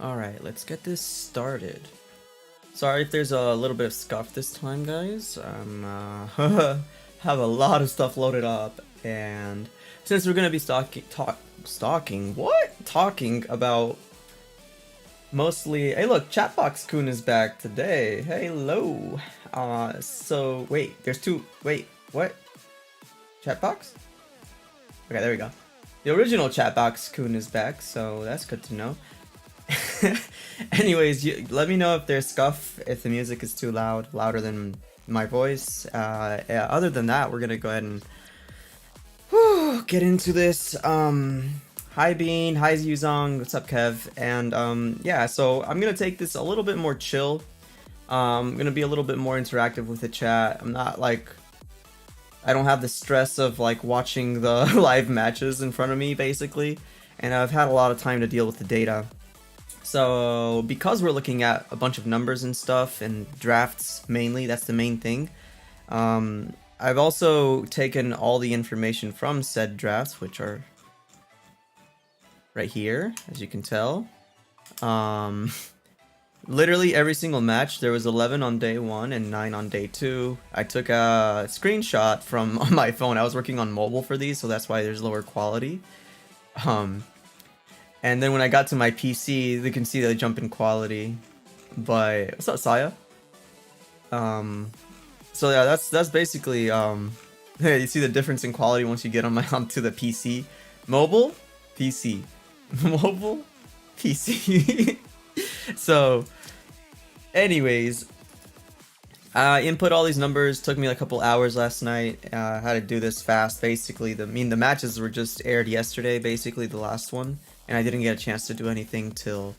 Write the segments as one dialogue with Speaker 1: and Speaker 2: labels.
Speaker 1: Alright, let's get this started. Sorry if there's a little bit of scuff this time, guys. Have a lot of stuff loaded up, and since we're gonna be talking about mostly. Hey, look, Chatbox Kun is back today. Hello. So wait, there's two. Wait, what? Chatbox? Okay, there we go. The original Chatbox Kun is back, so that's good to know. Anyways, let me know if there's scuff, if the music is too loud, louder than my voice. Yeah, other than that, we're gonna go ahead and get into this. Hi Bean, hi Yuzong, what's up Kev? And yeah, so I'm gonna take this a little bit more chill. I'm gonna be a little bit more interactive with the chat. I'm not like, I don't have the stress of like watching the live matches in front of me basically, and I've had a lot of time to deal with the data. So because we're looking at a bunch of numbers and stuff and drafts mainly, that's the main thing. I've also taken all the information from said drafts, which are right here, as you can tell. Literally every single match, there was 11 on day 1 and 9 on day 2. I took a screenshot from on my phone. I was working on mobile for these, so that's why there's lower quality. And then when I got to my PC, you can see the jump in quality. But what's up, Saya? So yeah, that's basically you see the difference in quality once you get onto the PC. Mobile, PC, mobile, PC. So, anyways, I input all these numbers. Took me like a couple hours last night. I had to do this fast. Basically, the matches were just aired yesterday. Basically, the last one. And I didn't get a chance to do anything till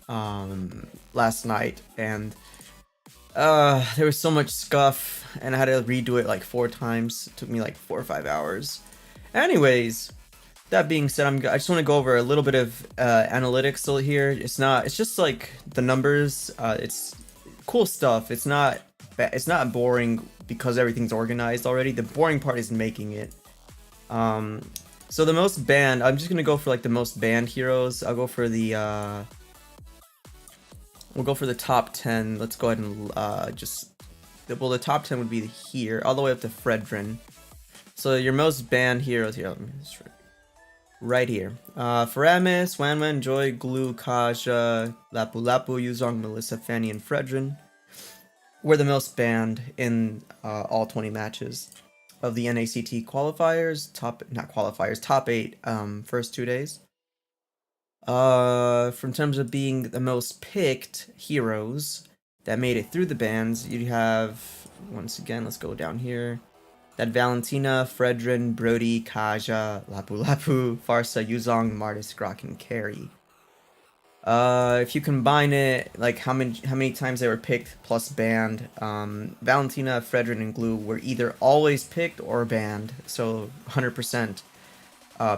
Speaker 1: last night, and there was so much scuff, and I had to redo it like 4 times. It took me like 4 or 5 hours. Anyways, that being said, I just want to go over a little bit of analytics still here. It's just like the numbers. It's cool stuff. It's not boring because everything's organized already. The boring part is making it. So the most banned, I'm just gonna go for like the most banned heroes. I'll go for the we'll go for the top 10. Let's go ahead and the top 10 would be here, all the way up to Fredrin. So your most banned heroes here, right here. Faramis, Wanwan, Joy, Glue, Kaja, Lapu Lapu, Yuzong, Melissa, Fanny, and Fredrin were the most banned in all 20 matches of the NACT qualifiers, top 8 first 2 days. From terms of being the most picked heroes that made it through the bans, you have, once again, let's go down here. That Valentina, Fredrin, Brody, Kaja, Lapu Lapu, Farsa, Yuzong, Martis, Grok, and Carry. If you combine it, like how many times they were picked plus banned, Valentina, Fredrin, and Glue were either always picked or banned. So 100%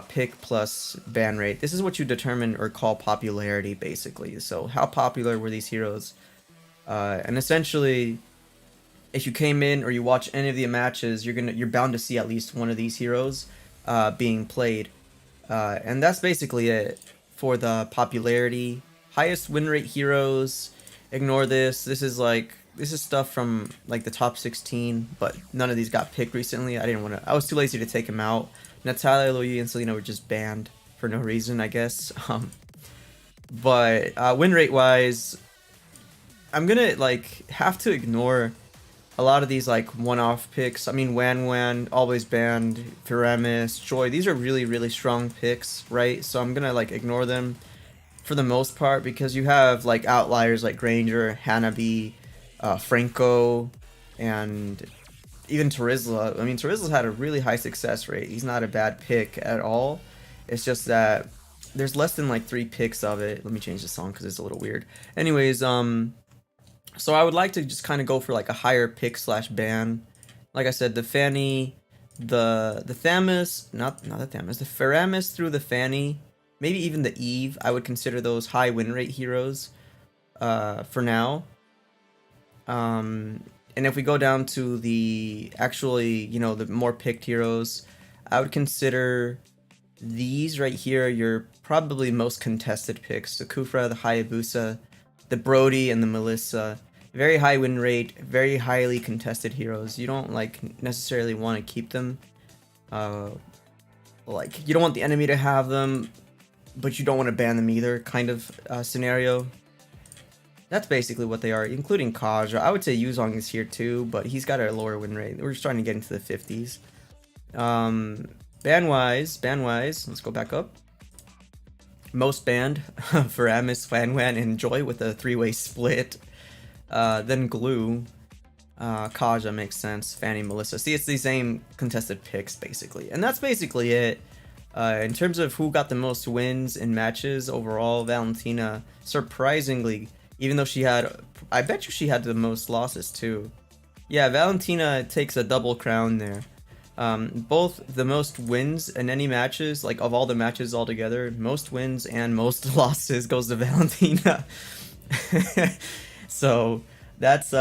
Speaker 1: pick plus ban rate. This is what you determine or call popularity, basically. So how popular were these heroes? And essentially, if you came in or you watch any of the matches, you're bound to see at least one of these heroes being played, and that's basically it. For the popularity, highest win rate heroes, ignore this. This is stuff from like the top 16, but none of these got picked recently. I was too lazy to take them out. Natalia, Louis, and Selena were just banned for no reason, I guess. But win rate wise, I'm gonna like have to ignore a lot of these like one-off picks. I mean, Wan always banned, Faramis, Joy. These are really, really strong picks, right? So I'm gonna like ignore them for the most part, because you have like outliers like Granger, Hanabi, Franco, and even Terizla. I mean, Terizla's had a really high success rate. He's not a bad pick at all. It's just that there's less than like 3 picks of it. Let me change the song because it's a little weird. Anyways, so I would like to just kind of go for like a higher pick slash ban. Like I said, the Fanny, the Thamus, not the Thamus, the Faramis through the Fanny, maybe even the Eve. I would consider those high win rate heroes for now. And if we go down to the actually, the more picked heroes, I would consider these right here are your probably most contested picks. The Kufra, the Hayabusa, the Brody, and the Melissa. Very high win rate, very highly contested heroes. You don't like necessarily want to keep them. Like you don't want the enemy to have them, but you don't want to ban them either, kind of scenario. That's basically what they are, including Kaja. I would say Yuzong is here too, but he's got a lower win rate. We're starting to get into the 50s. Ban-wise, let's go back up. Most banned for Amis, Wanwan, and Joy with a 3-way split. Then Glue. Kaja makes sense. Fanny, Melissa. See, it's the same contested picks, basically. And that's basically it. In terms of who got the most wins in matches overall, Valentina, surprisingly, even though she had, I bet you she had the most losses too. Yeah, Valentina takes a double crown there. Both the most wins in any matches, like of all the matches altogether, most wins and most losses goes to Valentina. So that's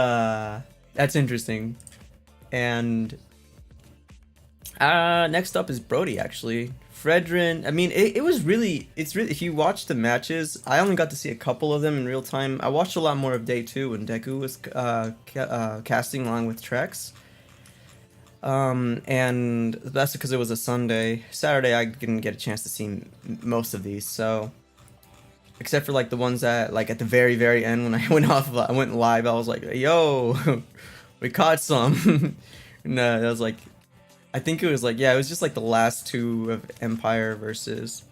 Speaker 1: interesting. And next up is Brody, actually. Fredrin, I mean, it's really, if you watch the matches, I only got to see a couple of them in real time. I watched a lot more of day 2 when Deku was casting along with Trex. And that's because it was a Sunday. Saturday, I didn't get a chance to see most of these, so except for like the ones that like at the very end when I went live, I was like, yo, we caught some. No, that was like, I think it was like, yeah, it was just like the last 2 of Empire versus,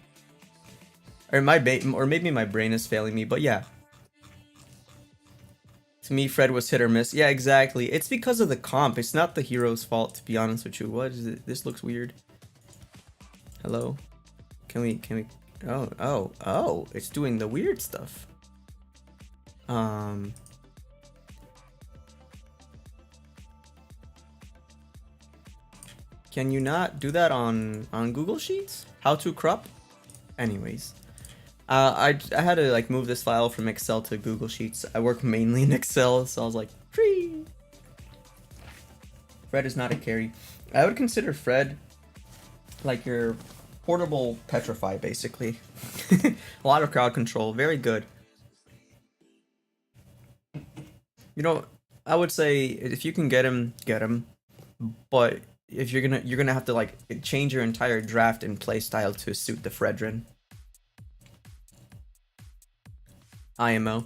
Speaker 1: or maybe my brain is failing me, but yeah. To me, Fred was hit or miss. Yeah, exactly. It's because of the comp. It's not the hero's fault, to be honest with you. What is it? This looks weird. Hello? Can we, oh, it's doing the weird stuff. Can you not do that on Google Sheets? How to crop? Anyways. I had to like move this file from Excel to Google Sheets. I work mainly in Excel, so I was like, free. Fred is not a carry. I would consider Fred like your portable Petrify, basically. A lot of crowd control, very good. You know, I would say if you can get him, get him. But if you're gonna have to like change your entire draft and play style to suit the Fredrin. IMO.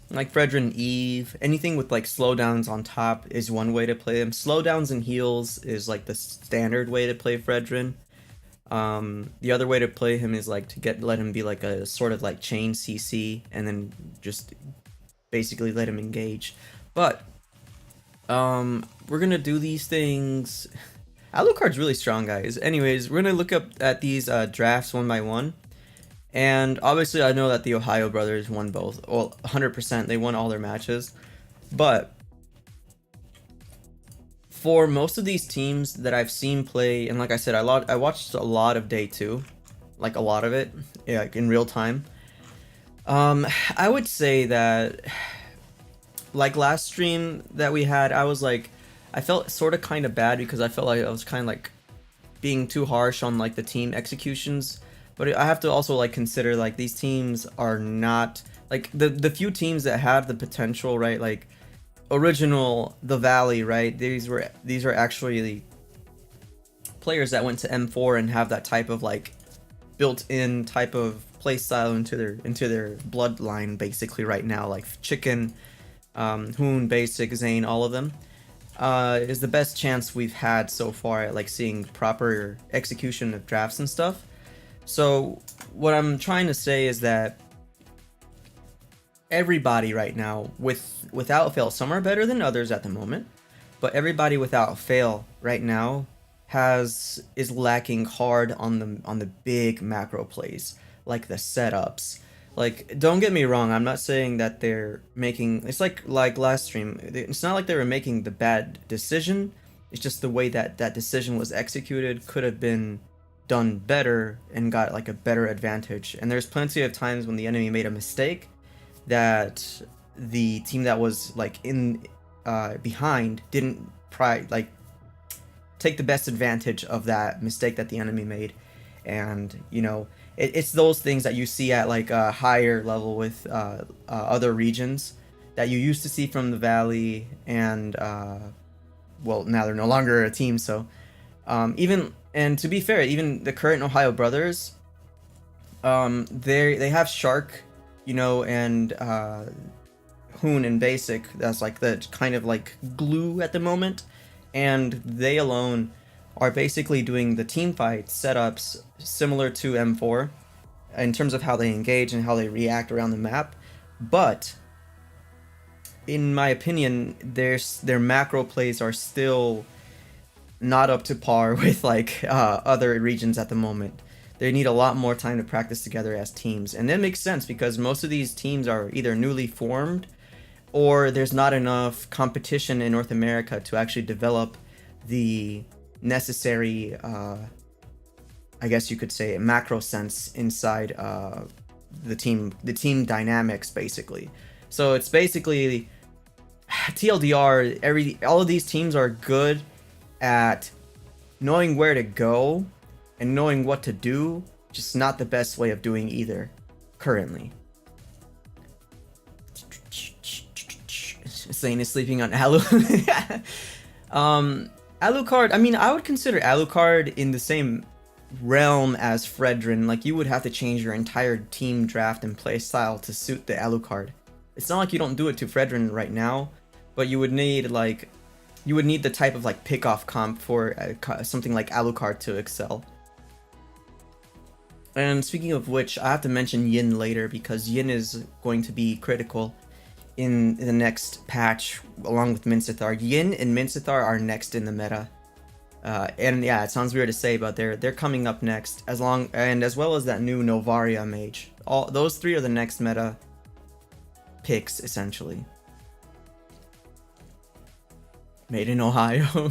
Speaker 1: Like Fredrin Eve, anything with like slowdowns on top is one way to play him. Slowdowns and heals is like the standard way to play Fredrin. The other way to play him is like to let him be like a sort of like chain CC and then just basically let him engage. But we're gonna do these things. Alucard's really strong, guys. Anyways, we're gonna look up at these drafts one by one. And obviously I know that the Ohio brothers won both. Well, 100%, they won all their matches. But for most of these teams that I've seen play, and like I said, I watched a lot of day 2. Like a lot of it, yeah, in real time. I would say that like last stream that we had, I was like, I felt sort of kind of bad because I felt like I was kind of like being too harsh on like the team executions. But I have to also like consider like these teams are not like the few teams that have the potential, right? Like original The Valley, right? These are actually players that went to M4 and have that type of like built-in type of playstyle into their bloodline basically right now. Like Chicken, Hoon, Basic, Zane, all of them. Is the best chance we've had so far at like seeing proper execution of drafts and stuff. So what I'm trying to say is that everybody right now, without fail, some are better than others at the moment, but everybody without fail right now is lacking hard on the big macro plays, like the setups. Like, don't get me wrong, I'm not saying that they're making, it's like last stream, it's not like they were making the bad decision, it's just the way that decision was executed could have been done better and got like a better advantage. And there's plenty of times when the enemy made a mistake that the team that was like in behind didn't take the best advantage of that mistake that the enemy made. And you know, it's those things that you see at like a higher level with other regions that you used to see from the Valley, and well, now they're no longer a team. So even, and to be fair, even the current Ohio brothers, they have Shark, you know, and Hoon in basic. That's like the kind of like glue at the moment, and they alone are basically doing the team fight setups similar to M4 in terms of how they engage and how they react around the map. But in my opinion, their macro plays are still not up to par with like other regions at the moment. They need a lot more time to practice together as teams, and that makes sense because most of these teams are either newly formed or there's not enough competition in North America to actually develop the necessary, I guess you could say, macro sense inside the team dynamics, basically. So it's basically TLDR. All of these teams are good at knowing where to go and knowing what to do, just not the best way of doing either currently. Zane is sleeping on Alu. Alucard, I mean, I would consider Alucard in the same realm as Fredrin. Like, you would have to change your entire team draft and play style to suit the Alucard. It's not like you don't do it to Fredrin right now, but you would need the type of like pick-off comp for something like Alucard to excel. And speaking of which, I have to mention Yin later because Yin is going to be critical in the next patch along with Minsathar. Yin and Minsathar are next in the meta. And yeah, it sounds weird to say, but they're coming up next, as well as that new Novaria mage. All those three are the next meta picks essentially. Made in Ohio.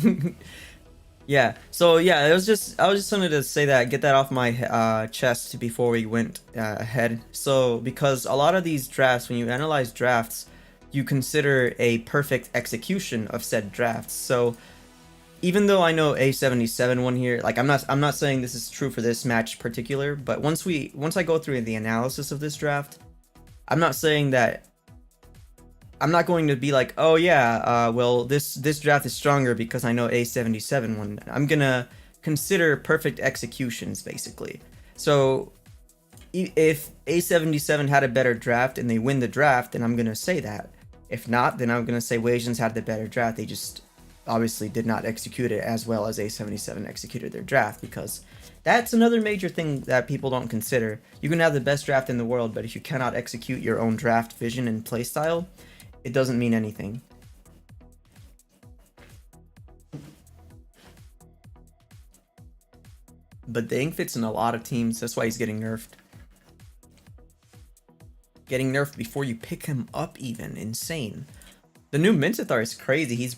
Speaker 1: Yeah, so yeah, I was just wanted to say that, get that off my chest before we went ahead. So because a lot of these drafts, when you analyze drafts, you consider a perfect execution of said drafts. So even though I know A77 won here, like I'm not saying this is true for this match particular, but once I go through the analysis of this draft, I'm not saying that. I'm not going to be like, oh yeah, well this draft is stronger because I know A77 won. I'm gonna consider perfect executions basically. So if A77 had a better draft and they win the draft, then I'm gonna say that. If not, then I'm gonna say Wasians had the better draft. They just obviously did not execute it as well as A77 executed their draft, because that's another major thing that people don't consider. You can have the best draft in the world, but if you cannot execute your own draft vision and playstyle, it doesn't mean anything. But Dang fits in a lot of teams, that's why he's getting nerfed. Getting nerfed before you pick him up even, insane. The new Minsathar is crazy, he's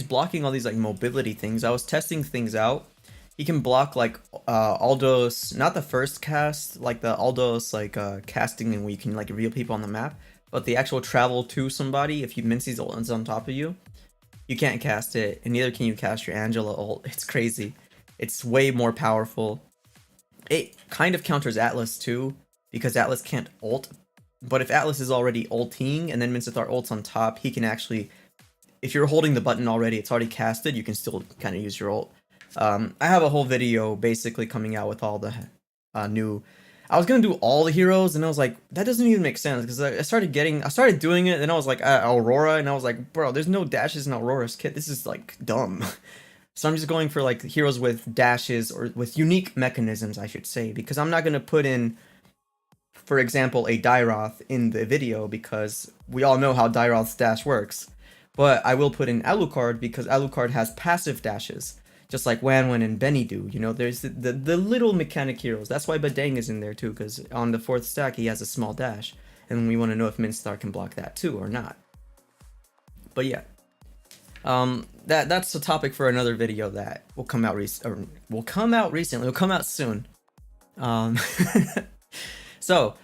Speaker 1: blocking all these like mobility things. I was testing things out. He can block like Aldos, not the first cast, like the Aldos like casting and where you can like reveal people on the map, but the actual travel to somebody. If you Minsi's ult is on top of you, you can't cast it, and neither can you cast your Angela ult. It's crazy. It's way more powerful. It kind of counters Atlas too, because Atlas can't ult. But if Atlas is already ulting and then Minsathar ults on top, he can actually, if you're holding the button already, it's already casted, you can still kind of use your ult. I have a whole video basically coming out with all the new. I was gonna do all the heroes, and I was like, that doesn't even make sense, because I started doing it, and then I was like, Aurora, and I was like, bro, there's no dashes in Aurora's kit. This is like dumb. So I'm just going for like heroes with dashes, or with unique mechanisms, I should say, because I'm not gonna put in, for example, a Dairoth in the video because we all know how Dairoth's dash works. But I will put in Alucard because Alucard has passive dashes, just like Wanwan and Benny do. You know, there's the little mechanic heroes. That's why Badang is in there too, because on the 4th stack he has a small dash, and we want to know if Minsathar can block that too or not. But yeah, that's a topic for another video that will come out will come out soon. So,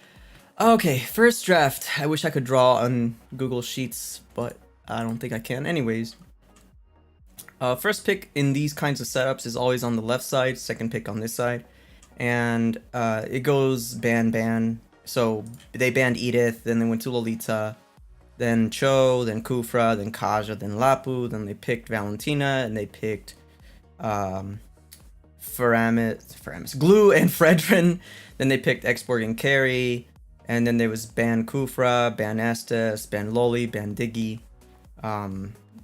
Speaker 1: okay, first draft. I wish I could draw on Google Sheets, but I don't think I can. Anyways, First pick in these kinds of setups is always on the left side, second pick on this side. And it goes ban. So they banned Edith, then they went to Lolita, then Cho, then Kufra, then Kaja, then Lapu, then they picked Valentina, and they picked Faramis, Glue, and Fredrin. Then they picked Exborg and Carry, and then there was ban Kufra, ban Estes, ban Loli, ban Diggy.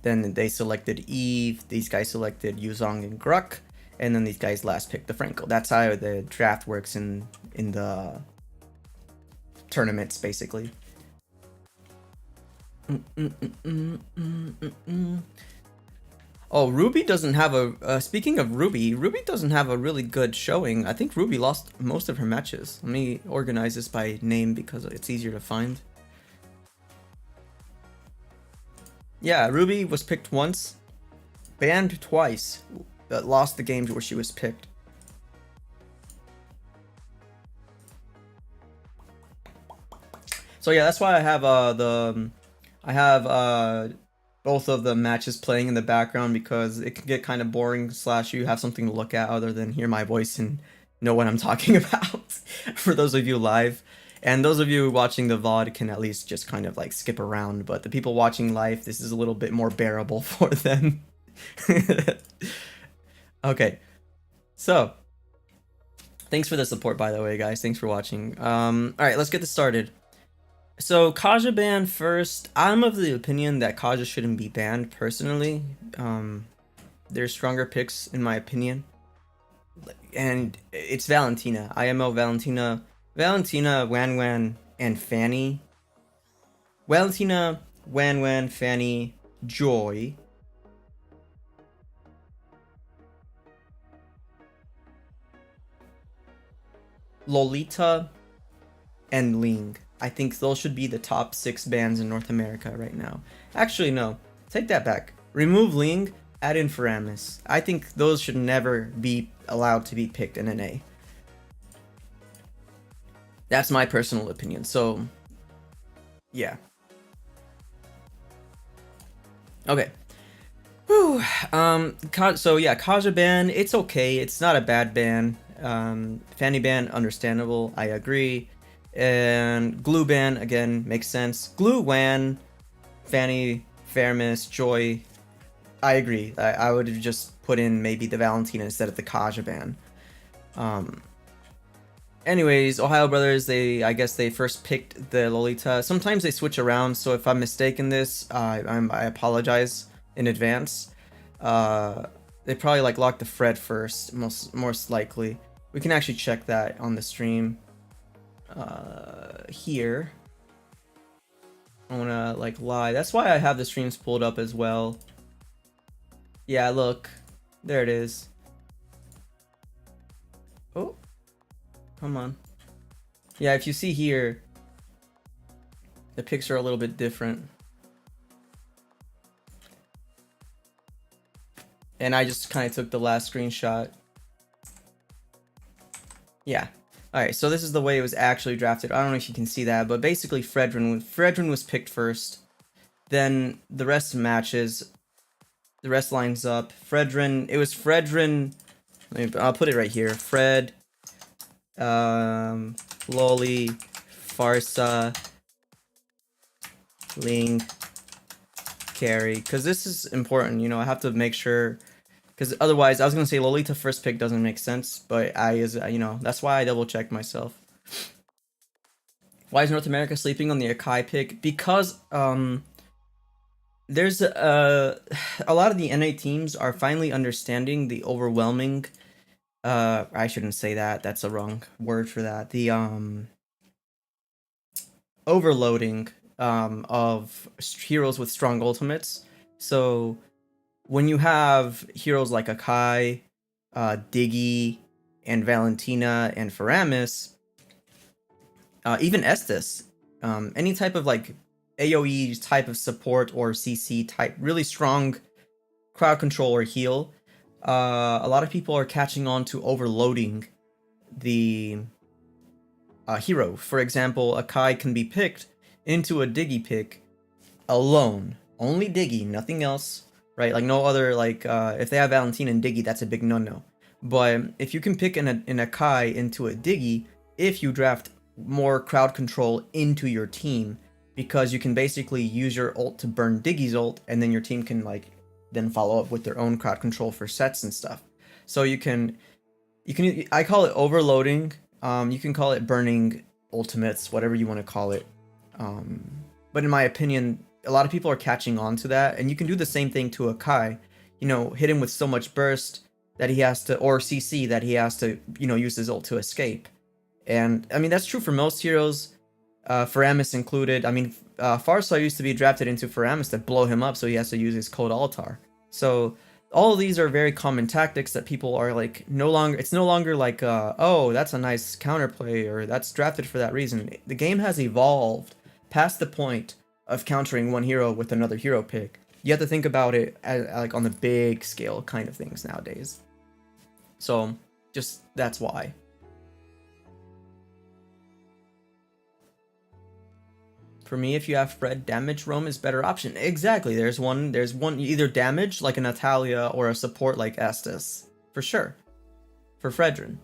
Speaker 1: Then they selected Eve. These guys selected Yuzong and Gruk, and then these guys last picked the Franco. That's how the draft works in the tournaments, basically. Oh, Ruby doesn't have a. Speaking of Ruby doesn't have a really good showing. I think Ruby lost most of her matches. Let me organize this by name because it's easier to find. Yeah, Ruby was picked once, banned twice, but lost the games where she was picked. So yeah, that's why I have both of the matches playing in the background, because it can get kind of boring / you have something to look at other than hear my voice and know what I'm talking about for those of you live. And those of you watching the VOD can at least just kind of like skip around, but the people watching live, this is a little bit more bearable for them. Okay, so thanks for the support, by the way, guys. Thanks for watching. All right, let's get this started. So Kaja ban first. I'm of the opinion that Kaja shouldn't be banned personally. There's stronger picks in my opinion, and it's Valentina. IMO Valentina, Wan, and Fanny. Valentina, Wan, Fanny, Joy. Lolita, and Ling. I think those should be the top 6 bans in North America right now. Actually, no. Take that back. Remove Ling, add in Faramis. I think those should never be allowed to be picked in an A. That's my personal opinion. So, yeah. Okay. Whew. So yeah, Kaja ban, it's okay. It's not a bad ban. Fanny ban, understandable. I agree. And Glue ban, again, makes sense. Glue, Wan, Fanny, Faramis, Joy. I agree. I would have just put in maybe the Valentina instead of the Kaja ban. Anyways, Ohio Brothers, I guess they first picked the Lolita. Sometimes they switch around, so if I'm mistaken this, I apologize in advance. They probably like locked the Fred first, most likely. We can actually check that on the stream. Here. I wanna like lie. That's why I have the streams pulled up as well. Yeah, look. There it is. Oh. Come on. Yeah, if you see here, the pics are a little bit different. And I just kind of took the last screenshot. Yeah. Alright, so this is the way it was actually drafted. I don't know if you can see that, but basically Fredrin was picked first. Then the rest matches, the rest lines up. It was Fredrin, I'll put it right here. Fred, Loli, Farsa, Ling, Carry. Because this is important, you know, I have to make sure. Because otherwise, I was going to say Lolita first pick doesn't make sense, but you know, that's why I double checked myself. Why is North America sleeping on the Akai pick? Because there's a lot of the NA teams are finally understanding the overwhelming. I shouldn't say that. That's a wrong word for that. The overloading of heroes with strong ultimates. So when you have heroes like Akai, Diggy, and Valentina, and Faramis, even Estes, any type of like AoE type of support or CC type, really strong crowd control or heal, a lot of people are catching on to overloading the hero. For example, Akai can be picked into a Diggy pick alone. Only Diggy, nothing else. right? Like no other like if they have Valentina and Diggy, that's a big no-no. But if you can pick an Akai into a Diggy, if you draft more crowd control into your team, because you can basically use your ult to burn Diggy's ult, and then your team can like then follow up with their own crowd control for sets and stuff. So you can I call it overloading. You can call it burning ultimates, whatever you want to call it. But in my opinion, a lot of people are catching on to that, and you can do the same thing to Akai. You know, hit him with so much burst that he has to, or CC that he has to, you know, use his ult to escape. And I mean, that's true for most heroes, Faramis included. I mean, Farsa used to be drafted into Faramis to blow him up, so he has to use his Code Altar. So all of these are very common tactics that people are like it's no longer like, oh, that's a nice counterplay, or that's drafted for that reason. The game has evolved past the point of countering one hero with another hero pick. You have to think about it as, like on the big scale kind of things nowadays. So just that's why. For me, if you have Fred, damage roam is better option. Exactly. There's one either damage like a Natalia or a support like Estes. For sure. For Fredrin.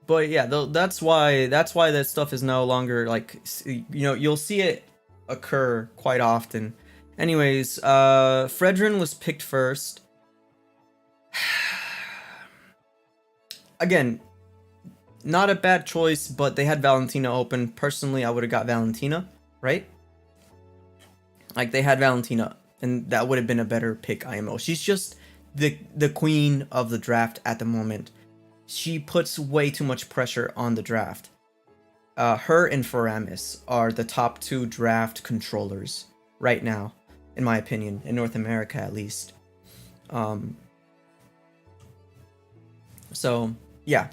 Speaker 1: But yeah, that's why that stuff is no longer like, you know, you'll see it occur quite often. Anyways, Fredrin was picked first. Again, not a bad choice, but they had Valentina open. Personally, I would have got Valentina, right? Like, they had Valentina, and that would have been a better pick, IMO. She's just the queen of the draft at the moment. She puts way too much pressure on the draft. Her and Faramis are the top 2 draft controllers right now, in my opinion, in North America at least. So, yeah.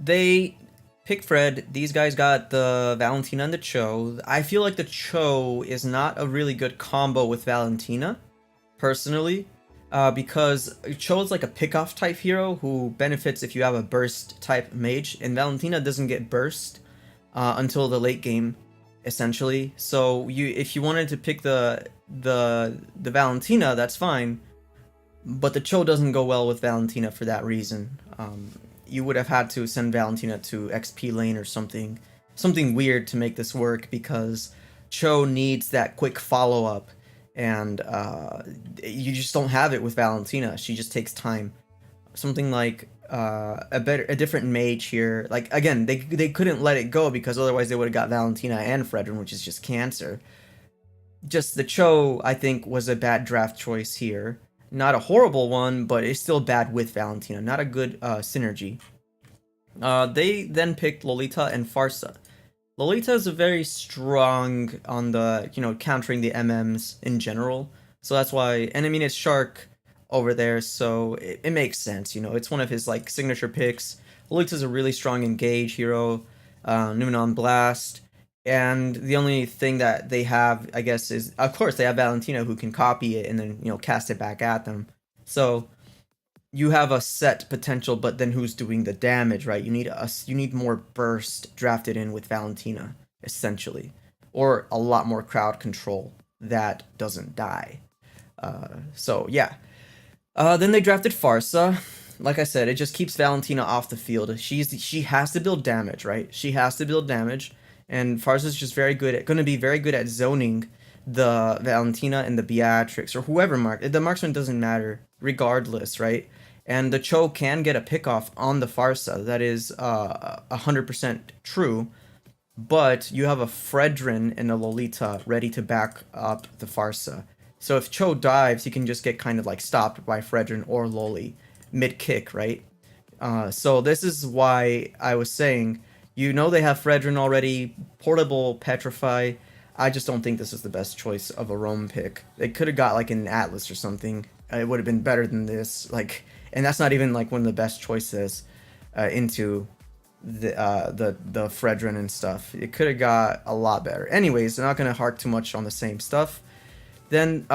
Speaker 1: They picked Fred. These guys got the Valentina and the Cho. I feel like the Cho is not a really good combo with Valentina, personally, because Cho is like a pickoff type hero who benefits if you have a burst type mage, and Valentina doesn't get burst until the late game, essentially. So if you wanted to pick the Valentina, that's fine, but the Cho doesn't go well with Valentina for that reason. You would have had to send Valentina to XP lane or something weird to make this work, because Cho needs that quick follow-up, and you just don't have it with Valentina. She just takes time. Something like a different mage here. Like, again, they couldn't let it go, because otherwise they would have got Valentina and Fredrin, which is just cancer. Just the Cho, I think, was a bad draft choice here. Not a horrible one, but it's still bad with Valentina. Not a good synergy. They then picked Lolita and Farsa. Lolita is very strong on the, you know, countering the MMs in general. So that's why, and I mean, it's Shark over there, so it makes sense, you know. It's one of his, like, signature picks. Lolita's a really strong engage hero, Numenon Blast. And the only thing that they have, I guess, is, of course, they have Valentina who can copy it and then, you know, cast it back at them. So you have a set potential, but then who's doing the damage, right? You need more burst drafted in with Valentina, essentially, or a lot more crowd control that doesn't die. So yeah. Then they drafted Farsa. Like I said, it just keeps Valentina off the field. She has to build damage, right? She has to build damage. And Farsa's just going to be very good at zoning the Valentina and the Beatrix, or whoever the marksman doesn't matter, regardless, right? And the Cho can get a pickoff on the Farsa. That is 100% true. But you have a Fredrin and a Lolita ready to back up the Farsa. So if Cho dives, he can just get kind of like stopped by Fredrin or Loli mid-kick, right? So this is why I was saying, you know, they have Fredrin already, portable Petrify. I just don't think this is the best choice of a roam pick. They could have got like an Atlas or something. It would have been better than this. Like, and that's not even like one of the best choices into the Fredrin and stuff. It could have got a lot better. Anyways, they're not gonna hark too much on the same stuff. Then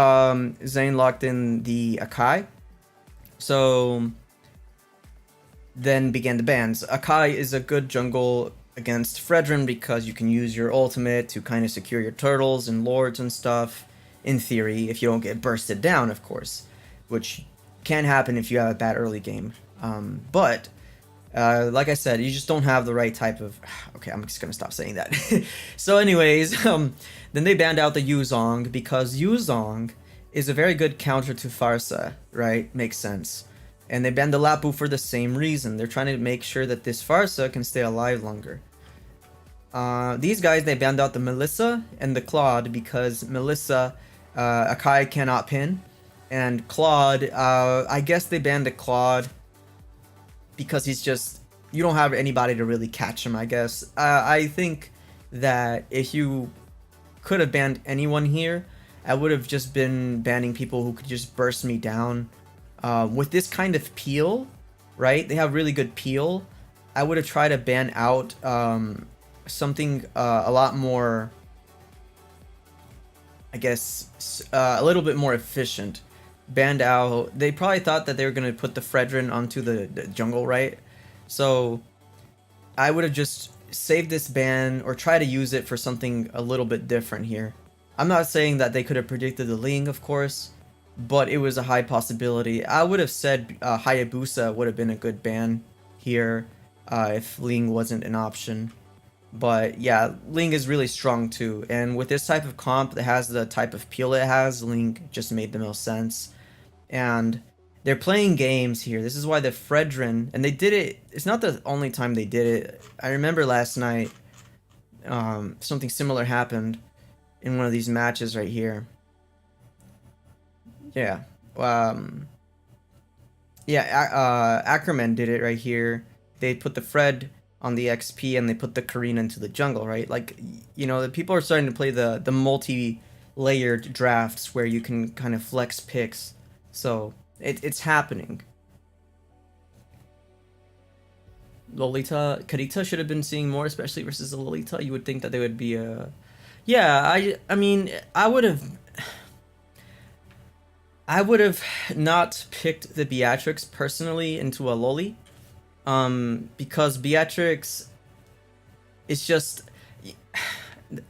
Speaker 1: Zane locked in the Akai. So then began the bans. Akai is a good jungle against Fredrin because you can use your ultimate to kind of secure your turtles and lords and stuff. in theory, if you don't get bursted down, of course, which can happen if you have a bad early game. But like I said, you just don't have the right type of... Okay, I'm just gonna stop saying that. So anyways, then they banned out the Yuzong because Yuzong is a very good counter to Farsa, right? Makes sense. And they banned the Lapu for the same reason. They're trying to make sure that this Farsa can stay alive longer. These guys, they banned out the Melissa and the Claude because Melissa, Akai cannot pin. And Claude, I guess they banned the Claude because he's just... You don't have anybody to really catch him, I guess. I think that if you could have banned anyone here, I would have just been banning people who could just burst me down. With this kind of peel, right? They have really good peel. I would have tried to ban out something a lot more, I guess, a little bit more efficient. Banned out. They probably thought that they were going to put the Fredrin onto the jungle, right? So I would have just saved this ban or try to use it for something a little bit different here. I'm not saying that they could have predicted the Ling, of course, but it was a high possibility. I would have said Hayabusa would have been a good ban here if Ling wasn't an option. But yeah, Ling is really strong too, and with this type of comp that has the type of peel it has, Ling just made the most sense. And they're playing games here. This is why the Fredrin, and they did it, it's not the only time they did it. I remember last night something similar happened in one of these matches right here. Yeah. Ackerman did it right here. They put the Fred on the XP and they put the Karina into the jungle, right? Like, you know, the people are starting to play the multi-layered drafts where you can kind of flex picks. So it's happening. Lolita, Karita should have been seeing more, especially versus the Lolita. You would think that they would be a... Yeah, I mean, I would have not picked the Beatrix personally into a Loli. Because Beatrix is just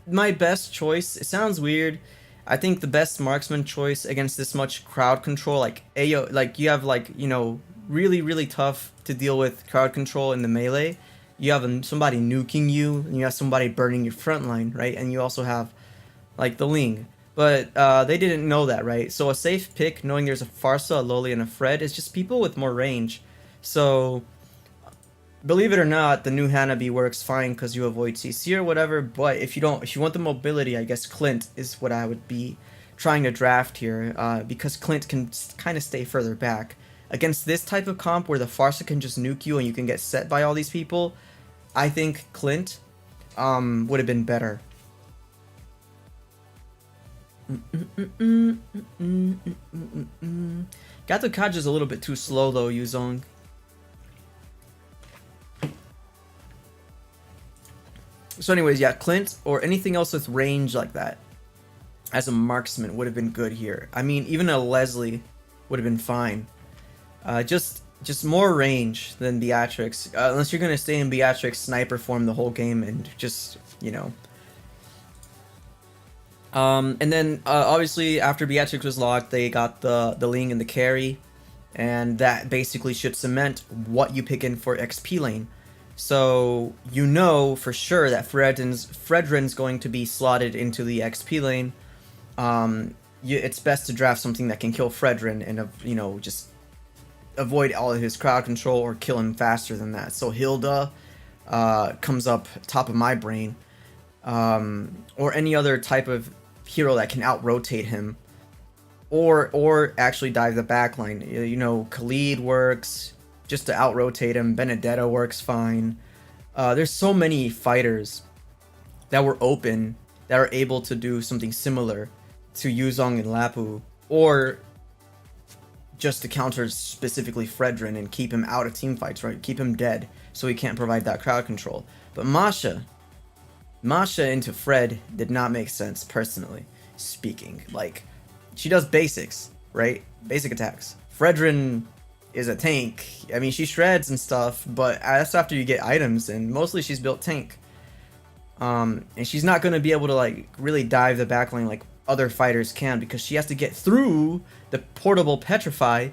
Speaker 1: my best choice. It sounds weird. I think the best marksman choice against this much crowd control, like Ayo, like you have like, you know, really tough to deal with crowd control in the melee. You have somebody nuking you, and you have somebody burning your front line, right? And you also have like the Ling. But they didn't know that, right? So a safe pick, knowing there's a Farsa, a Loli, and a Fred, is just people with more range. So believe it or not, the new Hanabi works fine because you avoid CC or whatever, but if you want the mobility, I guess Clint is what I would be trying to draft here, because Clint can kind of stay further back. Against this type of comp where the Farsa can just nuke you and you can get set by all these people, I think Clint would have been better. Gato Kaja's a little bit too slow though, Yuzong. So anyways, yeah, Clint or anything else with range like that as a marksman would have been good here. I mean, even a Leslie would have been fine. Just more range than Beatrix, unless you're gonna stay in Beatrix sniper form the whole game and just, you know. And then obviously after Beatrix was locked, they got the Ling and the carry, and that basically should cement what you pick in for XP lane. So you know for sure that Fredrin's going to be slotted into the XP lane. It's best to draft something that can kill Fredrin and, you know, just avoid all of his crowd control or kill him faster than that. So Hilda comes up top of my brain, or any other type of hero that can out-rotate him, or actually dive the backline. You know, Khalid works just to out-rotate him. Benedetto works fine. There's so many fighters that were open that are able to do something similar to Yuzong and Lapu, or just to counter specifically Fredrin and keep him out of team fights, right? Keep him dead so he can't provide that crowd control. But Masha into Fred did not make sense, personally speaking. Like, she does basics, right? Basic attacks. Fredrin is a tank. I mean, she shreds and stuff, but that's after you get items, and mostly she's built tank. And she's not going to be able to, like, really dive the backline like other fighters can, because she has to get through the portable Petrify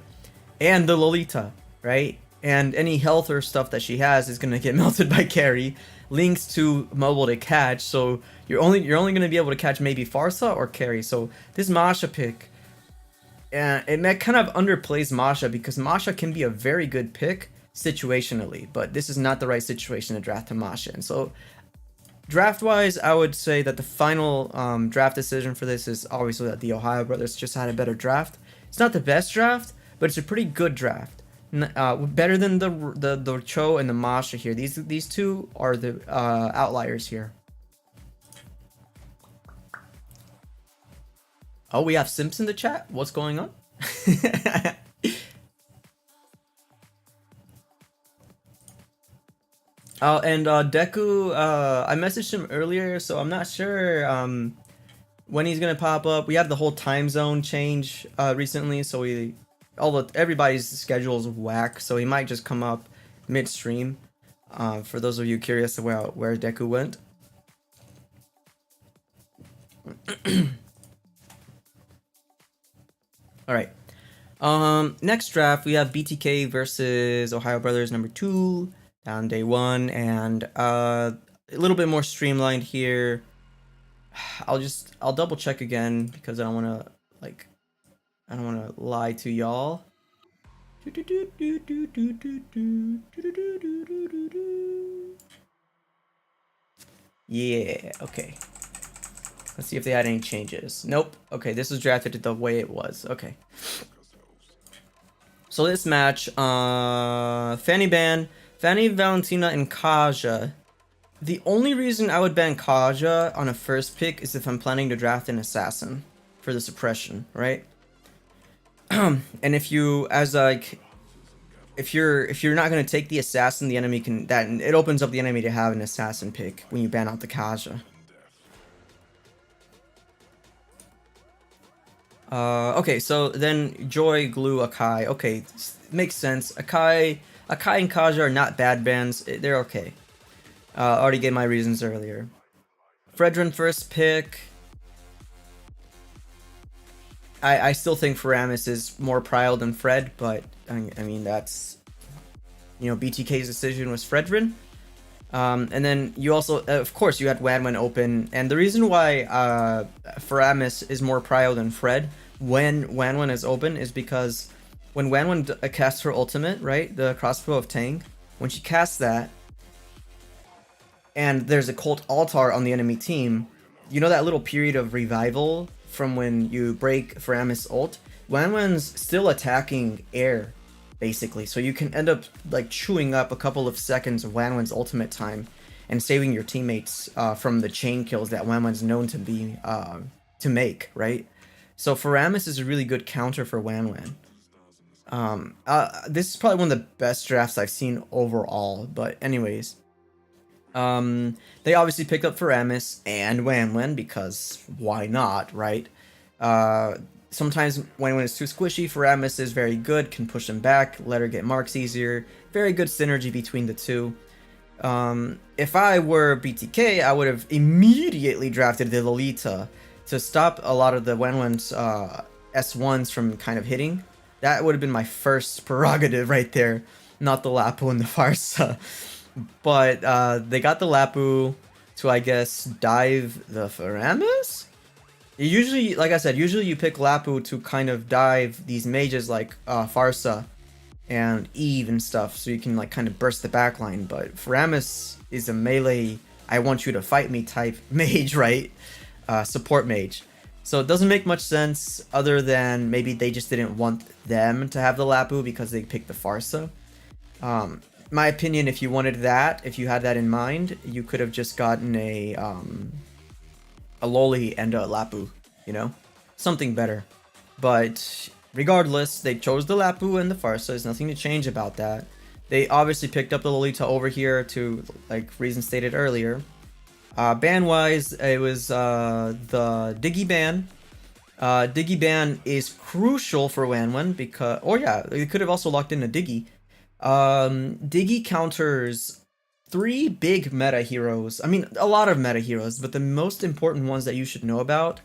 Speaker 1: and the Lolita, right? And any health or stuff that she has is gonna get melted by carry. Link's too mobile to catch, so you're only gonna be able to catch maybe Farsa or carry. So this Masha pick, it kind of underplays Masha, because Masha can be a very good pick situationally, but this is not the right situation to draft to Masha. And so draft-wise, I would say that the final draft decision for this is obviously that the Ohio brothers just had a better draft. It's not the best draft, but it's a pretty good draft. Better than the Cho and the Masha here. These two are the outliers here. Oh, we have Simps in the chat. What's going on? Oh, and Deku, I messaged him earlier, so I'm not sure when he's gonna pop up. We had the whole time zone change recently, so everybody's schedule is whack, so he might just come up midstream. For those of you curious about where Deku went. All right. Next draft we have BTK versus Ohio Brothers number 2 down day 1, and a little bit more streamlined here. I'll double check again because I don't want to lie to y'all. Yeah, okay. Let's see if they had any changes. Nope. Okay, this was drafted the way it was. Okay. So this match, Fanny Valentina, and Kaja. The only reason I would ban Kaja on a first pick is if I'm planning to draft an assassin for the suppression, right? And if you, if you're not gonna take the assassin, the enemy it opens up the enemy to have an assassin pick when you ban out the Kaja. Okay, so then Joy, Glue, Akai. Okay, makes sense. Akai and Kaja are not bad bans. They're okay. Already gave my reasons earlier. Fredrin first pick. I still think Faramis is more prile than Fred, but I mean that's, BTK's decision was Fredrin. And then you also, of course, you had Wanwan open, and the reason why Faramis is more prio than Fred when Wanwan is open is because when Wanwan casts her ultimate, right, the crossbow of Tang, when she casts that, and there's a Cult Altar on the enemy team, you know that little period of revival from when you break Faramis ult? Wanwan's still attacking air, basically, so you can end up like chewing up a couple of seconds of Wanwan's ultimate time and saving your teammates from the chain kills that Wanwan's known to be to make, right? So Faramis is a really good counter for Wanwan. This is probably one of the best drafts I've seen overall, but anyways, they obviously picked up Faramis and Wanwan because why not, right? Sometimes when it's too squishy, Faramis is very good, can push him back, let her get marks easier. Very good synergy between the two. If I were BTK, I would have immediately drafted the Lolita to stop a lot of the Wanwan's S1s from kind of hitting. That would have been my first prerogative right there, not the Lapu and the Farsa. But they got the Lapu to, I guess, dive the Faramis? Usually, like I said, usually you pick Lapu to kind of dive these mages like Farsa and Eve and stuff, so you can like kind of burst the backline. But Faramis is a melee, I want you to fight me type mage, right? Support mage. So it doesn't make much sense other than maybe they just didn't want them to have the Lapu because they picked the Farsa. My opinion, if you wanted that, if you had that in mind, you could have just gotten a Loli and a Lapu, something better. But regardless, they chose the Lapu and the Farsa. There's nothing to change about that. They obviously picked up the Lolita over here to, like reason stated earlier. Ban wise, it was the Diggy ban. Diggy ban is crucial for Wanwan because, they could have also locked in a Diggy. Diggy counters 3 big meta heroes. I mean, a lot of meta heroes, but the most important ones that you should know about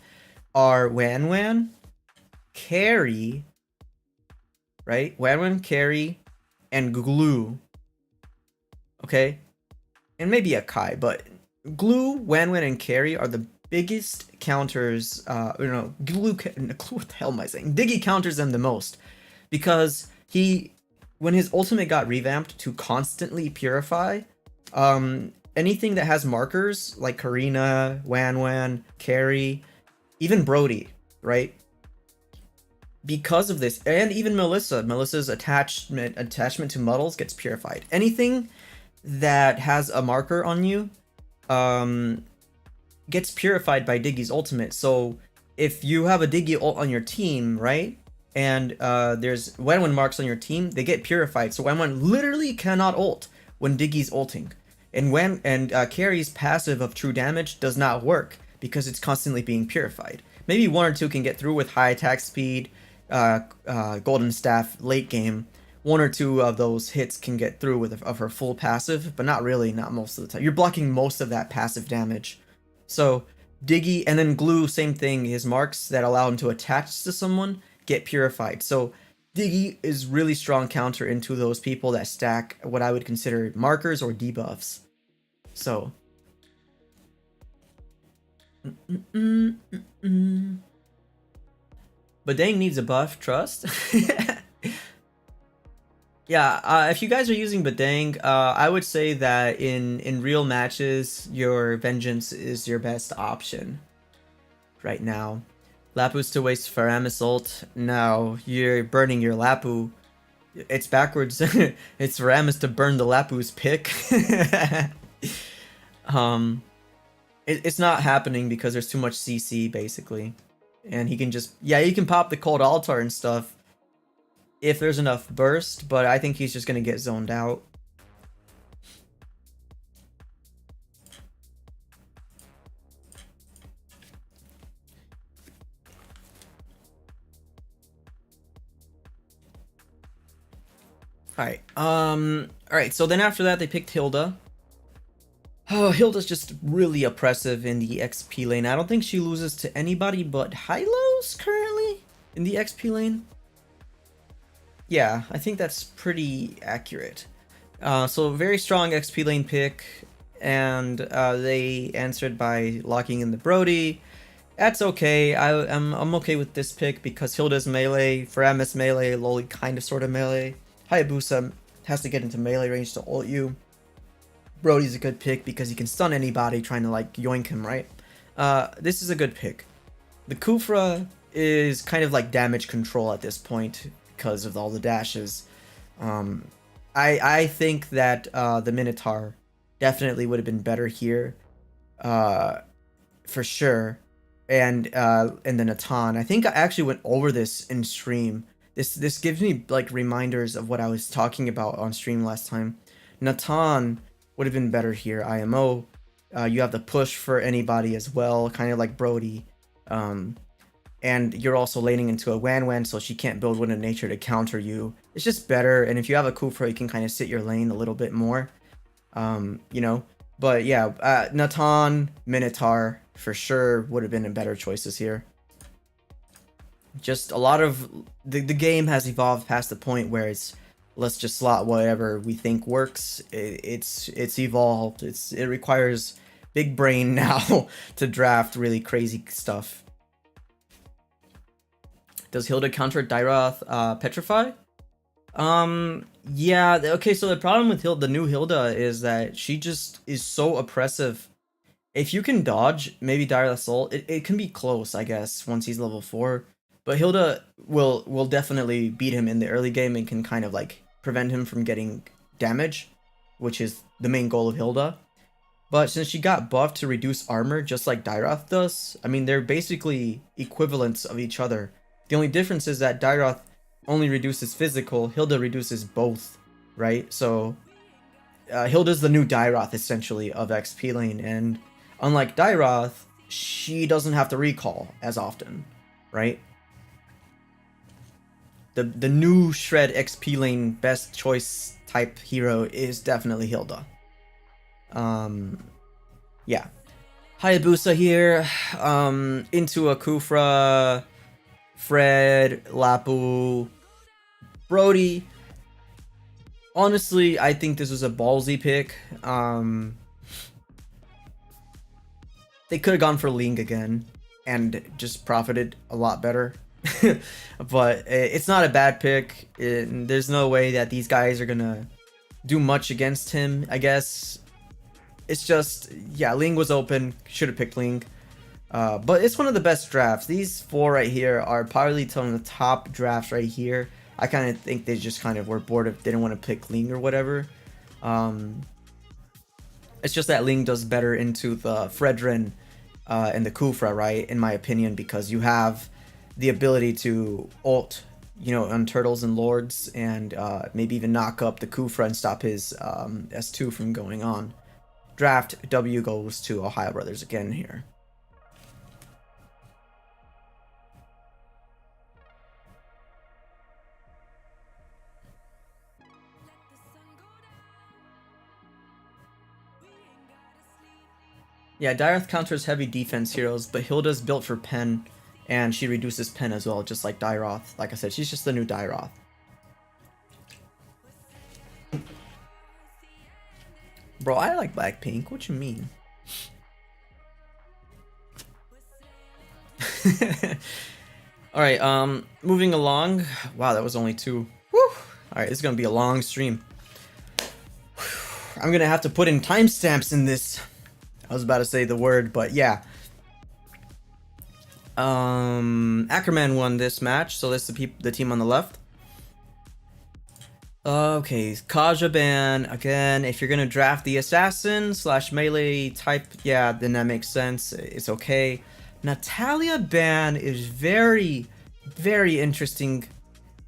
Speaker 1: are Wan, Carry, right? Wan, Carry, and Glue. Okay? And maybe a Kai, but Glue, Wan, and Carry are the biggest counters. Glue, what the hell am I saying? Diggy counters them the most. Because when his ultimate got revamped to constantly purify, anything that has markers like Karina, Wan, Carry, even Brody, right? Because of this, and even Melissa's attachment to Muddles gets purified. Anything that has a marker on you gets purified by Diggy's ultimate. So if you have a Diggy ult on your team, right, and there's Wan marks on your team, they get purified. So Wan literally cannot ult when Diggy's ulting. And Carry's passive of true damage does not work because it's constantly being purified. Maybe one or two can get through with high attack speed, golden staff late game. One or two of those hits can get through with of her full passive, but not really, not most of the time. You're blocking most of that passive damage. So Diggy, and then Glue, same thing. His marks that allow him to attach to someone get purified. So Diggy is really strong counter into those people that stack what I would consider markers or debuffs. So Badang needs a buff, trust. Yeah, if you guys are using Badang, I would say that in real matches, your Vengeance is your best option right now. Lapu's to waste Faramis ult. No, you're burning your Lapu. It's backwards. It's Faramis to burn the Lapu's pick. It's not happening because there's too much CC, basically. And he can just, yeah, he can pop the cold altar and stuff if there's enough burst, but I think he's just going to get zoned out. Alright, so then after that they picked Hilda. Oh, Hilda's just really oppressive in the XP lane. I don't think she loses to anybody but Hylos currently in the XP lane. Yeah, I think that's pretty accurate. So very strong XP lane pick, and they answered by locking in the Brody. That's okay. I'm okay with this pick because Hilda's melee, Faramis melee, Loli kind of sort of melee. Hayabusa has to get into melee range to ult you. Brody's a good pick because he can stun anybody trying to like yoink him, right? This is a good pick. The Kufra is kind of like damage control at this point because of all the dashes. I think that the Minotaur definitely would have been better here, for sure. And the Natan. I think I actually went over this in stream. This gives me like reminders of what I was talking about on stream last time. Natan would have been better here. IMO. You have the push for anybody as well, kind of like Brody. And you're also laning into a Wan, so she can't build Wind of Nature to counter you. It's just better, and if you have a Kufra, you can kind of sit your lane a little bit more. You know? But yeah, Natan, Minotaur, for sure would have been better choices here. Just a lot of... The game has evolved past the point where it's... Let's just slot whatever we think works. It's evolved. It requires big brain now to draft really crazy stuff. Does Hilda counter Dyroth Petrify? Yeah, okay, so the problem with the new Hilda is that she just is so oppressive. If you can dodge maybe Dyroth's ult, it can be close, I guess, once he's level 4. But Hilda will definitely beat him in the early game and can kind of like prevent him from getting damage, which is the main goal of Hilda. But since she got buffed to reduce armor just like Dyroth does, I mean, they're basically equivalents of each other. The only difference is that Dyroth only reduces physical, Hilda reduces both, right? So Hilda's the new Dyroth essentially of XP lane, and unlike Dyroth, she doesn't have to recall as often, right? The new Shred XP lane best choice type hero is definitely Hilda. Yeah. Hayabusa here. Into a Kufra, Fred, Lapu, Brody. Honestly, I think this was a ballsy pick. They could have gone for Ling again and just profited a lot better. But it's not a bad pick. There's no way that these guys are gonna do much against him, I guess. It's just, yeah, Ling was open. Should have picked Ling. But it's one of the best drafts. These four right here are probably one of the top drafts right here. I kind of think they just kind of were bored of, didn't want to pick Ling or whatever. It's just that Ling does better into the Fredrin and the Kufra, right? In my opinion, because you have the ability to ult, you know, on Turtles and Lords, and maybe even knock up the Kufra and stop his S2 from going on. Draft W goes to Ohio Brothers again here. Yeah, Dyreth counters heavy defense heroes, but Hilda's built for pen, and she reduces pen as well, just like Dyroth. Like I said, she's just the new Dyroth. Bro, I like Blackpink. What you mean? Alright, moving along. Wow, that was only 2. Woo! Alright, it's gonna be a long stream. I'm gonna have to put in timestamps in this. I was about to say the word, but yeah. Ackerman won this match, so that's the team on the left. Okay, Kaja ban again. If you're gonna draft the assassin / melee type, yeah, then that makes sense. It's okay. Natalia ban is very, very interesting,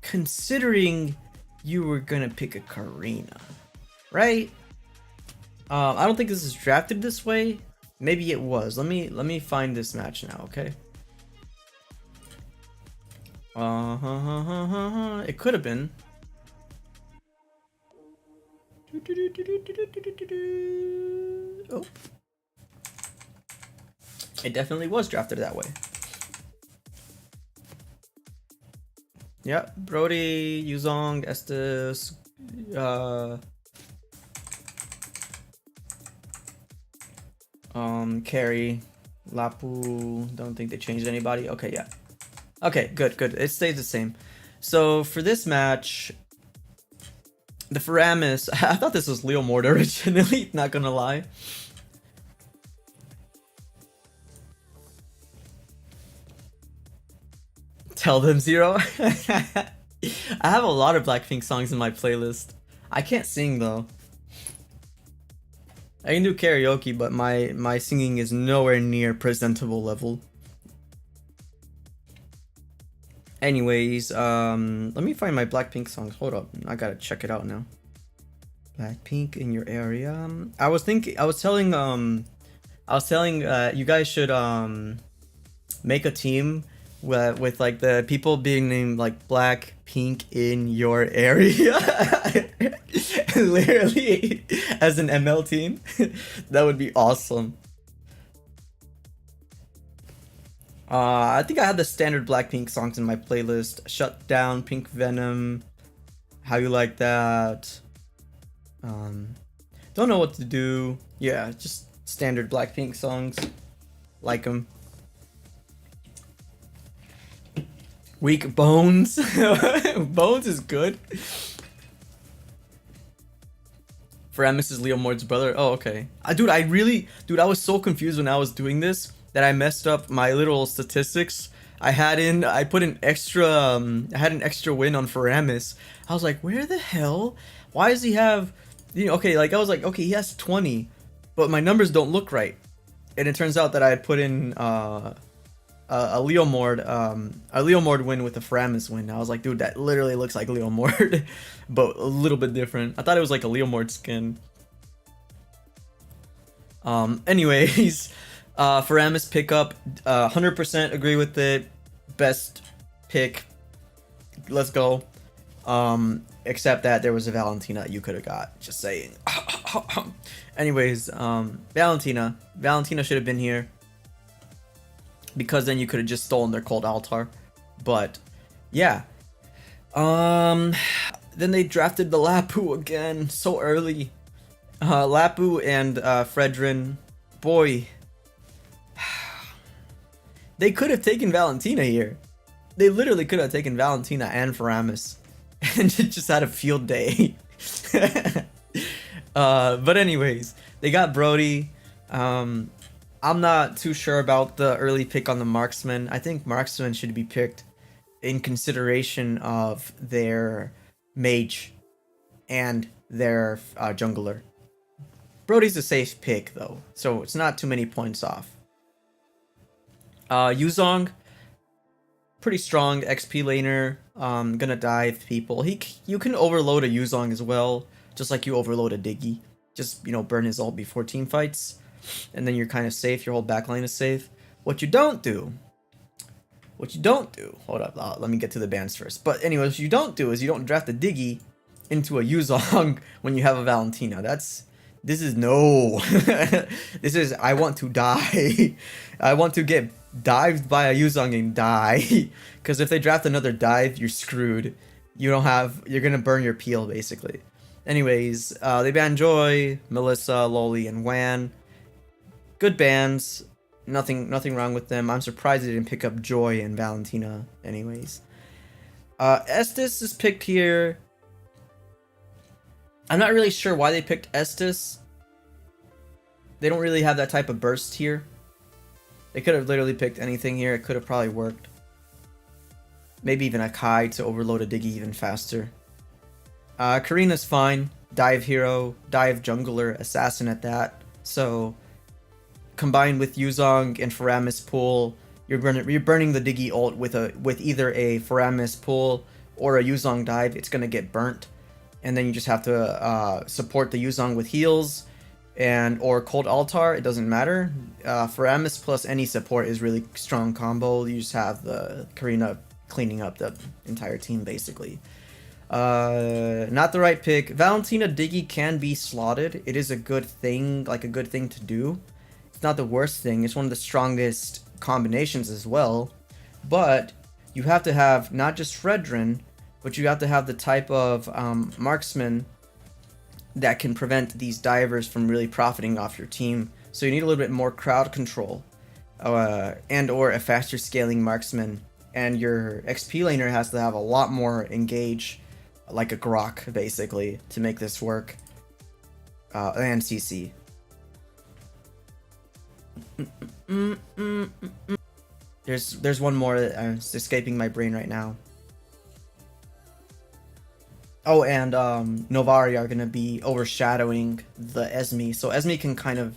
Speaker 1: considering you were gonna pick a Karina, right? I don't think this is drafted this way. Maybe it was. Let me find this match now, okay? It could have been. Oh. It definitely was drafted that way. Yeah, Brody, Yuzong, Estes, Carry, Lapu, don't think they changed anybody. Okay, yeah. Okay, good. It stays the same. So for this match, the Faramis, I thought this was Leomord originally, not gonna lie. Tell them Zero. I have a lot of Blackpink songs in my playlist. I can't sing though. I can do karaoke, but my singing is nowhere near presentable level. Anyways, let me find my Blackpink songs. Hold up, I gotta check it out now. Blackpink in your area. I was telling you guys should make a team with like the people being named like Blackpink in your area. Literally as an ML team. That would be awesome. I think I had the standard Blackpink songs in my playlist. Shut Down, Pink Venom, How You Like That. Don't know what to do. Yeah, just standard Blackpink songs. Like them. Weak Bones. Bones is good. Faramis is Leomord's brother. Oh, okay. Dude, I was so confused when I was doing this that I messed up my little statistics. I put an extra, I had an extra win on Faramis. I was like, where the hell? Why does he have, okay, like I was like, okay, he has 20, but my numbers don't look right. And it turns out that I had put in a Leomord win with a Faramis win. I was like, dude, that literally looks like Leomord, but a little bit different. I thought it was like a Leomord skin. Anyways, Faramis pickup, 100% agree with it. Best pick. Let's go. Except that there was a Valentina you could have got. Just saying. Anyways, Valentina. Valentina should have been here. Because then you could have just stolen their cold altar. But, yeah. Then they drafted the Lapu again, so early. Lapu and Fredrin. Boy. They could have taken Valentina here. They literally could have taken Valentina and Faramis. And just had a field day. But anyways, they got Brody. I'm not too sure about the early pick on the marksman. I think marksman should be picked in consideration of their mage and their jungler. Brody's a safe pick though, so it's not too many points off. Yuzong, pretty strong XP laner. Gonna dive people. You can overload a Yuzong as well, just like you overload a Diggy. Just, you know, burn his ult before team fights, and then you're kind of safe. Your whole backline is safe. What you don't do, hold up, let me get to the bans first. But anyways, what you don't do is you don't draft a Diggy into a Yuzong when you have a Valentina. This is I want to die. I want to get dived by a Yuzong and die. Because if they draft another dive, you're screwed. You're gonna burn your peel basically. Anyways, they banned Joy, Melissa, Loli, and Wan. Good bans. Nothing wrong with them. I'm surprised they didn't pick up Joy and Valentina anyways. Estes is picked here. I'm not really sure why they picked Estes. They don't really have that type of burst here. They could have literally picked anything here. It could have probably worked. Maybe even a Kai to overload a Diggy even faster. Karina's fine. Dive hero, dive jungler, assassin at that. So, combined with Yuzong and Faramis pool, you're burning the Diggy ult with either a Faramis pool or a Yuzong dive. It's gonna get burnt. And then you just have to support the Yuzong with heals or cold altar. It doesn't matter. Faramis plus any support is really strong combo. You just have the Karina cleaning up the entire team basically. Not the right pick. Valentina Diggy can be slotted. It is a good thing, like a good thing to do. It's not the worst thing. It's one of the strongest combinations as well. But you have to have not just Fredrin, but you have to have the type of marksman that can prevent these divers from really profiting off your team. So you need a little bit more crowd control and or a faster scaling marksman. And your XP laner has to have a lot more engage, like a Grok basically, to make this work. And CC. There's one more that's escaping my brain right now. Oh, and Novari are going to be overshadowing the Esme. So Esme can kind of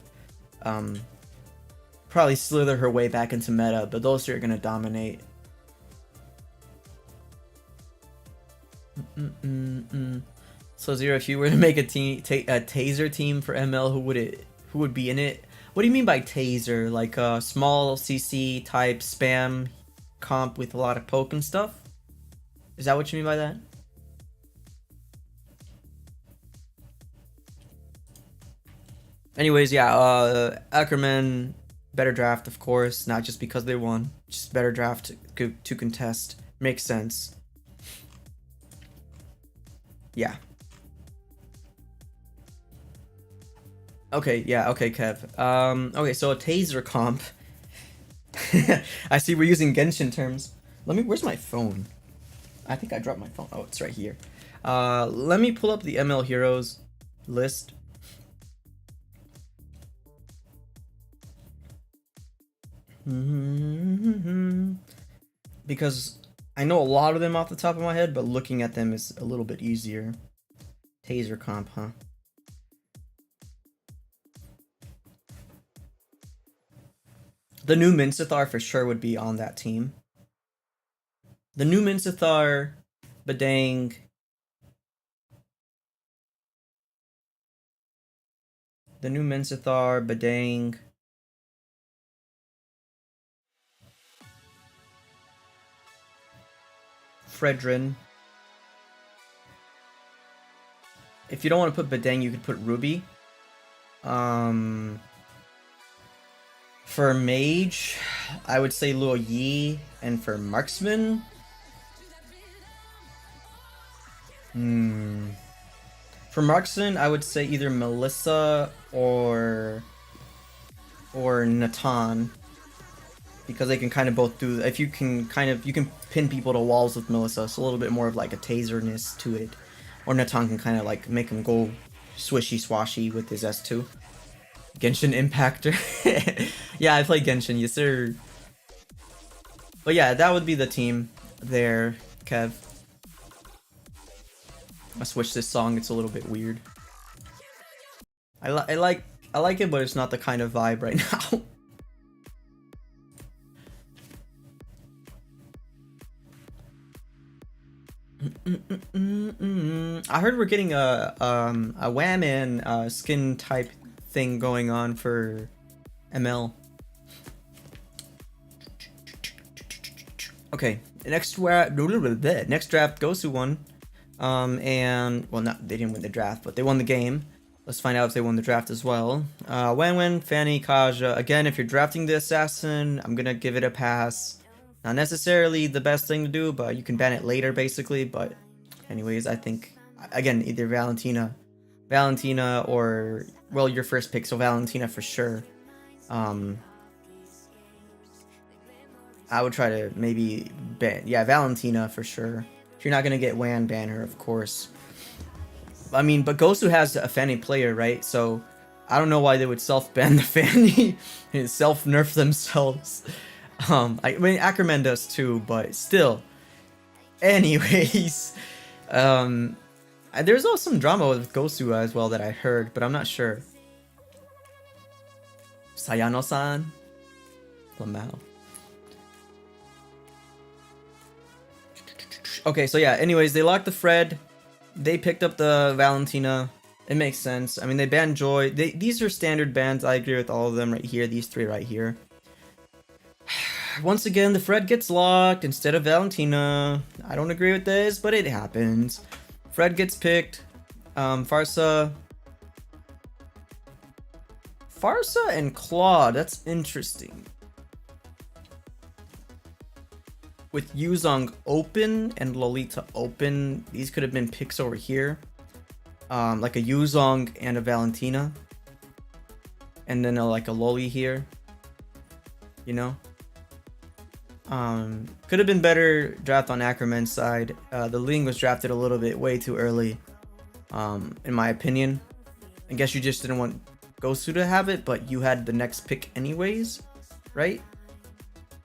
Speaker 1: probably slither her way back into meta, but those two are going to dominate. So Zero, if you were to make a Tazer team for ML, who would be in it? What do you mean by Tazer? Like a small CC type spam comp with a lot of poke and stuff? Is that what you mean by that? Anyways, yeah, Ackerman, better draft, of course, not just because they won, just better draft to contest. Makes sense. Yeah. Okay, yeah, okay, Kev. Okay, so a Tazer comp. I see we're using Genshin terms. Where's my phone? I think I dropped my phone. Oh, it's right here. Let me pull up the ML Heroes list. Because I know a lot of them off the top of my head, but looking at them is a little bit easier. Tazer comp, huh? The new Minsithar for sure would be on that team. The new Minsithar, Badang. The new Minsithar, Badang. Fredrin. If you don't want to put Badang, you could put Ruby. For mage, I would say Luo Yi, and for marksman, for marksman, I would say either Melissa or Natan, because they can kind of both do. If you can you can pin people to walls with Melissa, so a little bit more of like a taserness to it, or Natan can kind of like make him go swishy swashy with his S2. Genshin Impactor. Yeah, I play Genshin, yes sir. But yeah, that would be the team there, Kev. I switch this song, it's a little bit weird. I like it, but it's not the kind of vibe right now. I heard we're getting a Whaman skin type thing going on for ML. Okay, next draft Gosu won. And well, they didn't win the draft, but they won the game. Let's find out if they won the draft as well. Wen, Fanny, Kaja. Again, if you're drafting the assassin, I'm gonna give it a pass. Not necessarily the best thing to do, but you can ban it later, basically. But anyways, I think, again, either Valentina, or, well, your first pick, so Valentina for sure. I would try to maybe ban, yeah, Valentina for sure. If you're not gonna get Wan, ban her, of course. I mean, but Gosu has a Fanny player, right? So I don't know why they would self-ban the Fanny and self-nerf themselves. I mean, Ackerman does too, but still. Anyways, there's also some drama with Gosu as well that I heard, but I'm not sure. Sayano-san, Lamau. Okay, so yeah. Anyways, they locked the Fred. They picked up the Valentina. It makes sense. I mean, they banned Joy. These are standard bans. I agree with all of them right here. These three right here. Once again, the Fred gets locked instead of Valentina. I don't agree with this, but it happens. Fred gets picked. Farsa and Claude. That's interesting. With Yuzong open and Lolita open, these could have been picks over here. Like a Yuzong and a Valentina. And then like a Loli here. You know? Could have been better draft on Ackerman's side. The Ling was drafted a little bit way too early, in my opinion. I guess you just didn't want Gosu to have it, but you had the next pick anyways, right?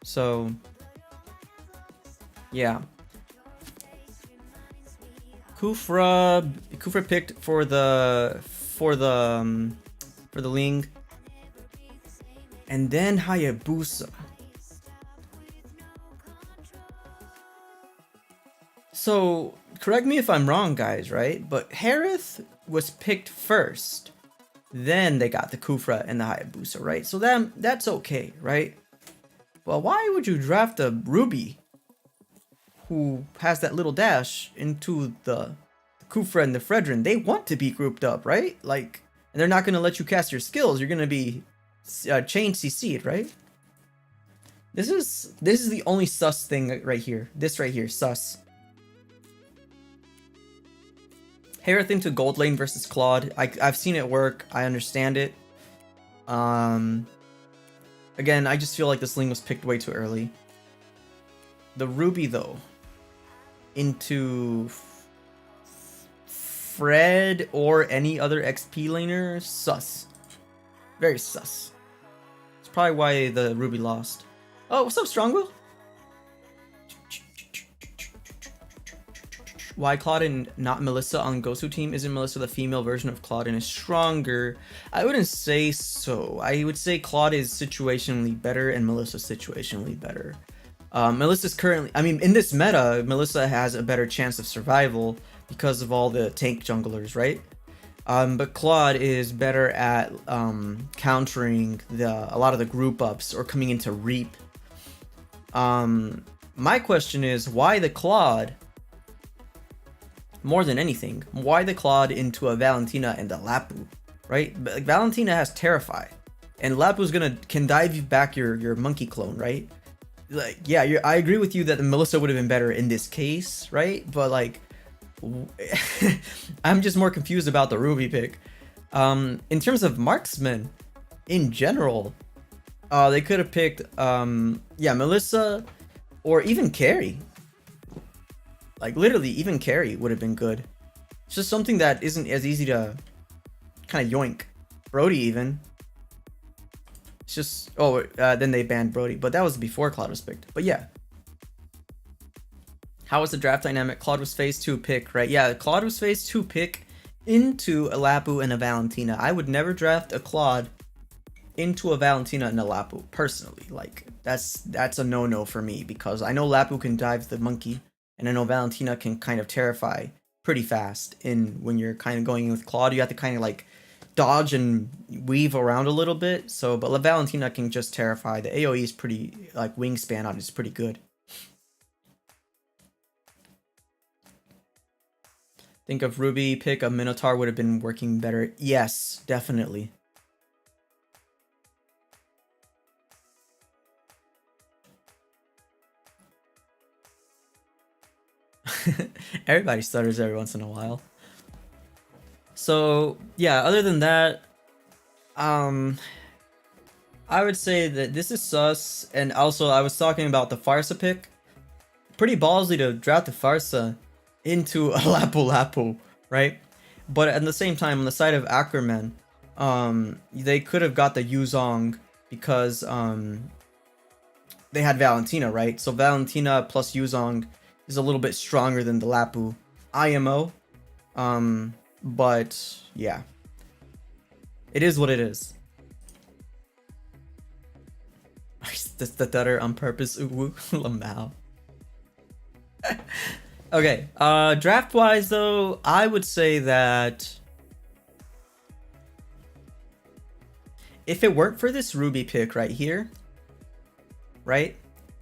Speaker 1: So, yeah. Kufra picked for the Ling, and then Hayabusa. So, correct me if I'm wrong, guys, right? But Harith was picked first. Then they got the Kufra and the Hayabusa, right? So that's okay, right? Well, why would you draft a Ruby who has that little dash into the Kufra and the Fredrin? They want to be grouped up, right? Like, and they're not going to let you cast your skills. You're going to be chain CC'd, right? This is the only sus thing right here. This right here, sus. Harith into gold lane versus Claude. I've seen it work. I understand it. Again, I just feel like this Ling was picked way too early. The Ruby, though, into Fred or any other XP laner, sus. Very sus. It's probably why the Ruby lost. Oh, what's up, Strongwill? Why Claude and not Melissa on Gosu team? Isn't Melissa the female version of Claude and is stronger? I wouldn't say so. I would say Claude is situationally better and Melissa's situationally better. Melissa's currently, I mean, in this meta, Melissa has a better chance of survival because of all the tank junglers, right? But Claude is better at countering a lot of the group ups or coming into Reap. My question is, why the Claude? More than anything, why the Claude into a Valentina and a Lapu? right? But like, Valentina has Terrify, and Lapu's can dive you back your monkey clone, right? Like, yeah, I agree with you that the Melissa would have been better in this case, right? But like, I'm just more confused about the Ruby pick. In terms of marksman, in general, they could have picked, yeah, Melissa, or even Carry. Like, literally, even Carry would have been good. It's just something that isn't as easy to kind of yoink. Brody, even. It's just, oh, then they banned Brody, but that was before Claude was picked. But yeah. How was the draft dynamic? Claude was phase 2 pick, right? Yeah, Claude was phase 2 pick into a Lapu and a Valentina. I would never draft a Claude into a Valentina and a Lapu, personally. Like, that's a no-no for me, because I know Lapu can dive the monkey, and I know Valentina can kind of terrify pretty fast. And when you're kind of going in with Claude, you have to kind of like dodge and weave around a little bit. So, but La Valentina can just terrify. The AoE is pretty, like, wingspan on it is pretty good. Think of Ruby pick a Minotaur would have been working better. Yes, definitely. Everybody stutters every once in a while. So yeah, other than that, I would say that this is sus. And also, I was talking about the Farsa pick. Pretty ballsy to draft the Farsa into a Lapu, right? But at the same time, on the side of Ackerman, they could have got the Yuzong because they had Valentina, right? So Valentina plus Yuzong is a little bit stronger than the Lapu IMO. But yeah, it is what it is. The stutter on purpose. Ooh, Lamau. Okay, draft wise though, I would say that if it weren't for this Ruby pick right here, right?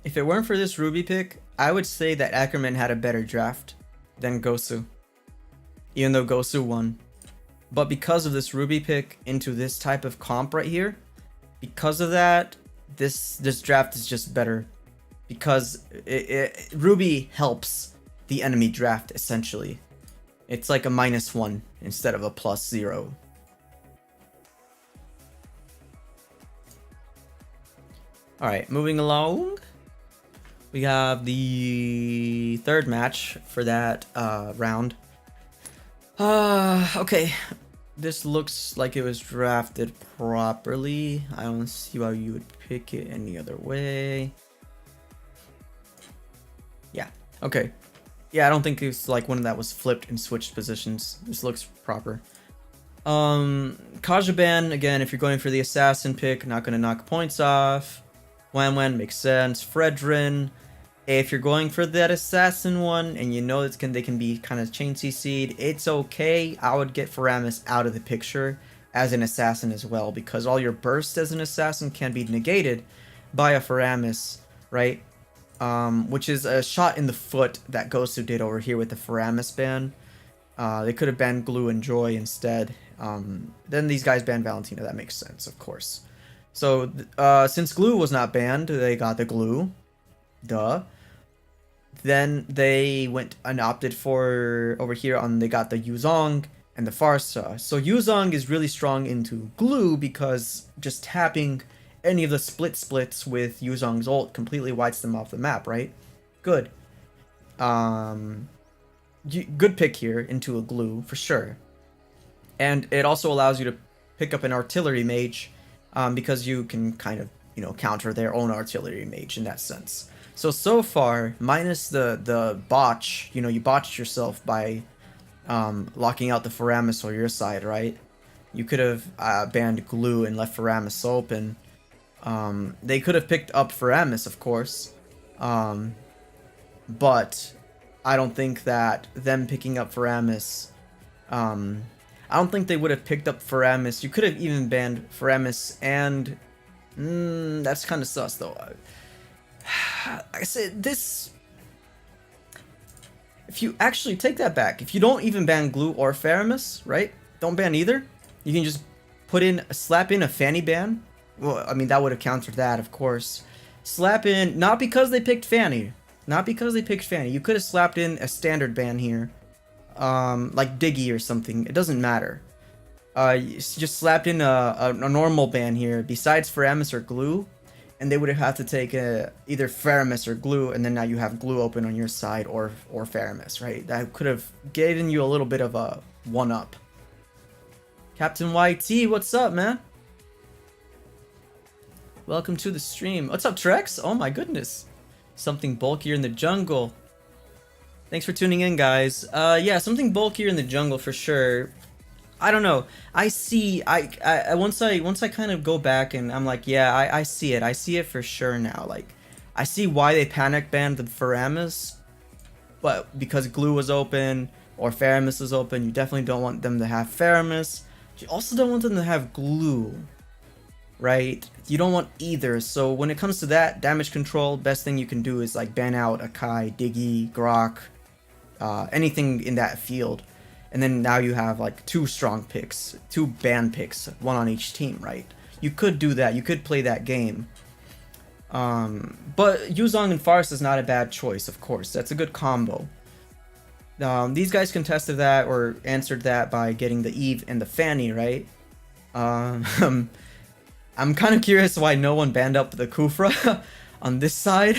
Speaker 1: If it weren't for this Ruby pick, I would say that Ackerman had a better draft than Gosu, even though Gosu won. But because of this Ruby pick into this type of comp right here, because of that, this draft is just better, because Ruby helps the enemy draft, essentially. It's like a -1 instead of a +0. Alright, moving along. We have the third match for that round. Okay. This looks like it was drafted properly. I don't see why you would pick it any other way. Yeah, okay. Yeah, I don't think it's like one that was flipped and switched positions. This looks proper. Kajaban, again, if you're going for the assassin pick, not gonna knock points off. Wan makes sense. Fredrin, if you're going for that assassin one and you know they can be kind of chain CC'd, it's okay. I would get Faramis out of the picture as an assassin as well, because all your bursts as an assassin can be negated by a Faramis, right? Which is a shot in the foot that Gosu did over here with the Faramis ban. They could have banned Glue and Joy instead. Then these guys banned Valentina. That makes sense, of course. So, since Glue was not banned, they got the Glue. Duh. Then they went and opted for, over here on, they got the Yuzong and the Farsa. So Yuzong is really strong into Glue because just tapping any of the splits with Yuzong's ult completely wipes them off the map, right? Good. Good pick here into a Glue, for sure. And it also allows you to pick up an artillery mage, because you can kind of, you know, counter their own artillery mage in that sense. So far, minus the botch, you know, you botched yourself by locking out the Faramis on your side, right? You could have banned Glue and left Faramis open. They could have picked up Faramis, of course. But I don't think that them picking up Faramis, I don't think they would have picked up Faramis. You could have even banned Faramis, and that's kind of sus though. Like I said, this, if you actually take that back, if you don't even ban Glue or Faramis, right? Don't ban either. You can just slap in a Fanny ban. Well, I mean, that would have countered that, of course. Slap in, not because they picked Fanny. Not because they picked Fanny. You could have slapped in a standard ban here. Like Diggy or something. It doesn't matter. Just slapped in a normal ban here, besides Faramis or Glue. And they would have had to take either Faramis or Glue, and then now you have Glue open on your side, or Faramis, right? That could have given you a little bit of a one-up. Captain YT, what's up, man? Welcome to the stream. What's up, Trex? Oh my goodness. Something bulkier in the jungle. Thanks for tuning in, guys. Yeah, something bulkier in the jungle for sure. I don't know. I see. Once I kind of go back and I'm like, yeah, I see it. I see it for sure now. Like, I see why they panic banned the Faramis, but because Glue was open or Faramis was open, you definitely don't want them to have Faramis. You also don't want them to have Glue, right? You don't want either. So when it comes to that damage control, best thing you can do is like ban out Akai, Diggy, Grok, anything in that field. And then now you have like 2 strong picks, 2 ban picks, 1 on each team, right? You could do that. You could play that game. But Yuzong and Farce is not a bad choice, of course. That's a good combo. These guys contested that or answered that by getting the Eve and the Fanny, right? I'm kind of curious why no one banned up the Kufra on this side.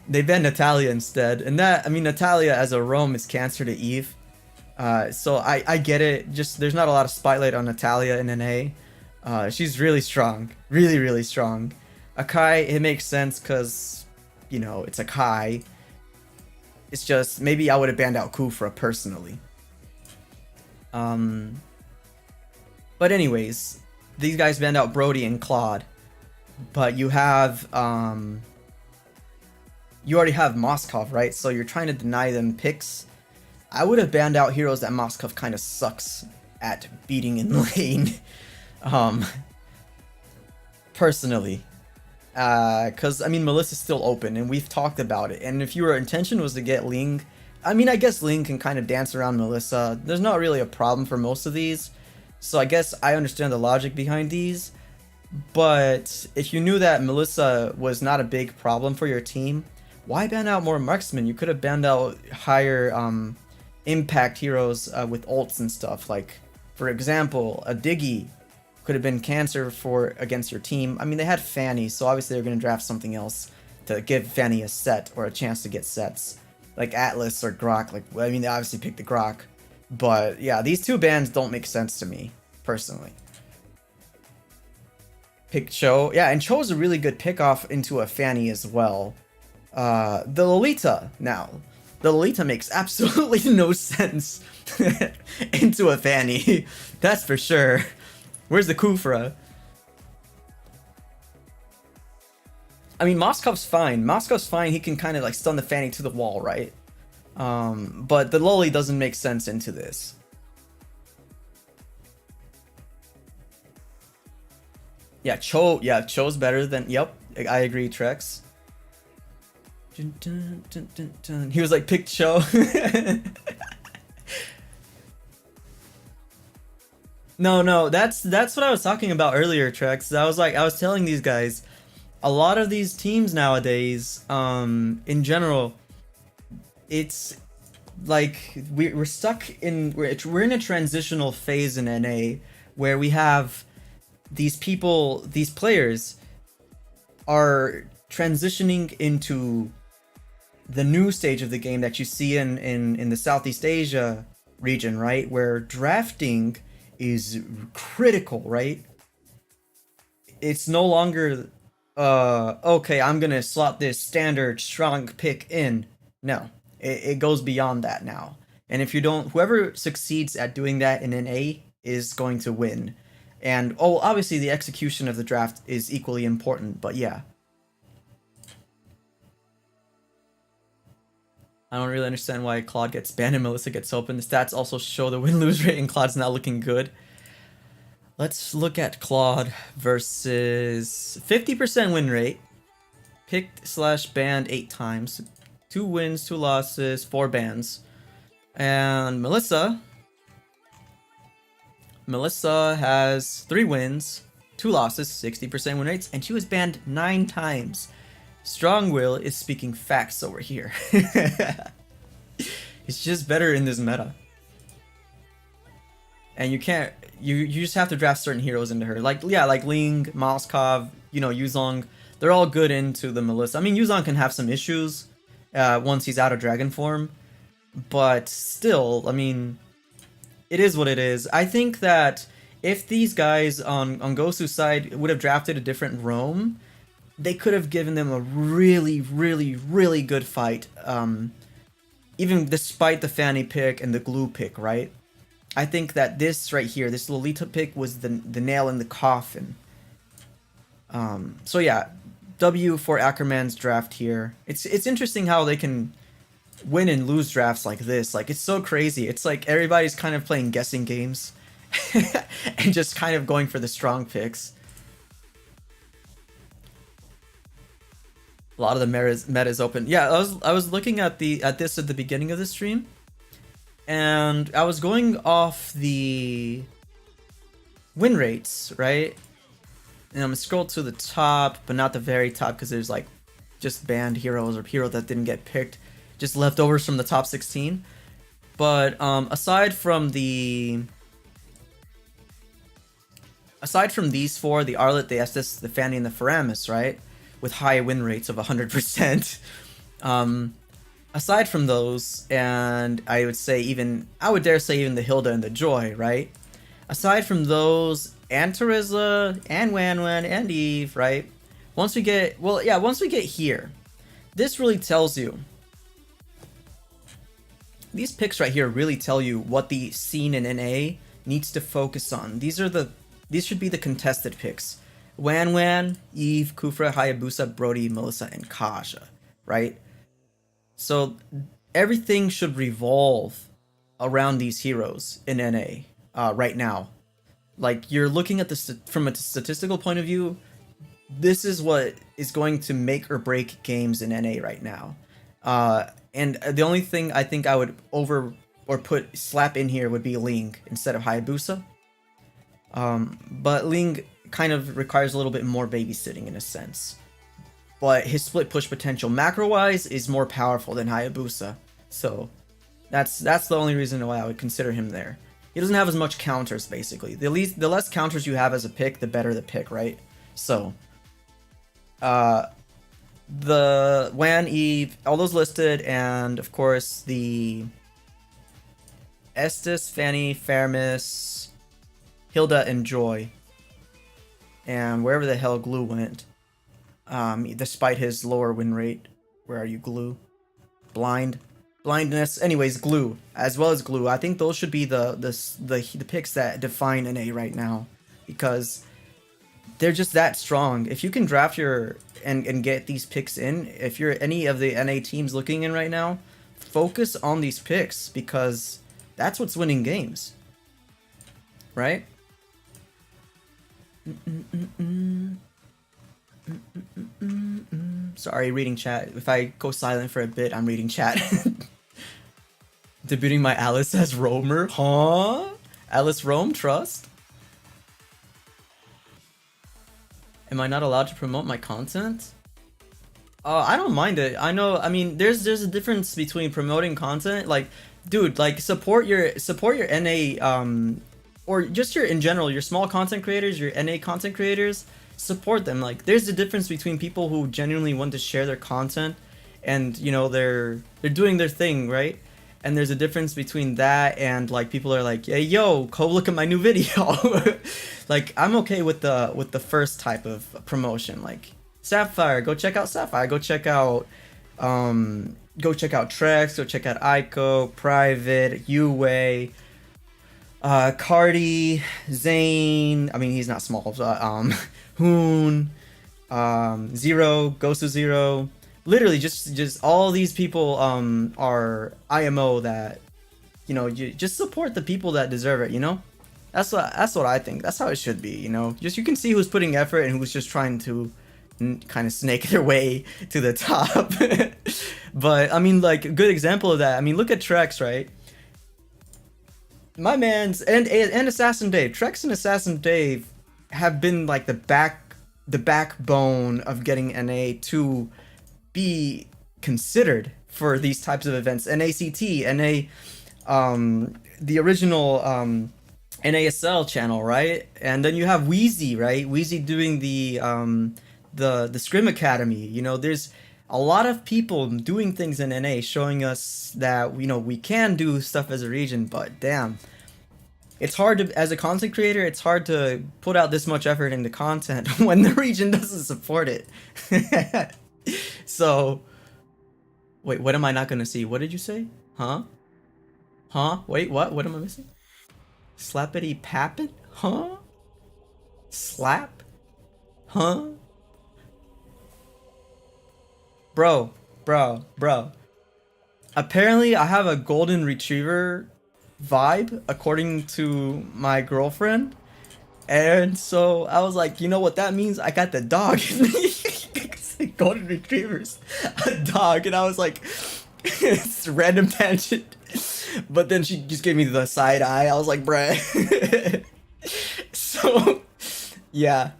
Speaker 1: They banned Natalia instead, and that, I mean, Natalia as a roam is cancer to Eve, so I get it. Just there's not a lot of spotlight on Natalia in NA. She's really strong, really strong. Akai, it makes sense because, you know, it's Akai. It's just maybe I would have banned out Kufra personally. But anyways, these guys banned out Brody and Claude, but you have you already have Moskov, right? So you're trying to deny them picks. I would have banned out heroes that Moskov kind of sucks at beating in lane. Personally. Because, I mean, Melissa's still open, and we've talked about it. And if your intention was to get Ling, I mean, I guess Ling can kind of dance around Melissa. There's not really a problem for most of these. So I guess I understand the logic behind these. But if you knew that Melissa was not a big problem for your team, why ban out more marksmen? You could have banned out higher impact heroes with ults and stuff. Like, for example, a Diggy could have been cancer against your team. I mean, they had Fanny, so obviously they're going to draft something else to give Fanny a set or a chance to get sets. Like Atlas or Grok. Like, I mean, they obviously picked the Grok. But yeah, these 2 bans don't make sense to me, personally. Pick Cho. Yeah, and Cho's a really good pick off into a Fanny as well. The Lolita now. The Lolita makes absolutely no sense into a Fanny. That's for sure. Where's the Kufra? I mean, Moskov's fine. Moskov's fine. He can kind of like stun the Fanny to the wall, right? But the Loli doesn't make sense into this. Yeah, Cho's better than... Yep, I agree, Trex. He was like, pick Cho. No, that's what I was talking about earlier, Trex. I was telling these guys, a lot of these teams nowadays, in general, it's like we're stuck in we're in a transitional phase in NA where we have these players are transitioning into the new stage of the game that you see in the Southeast Asia region, right? Where drafting is critical, right? It's no longer okay, I'm gonna slot this standard strong pick in. No, it goes beyond that now. And if you don't, whoever succeeds at doing that in NA is going to win. And obviously the execution of the draft is equally important, but yeah. I don't really understand why Claude gets banned and Melissa gets open. The stats also show the win-lose rate and Claude's not looking good. Let's look at Claude versus 50% win rate. Picked/banned 8 times. 2 wins, 2 losses, 4 bans. And Melissa, Melissa has 3 wins, 2 losses, 60% win rates, and she was banned 9 times. Strongwill is speaking facts over here. It's just better in this meta. And you can't, you just have to draft certain heroes into her. Like, yeah, like Ling, Moskov, you know, Yuzong. They're all good into the Melissa. I mean, Yuzong can have some issues once he's out of dragon form. But still, I mean, it is what it is. I think that if these guys on Gosu's side would have drafted a different roam, they could have given them a really, really, really good fight. Even despite the Fanny pick and the Glue pick, right? I think that this right here, this Lolita pick was the nail in the coffin. So yeah, W for Ackerman's draft here. It's interesting how they can win and lose drafts like this. Like, it's so crazy. It's like everybody's kind of playing guessing games and just kind of going for the strong picks. A lot of the meta's open. Yeah, I was looking at this at the beginning of the stream, and I was going off the win rates, right? And I'm gonna scroll to the top, but not the very top, because there's like just banned heroes or heroes that didn't get picked, just leftovers from the top 16. But aside from these 4, the Arlet, the Estes, the Fanny, and the Faramis, right? With high win rates of 100%. Aside from those, and I would dare say even the Hilda and the Joy, right? Aside from those, and Teresa, and Wanwan, and Eve, right? Once we get here, this really tells you, these picks right here really tell you what the scene in NA needs to focus on. These should be the contested picks. Wanwan, Eve, Kufra, Hayabusa, Brody, Melissa, and Kaja, right? So everything should revolve around these heroes in NA right now. Like, you're looking at this from a statistical point of view, this is what is going to make or break games in NA right now. And the only thing I think I would slap in here would be Ling instead of Hayabusa. But Ling kind of requires a little bit more babysitting in a sense. But his split push potential macro-wise is more powerful than Hayabusa. So that's the only reason why I would consider him there. He doesn't have as much counters, basically. The less counters you have as a pick, the better the pick, right? So the Wan, Eve, all those listed, and of course the Estes, Fanny, Faramis, Hilda, and Joy. And wherever the hell Glue went, despite his lower win rate. Where are you, Glue? Blindness. Anyways, Glue, as well as Glue. I think those should be the picks that define NA right now, because they're just that strong. If you can draft and get these picks in, if you're any of the NA teams looking in right now, focus on these picks, because that's what's winning games, right? Sorry, reading chat. If I go silent for a bit, I'm reading chat. Debuting my Alice as roamer? Huh? Alice roam? Trust? Am I not allowed to promote my content? I don't mind it. I mean, there's a difference between promoting content. Like, dude, like, support your NA, or just in general, your small content creators, your NA content creators, support them. Like, there's a difference between people who genuinely want to share their content and, you know, they're doing their thing, right? And there's a difference between that and, like, people are like, hey, yo, go look at my new video. Like, I'm okay with the first type of promotion. Like, Sapphire, go check out Sapphire. Go check out Trex. Go check out Aiko, Private, Yue, Cardi, Zane. I mean, he's not small. Hoon, Zero, Gosu Zero. Literally, just all these people are IMO that, you know, you just support the people that deserve it. You know, that's what I think. That's how it should be. You know, just you can see who's putting effort and who's just trying to kind of snake their way to the top. But I mean, like, a good example of that, I mean, look at Trex, right? my man's and Assassin Dave, Trex and Assassin Dave have been like the backbone of getting NA to be considered for these types of events. NACT, NA, the original NASL channel, right? And then you have Wheezy, right? Wheezy doing the Scrim Academy. You know, there's a lot of people doing things in NA, showing us that we can do stuff as a region. But damn, it's hard to, as a content creator, it's hard to put out this much effort into content when the region doesn't support it. So, wait, what am I not gonna see? What did you say? Huh? Huh? Wait, what? What am I missing? Slappity pappin? Huh? Slap? Huh? Bro. Apparently, I have a golden retriever vibe, according to my girlfriend. And so I was like, you know what that means? I got the dog in me. Golden retrievers, a dog. And I was like, it's random tangent. But then she just gave me the side eye. I was like, bruh. So, yeah.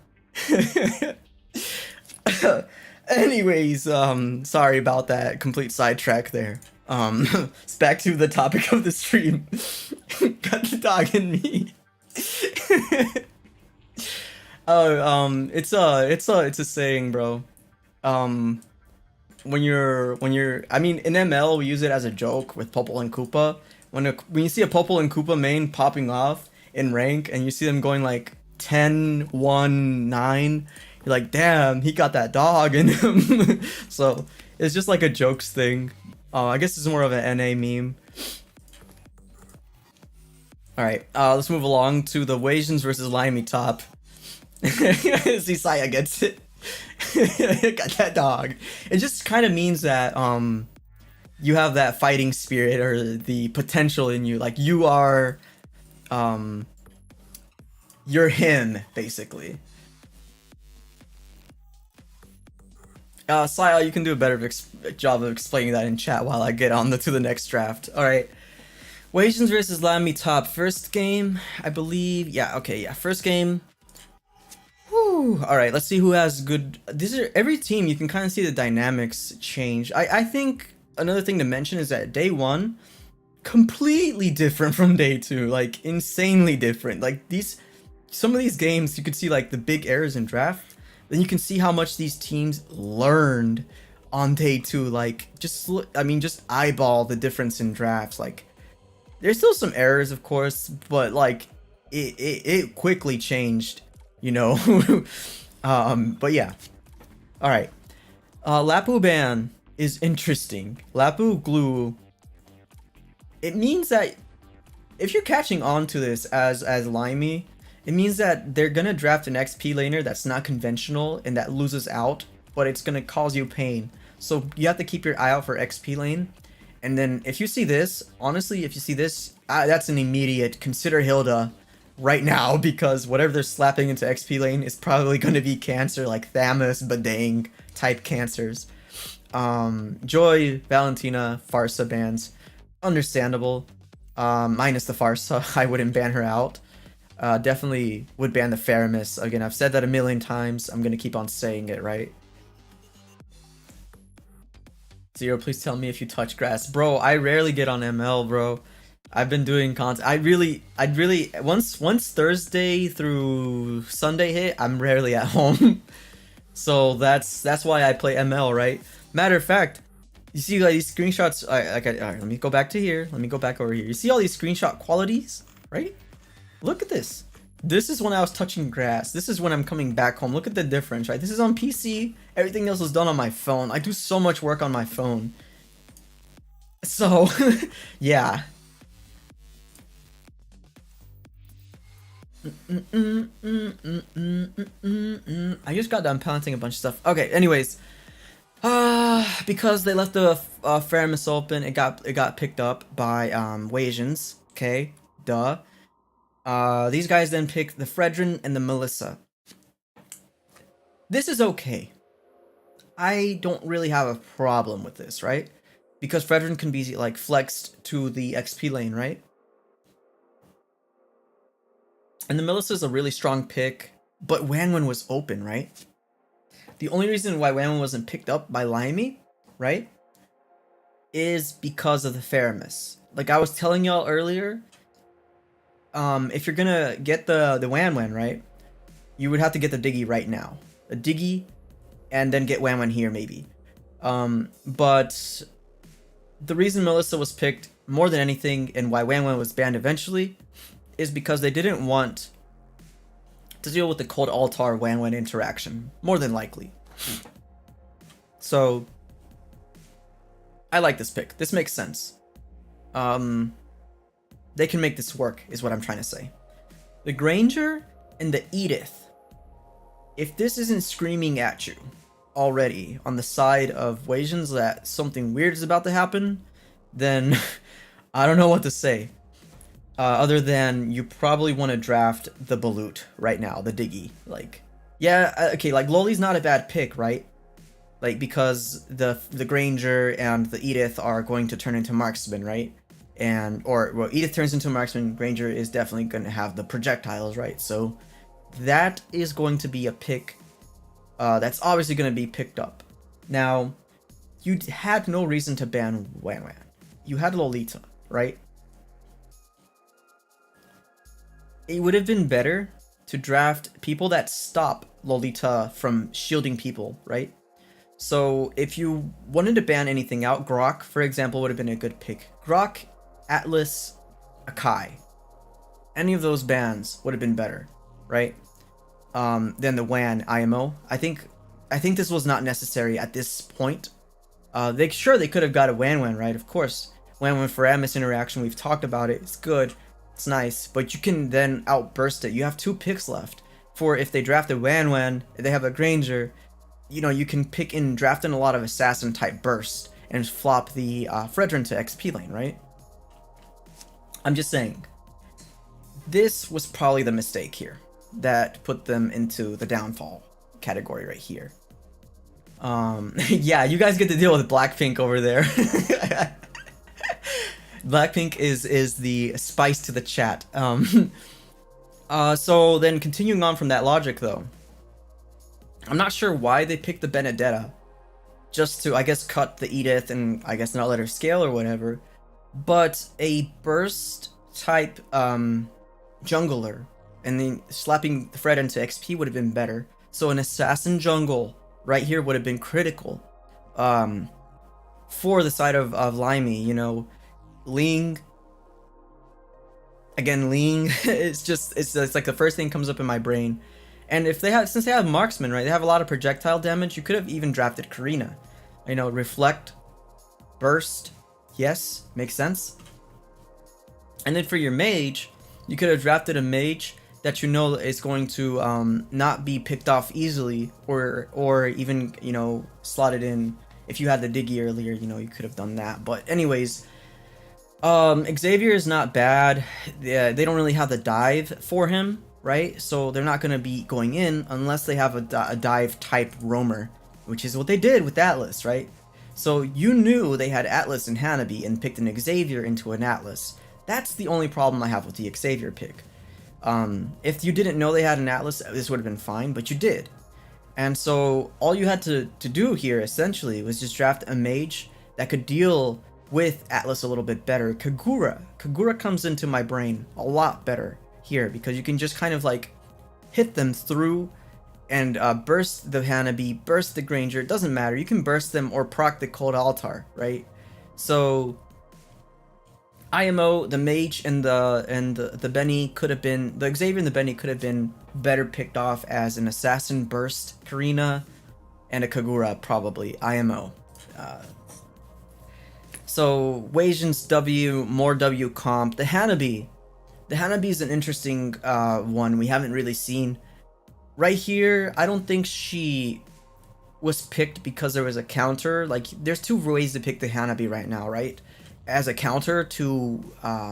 Speaker 1: Anyways, sorry about that complete sidetrack there. It's back to the topic of the stream. Got the dog in me. Oh, it's a saying, bro. When you're, I mean, in ML we use it as a joke with Popol and Koopa. When you see a Popol and Koopa main popping off in rank and you see them going like 10, 1, 9, you're like, damn, he got that dog in him. So it's just like a jokes thing. I guess it's more of an NA meme. Alright, let's move along to the Wasians versus LaimiTop. See, Saya gets it. Got that dog. It just kind of means that you have that fighting spirit or the potential in you. Like you are you're him, basically. Saya, you can do a better job of explaining that in chat while I get on to the next draft. Alright. Wasians versus LaimiTop. First game, I believe. Yeah, okay, yeah. First game. Whew. Alright, let's see who has good. These are every team, you can kind of see the dynamics change. I think another thing to mention is that day one, completely different from day two. Like insanely different. Like some of these games you could see like the big errors in draft. Then you can see how much these teams learned on day two. Like just eyeball the difference in drafts. Like there's still some errors, of course, but like it quickly changed, you know. But yeah. All right. Lapu ban is interesting. Lapu glue. It means that if you're catching on to this as Laimi, it means that they're gonna draft an XP laner that's not conventional and that loses out, but it's gonna cause you pain. So you have to keep your eye out for XP lane. And then if you see this, honestly, if you see this, that's an immediate consider Hilda right now, because whatever they're slapping into XP lane is probably going to be cancer, like Thamus, Badang type cancers. Joy, Valentina, Farsa bans, understandable. Minus the Farsa, I wouldn't ban her out. Definitely would ban the Faramis. Again, I've said that a million times. I'm going to keep on saying it, right? Zero, please tell me if you touch grass. Bro, I rarely get on ML, bro. I've been doing content. I'd really once Thursday through Sunday hit, I'm rarely at home. So that's why I play ML, right? Matter of fact, you see like these screenshots. Alright, let me go back to here. Let me go back over here. You see all these screenshot qualities, right? Look at this. This is when I was touching grass. This is when I'm coming back home. Look at the difference, right? This is on PC. Everything else was done on my phone. I do so much work on my phone. So, yeah. I just got done planting a bunch of stuff. Okay, anyways. Because they left the Faramis open, it got picked up by Wasians. Okay, duh. These guys then pick the Fredrin and the Melissa. This is okay. I don't really have a problem with this, right? Because Fredrin can be like flexed to the XP lane, right? And the Melissa is a really strong pick, but Wanwan was open, right? The only reason why Wanwan wasn't picked up by Laimi, right, is because of the Faramis. Like I was telling y'all earlier, if you're gonna get the Wanwan, right, you would have to get the Diggy right now. A Diggy, and then get Wanwan here, maybe. But the reason Melissa was picked more than anything, and why Wanwan was banned eventually, is because they didn't want to deal with the cold altar Wanwan interaction, more than likely. So I like this pick. This makes sense. They can make this work, is what I'm trying to say. The Granger and the Edith, if this isn't screaming at you already on the side of Wasians that something weird is about to happen, then I don't know what to say. Other than you probably want to draft the Balut right now, the Diggy. Like, yeah, okay, like Loli's not a bad pick, right? Like, because the Granger and the Edith are going to turn into marksman, right? Well, Edith turns into marksman, Granger is definitely going to have the projectiles, right? So that is going to be a pick that's obviously going to be picked up. Now, you had no reason to ban Wanwan. You had Lolita, right? It would have been better to draft people that stop Lolita from shielding people, right? So if you wanted to ban anything out, Grok, for example, would have been a good pick. Grok, Atlas, Akai. Any of those bans would have been better, right? Than the WAN IMO. I think this was not necessary at this point. They could have got a WAN, right? Of course. WAN for Amos interaction, we've talked about it. It's good. It's nice, but you can then outburst it. You have 2 picks left for if they draft a Wanwan, if they have a Granger, you know, you can pick and draft in a lot of assassin type burst and flop the Fredrin to XP lane, right? I'm just saying, this was probably the mistake here that put them into the downfall category right here. Yeah, you guys get to deal with Blackpink over there. Blackpink is the spice to the chat. So then continuing on from that logic though, I'm not sure why they picked the Benedetta, just to, I guess, cut the Edith and I guess not let her scale or whatever, but a burst type jungler and then slapping the Fred into XP would have been better. So an assassin jungle right here would have been critical for the side of Laimi, you know. Ling, again, Ling, it's like the first thing comes up in my brain. And if they have, since they have marksman, right, they have a lot of projectile damage, you could have even drafted Karina. You know, reflect, burst, yes, makes sense. And then for your mage, you could have drafted a mage that you know is going to not be picked off easily, or even, you know, slotted in. If you had the Diggy earlier, you know, you could have done that. But anyways, Xavier is not bad. Yeah, they don't really have the dive for him, right? So they're not going to be going in unless they have a dive type roamer, which is what they did with Atlas, right? So you knew they had Atlas and Hanabi and picked an Xavier into an Atlas. That's the only problem I have with the Xavier pick. If you didn't know they had an Atlas, this would have been fine, but you did. And so all you had to do here essentially was just draft a mage that could deal with Atlas a little bit better. Kagura comes into my brain a lot better here because you can just kind of like hit them through and burst the Hanabi, burst the Granger. It doesn't matter. You can burst them or proc the Cold Altar, right? So IMO, the mage and the Benny could have been, the Xavier and the Benny could have been better picked off as an assassin burst Karina and a Kagura probably IMO. So Wasians W, more W comp. The Hanabi is an interesting one we haven't really seen. Right here, I don't think she was picked because there was a counter. Like, there's 2 ways to pick the Hanabi right now, right? As a counter to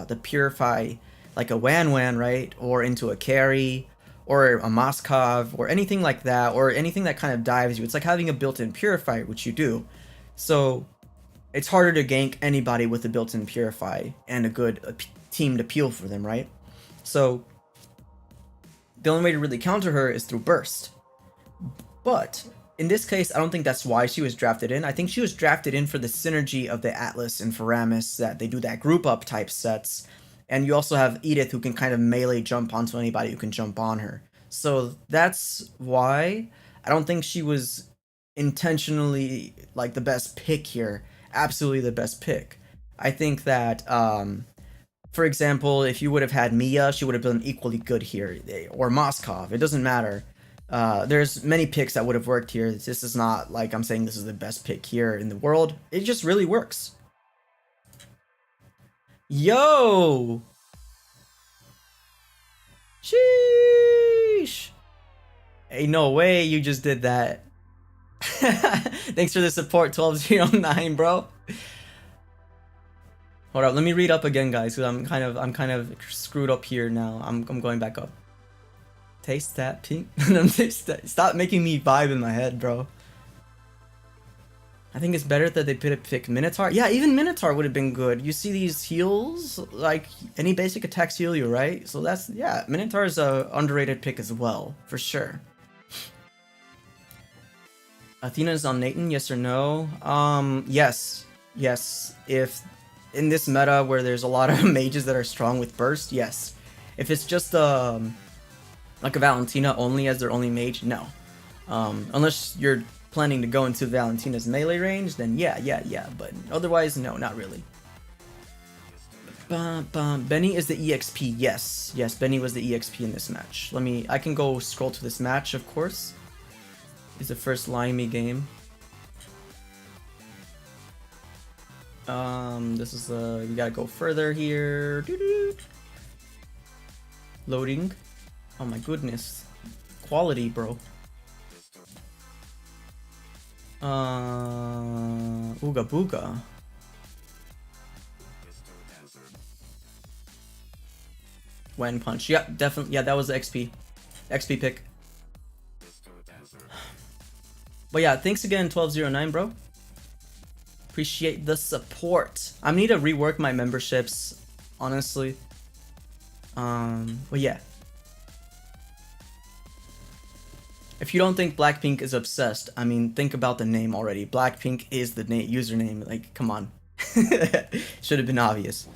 Speaker 1: the Purify, like a Wanwan, right? Or into a carry, or a Moskov, or anything like that, or anything that kind of dives you. It's like having a built-in Purify, which you do. So it's harder to gank anybody with a built-in Purify and a good team to peel for them, right? So the only way to really counter her is through burst. But in this case, I don't think that's why she was drafted in. I think she was drafted in for the synergy of the Atlas and Faramis, that they do that group up type sets. And you also have Edith, who can kind of melee jump onto anybody who can jump on her. So that's why I don't think she was intentionally like the best pick here. Absolutely the best pick. I think that, for example, if you would have had Mia, she would have been equally good here, or Moskov. It doesn't matter. There's many picks that would have worked here. This is not like I'm saying this is the best pick here in the world. It just really works. Yo! Sheesh! Hey, no way you just did that. Thanks for the support, 1209, bro. Hold up, let me read up again, guys, because I'm kind of screwed up here now. I'm going back up. Taste that pink. Stop making me vibe in my head, bro. I think it's better that they pick Minotaur. Yeah, even Minotaur would have been good. You see these heals, like any basic attacks heal you, right? So that's, yeah, Minotaur's a underrated pick as well, for sure. Athena's on Nathan, yes or no? Yes. Yes. If in this meta where there's a lot of mages that are strong with burst, yes. If it's just like a Valentina only as their only mage, no. Unless you're planning to go into Valentina's melee range, then yeah, but otherwise, no, not really. Benny is the EXP, yes. Yes, Benny was the EXP in this match. I can go scroll to this match, of course. It's the first Laimi game. This is, we gotta go further here. Loading. Oh my goodness. Quality, bro. Ooga Booga. When punch. Yep, definitely. Yeah, that was the XP pick. But yeah, thanks again, 1209, bro. Appreciate the support. I need to rework my memberships, honestly. But yeah. If you don't think Blackpink is obsessed, I mean, think about the name already. Blackpink is the username. Like, come on. Should have been obvious.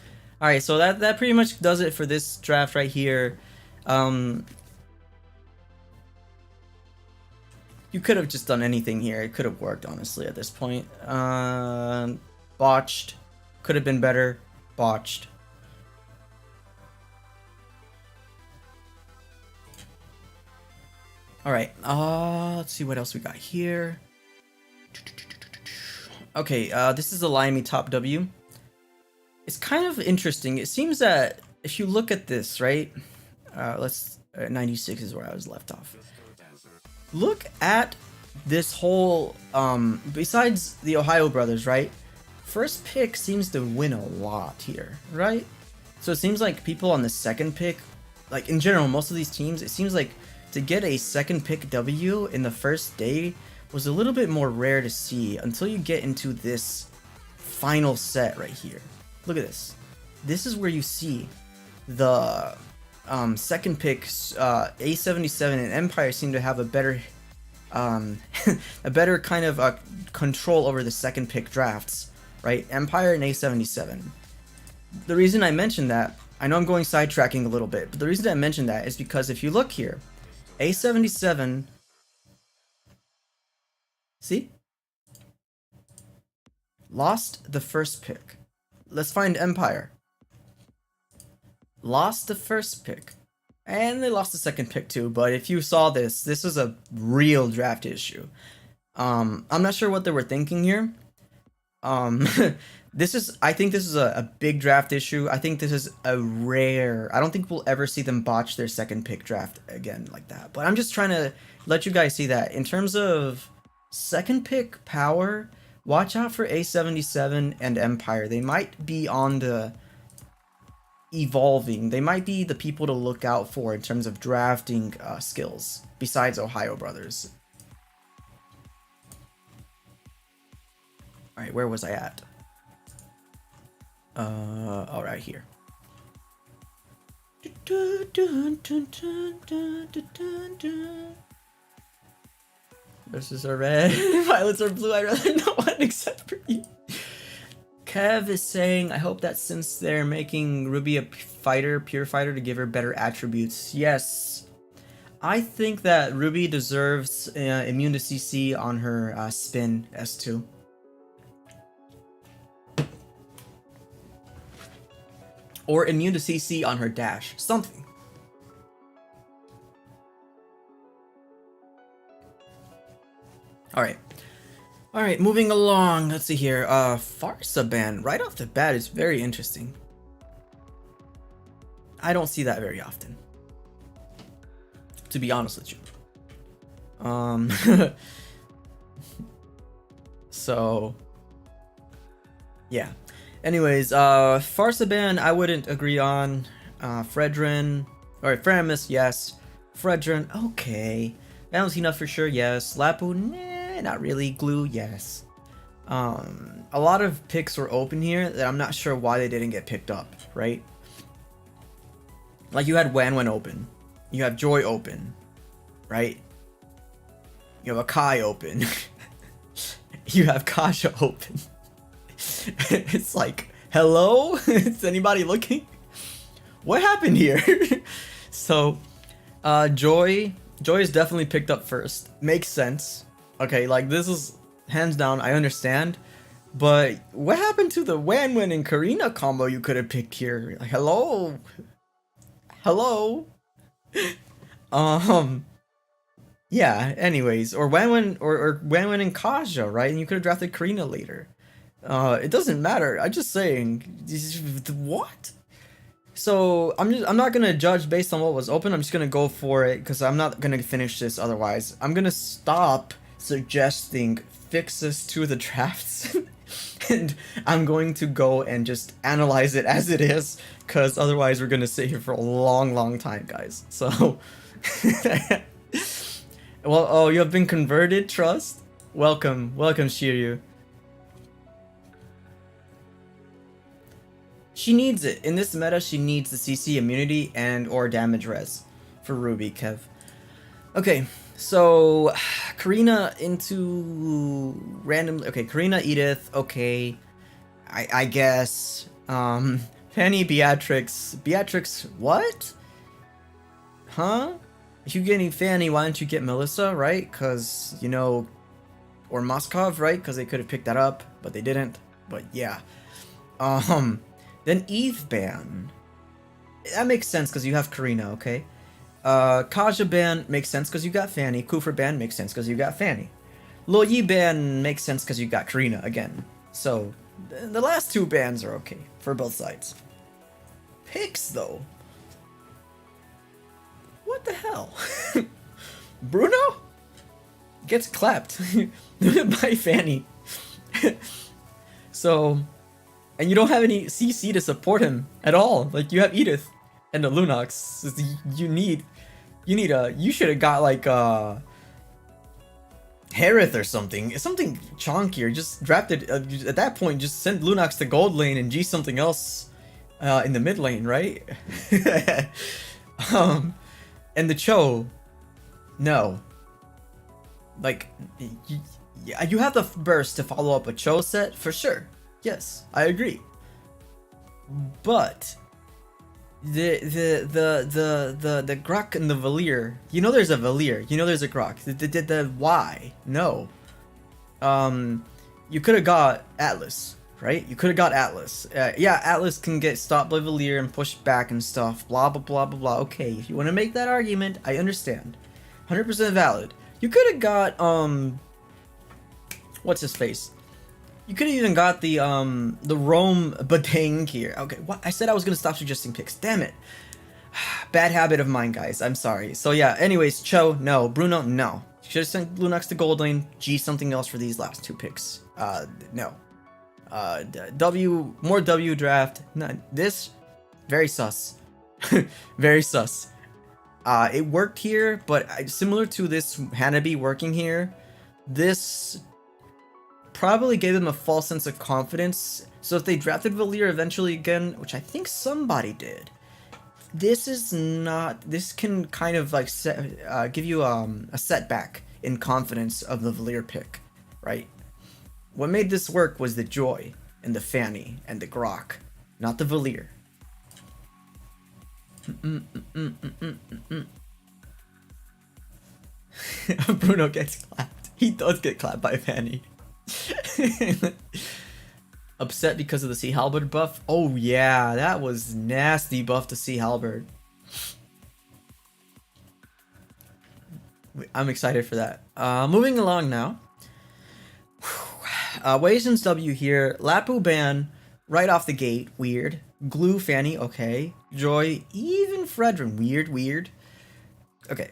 Speaker 1: Alright, so that pretty much does it for this draft right here. You could have just done anything here. It could have worked, honestly, at this point. Botched. Could have been better. Botched. Alright, let's see what else we got here. Okay, this is the LaimiTop W. It's kind of interesting. It seems that if you look at this, right? 96 is where I was left off. Look at this whole, besides the Ohio brothers, right? First pick seems to win a lot here, right? So it seems like people on the second pick, like in general, most of these teams, it seems like to get a second pick W in the first day was a little bit more rare to see until you get into this final set right here. Look at this. This is where you see the second picks, A77 and Empire seem to have a better a better kind of control over the second pick drafts, right? Empire and A77. The reason I mentioned that, I know I'm going sidetracking a little bit, but the reason I mentioned that is because if you look here, A77, see? Lost the first pick. Let's find Empire. Lost the first pick. And they lost the second pick too, but if you saw this, this is a real draft issue. I'm not sure what they were thinking here. I think this is a big draft issue. I think this is a rare, I don't think we'll ever see them botch their second pick draft again like that. But I'm just trying to let you guys see that. In terms of second pick power, watch out for A77 and Empire. They might be on the evolving. They might be the people to look out for in terms of drafting skills, besides Ohio brothers. Alright, where was I at? All right, here. Versus are red, violets are blue. I'd rather no one except for you. Kev is saying, I hope that since they're making Ruby a fighter, pure fighter, to give her better attributes. Yes. I think that Ruby deserves immune to CC on her spin S2. Or immune to CC on her dash. Something. Alright. Alright, moving along. Let's see here. Farsa ban right off the bat is very interesting. I don't see that very often, to be honest with you. So yeah. Anyways, Farsa ban I wouldn't agree on. Fredrin, or Framus, yes. Fredrin, okay. Valentina for sure, yes. Lapu, nah, not really. Glue, yes. A lot of picks were open here that I'm not sure why they didn't get picked up, right? Like you had Wanwan open, you have Joy open, right? You have Akai open, you have Kasha open. It's like, hello? Is anybody looking? What happened here? So, Joy is definitely picked up first. Makes sense. Okay, like this is hands down, I understand. But what happened to the Wanwan and Karina combo you could have picked here? Like, hello? Hello? Yeah, anyways, or Wanwan or Wanwan and Kaja, right? And you could have drafted Karina later. It doesn't matter. I'm just saying, what? So I'm not gonna judge based on what was open. I'm just gonna go for it because I'm not gonna finish this otherwise. I'm gonna stop suggesting fixes to the drafts, and I'm going to go and just analyze it as it is, because otherwise we're gonna sit here for a long time, guys. So, well, oh, you have been converted, Trust. Welcome, Shiryu. She needs it. In this meta, she needs the CC immunity and or damage res for Ruby, Kev. Okay, so Karina into randomly. Okay, Karina, Edith, okay. I guess. Fanny, Beatrix. Beatrix, what? Huh? If you're getting Fanny, why don't you get Melissa, right? Because, you know, or Moskov, right? Because they could have picked that up, but they didn't. But yeah. Then Eve ban. That makes sense because you have Karina, okay? Kaja ban makes sense because you got Fanny. Kufra ban makes sense because you got Fanny. Lo Yi ban makes sense because you got Karina again. So, the last two bans are okay for both sides. Picks, though. What the hell? Bruno? Gets clapped by Fanny. So... And you don't have any CC to support him at all. Like, you have Edith and the Lunox. You should have got like Harith or something. Something chonkier. Just drafted at that point. Just send Lunox to gold lane and G something else in the mid lane, right? And the Cho, no. Like, you have the burst to follow up a Cho set for sure. Yes, I agree. But the Grok and the Valir, you know there's a Valir, you know there's a Grok. The why? No. You could have got Atlas, right? You could have got Atlas. Yeah, Atlas can get stopped by Valir and pushed back and stuff. Blah blah blah blah blah. Okay, if you want to make that argument, I understand. 100% valid. You could have got what's his face? You could have even got the Rome Batang here. Okay, what? I said I was gonna stop suggesting picks. Damn it. Bad habit of mine, guys. I'm sorry. So yeah, anyways, Cho, no. Bruno, no. You should have sent Lunox to gold lane. G something else for these last two picks. No. More W draft. None. This, very sus. Very sus. It worked here, but similar to this Hanabi working here, this probably gave them a false sense of confidence. So if they drafted Valir eventually again, which I think somebody did, this is not, this can kind of like give you a setback in confidence of the Valier pick, right? What made this work was the Joy and the Fanny and the Grok, not the Valier. Bruno gets clapped. He does get clapped by Fanny. Upset because of the Sea Halberd buff? Oh yeah, that was nasty buff to Sea Halberd. I'm excited for that. Moving along now. Wasians W here. Lapu ban right off the gate. Weird. Glue Fanny. Okay. Joy. Even Fredrin. Weird. Okay.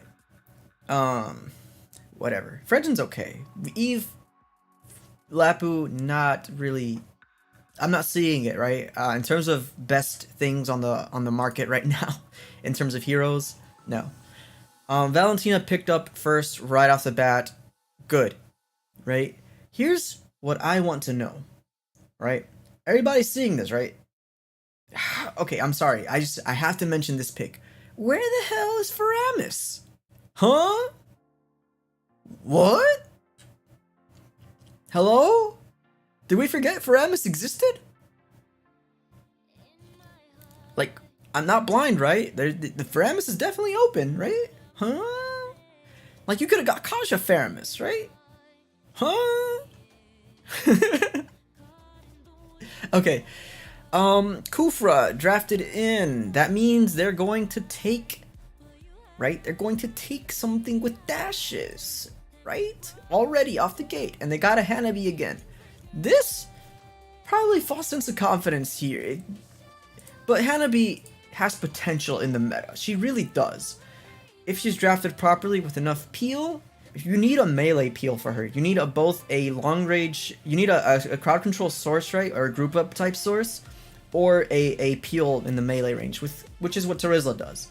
Speaker 1: Whatever. Fredrin's okay. Eve. Lapu, not really. I'm not seeing it, right? In terms of best things on the market right now, in terms of heroes, no. Valentina picked up first right off the bat. Good, right? Here's what I want to know, right? Everybody's seeing this, right? Okay, I'm sorry. I have to mention this pick. Where the hell is Faramis? Huh? What? Hello? Did we forget Faramis existed? Like, I'm not blind, right? The Faramis is definitely open, right? Huh? Like, you could have got Kaja Faramis, right? Huh? Okay. Kufra drafted in. That means they're going to take, right? They're going to take something with dashes, right? Already off the gate. And they got a Hanabi again. This probably false sense of confidence here. But Hanabi has potential in the meta. She really does. If she's drafted properly with enough peel, if you need a melee peel for her, you need both a long range, you need a crowd control source, right? Or a group up type source, or a peel in the melee range, which is what Tarizla does.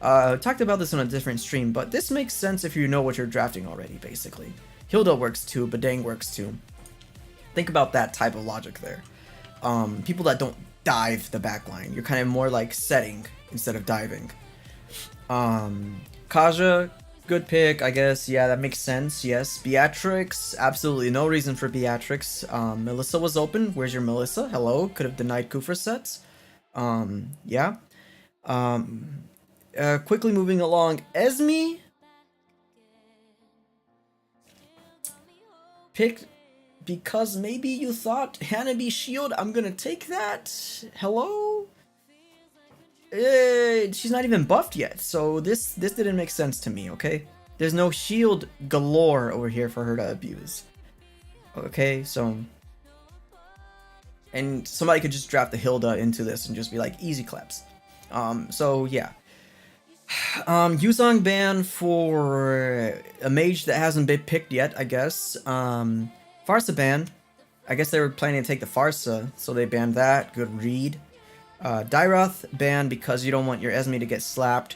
Speaker 1: Talked about this on a different stream, but this makes sense if you know what you're drafting already, basically. Hilda works too, Badang works too. Think about that type of logic there. People that don't dive the backline, you're kind of more like setting instead of diving. Kaja, good pick, I guess. Yeah, that makes sense. Yes. Beatrix, absolutely no reason for Beatrix. Melissa was open. Where's your Melissa? Hello. Could have denied Kufra sets. Yeah. Quickly moving along. Esme picked because maybe you thought Hanabi shield. I'm gonna take that. Hello. She's not even buffed yet, so this didn't make sense to me, okay? There's no shield galore over here for her to abuse. Okay, so... And somebody could just draft the Hilda into this and just be like, easy claps. So yeah. Yuzong ban for a mage that hasn't been picked yet, I guess. Farsa ban. I guess they were planning to take the Farsa, so they banned that. Good read. Dyroth banned because you don't want your Esme to get slapped,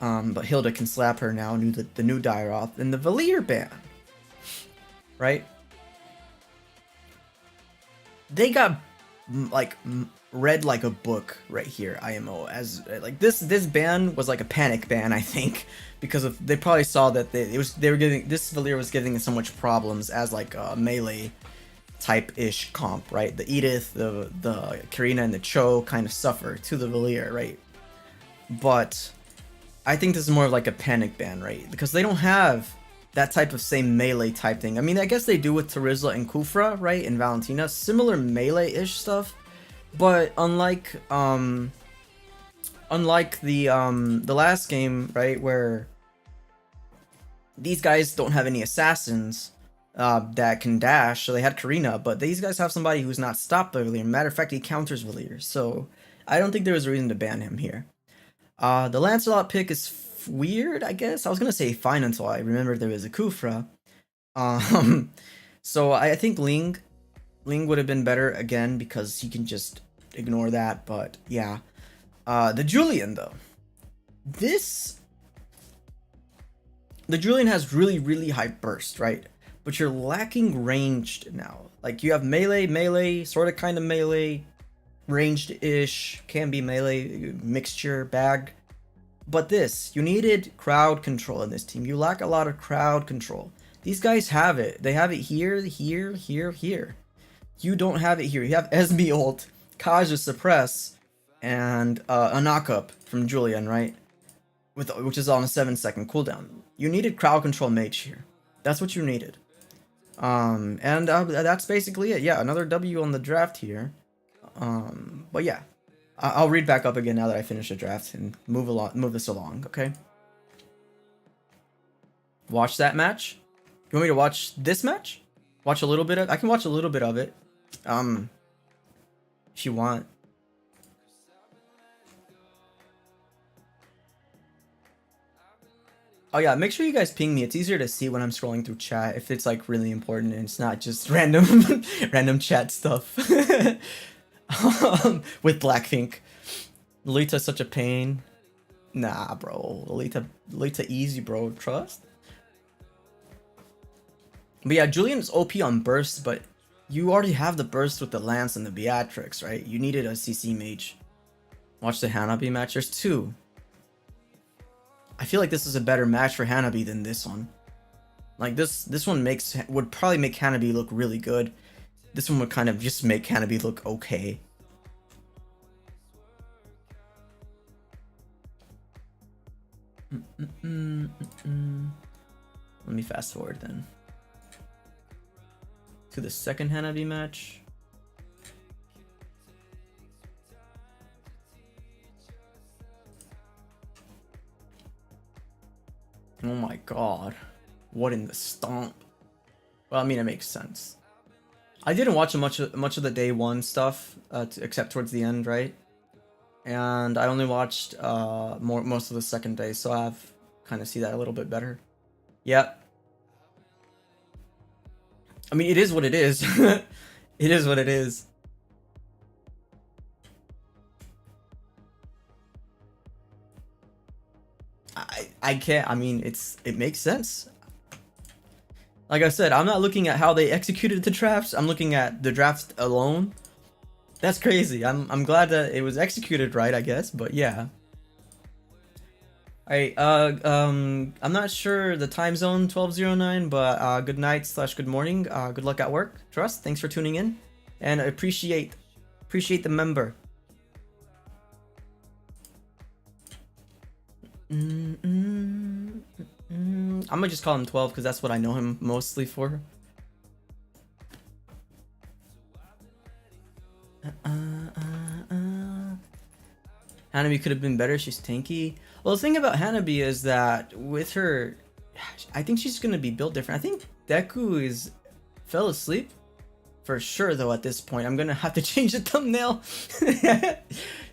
Speaker 1: but Hilda can slap her now, the new Dyroth. And the Valier ban, right? They got, like, read like a book right here, IMO, as, like, this ban was like a panic ban, I think, because of, they probably saw that this Valier was giving so much problems as, like, a melee type-ish comp, right? The Edith, the Karina, and the Cho kind of suffer to the Valier, right? But I think this is more of like a panic ban, right? Because they don't have that type of same melee type thing. I mean, I guess they do with Tarizla and Kufra, right? And Valentina, similar melee-ish stuff. But unlike the last game, right, where these guys don't have any assassins that can dash, so they had Karina, but these guys have somebody who's not stopped by Valier. Matter of fact, he counters Valier, so I don't think there was a reason to ban him here. The Lancelot pick is weird, I guess. I was gonna say fine until I remembered there was a Kufra. So I think Ling would have been better again because he can just ignore that, but yeah. The Julian, though. The Julian has really high burst, right? But you're lacking ranged now. Like, you have melee, sort of kind of melee, ranged-ish, can be melee, mixture, bag, But this, you needed crowd control in this team. You lack a lot of crowd control. These guys have it. They have it here, here, here, here. You don't have it here. You have Esme ult, Kaja suppress, and a knockup from Julian, right? Which is on a 7-second cooldown. You needed crowd control mage here. That's what you needed. That's basically it. Yeah, another W on the draft here. But yeah, I'll read back up again now that I finish the draft and move this along. Okay. Watch that match. You want me to watch this match? Watch a little bit of. I can watch a little bit of it. If you want. Oh yeah, make sure you guys ping me. It's easier to see when I'm scrolling through chat if it's like really important and it's not just random random chat stuff. With Blackpink. Lolita's such a pain. Nah, bro. Lolita easy, bro. Trust. But yeah, Julian's OP on burst, but you already have the burst with the Lance and the Beatrix, right? You needed a CC mage. Watch the Hanabi match. There's two. I feel like this is a better match for Hanabi than this one. Like this one would probably make Hanabi look really good. This one would kind of just make Hanabi look okay. Let me fast forward then to the second Hanabi match. Oh my god. What in the stomp? Well, I mean, it makes sense. I didn't watch much of the day one stuff, except towards the end, right? And I only watched most of the second day, so I've kind of see that a little bit better. Yeah. I mean, it is what it is. It is what it is. I can't. I mean, it makes sense. Like I said, I'm not looking at how they executed the drafts. I'm looking at the draft alone. That's crazy. I'm glad that it was executed right, I guess. But yeah. Alright. I'm not sure the time zone 1209, but good night / good morning. Good luck at work. Trust. Thanks for tuning in, and I appreciate the member. I'm gonna just call him 12 because that's what I know him mostly for. Hanabi could have been better. She's tanky. Well, the thing about Hanabi is that with her, I think she's gonna be built different. I think Deku fell asleep for sure though. At this point, I'm gonna have to change the thumbnail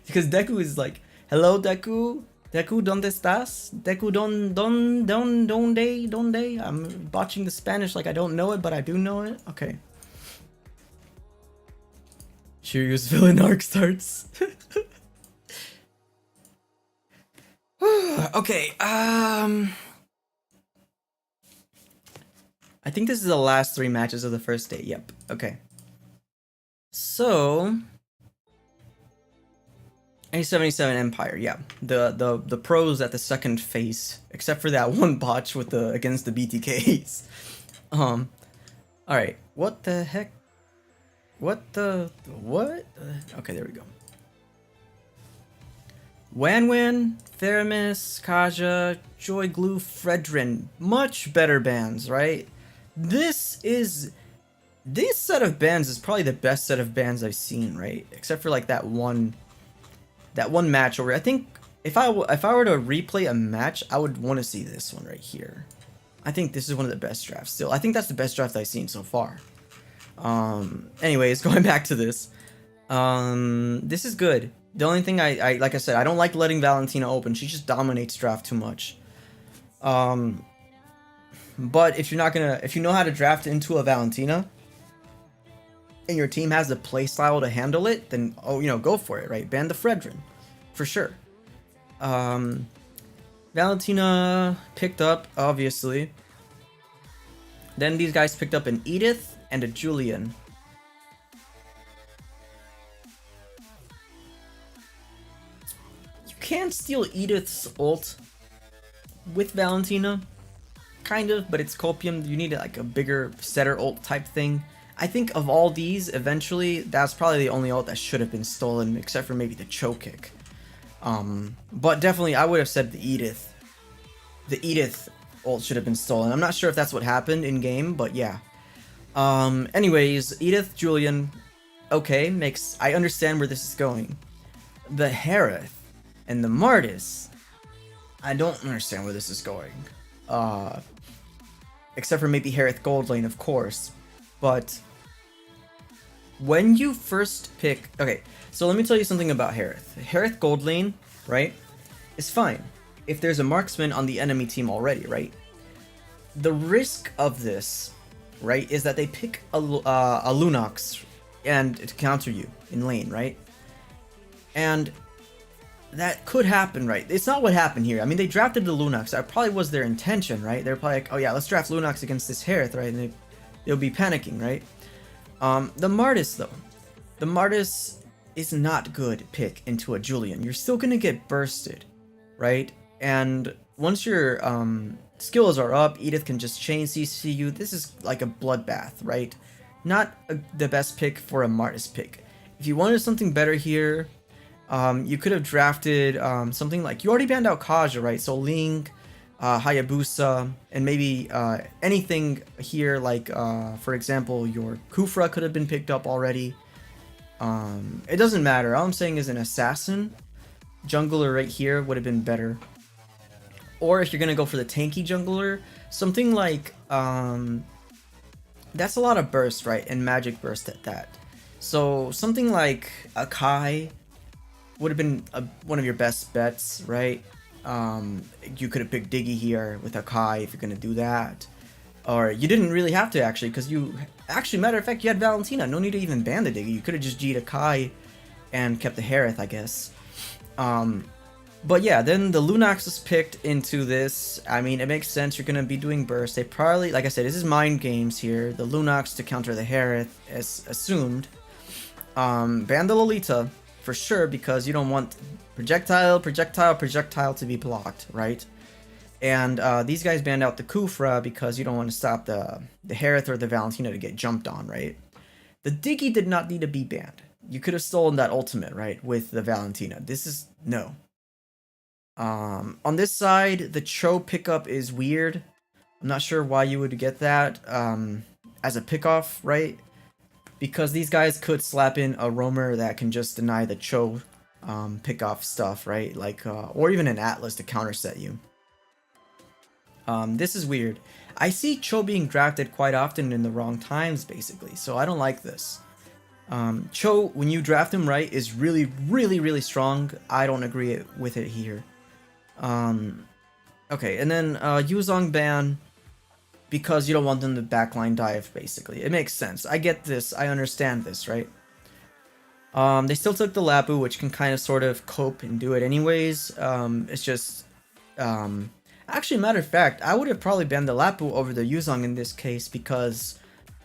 Speaker 1: because Deku is like, "Hello, Deku. Deku, ¿dónde estás? Deku, ¿dónde? I'm botching the Spanish like I don't know it, but I do know it. Okay. Shiryu's villain arc starts. Okay, I think this is the last 3 matches of the first day. Yep. Okay. So A77 Empire, yeah. The pros at the second phase, except for that one botch with against the BTKs. Alright. What the heck? What? Okay, there we go. Wanwan, Theramis, Kaja, Joy Glue, Fredrin. Much better bands, right? This set of bands is probably the best set of bands I've seen, right? Except for like that one match over. I think if I were to replay a match, I would want to see this one right here. I think this is one of the best drafts still. I think that's the best draft I've seen so far. Anyways, going back to this. This is good. The only thing I like I said, I don't like letting Valentina open. She just dominates draft too much. But if you know how to draft into a Valentina and your team has the playstyle to handle it, then go for it, right? Ban the Fredrin, for sure. Valentina picked up, obviously. Then these guys picked up an Edith and a Julian. can steal Edith's ult with Valentina, kind of, but it's Copium. You need like a bigger setter ult type thing. I think of all these, eventually, that's probably the only ult that should have been stolen, except for maybe the Cho kick. But definitely, I would have said the Edith. The Edith ult should have been stolen. I'm not sure if that's what happened in game, but yeah. Anyways, Edith, Julian, okay, I understand where this is going. The Harith and the Martis, I don't understand where this is going. Except for maybe Harith Gold Lane, of course. But when you first pick... Okay, so let me tell you something about Harith. Harith Gold Lane, right, is fine if there's a marksman on the enemy team already, right? The risk of this, right, is that they pick a Lunox and to counter you in lane, right? And that could happen, right? It's not what happened here. I mean, they drafted the Lunox. That probably was their intention, right? They're probably like, oh yeah, let's draft Lunox against this Harith, right? And they'll be panicking, right? The Martis, though. The Martis is not good pick into a Julian. You're still gonna get bursted, right? And once your skills are up, Edith can just chain CC you. This is like a bloodbath, right? Not the best pick for a Martis pick. If you wanted something better here, you could have drafted something like... You already banned out Kaja, right? So Ling, Hayabusa, and maybe anything here like, for example, your Kufra could have been picked up already. It doesn't matter. All I'm saying is an assassin jungler right here would have been better. Or if you're going to go for the tanky jungler, something like... that's a lot of burst, right? And magic burst at that. So something like a Kai would have been one of your best bets, right? You could have picked Diggy here with Akai if you're going to do that. Or you didn't really have to, actually, because you... Actually, matter of fact, you had Valentina. No need to even ban the Diggy. You could have just G'd Akai and kept the Harith, I guess. But yeah, then the Lunox was picked into this. I mean, it makes sense. You're going to be doing burst. They probably... Like I said, this is mind games here. The Lunox to counter the Harith, as assumed. Ban the Lolita, for sure, because you don't want projectile to be blocked, right? And these guys banned out the Kufra because you don't want to stop the Harith or the Valentina to get jumped on, right? The Diggy did not need to be banned. You could have stolen that ultimate, right, with the Valentina. This is... No. On this side, the Cho pickup is weird. I'm not sure why you would get that as a pickoff, right? Because these guys could slap in a roamer that can just deny the Cho pickoff stuff, right? Like, or even an Atlas to counterset you. This is weird. I see Cho being drafted quite often in the wrong times, basically, so I don't like this. Cho, when you draft him right, is really, really, really strong. I don't agree with it here. Okay, and then Yuzong ban because you don't want them to backline dive, basically. It makes sense. I get this. I understand this, right? They still took the Lapu, which can kind of sort of cope and do it anyways. It's just... Actually, matter of fact, I would have probably banned the Lapu over the Yuzong in this case because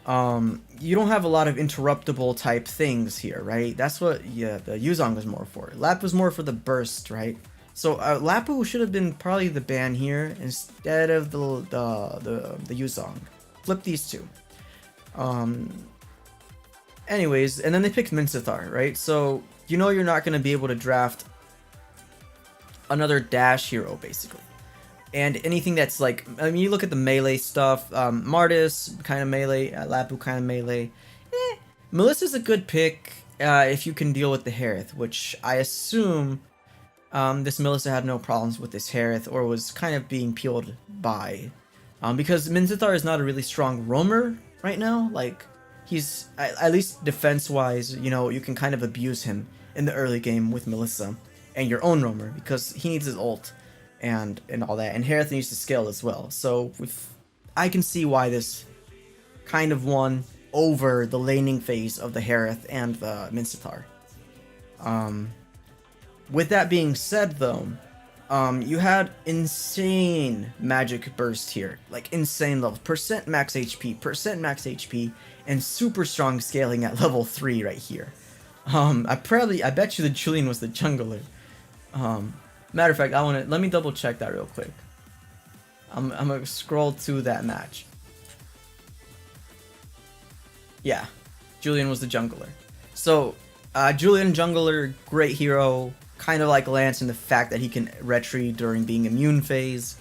Speaker 1: you don't have a lot of interruptible type things here, right? That's what the Yuzong was more for. Lapu was more for the burst, right? So Lapu should have been probably the ban here instead of the Yuzong. Flip these two. Anyways, and then they picked Minsi, right? So you know you're not going to be able to draft another dash hero, basically. And anything that's like, I mean, you look at the melee stuff, Martis, kind of melee, Lapu, kind of melee. Melissa's a good pick if you can deal with the Harith, which I assume this Melissa had no problems with this Harith, or was kind of being peeled by. Because Minsi is not a really strong roamer right now. Like, he's, at least defense-wise, you know, you can kind of abuse him in the early game with Melissa and your own roamer, because he needs his ult and all that, and Harith needs to scale as well. So I can see why this kind of won over the laning phase of the Harith and the Minsi. With that being said, though, you had insane magic burst here, like insane levels, percent max HP, and super strong scaling at level 3 right here. I bet you the Julian was the jungler. Matter of fact, let me double check that real quick. I'm gonna scroll to that match. Yeah, Julian was the jungler. So, Julian jungler, great hero, kind of like Lance in the fact that he can retreat during being immune phase.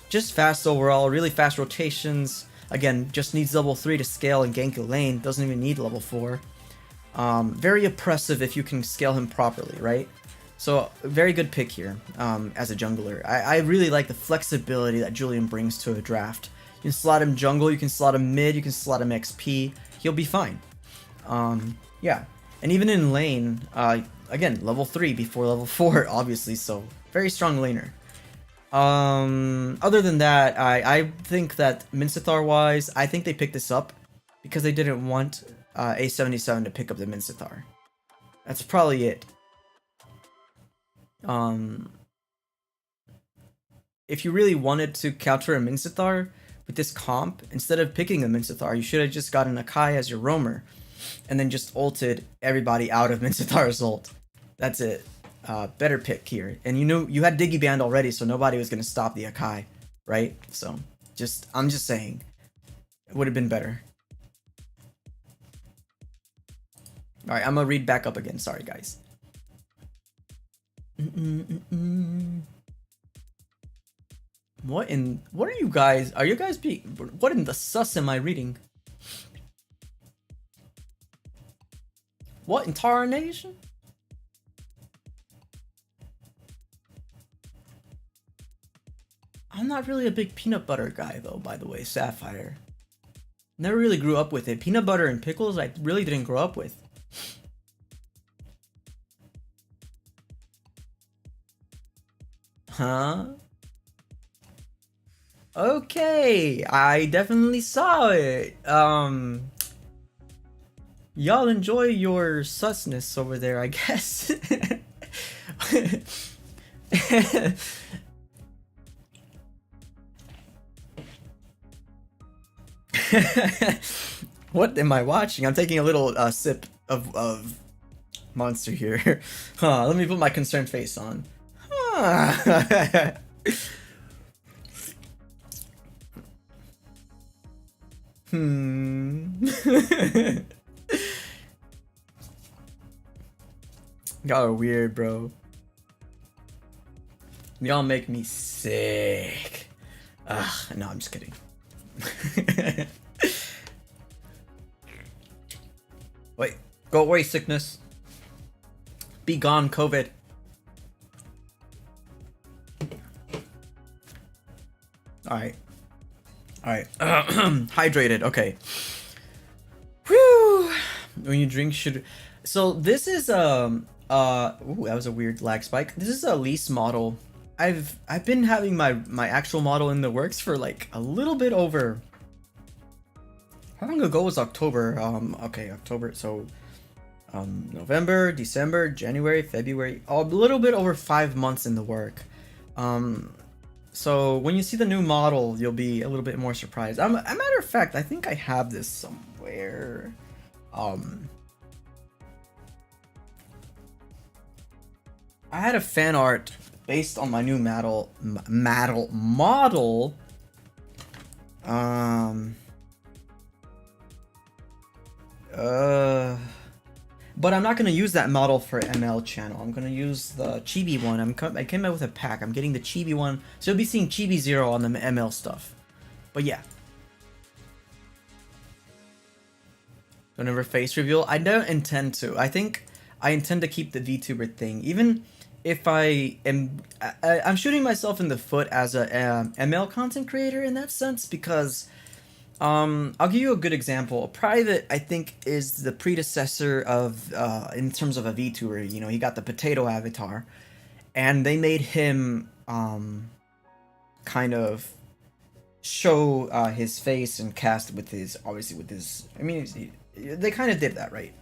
Speaker 1: Just fast overall, really fast rotations. Again, just needs level 3 to scale and gank a lane, doesn't even need level 4. Very oppressive if you can scale him properly, right? So, very good pick here as a jungler. I really like the flexibility that Julian brings to a draft. You can slot him jungle, you can slot him mid, you can slot him XP. He'll be fine. Yeah. And even in lane, again, level 3 before level 4, obviously, so very strong laner. Other than that, I think that Minsathar-wise, I think they picked this up because they didn't want A77 to pick up the Minsathar. That's probably it. If you really wanted to counter a Minsathar with this comp, instead of picking a Minsathar, you should have just gotten Akai as your roamer, and then just ulted everybody out of Minsathar's ult. That's it. Better pick here. And you knew you had Diggy Band already, so nobody was gonna stop the Akai, right? So I'm just saying, it would have been better. All right, I'm gonna read back up again. Sorry, guys. What are you guys? Are you guys being? What in the sus am I reading? What in tarnation? I'm not really a big peanut butter guy though, by the way, Sapphire. Never really grew up with it. Peanut butter and pickles I really didn't grow up with. Huh? Okay, I definitely saw it. Y'all enjoy your susness over there, I guess. What am I watching? I'm taking a little sip of Monster here. Huh, let me put my concerned face on. Huh. Y'all are weird, bro. Y'all make me sick. Ugh, no, I'm just kidding. Wait, go away, sickness. Be gone, COVID. Alright. Alright. Hydrated, okay. Whew. When you drink should... So this is ooh, that was a weird lag spike. This is a lease model. I've been having my actual model in the works for like a little bit over... How long ago was October? Okay, October, so... November, December, January, February... a little bit over 5 months in the work. So when you see the new model, you'll be a little bit more surprised. A matter of fact, I think I have this somewhere. I had a fan art based on my new model. But I'm not going to use that model for ML channel. I'm going to use the Chibi one. I came out with a pack. I'm getting the Chibi one. So you'll be seeing Chibi 0 on the ML stuff. But yeah. Don't ever face reveal. I don't intend to. I think I intend to keep the VTuber thing. Even if I'm shooting myself in the foot as a ML content creator in that sense, because... I'll give you a good example. Private, I think, is the predecessor of, in terms of a VTuber. You know, he got the potato avatar, and they made him, kind of show his face and cast with his, obviously with his, I mean, they kind of did that, right?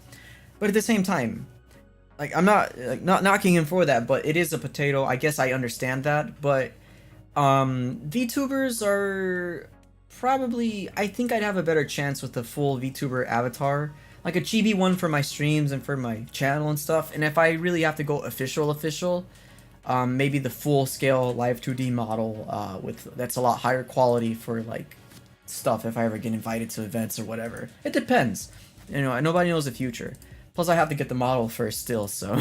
Speaker 1: But at the same time, like, I'm not knocking him for that, but it is a potato. I guess I understand that, but, VTubers are... Probably, I think I'd have a better chance with the full VTuber avatar, like a chibi one for my streams and for my channel and stuff. And if I really have to go official, maybe the full scale live 2D model with that's a lot higher quality for like stuff if I ever get invited to events or whatever. It depends. You know, nobody knows the future. Plus, I have to get the model first still, so.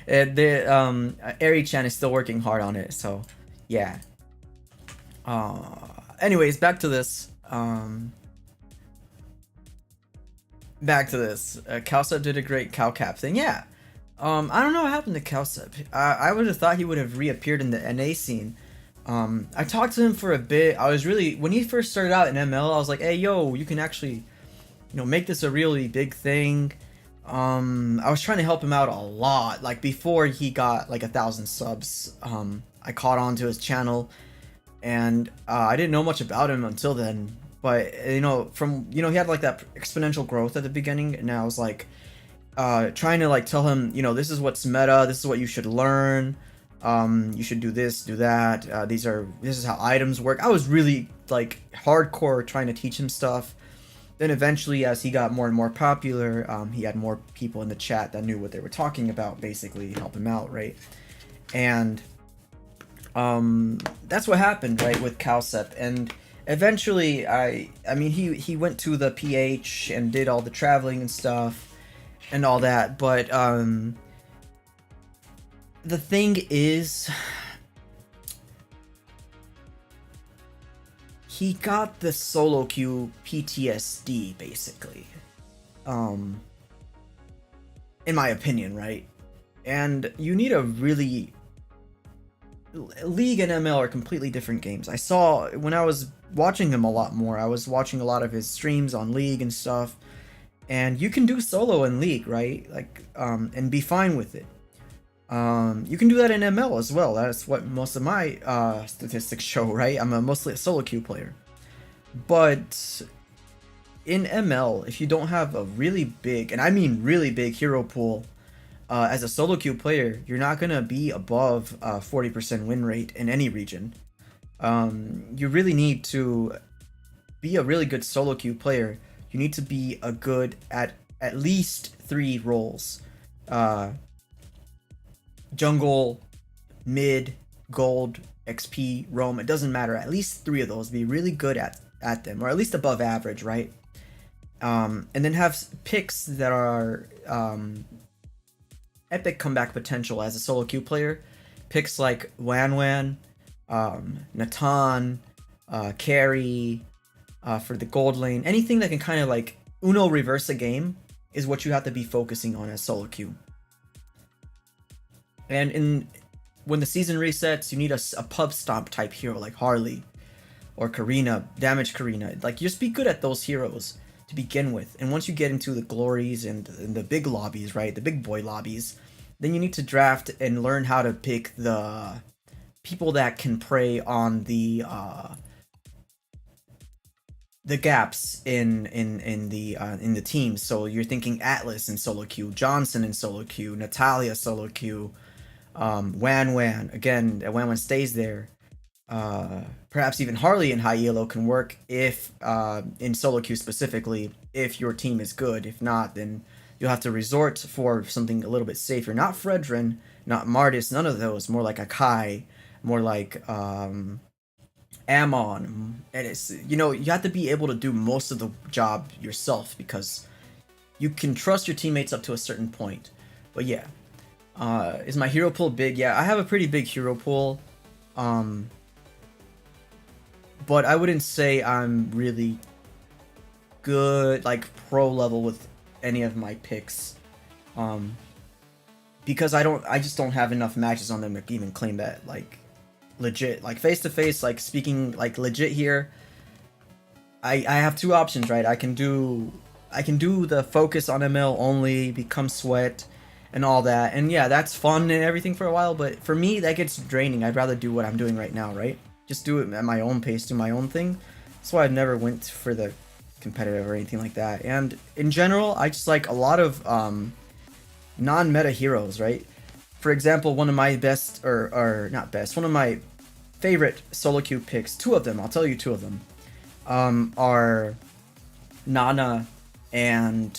Speaker 1: Ari-chan is still working hard on it, so yeah. Anyways, back to this. Cowsep did a great cow cap thing. Yeah. I don't know what happened to Cowsep. I would have thought he would have reappeared in the NA scene. I talked to him for a bit. I was really, when he first started out in ML, I was like, hey, yo, you can actually, you know, make this a really big thing. I was trying to help him out a lot. Like before he got like 1,000 subs, I caught on to his channel, and I didn't know much about him until then. But you know, he had like that exponential growth at the beginning, and I was like, trying to like tell him, you know, this is what's meta, this is what you should learn. You should do this, do that. This is how items work. I was really like hardcore trying to teach him stuff. Then eventually, as he got more and more popular, he had more people in the chat that knew what they were talking about, basically help him out, right? And that's what happened, right, with Cowsep. And eventually, I mean, he went to the PH and did all the traveling and stuff and all that. But the thing is, he got the solo queue PTSD, basically. In my opinion, right? And you need a really... League and ML are completely different games. I saw, when I was watching him a lot more, I was watching a lot of his streams on League and stuff, and you can do solo in League, right? Like, and be fine with it. You can do that in ML as well. That's what most of my statistics show, right? I'm mostly a solo queue player. But in ML, if you don't have a really big, and I mean really big hero pool, as a solo queue player, you're not going to be above 40% win rate in any region. You really need to be a really good solo queue player. You need to be a good at least 3 roles. Jungle, mid, gold, XP, roam, it doesn't matter. At least 3 of those. Be really good at them, or at least above average, right? And then have picks that are epic comeback potential as a solo queue player. Picks like Wan, Natan, Carry, for the gold lane. Anything that can kind of like Uno reverse a game is what you have to be focusing on as solo queue. And when the season resets, you need a pub stomp type hero like Harley or Karina, damage Karina. Like, just be good at those heroes to begin with. And once you get into the glories and the big lobbies, right, the big boy lobbies, then you need to draft and learn how to pick the people that can prey on the gaps in the team. So you're thinking Atlas in solo queue, Johnson in solo queue, Natalia solo queue, Wan. Again, Wan stays there. Perhaps even Harley in high yellow can work if in solo queue specifically, if your team is good. If not, then you'll have to resort for something a little bit safer. Not Fredrin, not Martis, none of those. More like a Kai, more like Amon. And it's, you know, you have to be able to do most of the job yourself, because you can trust your teammates up to a certain point. But yeah, is my hero pool big? Yeah, I have a pretty big hero pool. But I wouldn't say I'm really good, like pro level with any of my picks, because I just don't have enough matches on them to even claim that, like, legit, like face to face, like speaking like legit here. I have 2 options, right? I can do the focus on ML only, become sweat and all that, and yeah, that's fun and everything for a while, but for me that gets draining. I'd rather do what I'm doing right now, right? Just do it at my own pace, do my own thing. That's why I never went for the competitive or anything like that. And in general, I just like a lot of non-meta heroes, right? For example, one of my best, or not best, one of my favorite solo queue picks, 2 of them, I'll tell you 2 of them, are Nana and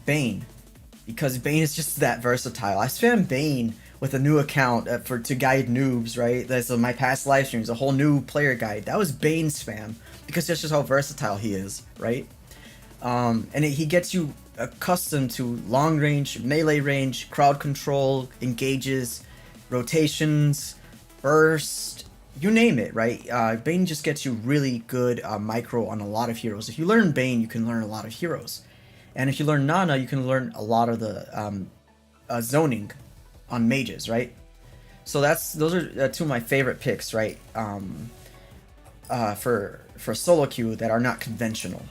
Speaker 1: Bane. because Bane is just that versatile. I spam Bane with a new account to guide noobs, right? That's my past live streams, a whole new player guide. That was Bane spam because that's just how versatile he is, right? He gets you accustomed to long range, melee range, crowd control, engages, rotations, burst, you name it, right? Bane just gets you really good micro on a lot of heroes. If you learn Bane, you can learn a lot of heroes. And if you learn Nana, you can learn a lot of the zoning on mages, right? So those are two of my favorite picks, right? For solo queue that are not conventional.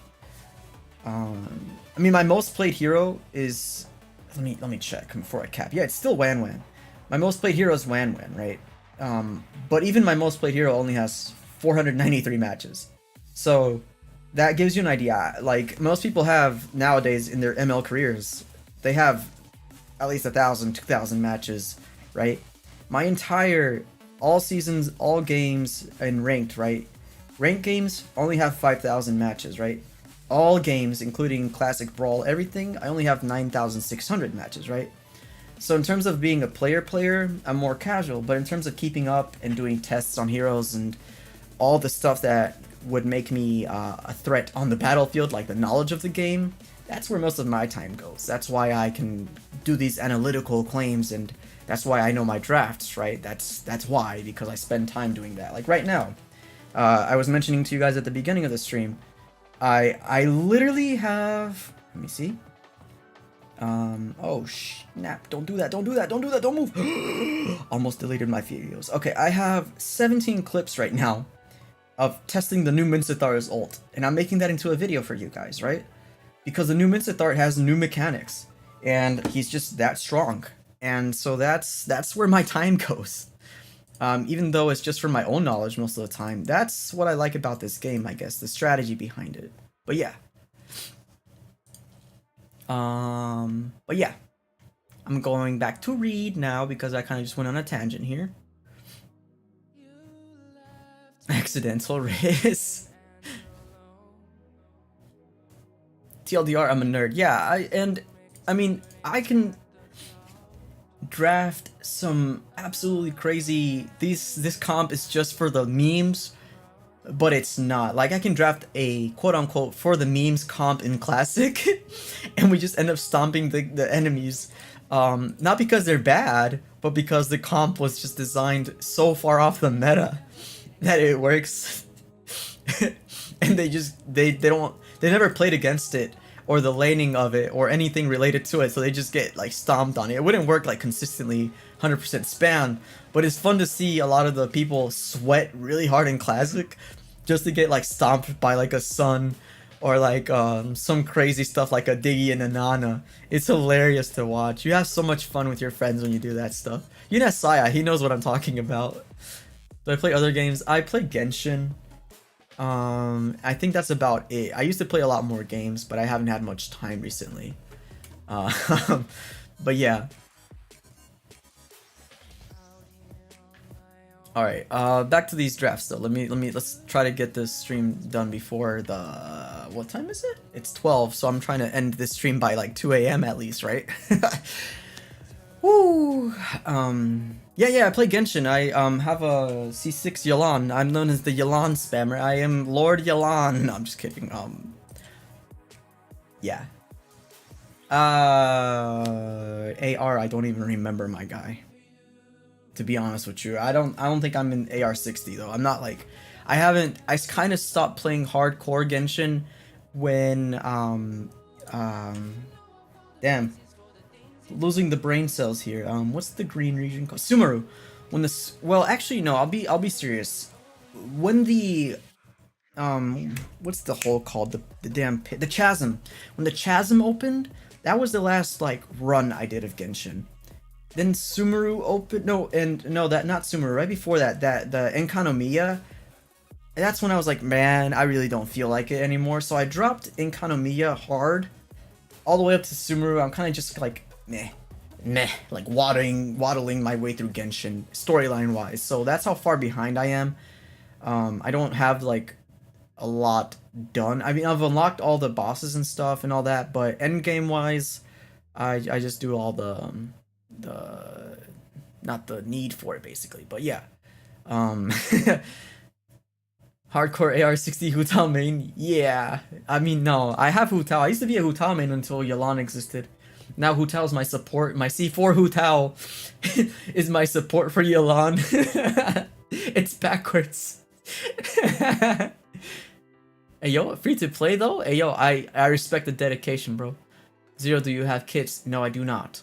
Speaker 1: I mean, my most played hero is, let me check before I cap. Yeah, it's still Wan Wan. My most played hero is Wan Wan, right? But even my most played hero only has 493 matches. So that gives you an idea. Like, most people have nowadays in their ML careers, they have at least 1,000, 2,000 matches, right? My entire, all seasons, all games, and ranked, right? Ranked games only have 5,000 matches, right? All games, including Classic Brawl, everything, I only have 9,600 matches, right? So in terms of being a player, I'm more casual, but in terms of keeping up and doing tests on heroes and all the stuff that would make me a threat on the battlefield, like the knowledge of the game, that's where most of my time goes. That's why I can do these analytical claims, and that's why I know my drafts, right? That's why, because I spend time doing that. Like right now, I was mentioning to you guys at the beginning of the stream, I literally have, let me see. Oh snap, don't do that, don't move. Almost deleted my videos. Okay, I have 17 clips right now of testing the new Minsi ult, and I'm making that into a video for you guys, right? Because the new Minsi has new mechanics, and he's just that strong. And so that's where my time goes. Even though it's just for my own knowledge most of the time. That's what I like about this game, I guess, the strategy behind it. But yeah. But yeah. I'm going back to read now because I kind of just went on a tangent here. Accidental risk. TLDR, I'm a nerd. Yeah, I mean, I can draft some absolutely crazy, this comp is just for the memes, but it's not. Like, I can draft a quote-unquote for the memes comp in Classic and we just end up stomping the enemies, not because they're bad, but because the comp was just designed so far off the meta that it works. And they never played against it or the laning of it or anything related to it, so they just get like stomped on it. It wouldn't work like consistently 100% spam, but it's fun to see a lot of the people sweat really hard in Classic just to get like stomped by like a Sun or like some crazy stuff like a Diggy and a Nana. It's hilarious to watch. You have so much fun with your friends when you do that stuff. You know Saya, he knows what I'm talking about. Do I play other games? I play Genshin. I think that's about it. I used to play a lot more games, but I haven't had much time recently. But yeah. Alright, back to these drafts though. Let's try to get this stream done before the, what time is it? It's 12, so I'm trying to end this stream by like 2 AM at least, right? Woo! Yeah, I play Genshin. I have a C6 Yelan. I'm known as the Yelan spammer. I am Lord Yelan. No, I'm just kidding. Yeah. AR, I don't even remember my guy. To be honest with you, I don't think I'm in AR60 though. I'm not like, I kind of stopped playing hardcore Genshin when damn. Losing the brain cells here. What's the green region called? Sumeru. When this, well, actually, no. I'll be serious. When the, what's the hole called? The damn pit, the chasm. When the chasm opened, that was the last like run I did of Genshin. Then Sumeru opened. No, that not Sumeru. Right before that, the Enkanomiya. That's when I was like, man, I really don't feel like it anymore. So I dropped Enkanomiya hard, all the way up to Sumeru. I'm kind of just like, meh, like waddling my way through Genshin storyline wise. So that's how far behind I am. I don't have like a lot done. I mean, I've unlocked all the bosses and stuff and all that, but endgame wise, I just do all the not the need for it basically, but yeah. Um, hardcore AR60 Hu Tao main. Yeah, I mean no, I have Hu Tao. I used to be a Hu Tao main until Yelan existed. Now Hu Tao's my support. My C4 Hu Tao is my support for Yelan. It's backwards. Hey yo, free to play though? Hey yo, I respect the dedication, bro. Zero, do you have kits? No, I do not.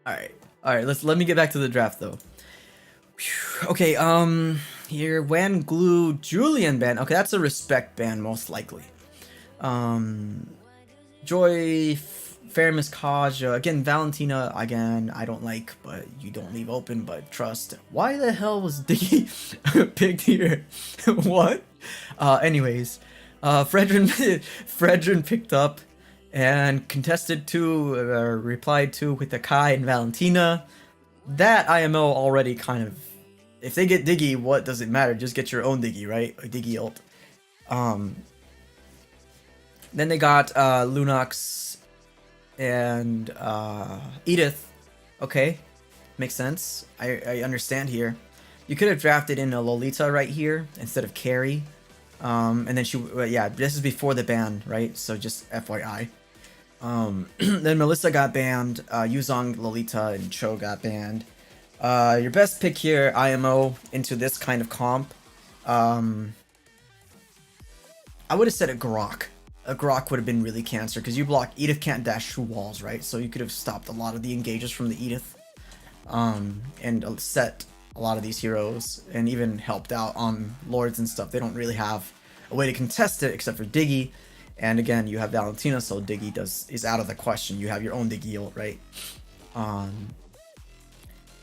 Speaker 1: Alright, let me get back to the draft though. Whew. Okay, here Wan Glue Julian ban. Okay, that's a respect ban most likely. Joy Fairness Kaja again, Valentina again. I don't like, but you don't leave open, but trust. Why the hell was Diggy picked here? What? Anyways, Fredrin picked up and contested to, replied to with the Kai and Valentina. That IMO already kind of, if they get Diggy, what does it matter? Just get your own Diggy, right? A Diggy ult. Then they got Lunox and Edith. Okay, makes sense. I understand here. You could have drafted in a Lolita right here instead of Carrie. And then she, yeah, this is before the ban, right? So just FYI. Then Melissa got banned. Yuzong, Lolita, and Cho got banned. Your best pick here, IMO, into this kind of comp. I would have said a Grok. A Grok would have been really cancer because you block Edith can't dash through walls, right? So you could have stopped a lot of the engages from the Edith, and set a lot of these heroes, and even helped out on Lords and stuff. They don't really have a way to contest it except for Diggy, and again you have Valentina, so Diggy is out of the question. You have your own Diggy ult, right?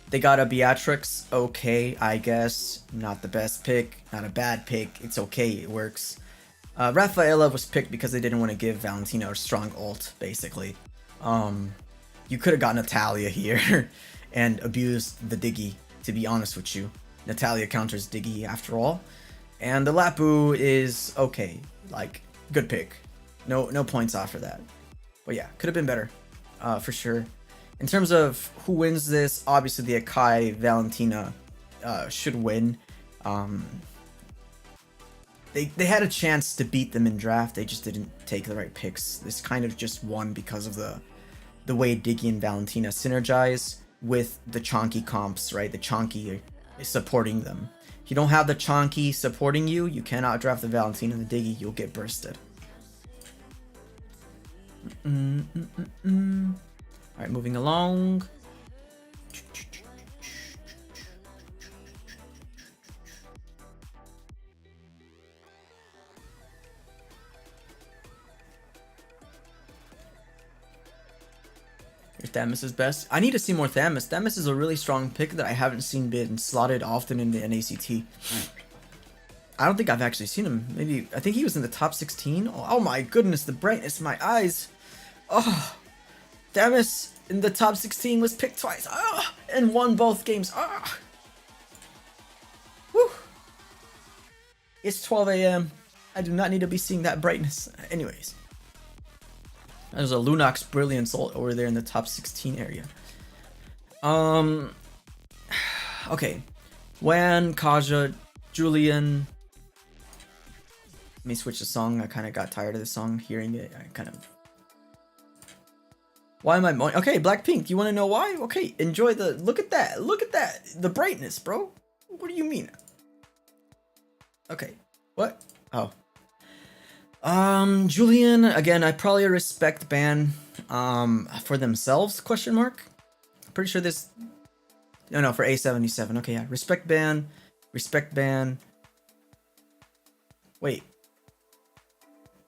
Speaker 1: They got a Beatrix, okay, I guess. Not the best pick, not a bad pick. It's okay, it works. Rafaela was picked because they didn't want to give Valentina a strong ult, basically. You could have got Natalia here and abused the Diggy, to be honest with you. Natalia counters Diggy after all. And the Lapu is okay, like, good pick. No points off for that. But yeah, could have been better, for sure. In terms of who wins this, obviously the Akai Valentina should win. They had a chance to beat them in draft, they just didn't take the right picks. This kind of just won because of the way Diggy and Valentina synergize with the Chonky comps, right? The Chonky is supporting them. If you don't have the Chonky supporting you, you cannot draft the Valentina and the Diggy, you'll get bursted. Alright, moving along. Here's Thamus' best. I need to see more Thamus. Thamus is a really strong pick that I haven't seen been slotted often in the NACT. I don't think I've actually seen him. Maybe, I think he was in the top 16. Oh my goodness, the brightness, my eyes. Oh, Thamus in the top 16 was picked twice. Oh, and won both games. Oh. Woo. It's 12 a.m. I do not need to be seeing that brightness. Anyways. There's a Lunox Brilliance ult over there in the top 16 area. Okay. Wan, Kaja, Julian. Let me switch the song. I kind of got tired of the song, hearing it. I kind of... Why am I... Okay, Blackpink. You want to know why? Okay, enjoy the... Look at that. Look at that. The brightness, bro. What do you mean? Okay. What? Oh. Julian, again, I probably respect ban, for themselves, question mark. Pretty sure this... No, for A77. Okay, yeah. Respect ban. Wait.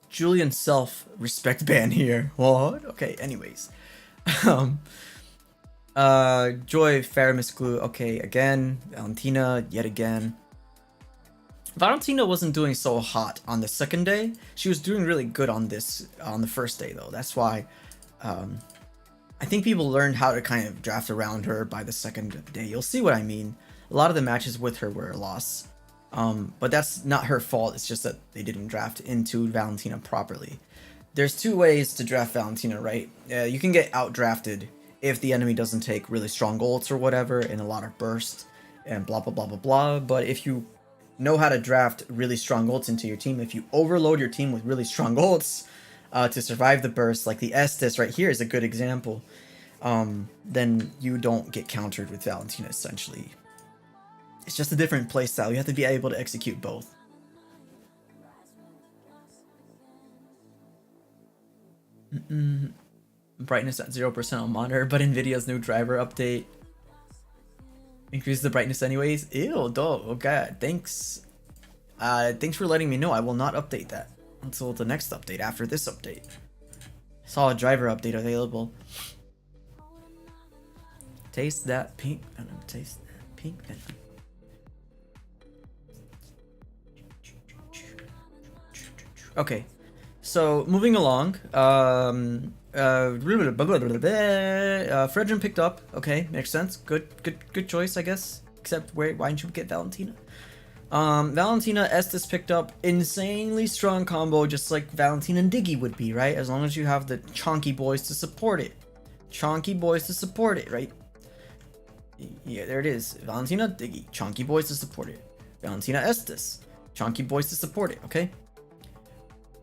Speaker 1: Julian self respect ban here. What? Okay, anyways. Joy, Faramis Glue. Okay, again. Valentina, yet again. Valentina wasn't doing so hot on the second day. She was doing really good on the first day though. That's why I think people learned how to kind of draft around her by the second day. You'll see what I mean. A lot of the matches with her were a loss. But that's not her fault. It's just that they didn't draft into Valentina properly. there's two ways to draft Valentina, right? You can get outdrafted if the enemy doesn't take really strong ults or whatever, and a lot of burst, and blah blah blah blah blah. But if you know how to draft really strong ults into your team, if you overload your team with really strong ults to survive the burst, like the Estes right here is a good example, then you don't get countered with Valentina, essentially. It's just a different playstyle. You have to be able to execute both. Brightness at 0% on monitor, but NVIDIA's new driver update increases the brightness anyways. Ew, dope. Okay, thanks. Thanks for letting me know. I will not update that until the next update after this update. Saw a driver update available. Taste that pink venom. Taste that pink venom. Okay, so moving along. Fredrin picked up. Okay, makes sense. Good choice, I guess. Except why didn't you get Valentina? Valentina Estes picked up. Insanely strong combo, just like Valentina and Diggy would be, right? As long as you have the chonky boys to support it. Chonky boys to support it, right? Yeah, there it is. Valentina, Diggy, chonky boys to support it. Valentina Estes, chonky boys to support it, okay?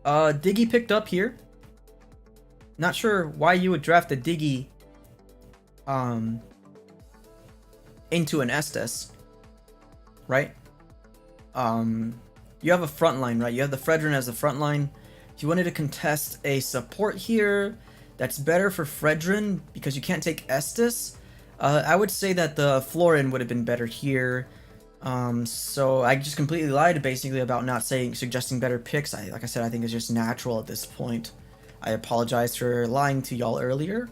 Speaker 1: Diggy picked up here. Not sure why you would draft a Diggy into an Estes, right? You have a front line, right? You have the Fredrin as a front line. If you wanted to contest a support here, that's better for Fredrin because you can't take Estes. I would say that the Florin would have been better here. So I just completely lied basically about not suggesting better picks. Like I said, I think it's just natural at this point. I apologize for lying to y'all earlier.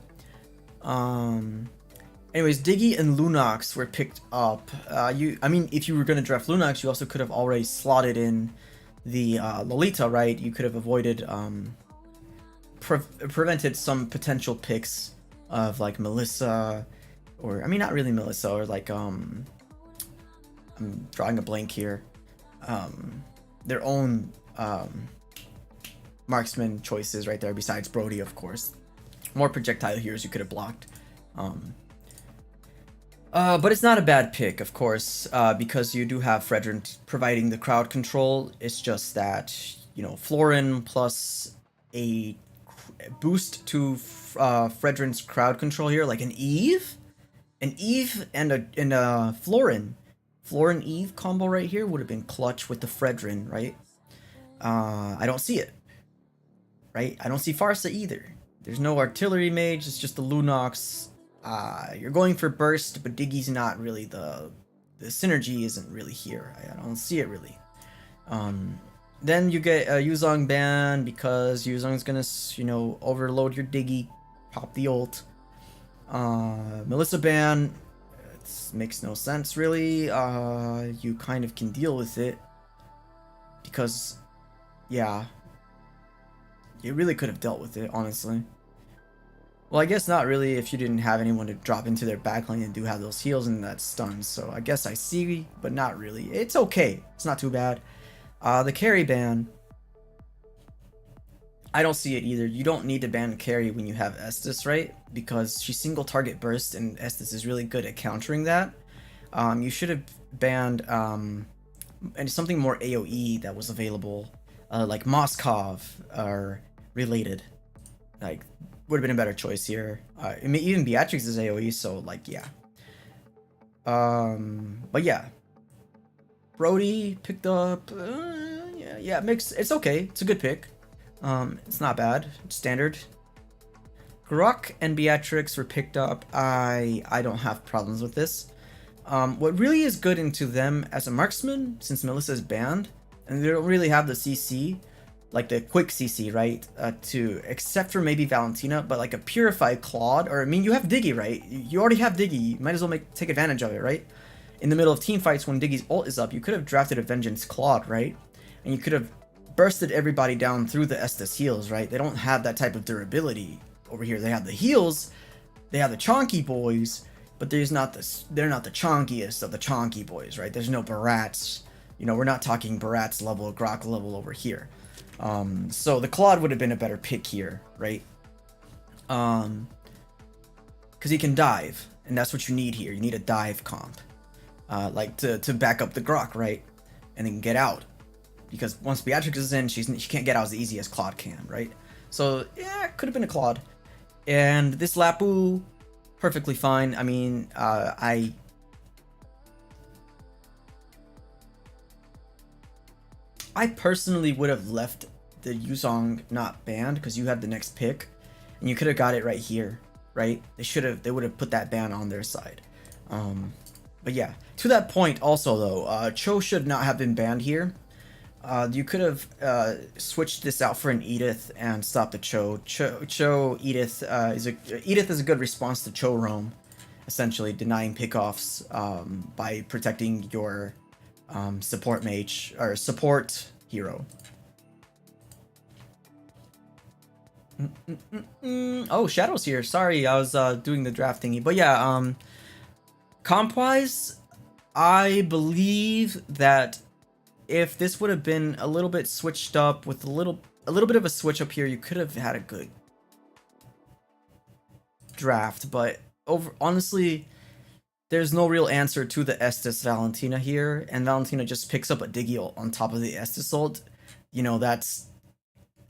Speaker 1: Anyways, Diggy and Lunox were picked up. I mean, if you were going to draft Lunox, you also could have already slotted in the Lolita, right? You could have avoided, prevented some potential picks of like Melissa, or I mean, not really Melissa, or like I'm drawing a blank here. Their own marksman choices right there, besides Brody, of course. More projectile heroes you could have blocked. But it's not a bad pick, of course, because you do have Fredrin providing the crowd control. It's just that, you know, Florin plus a boost to Fredrin's crowd control here, like an Eve and a Florin Eve combo right here would have been clutch with the Fredrin, right? I don't see it, right? I don't see Farsa either. There's no artillery mage. It's just the Lunox. You're going for burst, but Diggy's not really the synergy isn't really here. I don't see it really. Then you get a Yuzong ban because Yuzong's gonna, you know, overload your Diggy, pop the ult. Melissa ban, it makes no sense really. You kind of can deal with it because, yeah, you really could have dealt with it, honestly. Well, I guess not really if you didn't have anyone to drop into their backline and do have those heals and that stuns. So I guess I see, but not really. It's okay. It's not too bad. The carry ban, I don't see it either. You don't need to ban carry when you have Estes, right? Because she single target burst and Estes is really good at countering that. You should have banned and something more AoE that was available, like Moskov or related. Like, would have been a better choice here. Even Beatrix is AoE, so like, yeah. But yeah, Brody picked up. Yeah, it's okay. It's a good pick. It's not bad. It's standard. Grok and Beatrix were picked up. I don't have problems with this. What really is good into them as a marksman, since Melissa's banned, and they don't really have the CC, like the quick CC, right? Except for maybe Valentina, but like a purified Claude, or I mean, you have Diggy, right? You already have Diggy. You might as well take advantage of it, right? In the middle of team fights when Diggy's ult is up, you could have drafted a Vengeance Claude, right? And you could have bursted everybody down through the Estes heals, right? They don't have that type of durability over here. They have the heals, they have the chonky boys, but they're not the chonkiest of the chonky boys, right? There's no Barats. You know, we're not talking Barats level, Grok level over here. So the Claude would have been a better pick here, right? Because he can dive, and that's what you need here. You need a dive comp, like to back up the Grok, right? And then get out. Because once Beatrix is in, she can't get out as easy as Claude can, right? So yeah, could have been a Claude. And this Lapu, perfectly fine. I mean, I personally would have left the Yuzong not banned because you had the next pick, and you could have got it right here, right? They would have put that ban on their side. But yeah, to that point also though, Cho should not have been banned here. You could have switched this out for an Edith and stopped the Cho. Edith is a good response to Cho Roam, essentially denying pickoffs by protecting your support mage or support hero. Oh, Shadow's here. Sorry, I was doing the draft thingy. But yeah, comp-wise, I believe that if this would have been a little bit switched up with a little bit of a switch up here, you could have had a good draft. But honestly, there's no real answer to the Estes Valentina here, and Valentina just picks up a Diggy ult on top of the Estes ult. You know, that's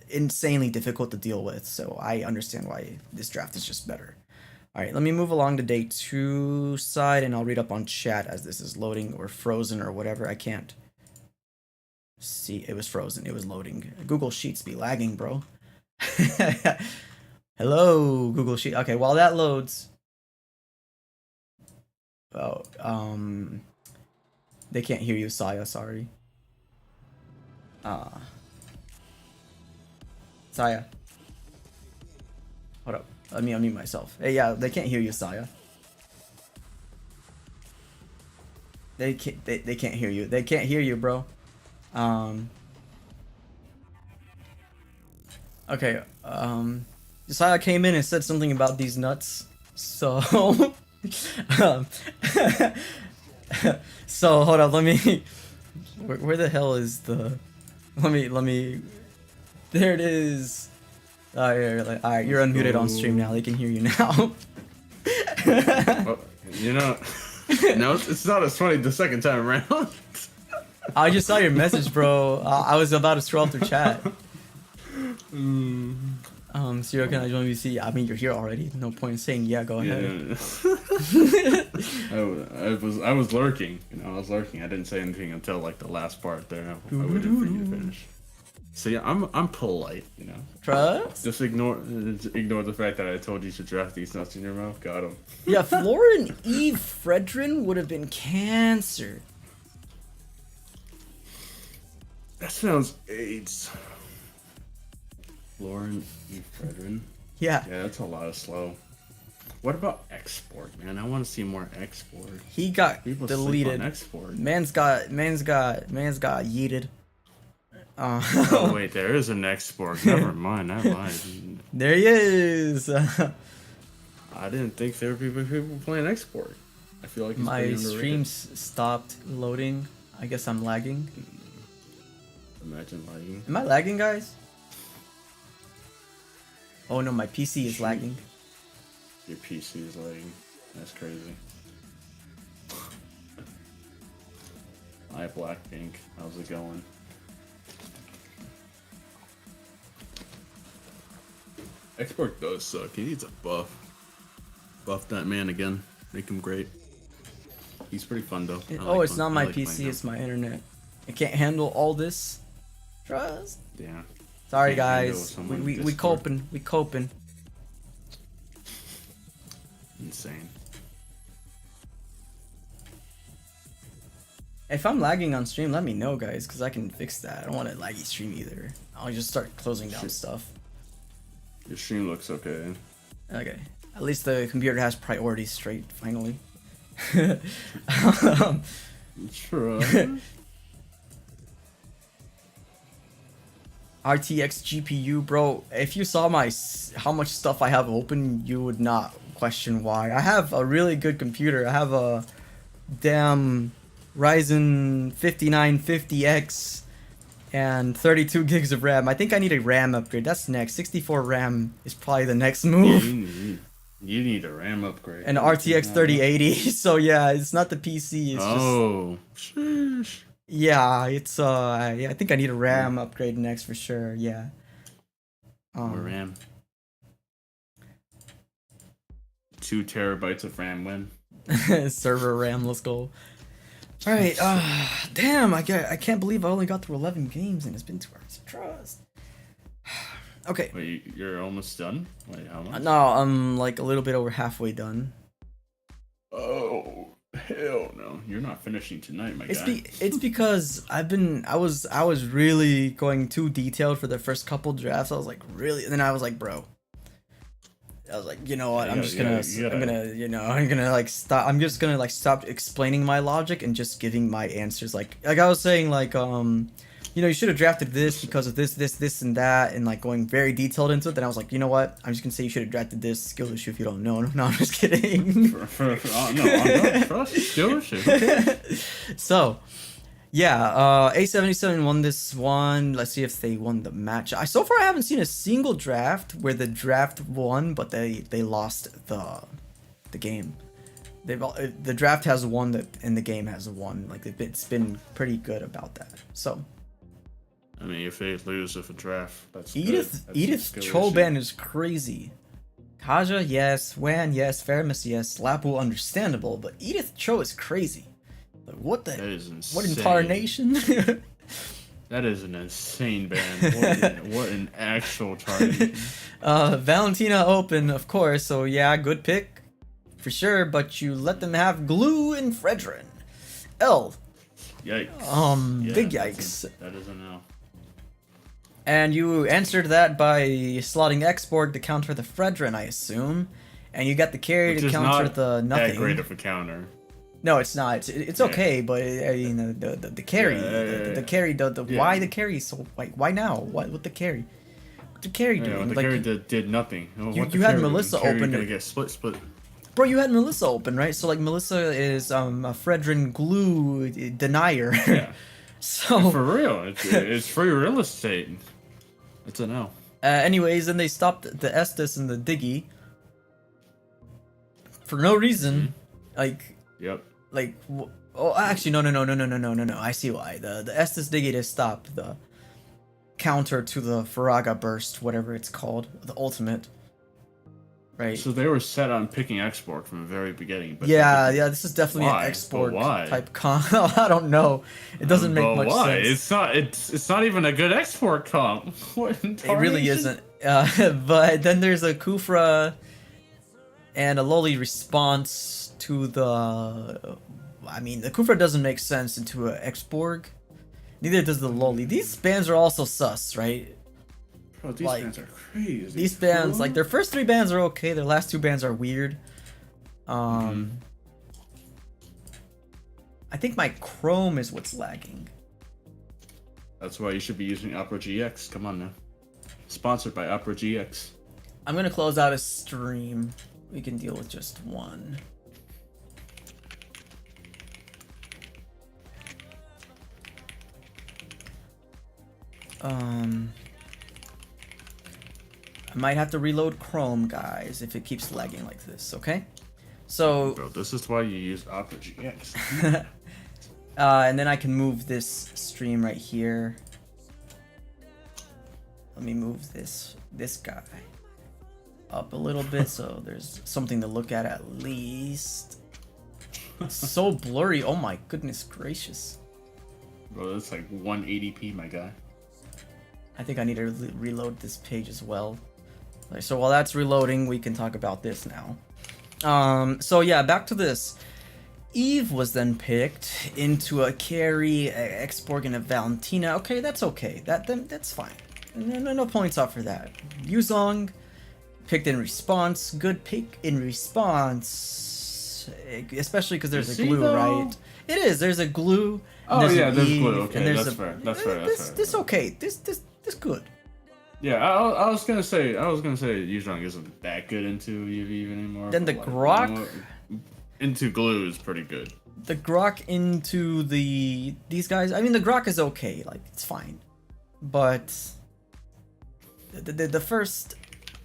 Speaker 1: insanely difficult to deal with, so I understand why this draft is just better. Alright, let me move along to day 2 side, and I'll read up on chat as this is loading or frozen or whatever. I can't see. It was frozen. It was loading. Google Sheets be lagging, bro. Hello, Google Sheet. Okay, while that loads. Oh, they can't hear you, Saya. Sorry. Saya. Hold up. Let me unmute myself. Hey, yeah, they can't hear you, Saya. They can't hear you. They can't hear you, bro. Okay. Saya came in and said something about these nuts. So so hold up, let me where the hell is the let me there it is. Alright, you're unmuted on stream now. They can hear you now.
Speaker 2: Well, you know, no, it's not as funny the second time around.
Speaker 1: I just saw your message, bro. I was about to scroll through chat. Serial, can I join VC? I mean, you're here already. No point in saying yeah. Go ahead.
Speaker 2: Yeah. I was lurking. You know, I was lurking. I didn't say anything until like the last part there. I waited for you to finish. So yeah, I'm polite. You know.
Speaker 1: Trust.
Speaker 2: Just ignore the fact that I told you to draft these nuts in your mouth. Got him.
Speaker 1: Yeah, Florin Eve Fredrin would have been cancer.
Speaker 2: That sounds AIDS. Lauren E. Fredrin.
Speaker 1: Yeah.
Speaker 2: Yeah, that's a lot of slow. What about export, man? I want to see more export.
Speaker 1: He got
Speaker 2: People
Speaker 1: deleted.
Speaker 2: sleep on export.
Speaker 1: Man's got yeeted.
Speaker 2: Oh wait, there is an export. Never mind. I lied.
Speaker 1: There he is.
Speaker 2: I didn't think there were people playing export. I feel like
Speaker 1: my streams stopped loading. I guess I'm lagging.
Speaker 2: Imagine lagging.
Speaker 1: Am I lagging, guys? Oh no, my PC is lagging.
Speaker 2: Your PC is lagging. That's crazy. Hi, Blackpink. How's it going? Export does suck. He needs a buff. Buff that man again. Make him great. He's pretty fun though.
Speaker 1: It's not my PC, it's my internet. It can't handle all this. Trust.
Speaker 2: Yeah.
Speaker 1: Sorry guys. We coping. We coping.
Speaker 2: Insane.
Speaker 1: If I'm lagging on stream, let me know, guys, because I can fix that. I don't want a laggy stream either. I'll just start closing down stuff.
Speaker 2: Your stream looks okay.
Speaker 1: Okay. At least the computer has priorities straight, finally.
Speaker 2: Sure.
Speaker 1: RTX GPU, bro. If you saw how much stuff I have open, you would not question why. I have a really good computer. I have a damn Ryzen 5950X, And 32 gigs of RAM. I think I need a RAM upgrade. That's next. 64 RAM is probably the next move.
Speaker 2: You need a RAM upgrade.
Speaker 1: An RTX 3080. So yeah, it's not the PC. It's just.
Speaker 2: Sheesh.
Speaker 1: Yeah, it's yeah, I think I need a RAM upgrade next for sure. Yeah.
Speaker 2: More RAM. 2 terabytes of RAM win.
Speaker 1: Server RAM. Let's go. All right. Damn. I can't believe I only got through 11 games and it's been 2 hours of trust. Okay.
Speaker 2: Wait, you're almost done? Wait, how much?
Speaker 1: No, I'm like a little bit over halfway done.
Speaker 2: Oh, hell no. You're not finishing tonight, my guy.
Speaker 1: It's because I was really going too detailed for the first couple drafts. I was like, really? And then I was like, bro. I was like, you know what? I'm just gonna stop explaining my logic and just giving my answers. Like I was saying, like, you should have drafted this because of this, and that, and like going very detailed into it. Then I was like, you know what? I'm just gonna say you should have drafted this skill issue if you don't know. No, I'm just kidding.
Speaker 2: No, I'm not trust skill issue.
Speaker 1: So, yeah, A77 won this one. Let's see if they won the match. So far I haven't seen a single draft where the draft won, but they lost the game. The draft has won and the game has won. Like it's been pretty good about that. So.
Speaker 2: I mean, if they lose with a draft, that's
Speaker 1: Edith
Speaker 2: good.
Speaker 1: Choban is crazy. Kaja, yes. Wan, yes. Faramus, yes. Lapu, understandable. But Edith Cho is crazy. Like, what the?
Speaker 2: That is insane.
Speaker 1: What incarnation?
Speaker 2: That is an insane band. What an actual target.
Speaker 1: Valentina Open, of course. So yeah, good pick. For sure. But you let them have Glue and Fredrin. L.
Speaker 2: Yikes.
Speaker 1: Big yikes.
Speaker 2: That is an L.
Speaker 1: And you answered that by slotting X-Borg to counter the Fredrin, I assume. And you got the carry to counter the nothing.
Speaker 2: That great of a counter.
Speaker 1: No, it's not. It's okay, but I mean the carry, the carry, why the carry? So like, why now? What with the carry? What the carry doing?
Speaker 2: The carry did nothing.
Speaker 1: You had Melissa open.
Speaker 2: Gonna get split.
Speaker 1: Bro, you had Melissa open, right? So like Melissa is a Fredrin glue denier.
Speaker 2: Yeah.
Speaker 1: So
Speaker 2: for real, it's free real estate. It's an L.
Speaker 1: Anyways, then they stopped the Estes and the Diggy for no reason. Like.
Speaker 2: Yep.
Speaker 1: Like, oh, actually, no. I see why. The Estes Diggy to stop the counter to the Faraga Burst, whatever it's called, the ultimate. Right.
Speaker 2: So they were set on picking X-Borg from the very beginning. But
Speaker 1: yeah, this is definitely an X-Borg type comp. I don't know. It doesn't make much sense.
Speaker 2: It's not even a good X-Borg comp.
Speaker 1: It really isn't. But then there's a Kufra and a lowly response to the. I mean, the Kufra doesn't make sense into an X-Borg. Neither does the lowly. These bands are also sus, right?
Speaker 2: Bro, these bands are crazy.
Speaker 1: These bands, like their first 3 bands are okay. Their last 2 bands are weird. I think my Chrome is what's lagging.
Speaker 2: That's why you should be using Opera GX. Come on now. Sponsored by Opera GX.
Speaker 1: I'm gonna close out a stream. We can deal with just one. I might have to reload Chrome, guys, if it keeps lagging like this, okay? So...
Speaker 2: Bro, this is why you use Opera GX.
Speaker 1: And then I can move this stream right here. Let me move this guy up a little bit so there's something to look at least. It's so blurry. Oh my goodness gracious.
Speaker 2: Bro, that's like 180p, my guy.
Speaker 1: I think I need to reload this page as well. So while that's reloading, we can talk about this now. So yeah, back to this. Eve was then picked into a carry, X-Borg, and a Valentina. Okay, that's okay. That's fine. No points off for that. Yuzong picked in response. Good pick in response, especially because there's a glue, right? It is. There's a glue.
Speaker 2: Oh yeah, there's
Speaker 1: Eve,
Speaker 2: glue. Okay,
Speaker 1: and there's
Speaker 2: that's fair. That's fair.
Speaker 1: This okay. This good.
Speaker 2: Yeah, I was gonna say Yuzong isn't that good into Eve anymore.
Speaker 1: Then the Grok.
Speaker 2: You know, into glue is pretty good.
Speaker 1: The Grok into these guys. I mean, the Grok is okay. Like, it's fine. but the first,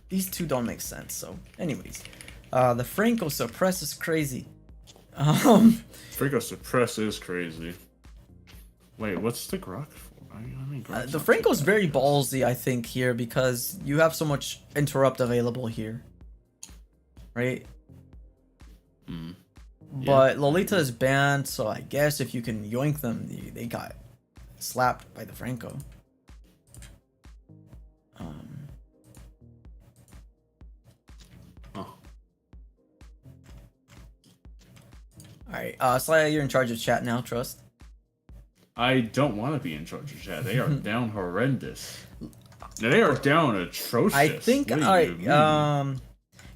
Speaker 1: these two don't make sense. So, anyways, the Franco suppress is crazy.
Speaker 2: Franco suppress is crazy. Wait, what's the Grok for?
Speaker 1: The Franco's very ballsy, I think, here because you have so much interrupt available here, right?
Speaker 2: Mm.
Speaker 1: But yeah. Lolita is banned, so I guess if you can yoink them, they got slapped by the Franco. Alright, Slaya, you're in charge of chat now, trust.
Speaker 2: I don't want to be in charge of chat. They are down horrendous. They are down atrocious.
Speaker 1: I think, alright,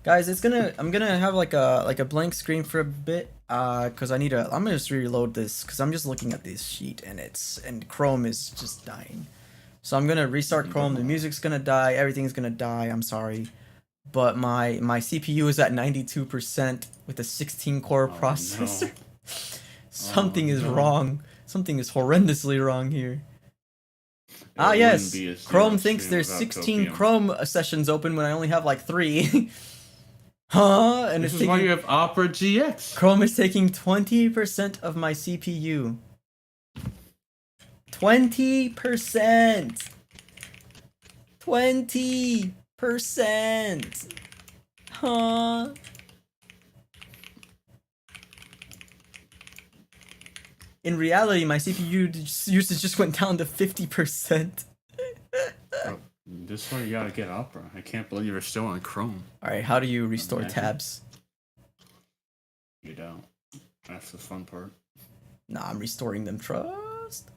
Speaker 1: guys, I'm gonna have like a blank screen for a bit, cause I'm gonna just reload this, cause I'm just looking at this sheet and Chrome is just dying. So I'm gonna restart Chrome, the music's gonna die, everything's gonna die, I'm sorry. But my CPU is at 92% with a 16-core processor. No. Something is wrong. Something is horrendously wrong here. Yes, Chrome thinks there's 16 Chrome sessions open when I only have like 3. Huh? And
Speaker 2: this is why you have Opera GX.
Speaker 1: Chrome is taking 20% of my CPU. 20%. 20%. Huh? In reality, my CPU usage just went down to 50%.
Speaker 2: Bro, this is why you gotta get Opera. I can't believe you're still on Chrome.
Speaker 1: Alright, how do you restore tabs?
Speaker 2: You don't. That's the fun part.
Speaker 1: Nah, I'm restoring them. Trust.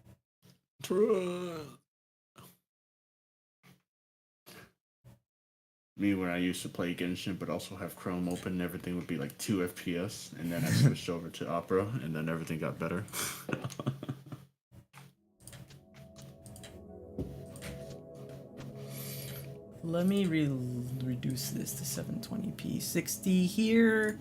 Speaker 2: Me, when I used to play Ginshin, but also have Chrome open, everything would be like 2 FPS, and then I switched over to Opera, and then everything got better.
Speaker 1: Let me reduce this to 720p 60 here,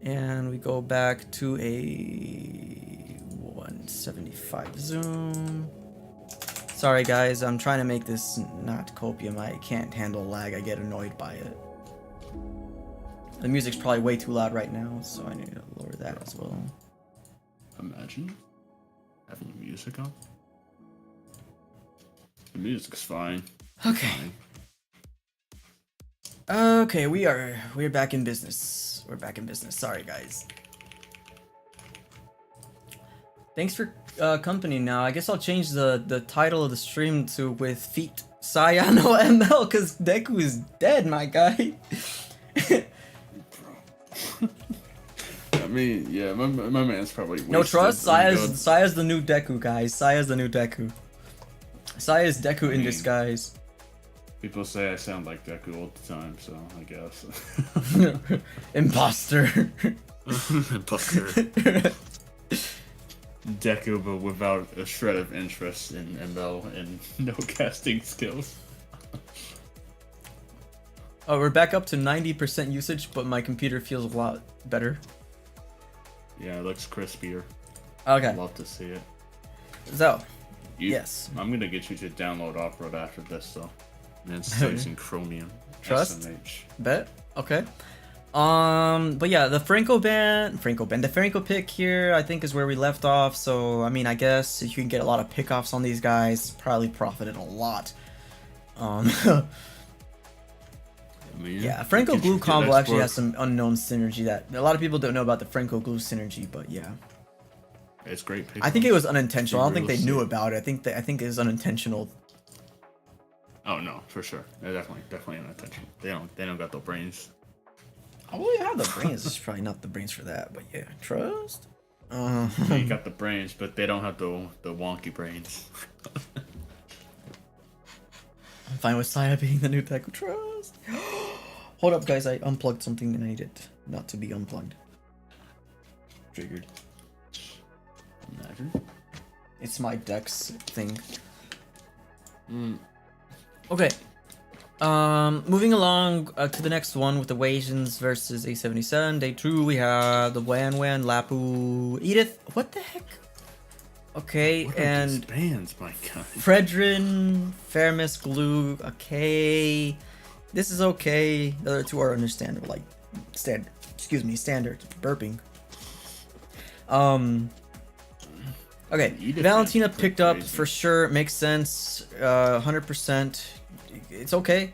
Speaker 1: and we go back to a 175 zoom. Sorry guys, I'm trying to make this not copium. I can't handle lag, I get annoyed by it. The music's probably way too loud right now, so I need to lower that as well.
Speaker 2: Imagine having music on. The music's fine.
Speaker 1: Okay. Okay, we're back in business. We're back in business. Sorry guys. Thanks for company now. I guess I'll change the title of the stream to with feet Sayamu ML because Deku is dead, my guy.
Speaker 2: I mean, yeah, my man's probably
Speaker 1: no trust. Saya's the new Deku, guys. Saya's the new Deku. Saya's Deku in disguise.
Speaker 2: People say I sound like Deku all the time, so I guess.
Speaker 1: Imposter.
Speaker 2: Imposter. Deku, but without a shred of interest in ML and no casting skills.
Speaker 1: Oh, we're back up to 90% usage, but my computer feels a lot better.
Speaker 2: Yeah, it looks crispier.
Speaker 1: Okay.
Speaker 2: I'd love to see it.
Speaker 1: So, yes.
Speaker 2: I'm gonna get you to download Opera after this, though. And then slice in Chromium.
Speaker 1: Trust?
Speaker 2: SMH.
Speaker 1: Bet. Okay. But yeah, the Franco pick here, I think is where we left off. So, I mean, I guess if you can get a lot of pickoffs on these guys, probably profited a lot. Yeah, Franco Glue combo actually has some unknown synergy that a lot of people don't know about the Franco Glue synergy, but yeah.
Speaker 2: It's great.
Speaker 1: I think it was unintentional. I don't think they knew about it. I think it was unintentional.
Speaker 2: Oh no, for sure. They're definitely unintentional. They don't got the brains.
Speaker 1: Oh, well, you have the brains. It's probably not the brains for that, but yeah, trust.
Speaker 2: You got the brains, but they don't have the wonky brains.
Speaker 1: I'm fine with Saya being the new Deku. Trust. Hold up, guys. I unplugged something and I needed it not to be unplugged. Triggered.
Speaker 2: Imagine.
Speaker 1: It's my Dex thing.
Speaker 2: Mm.
Speaker 1: Okay. Moving along to the next one with the Wasians versus A77. Day 2, we have the Wan Lapu, Edith. What the heck? Okay,
Speaker 2: What are
Speaker 1: and
Speaker 2: these bands, my god?
Speaker 1: Fredrin, Fairness, Glue, okay. This is okay. The other two are understandable, like standard burping. Okay, Valentina picked up for sure, makes sense. 100%. It's okay.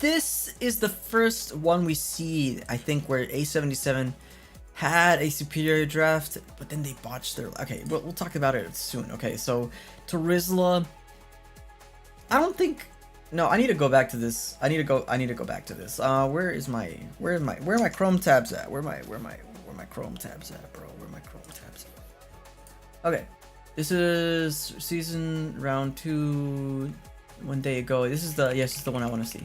Speaker 1: This is the first one we see, I think, where A77 had a superior draft, but then they botched their... Okay, we'll talk about it soon. Okay, so Tarizla, I don't think... No, I need to go back to this. I need to go back to this. Where are my Chrome tabs at? Where my Chrome tabs at, bro? Where my Chrome tabs at? Okay, this is season round 2. 1 day ago. This is the one I want to see.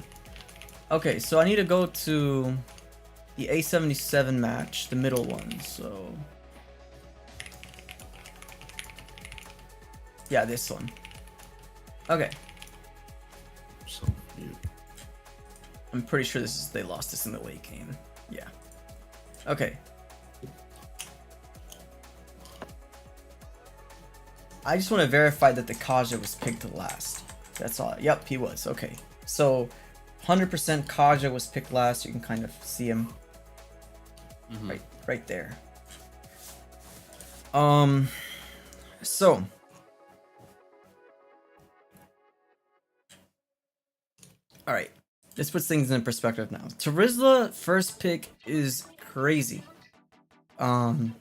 Speaker 1: Okay, so I need to go to the A77 match, the middle one. So yeah, this one. Okay.
Speaker 2: So cute.
Speaker 1: I'm pretty sure they lost this in the late game. Yeah. Okay. I just want to verify that the Kaja was picked last. That's all. Yep, he was. Okay. So 100% Kaja was picked last. You can kind of see him. Right there. So all right, this puts things in perspective now. Tarizla first pick is crazy. You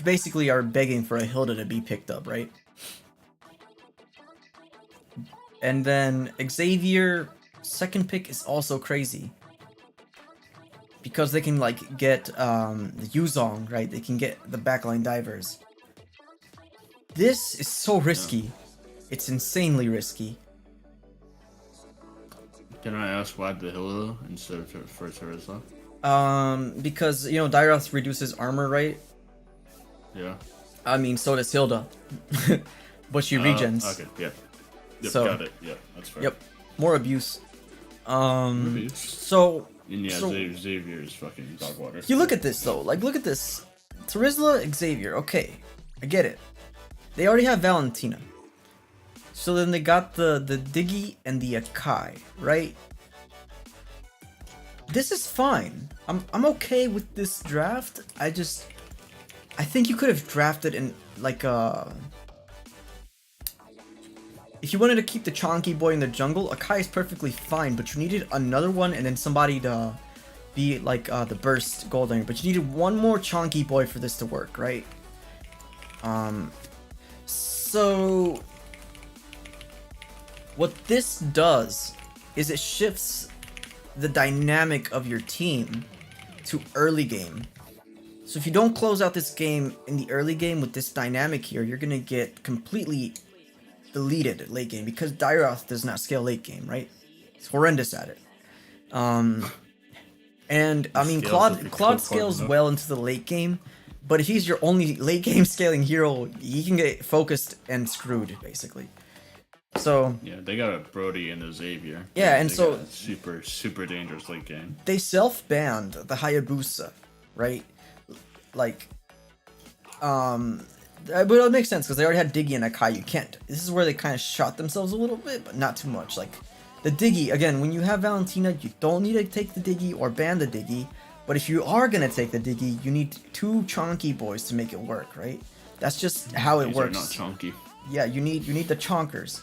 Speaker 1: basically are begging for a Hilda to be picked up, right? And then Xavier second pick is also crazy. Because they can like get the Yuzong, right? They can get the backline divers. This is so risky. It's insanely risky.
Speaker 2: Can I ask why the Hilda instead of for Tarizla?
Speaker 1: Because you know Dairoth reduces armor, right?
Speaker 2: Yeah.
Speaker 1: I mean, so does Hilda. But she regens.
Speaker 2: Okay, yeah. Yep,
Speaker 1: So,
Speaker 2: got it. Yeah, that's fair.
Speaker 1: Yep. More abuse. So
Speaker 2: And yeah,
Speaker 1: so,
Speaker 2: Xavier is fucking dog water.
Speaker 1: you look at this though, like look at this. Tarizla, Xavier, okay. I get it. They already have Valentina. So then they got the Diggy and the Akai, right? This is fine. I'm okay with this draft. I think you could have drafted in like if you wanted to keep the chonky boy in the jungle, Akai is perfectly fine, but you needed another one and then somebody to be like the burst golden, but you needed one more chonky boy for this to work, right? So what this does is it shifts the dynamic of your team to early game. So if you don't close out this game in the early game with this dynamic here, you're gonna get completely deleted late game because Dairoth does not scale late game, right? It's horrendous at it. And I mean Claude scales well into the late game, but if he's your only late game scaling hero, he can get focused and screwed basically. So
Speaker 2: yeah, they got a Brody and a Xavier.
Speaker 1: Yeah, and
Speaker 2: they
Speaker 1: so
Speaker 2: got a super dangerous late game.
Speaker 1: They self-banned the Hayabusa, right? Like, but it makes sense because they already had Diggy and Akai. You can't. This is where they kind of shot themselves a little bit, but not too much. Like, the Diggy, again, when you have Valentina, you don't need to take the Diggy or ban the Diggy. But if you are going to take the Diggy, you need 2 chonky boys to make it work, right? That's just how it works.
Speaker 2: These are not chonky.
Speaker 1: Yeah, you need the chonkers.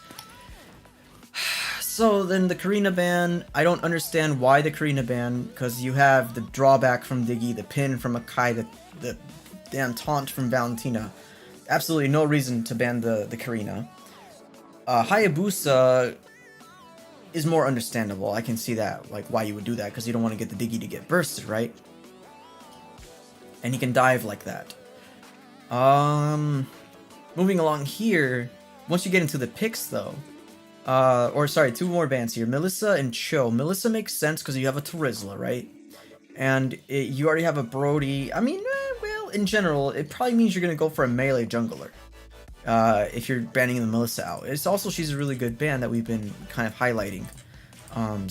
Speaker 1: So then the Karina ban, I don't understand why the Karina ban, because you have the drawback from Diggy, the pin from Akai, the damn taunt from Valentina. Absolutely no reason to ban the Karina. Hayabusa is more understandable. I can see that, like why you would do that, because you don't want to get the Diggy to get bursted, right? And he can dive like that. Moving along here, once you get into the picks though, or sorry, 2 more bans here, Melissa and Cho. Melissa makes sense because you have a Tarizla, right? And you already have a Brody. I mean, well, in general, it probably means you're going to go for a melee jungler. If you're banning the Melissa out. It's also, she's a really good ban that we've been kind of highlighting.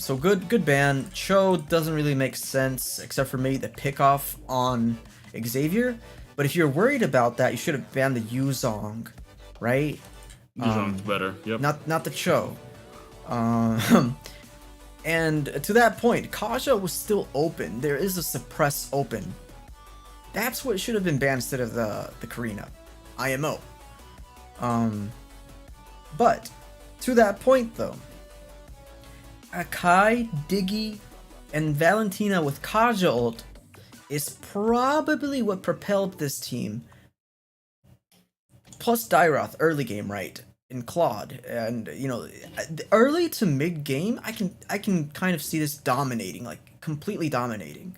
Speaker 1: So good ban. Cho doesn't really make sense, except for maybe the pick off on Xavier. But if you're worried about that, you should have banned the Yuzong, right?
Speaker 2: Yuzong's better. Yep.
Speaker 1: Not the Cho. And to that point, Kaja was still open. There is a suppress open. That's what should have been banned instead of the Karina. IMO. But to that point though, Akai, Diggy, and Valentina with Kaja ult is probably what propelled this team. Plus Dairoth early game, right? In Claude, and you know, early to mid game, I can kind of see this dominating, like completely dominating.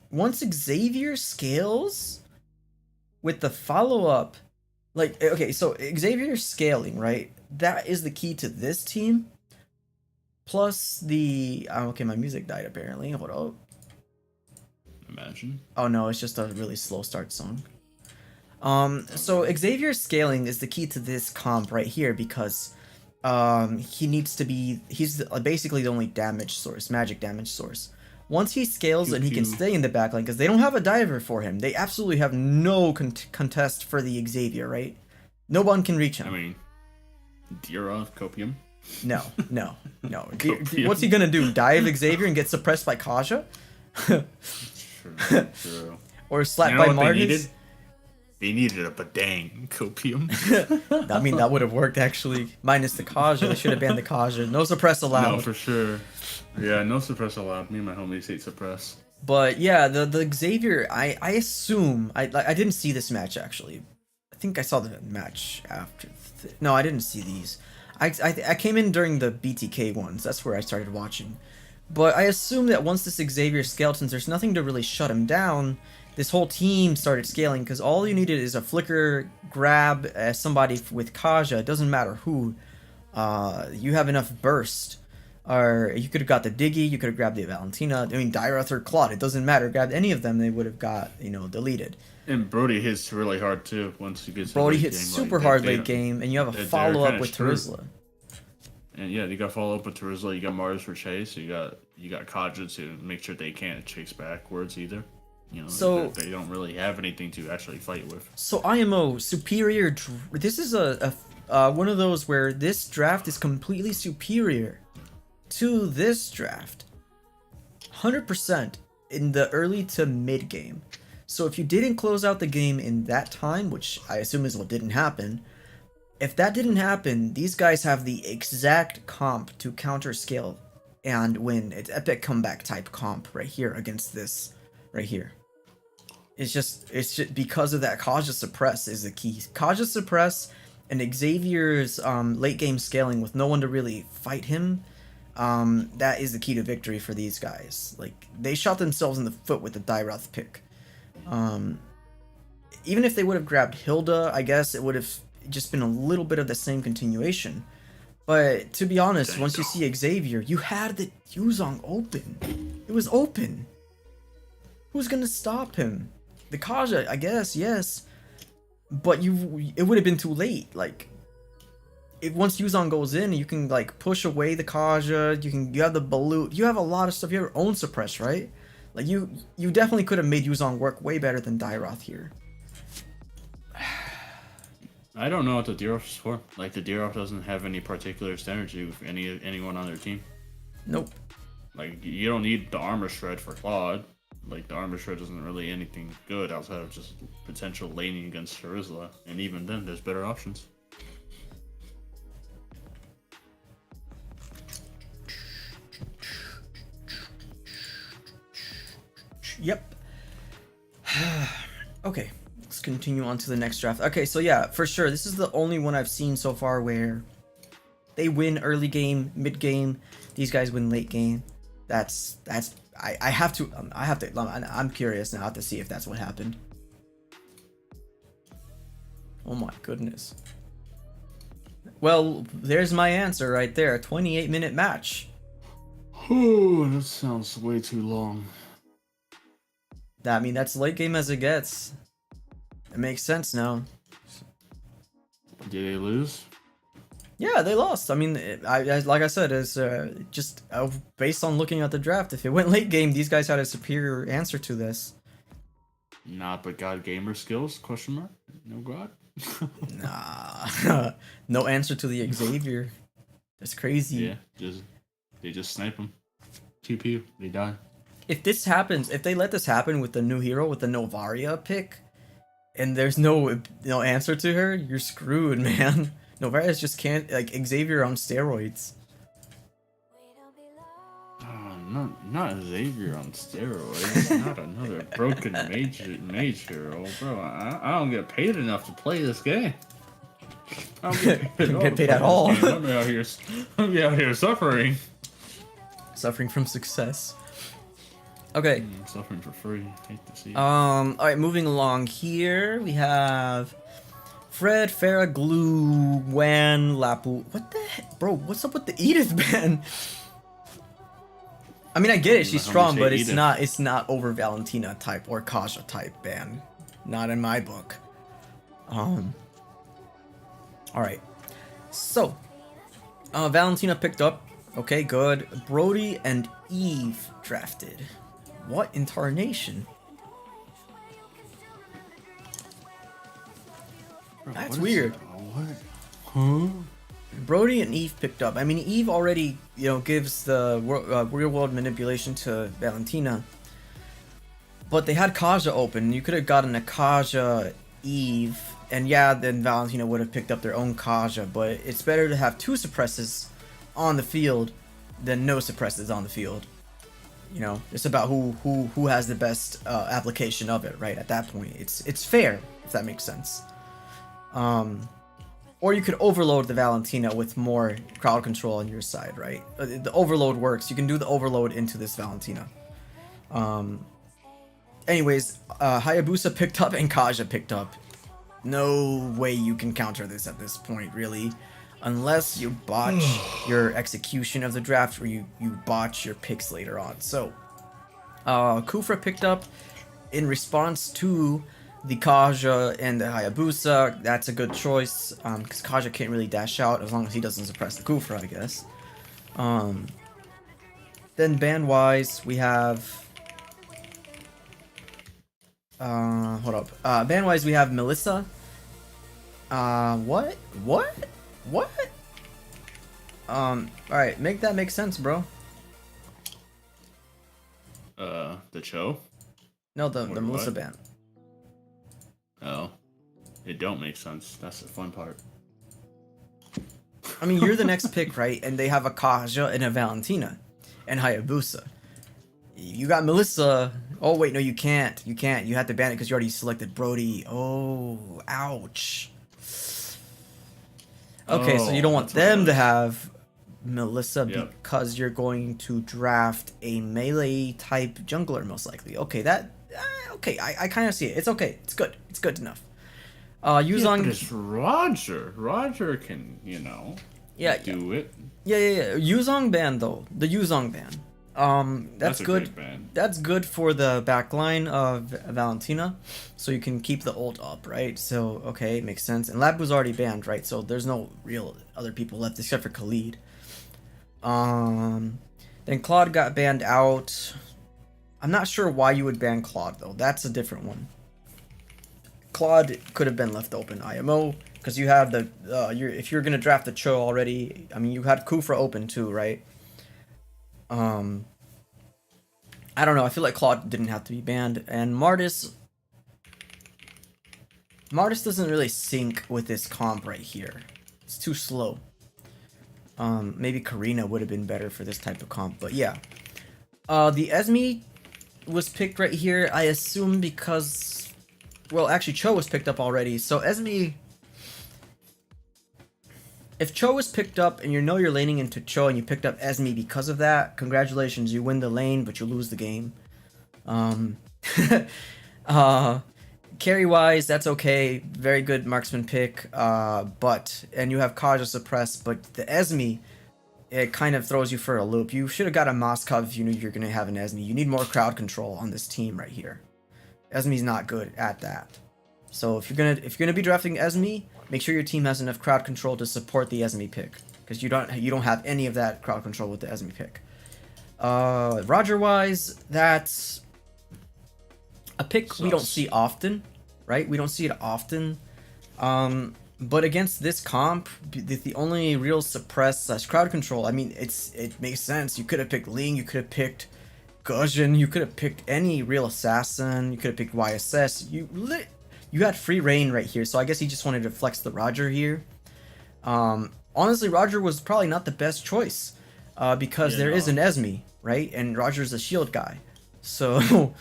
Speaker 1: Once Xavier scales with the follow up, like okay, so Xavier scaling, right? That is the key to this team. Plus the okay, my music died apparently. Hold up.
Speaker 2: Imagine.
Speaker 1: Oh no, it's just a really slow start song. So Xavier scaling is the key to this comp right here because he needs to be, he's basically the only damage source, magic damage source. Once he scales and he can stay in the backline, because they don't have a diver for him, they absolutely have no contest for the Xavier, right? No one can reach him.
Speaker 2: I mean, Dira, Copium.
Speaker 1: No. What's he gonna do? Dive Xavier and get suppressed by Kaja?
Speaker 2: True.
Speaker 1: Or slapped by Marcus?
Speaker 2: They needed a Badang Copium.
Speaker 1: I mean, that would have worked actually. Minus the Kaja. They should have banned the Kaja. No suppress allowed.
Speaker 2: No, for sure. Yeah, no suppress allowed. Me and my homies hate suppress.
Speaker 1: But yeah, the Xavier, I assume, I didn't see this match actually. I think I saw the match after. No, I didn't see these. I came in during the BTK ones. That's where I started watching. But I assume that once this Xavier Skeletons, there's nothing to really shut him down. This whole team started scaling because all you needed is a flicker grab somebody with Kaja. It doesn't matter who. You have enough burst. Or you could have got the Diggy, you could have grabbed the Valentina. I mean, Dairoth or Claude, it doesn't matter. Grabbed any of them, they would have got, you know, deleted.
Speaker 2: And Brody hits really hard too once he gets.
Speaker 1: Brody hits super hard late game, and you have a follow up with Terizla.
Speaker 2: And yeah, you got follow up with Terizla. You got Mars for chase. You got Kaja to make sure they can't chase backwards either. You know,
Speaker 1: so
Speaker 2: they don't really have anything to actually fight with.
Speaker 1: So IMO superior. This is a one of those where this draft is completely superior to this draft. 100% in the early to mid game. So if you didn't close out the game in that time, which I assume is what didn't happen, if that didn't happen, these guys have the exact comp to counter scale and win. It's epic comeback type comp right here against this right here. It's just because of that Kaja suppress is the key. Kaja suppress and Xavier's late game scaling with no one to really fight him. That is the key to victory for these guys. Like, they shot themselves in the foot with the Dairoth pick. Even if they would have grabbed Hilda, I guess it would have just been a little bit of the same continuation. But to be honest, once you see Xavier, you had the Yuzong open. It was open. Who's gonna stop him? The Kaja, I guess, yes. But it would have been too late. Like, once Yuzong goes in, you can like push away the Kaja. You have the Balut. You have a lot of stuff. You have your own suppress, right? Like you definitely could have made Yuzong work way better than Dairoth here.
Speaker 2: I don't know what the Dairoth is for. Like, the Dairoth doesn't have any particular synergy with anyone on their team. Nope. Like, you don't need the armor shred for Claude. Like, the armor shred isn't really anything good outside of just potential laning against Terizla. And even then, there's better options.
Speaker 1: Yep. Okay, let's continue on to the next draft. Okay, so yeah, for sure, this is the only one I've seen so far where they win early game, mid game. These guys win late game. I'm curious now to see if that's what happened. Oh my goodness. Well, there's my answer right there. 28-minute match.
Speaker 2: Oh, that sounds way too long.
Speaker 1: I mean, that's late game as it gets. It makes sense now.
Speaker 2: Did they lose?
Speaker 1: Yeah, they lost. I mean, like I said, it's just based on looking at the draft. If it went late game, these guys had a superior answer to this.
Speaker 2: Not but God gamer skills? Question mark? No God?
Speaker 1: Nah. No answer to the Xavier. That's crazy.
Speaker 2: Yeah, they just snipe him. TP, they die.
Speaker 1: If this happens, if they let this happen with the new hero, with the Novaria pick, and there's no answer to her, you're screwed, man. Novaria just can't, like, Xavier on steroids.
Speaker 2: Not Xavier on steroids. Not another broken mage hero, bro. I don't get paid enough to play this game. I don't
Speaker 1: get paid at all.
Speaker 2: I'm out here suffering.
Speaker 1: Suffering from success. Okay.
Speaker 2: Suffering for free. Hate to see it.
Speaker 1: Alright, moving along here, we have Fred, Farah, Glue, Wan, Lapu. What the heck? Bro, what's up with the Edith ban? I mean, I get it, she's strong, but it's not over Valentina type or Kaja type ban. Not in my book. Alright. So, Valentina picked up. Okay, good. Brody and Eve drafted. What in tarnation?
Speaker 2: Bro,
Speaker 1: that's weird.
Speaker 2: What? Huh?
Speaker 1: Brody and Eve picked up. I mean, Eve already, gives the real world manipulation to Valentina. But they had Kaja open. You could have gotten a Kaja Eve, and yeah, then Valentina would have picked up their own Kaja. But it's better to have two suppresses on the field than no suppresses on the field. It's about who has the best application of it, right? At that point, it's fair, if that makes sense. Or you could overload the Valentina with more crowd control on your side, right? The overload works. You can do the overload into this Valentina. Anyways, Hayabusa picked up and Kaja picked up. No way you can counter this at this point, really. Unless you botch your execution of the draft or you botch your picks later on. So, Kufra picked up in response to the Kaja and the Hayabusa. That's a good choice, because Kaja can't really dash out as long as he doesn't suppress the Kufra, I guess. Then band-wise, we have... hold up. Band-wise, we have Melissa. What? Alright, make that make sense, bro.
Speaker 2: The Cho?
Speaker 1: No, the Melissa band.
Speaker 2: Oh. It don't make sense. That's the fun part.
Speaker 1: I mean, you're the next pick, right? And they have a Kaja and a Valentina. And Hayabusa. You got Melissa. Oh, wait, no, you can't. You can't. You have to ban it because you already selected Brody. Oh, ouch. Okay, so you don't want them to have Melissa because you're going to draft a melee type jungler, most likely. Okay, okay, I kind of see it. It's okay. It's good. It's good enough. Yuzong.
Speaker 2: But it's Roger. Roger can, do it.
Speaker 1: Yeah. Yuzong ban though. The Yuzong ban. That's good. That's good for the backline of Valentina, so you can keep the ult up, right? So okay, makes sense. And Lab was already banned, right? So there's no real other people left except for Khalid. Then Claude got banned out. I'm not sure why you would ban Claude though. That's a different one. Claude could have been left open IMO because you have the if you're gonna draft the Cho already. I mean, you had Kufra open too, right? I don't know. I feel like Claude didn't have to be banned, and Martis doesn't really sync with this comp right here. It's too slow. Maybe Karina would have been better for this type of comp, but yeah. The Esme was picked right here, I assume because... Well, actually, Cho was picked up already, so Esme... If Cho was picked up, and you're laning into Cho, and you picked up Esme because of that, congratulations, you win the lane, but you lose the game. Carry-wise, that's okay. Very good marksman pick, and you have Kaja suppressed, but the Esme, it kind of throws you for a loop. You should have got a Moskov if you knew you're going to have an Esme. You need more crowd control on this team right here. Esme's not good at that. So if you're gonna be drafting Esme, make sure your team has enough crowd control to support the Esme pick, because you don't have any of that crowd control with the Esme pick. Roger wise, that's a pick we don't see often, right? We don't see it often. But against this comp, the only real suppress / crowd control, I mean, it makes sense. You could have picked Ling, you could have picked Ginshin, you could have picked any real assassin, you could have picked YSS. You had free reign right here, so I guess he just wanted to flex the Roger here. Honestly, Roger was probably not the best choice, because there is an Esme, right? And Roger's a shield guy, so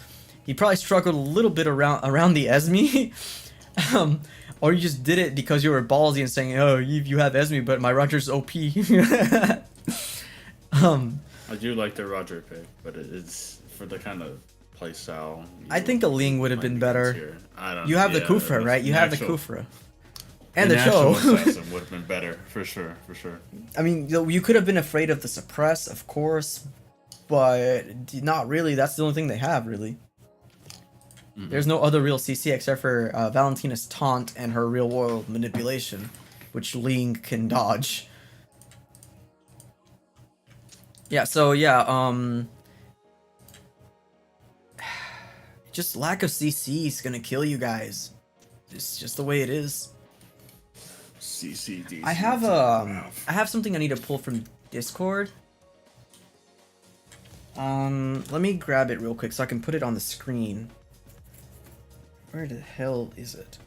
Speaker 1: he probably struggled a little bit around the Esme. Or you just did it because you were ballsy and saying, "Oh, you have Esme, but my Roger's OP."
Speaker 2: I do like the Roger pick, but it's for the kind of play style.
Speaker 1: I think a Ling would have been better. You have the Kufra, right? You have the Kufra. And the Cho.
Speaker 2: Assassin would have been better, for sure, for sure.
Speaker 1: I mean, you could have been afraid of the suppress, of course, but not really. That's the only thing they have, really. There's no other real CC except for Valentina's taunt and her real world manipulation, which Ling can dodge. Yeah, so yeah, just lack of CC is gonna kill you guys. It's just the way it is.
Speaker 2: CC.
Speaker 1: I have something I need to pull from Discord. Let me grab it real quick so I can put it on the screen. Where the hell is it?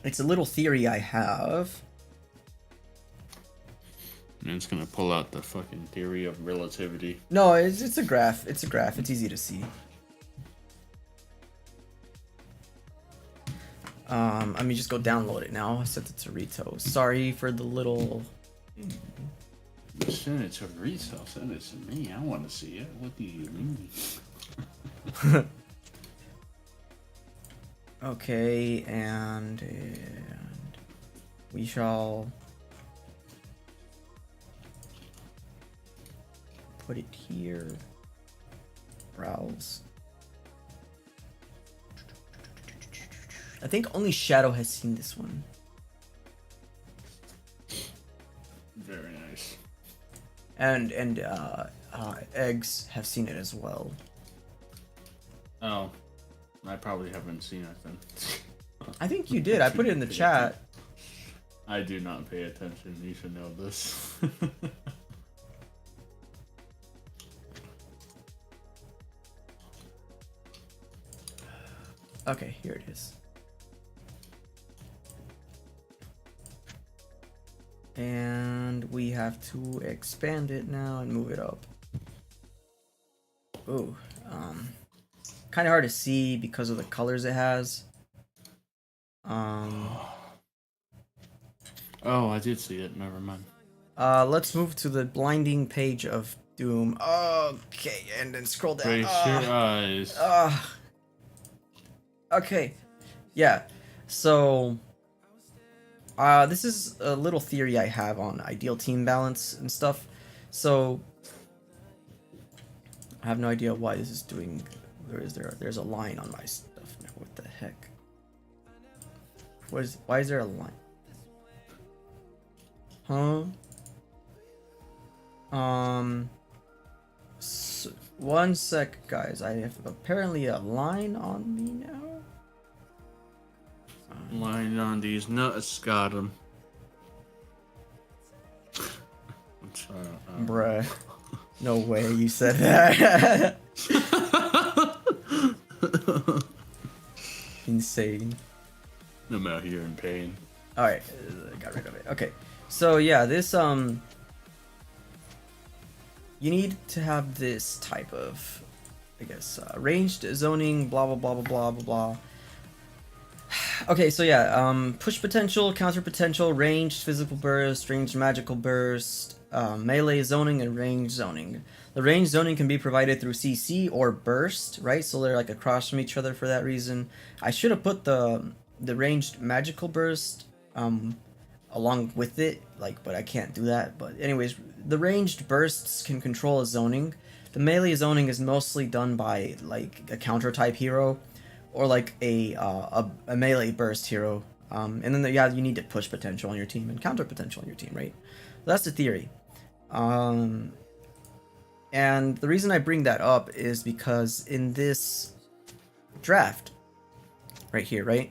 Speaker 1: It's a little theory I have.
Speaker 2: And it's gonna pull out the fucking theory of relativity.
Speaker 1: No, it's a graph. It's a graph. It's easy to see. Let me just go download it now. I sent it to Rito. Sorry for the little.
Speaker 2: Send it to Rito. Send it to me. I want to see it. What do you mean?
Speaker 1: Okay, and we shall put it here. Browse. I think only Shadow has seen this one.
Speaker 2: Very nice.
Speaker 1: And Eggs have seen it as well.
Speaker 2: Oh, I probably haven't seen it then.
Speaker 1: I think you did. I put it in the chat.
Speaker 2: I do not pay attention. You should know this.
Speaker 1: Okay, here it is. And we have to expand it now and move it up. Ooh, kind of hard to see because of the colors it has.
Speaker 2: Oh, I did see it. Never mind.
Speaker 1: Let's move to the blinding page of Doom. Okay, and then scroll down.
Speaker 2: Brace your eyes.
Speaker 1: Okay, yeah. So, this is a little theory I have on ideal team balance and stuff. So, I have no idea why this is doing. There's a line on my stuff now. What the heck? Why is there a line? Huh? So, one sec, guys. I have apparently a line on me now.
Speaker 2: Line on these nuts, got him.
Speaker 1: Bruh. No way you said that. Insane.
Speaker 2: I'm out here in pain.
Speaker 1: Alright, got rid of it. Okay. So yeah, this you need to have this type of, I guess, ranged zoning, blah blah blah blah blah blah blah. Okay, so yeah, push potential, counter potential, ranged physical burst, ranged magical burst, melee zoning, and range zoning. The range zoning can be provided through CC or burst, right? So they're like across from each other for that reason. I should have put the ranged magical burst along with it, but I can't do that. But anyways, the ranged bursts can control a zoning. The melee zoning is mostly done by like a counter type hero, or like a melee burst hero. And then you need to push potential on your team and counter potential on your team, right? So that's the theory. And the reason I bring that up is because in this draft, right here, right,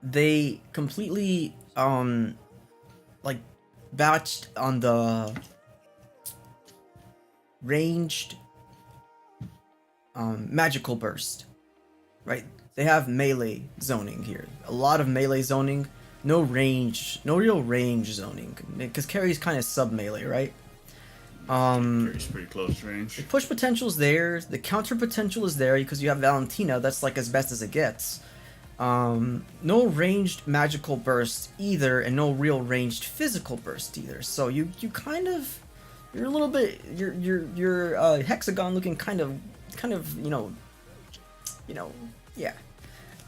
Speaker 1: they completely like batched on the ranged magical burst, right? They have melee zoning here, a lot of melee zoning, no range, no real range zoning, because carry's kind of sub melee, right?
Speaker 2: Carry's pretty close range.
Speaker 1: The push potential's there, the counter potential is there because you have Valentina, that's like as best as it gets. No ranged magical burst either, and no real ranged physical burst either. So you kind of, you're a little bit, you're hexagon looking kind of you know, yeah.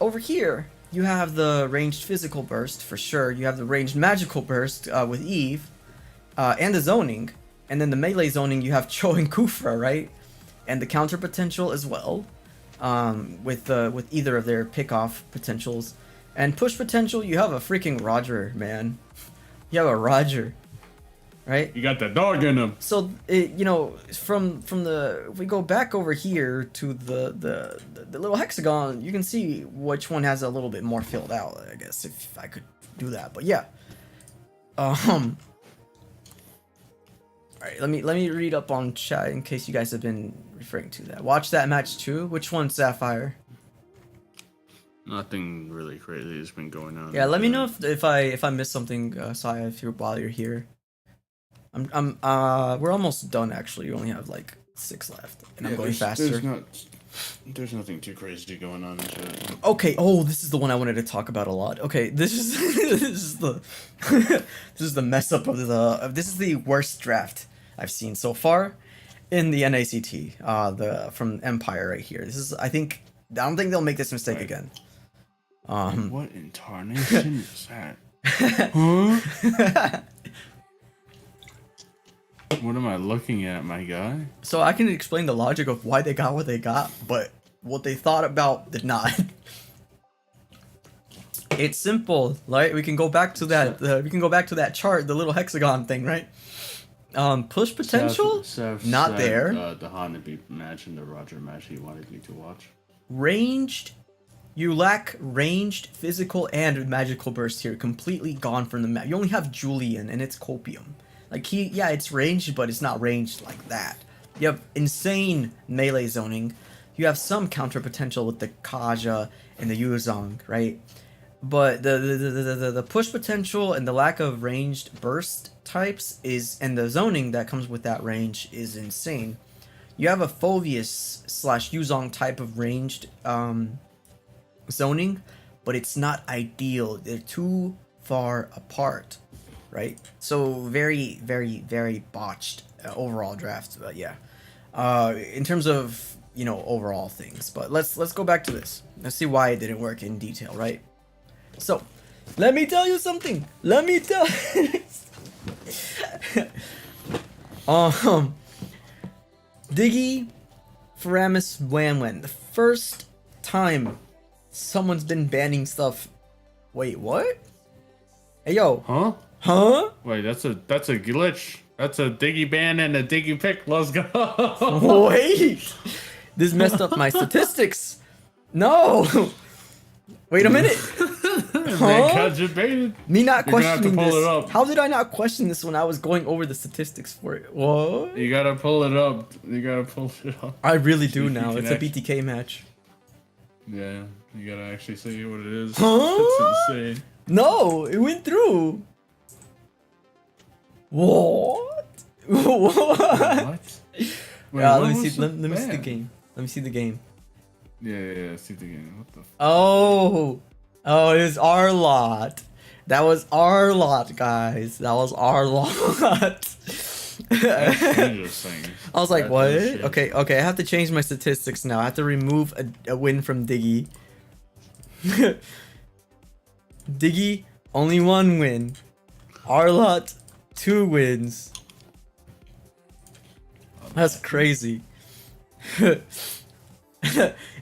Speaker 1: Over here you have the ranged physical burst for sure. You have the ranged magical burst with Eve, and the zoning, and then the melee zoning you have Cho and Kufra, right? And the counter potential as well. With either of their pick-off potentials. And push potential, you have a freaking Roger, man. You have a Roger, right?
Speaker 2: You got that dog in him.
Speaker 1: So, you know, from the, if we go back over here to the little hexagon, you can see which one has a little bit more filled out, I guess, if I could do that. But yeah. Alright, let me read up on chat in case you guys have been referring to that. Watch that match too. Which one, Sapphire?
Speaker 2: Nothing really crazy has been going on.
Speaker 1: Yeah, let me know if I missed something, Saya, while you're here. We're almost done actually. We only have like 6 left, and I'm going faster.
Speaker 2: There's nothing too crazy going on in chat.
Speaker 1: Okay. Oh, this is the one I wanted to talk about a lot. Okay, this is this is the this is the mess up of the. This is the worst draft I've seen so far in the NACT. From Empire right here. This is, I don't think they'll make this mistake again.
Speaker 2: What in tarnation is that? Huh? What am I looking at, my guy?
Speaker 1: So I can explain the logic of why they got what they got, but what they thought about did not. It's simple, right? We can go back to that. We can go back to that chart, the little hexagon thing, right? Push potential, not there.
Speaker 2: The Hanabi match and the Roger match he wanted me to watch.
Speaker 1: Ranged, you lack ranged, physical, and magical burst here. Completely gone from the map. You only have Julian, and it's Copium. Like yeah, it's ranged, but it's not ranged like that. You have insane melee zoning. You have some counter potential with the Kaja and the Yuzong, right? But the push potential and the lack of ranged burst types and the zoning that comes with that range is insane. You have a Phoveus / Yuzong type of ranged zoning, but it's not ideal. They're too far apart. Right, so very, very, very botched overall draft, but yeah, in terms of, you know, overall things. But let's go back to this. Let's see why it didn't work in detail, right? So, let me tell you something. Let me tell. Diggy, Faramis, Wanwen. The first time someone's been banning stuff. Wait, what? Hey yo.
Speaker 2: Huh?
Speaker 1: Huh?
Speaker 2: Wait, that's a glitch. That's a Diggy ban and a Diggy pick. Let's go.
Speaker 1: Wait, this messed up my statistics. No. Wait a minute. Huh? Me not questioning this. How did I not question this when I was going over the statistics for it? What?
Speaker 2: You gotta pull it up. You gotta pull it up.
Speaker 1: I really do now. It's a BTK match.
Speaker 2: Yeah, you gotta actually see what it is.
Speaker 1: Huh?
Speaker 2: It's insane.
Speaker 1: No, it went through. What? What? Wait, let me see. Let me see the game. Let me see the game.
Speaker 2: Yeah. See the game. What the?
Speaker 1: Oh, it was our lot. That was our lot, guys. That was our lot. I was like, what? Okay. I have to change my statistics now. I have to remove a win from Diggy. Diggy, only 1 win. Our lot, 2 wins. That's crazy. I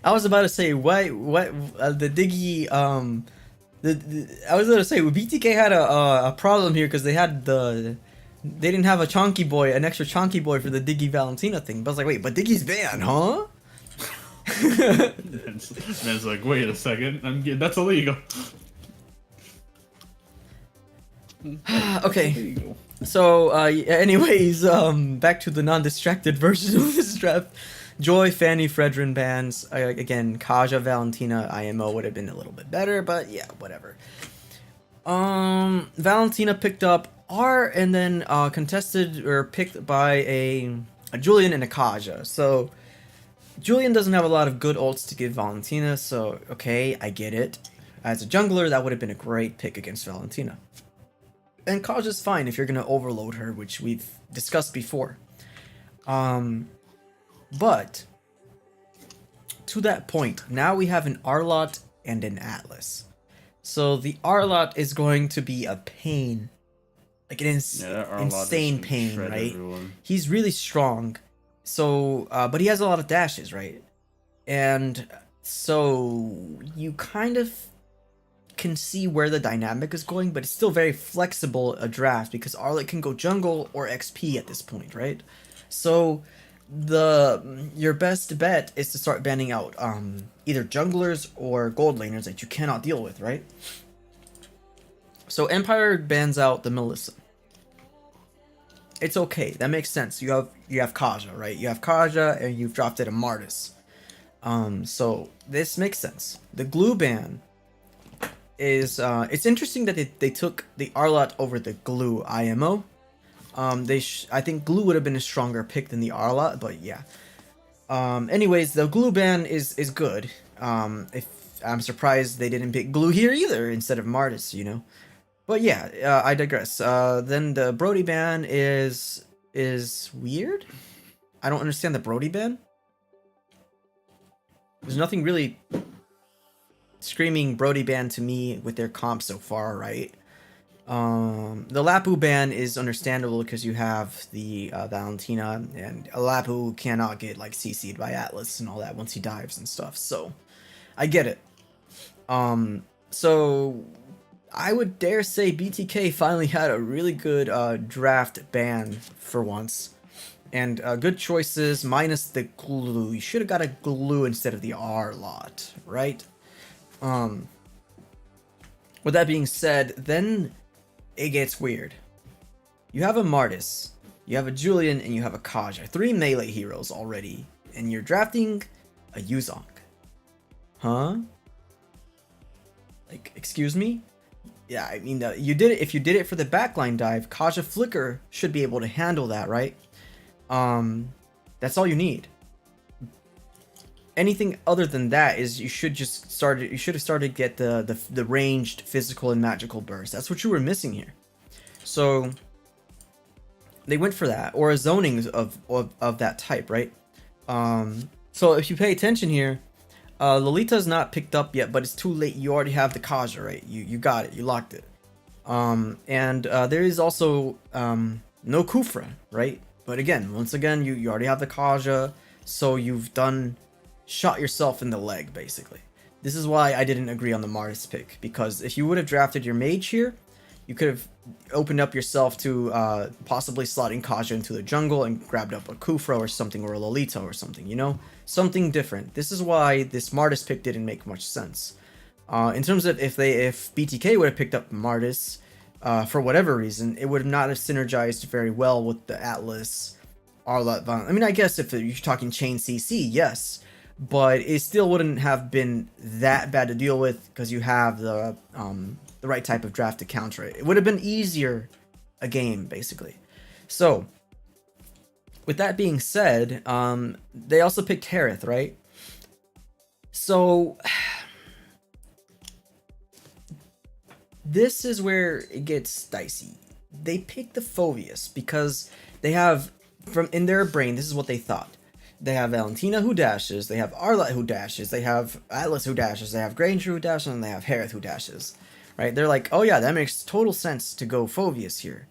Speaker 1: was about to say, what the Diggy, I was going to say, BTK had a problem here because they had the They didn't have a chonky boy, an extra chonky boy for the Diggy Valentina thing. But I was like, wait, but Diggy's banned, huh?
Speaker 2: Man's like, wait a second, that's illegal.
Speaker 1: Okay.
Speaker 2: Illegal.
Speaker 1: So, anyways, back to the non-distracted version of this draft. Joy, Fanny, Fredrin bans. Again, Kaja, Valentina, IMO would have been a little bit better, but yeah, whatever. Valentina picked up R and then contested or picked by a Julian and a Kaja. So Julian doesn't have a lot of good ults to give Valentina, so okay, I get it. As a jungler, that would have been a great pick against Valentina. And Kaja's fine if you're gonna overload her, which we've discussed before. But to that point, now we have an Arlott and an Atlas. So the Arlott is going to be a pain, like an insane pain, right?
Speaker 2: Everyone.
Speaker 1: He's really strong, so but he has a lot of dashes, right? And so you kind of can see where the dynamic is going, but it's still very flexible a draft because Arlott can go jungle or XP at this point, right? So your best bet is to start banning out either junglers or gold laners that you cannot deal with, right? So Empire bans out the Melissa. It's okay, that makes sense. You have Kaja, right? You have Kaja and you've dropped it a Martis. So this makes sense. The glue ban is it's interesting that they took the Arlott over the glue IMO. I think glue would have been a stronger pick than the Arlott, but yeah. Anyways, the glue ban is good. If I'm surprised they didn't pick glue here either instead of Martis, you know. But yeah, I digress. Then the Brody ban is weird. I don't understand the Brody ban. There's nothing really screaming Brody ban to me with their comp so far, right? The Lapu ban is understandable because you have the Valentina, and Lapu cannot get like CC'd by Atlas and all that once he dives and stuff, so I get it. So I would dare say BTK finally had a really good draft ban for once, and good choices minus the glue. You should have got a glue instead of the Arlott, right? With that being said, then it gets weird. You have a Martis, you have a Julian, and you have a Kaja. 3 melee heroes already, and you're drafting a Yuzong. Huh? Like, excuse me? Yeah, I mean, you did it. If you did it for the backline dive, Kaja Flicker should be able to handle that, right? That's all you need. Anything other than that is you should have started get the ranged physical and magical burst. That's what you were missing here. So they went for that, or a zoning of that type, right? So if you pay attention here, Lolita's not picked up yet, but it's too late. You already have the Kaja, right? You got it. You locked it. And there is also no Kufra, right? But again, once again, you already have the Kaja, so you've shot yourself in the leg, basically. This is why I didn't agree on the Martis pick, because if you would have drafted your mage here, you could have opened up yourself to possibly slotting Kaja into the jungle and grabbed up a Kufra or something, or a Lolita or something, you know? Something different. This is why this Martis pick didn't make much sense. In terms of if BTK would have picked up Martis, for whatever reason, it would not have synergized very well with the Atlas, Arlott, I mean, I guess if you're talking chain CC, yes, but it still wouldn't have been that bad to deal with because you have the right type of draft to counter it. It would have been easier a game, basically. So, with that being said, they also picked Harith, right? So, this is where it gets dicey. They picked the Phoveus because they have, in their brain, this is what they thought. They have Valentina who dashes, they have Arlott who dashes, they have Atlas who dashes, they have Granger who dashes, and they have Harith who dashes. Right? They're like, oh yeah, that makes total sense to go Phoveus here.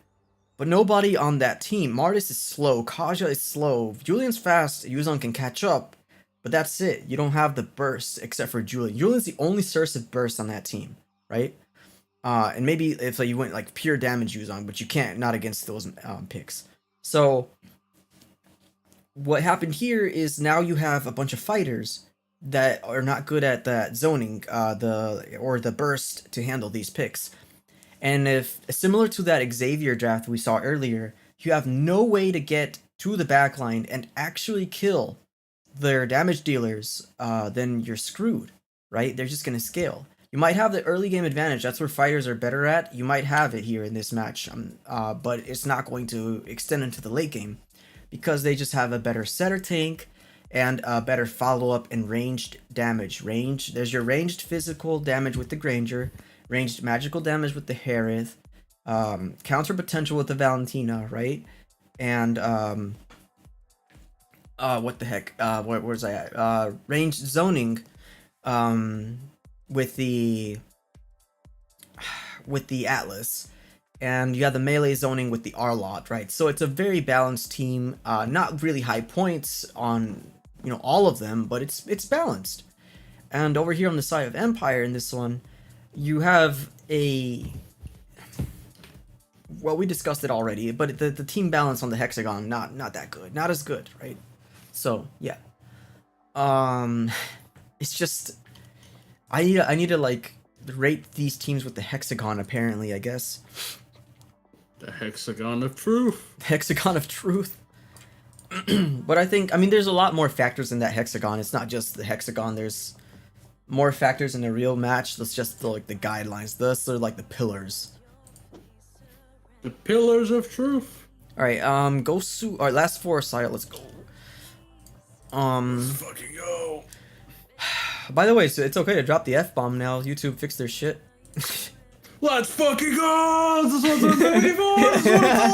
Speaker 1: But nobody on that team. Martis is slow, Kaja is slow, Julian's fast, Yuzong can catch up, but that's it. You don't have the burst except for Julian. Julian's the only source of burst on that team, right? And maybe if like, you went like pure damage Yuzong, but you can't, not against those picks. So what happened here is now you have a bunch of fighters that are not good at that zoning, the burst to handle these picks. And if similar to that Xavier draft we saw earlier, you have no way to get to the backline and actually kill their damage dealers, then you're screwed, right? They're just gonna scale. You might have the early game advantage. That's where fighters are better at. You might have it here in this match, but it's not going to extend into the late game because they just have a better setter tank and a better follow-up and ranged damage. There's your ranged physical damage with the Granger, ranged magical damage with the Harith, counter potential with the Valentina, right? And what the heck? Where's I at? Ranged zoning, with the Atlas, and you have the melee zoning with the Arlott, right? So it's a very balanced team. Not really high points on all of them, but it's balanced. And over here on the side of Empire in this one, you have well, we discussed it already, but the team balance on the hexagon not that good, not as good, right? So yeah, it's just I need to like rate these teams with the hexagon. Apparently, I guess
Speaker 2: the hexagon of truth.
Speaker 1: The hexagon of truth. But I mean, there's a lot more factors in that hexagon. It's not just the hexagon. There's more factors in a real match. That's just like the guidelines. Those are like the pillars.
Speaker 2: The pillars of truth.
Speaker 1: All right, Gosu. All right, last four, Saya. Let's go.
Speaker 2: Let's fucking go.
Speaker 1: By the way, so it's okay to drop the F-bomb now. YouTube fixed their shit.
Speaker 2: Let's fucking go! This is what I'm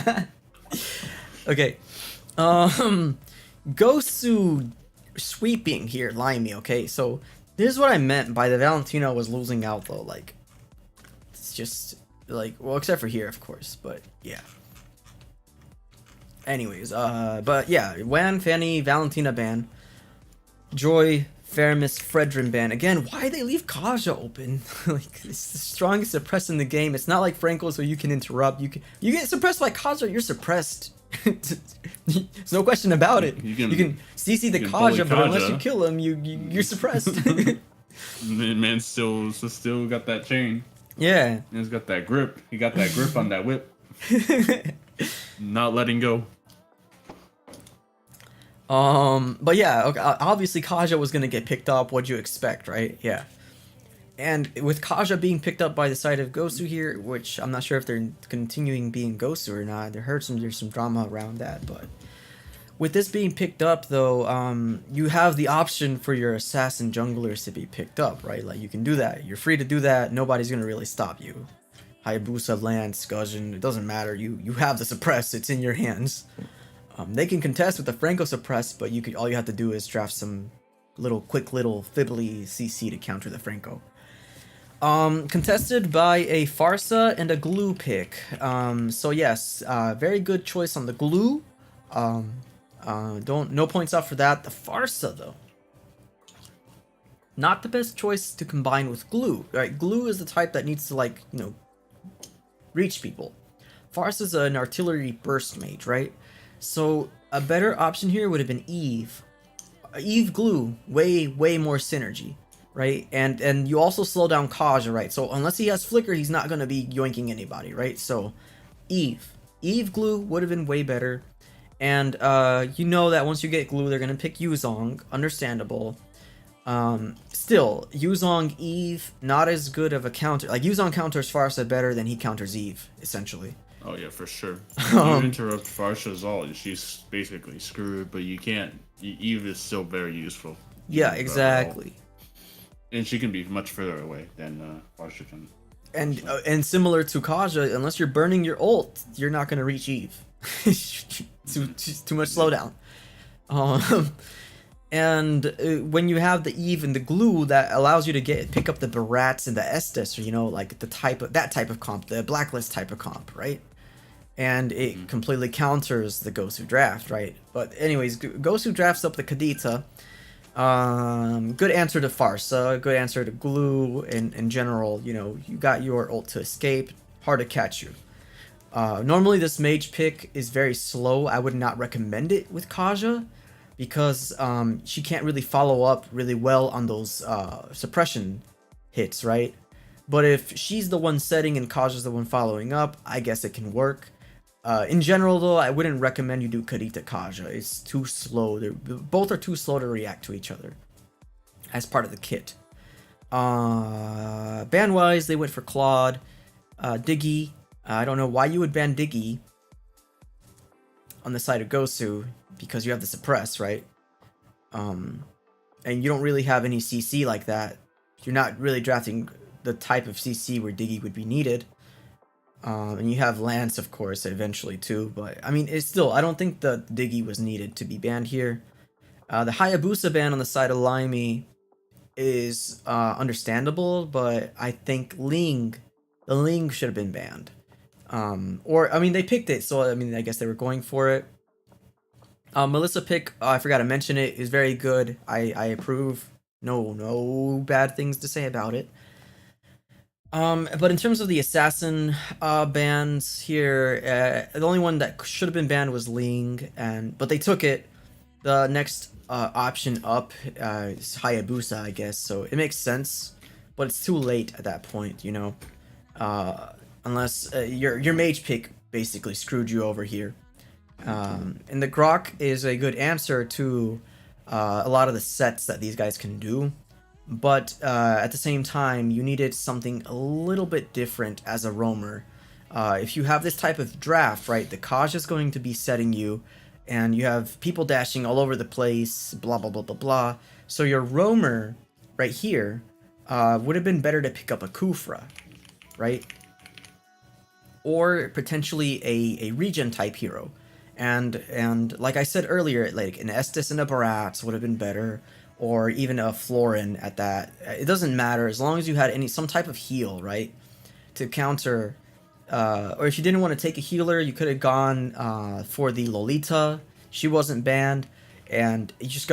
Speaker 2: about!
Speaker 1: Okay. Gosu sweeping here, Laimi, okay? So, this is what I meant by the Valentino was losing out, though. Like, it's just, like, well, except for here, of course, but, yeah. Anyways, but, yeah, Wan, Fanny, Valentina ban. Joy, Faramis, Fredrin ban. Again, why they leave Kaja open? Like, it's the strongest suppress in the game. It's not like Franco, so you can interrupt. You get suppressed by Kaja, you're suppressed. There's no question about it. You can CC the Kaja, but unless you kill him, you're suppressed.
Speaker 2: Man still got that chain.
Speaker 1: Yeah.
Speaker 2: He's got that grip. He got that grip on that whip. Not letting go.
Speaker 1: But yeah, okay, obviously Kaja was gonna get picked up. What'd you expect, right? Yeah. And with Kaja being picked up by the side of Gosu here, which I'm not sure if they're continuing being Gosu or not. There's some drama around that, but with this being picked up though, you have the option for your assassin junglers to be picked up, right? Like you can do that. You're free to do that. Nobody's gonna really stop you. Hayabusa, Lance, Guzhin, it doesn't matter. You have the suppress. It's in your hands. They can contest with the Franco suppress, but all you have to do is draft some quick little fiddly CC to counter the Franco. Contested by a Farsa and a Glue pick. So yes, very good choice on the Glue. No points up for that. The Farsa though, not the best choice to combine with Glue. Right, Glue is the type that needs to reach people. Farsa is an artillery burst mage, right? So a better option here would have been Eve. Eve Glue, way more synergy, right? And you also slow down Kaja, right? So unless he has Flicker, he's not gonna be yoinking anybody, right? So Eve Glue would have been way better. And you know that once you get Glue, they're gonna pick Yuzong, understandable. Still, Yuzong Eve, not as good of a counter. Like Yuzong counters Farsa better than he counters Eve, essentially.
Speaker 2: Oh yeah, for sure. You interrupt Farsha's ult, she's basically screwed. But you can't. Eve is still very useful.
Speaker 1: Yeah, exactly.
Speaker 2: And she can be much further away than Farsha can.
Speaker 1: And similar to Kaja, unless you're burning your ult, you're not gonna reach Eve. too much slowdown. And when you have the Eve and the Glue, that allows you to pick up the Barats and the Estes, or like that type of comp, the Blacklist type of comp, right? And it completely counters the Gosu draft, right? But anyways, Gosu drafts up the Kadita, Good answer to Farsa, good answer to Glue, in general, you know, you got your ult to escape, hard to catch you. Normally this mage pick is very slow, I would not recommend it with Kaja, because she can't really follow up really well on those suppression hits, right? But if she's the one setting and Kaja's the one following up, I guess it can work. In general, though, I wouldn't recommend you do Karita Kaja. It's too slow. Both are too slow to react to each other as part of the kit. Ban-wise, they went for Claude. Diggy. I don't know why you would ban Diggy on the side of Gosu, because you have the suppress, right? And you don't really have any CC like that. You're not really drafting the type of CC where Diggy would be needed. And you have Lance, of course, eventually too, but I mean, it's still, I don't think the Diggy was needed to be banned here. The Hayabusa ban on the side of Laimi is understandable, but I think the Ling should have been banned. Or, I mean, they picked it, so I mean, I guess they were going for it. Melissa pick, I forgot to mention it, is very good. I approve. No bad things to say about it. But in terms of the assassin bans here, the only one that should have been banned was Ling, but they took it. The next option up is Hayabusa, I guess, so it makes sense, but it's too late at that point, you know. Unless your mage pick basically screwed you over here. And the Grok is a good answer to a lot of the sets that these guys can do. But at the same time, you needed something a little bit different as a roamer. If you have this type of draft, right, the Kaj is going to be setting you, and you have people dashing all over the place, blah, blah, blah, blah, blah. So your roamer right here would have been better to pick up a Kufra, right? Or potentially a regen type hero. And like I said earlier, like an Estes and a Barats would have been better. Or even a Florin at that. It doesn't matter as long as you had some type of heal, right? To counter, or if you didn't want to take a healer, you could have gone for the Lolita. She wasn't banned, and you're just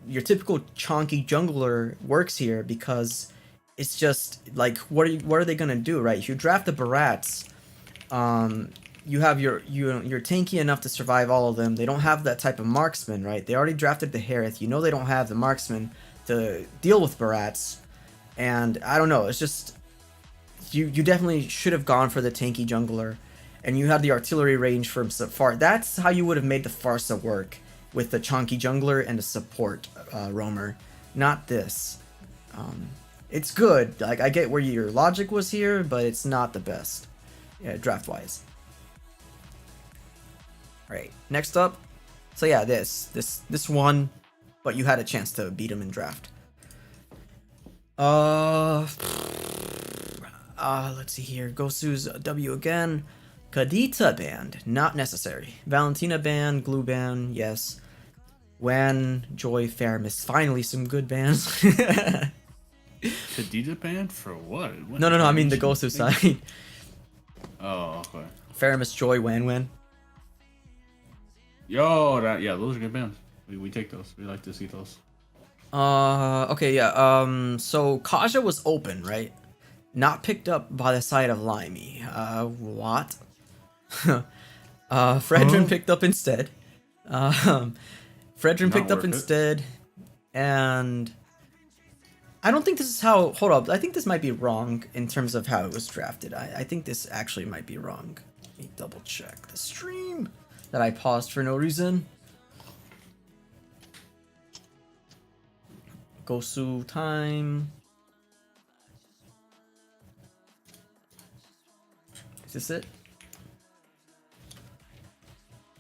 Speaker 1: your typical chonky jungler works here because it's just like what are they gonna do, right? If you draft the Barats, you have you're tanky enough to survive all of them. They don't have that type of marksman, right? They already drafted the Harith. You know they don't have the marksman to deal with Barats. And I don't know, it's just you definitely should have gone for the tanky jungler, and you had the artillery range from far. That's how you would have made the Farsa work, with the chonky jungler and a support roamer, not this. It's good. Like, I get where your logic was here, but it's not the best, draft wise. Alright, next up. So yeah, this one, but you had a chance to beat him in draft. Let's see here. Gosu's W again. Kadita banned, not necessary. Valentina banned, Glue ban, yes. Wen, Joy, Faramis, finally some good bans.
Speaker 2: Kadita banned for what?
Speaker 1: No, I mean the Gosu side.
Speaker 2: Oh, okay.
Speaker 1: Faramis, Joy, Wen.
Speaker 2: Yo, those are good bands. We take those. We like to see those.
Speaker 1: Okay, yeah. So Kaja was open, right? Not picked up by the side of Laimi. What? Fredrin picked up instead. Fredrin picked up instead, and I don't think this is how. Hold up, I think this might be wrong in terms of how it was drafted. I think this actually might be wrong. Let me double check the stream that I paused for no reason. Gosu time. Is this it?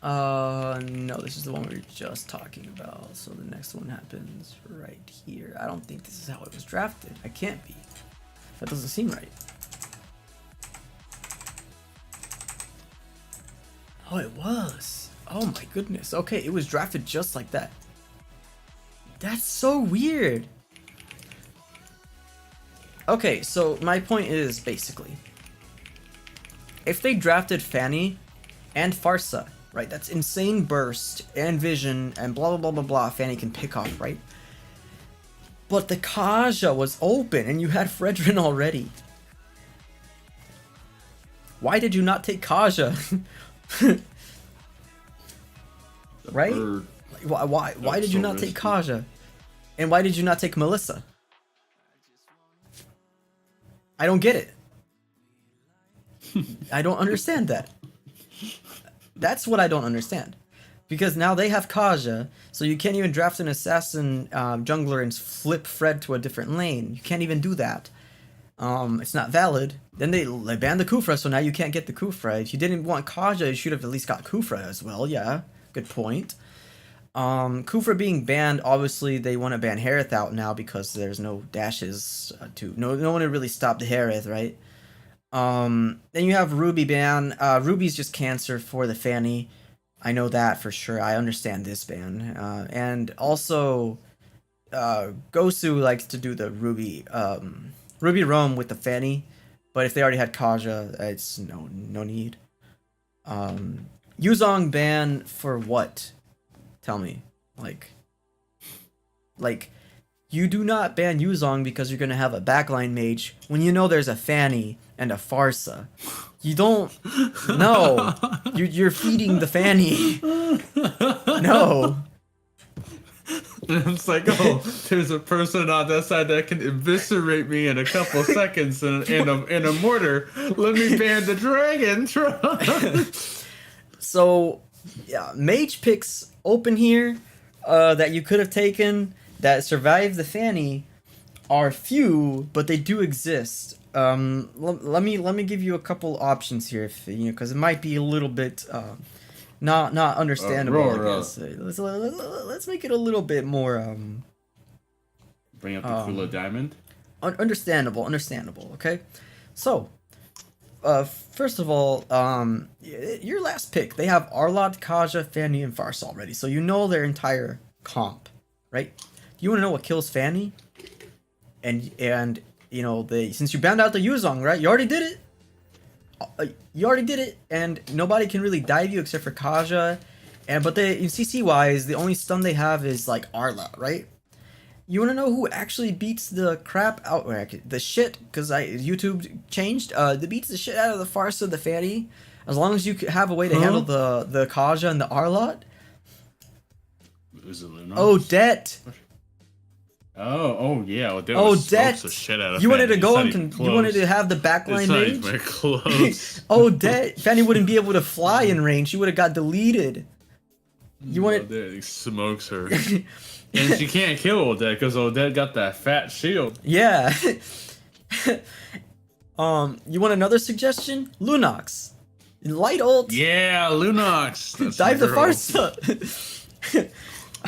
Speaker 1: No, this is the one we were just talking about. So the next one happens right here. I don't think this is how it was drafted. I can't be. That doesn't seem right. Oh, it was. Oh my goodness. Okay, it was drafted just like that. That's so weird. Okay, so my point is basically, if they drafted Fanny and Farsa, right? That's insane burst and vision and blah blah blah blah blah. Fanny can pick off, right? But the Kaja was open and you had Fredrin already. Why did you not take Kaja? Right?
Speaker 2: Bird.
Speaker 1: Why did you not take Kaja? And why did you not take Melissa? I don't get it. I don't understand that. That's what I don't understand. Because now they have Kaja, so you can't even draft an assassin jungler and flip Fred to a different lane. You can't even do that. It's not valid. Then they banned the Kufra, so now you can't get the Kufra. If you didn't want Kaja, you should have at least got Kufra as well. Yeah, good point. Kufra being banned, obviously they want to ban Harith out now because there's no dashes no one to really stop the Harith, right? Then you have Ruby ban. Ruby's just cancer for the Fanny. I know that for sure. I understand this ban. And also, Gosu likes to do the Ruby roam with the Fanny, but if they already had Kaja, it's no need. Yuzong ban for what? Tell me. Like, you do not ban Yuzong because you're gonna have a backline mage when you know there's a Fanny and a Farsa. You don't. No, you're feeding the Fanny. No.
Speaker 2: It's like, oh, there's a person on that side that can eviscerate me in a couple seconds in a mortar. Let me ban the dragon.
Speaker 1: So, yeah, mage picks open here that you could have taken that survive the Fanny are few, but they do exist. Let me give you a couple options here, if you know, because it might be a little bit not understandable. I guess. Let's make it a little bit more
Speaker 2: bring up the Kula Diamond.
Speaker 1: Understandable. Okay, so first of all, your last pick, they have Arlott, Kaja, Fanny, and Farsa already, so you know their entire comp, right? You want to know what kills Fanny? And you know, since you banned out the Yuzong, right? You already did it. And nobody can really dive you except for Kaja. But in CC wise, the only stun they have is like Arla, right? You want to know who actually beats the crap out, the shit? Because YouTube changed. That beats the shit out of the Farsa, the Fanny. As long as you have a way to handle the Kaja and the Arlott.
Speaker 2: Is it Lunox?
Speaker 1: Odette.
Speaker 2: Oh yeah.
Speaker 1: Odette.
Speaker 2: The shit out of
Speaker 1: you wanted to go
Speaker 2: and
Speaker 1: you wanted to have the backline mage.
Speaker 2: It's not even close.
Speaker 1: Odette. Fanny wouldn't be able to fly in range. She would have got deleted. You wanted.
Speaker 2: He smokes her. And she can't kill Odette because Odette got that fat shield.
Speaker 1: Yeah. You want another suggestion? Lunox. Light ult.
Speaker 2: Yeah, Lunox.
Speaker 1: Dive the Farsa.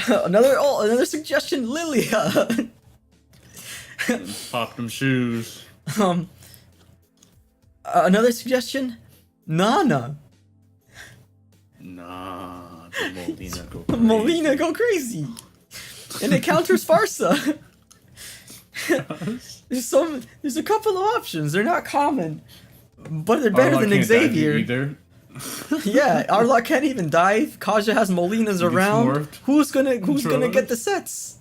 Speaker 1: Another suggestion, Lilia.
Speaker 2: Pop them shoes.
Speaker 1: Another suggestion, Nana.
Speaker 2: Nah, the Molina go crazy.
Speaker 1: Molina go crazy. And it counters Farsa. There's a couple of options. They're not common, but they're better than Xavier. Yeah, Arlott can't even dive. Kaja has Molinas around. Who's gonna get the sets?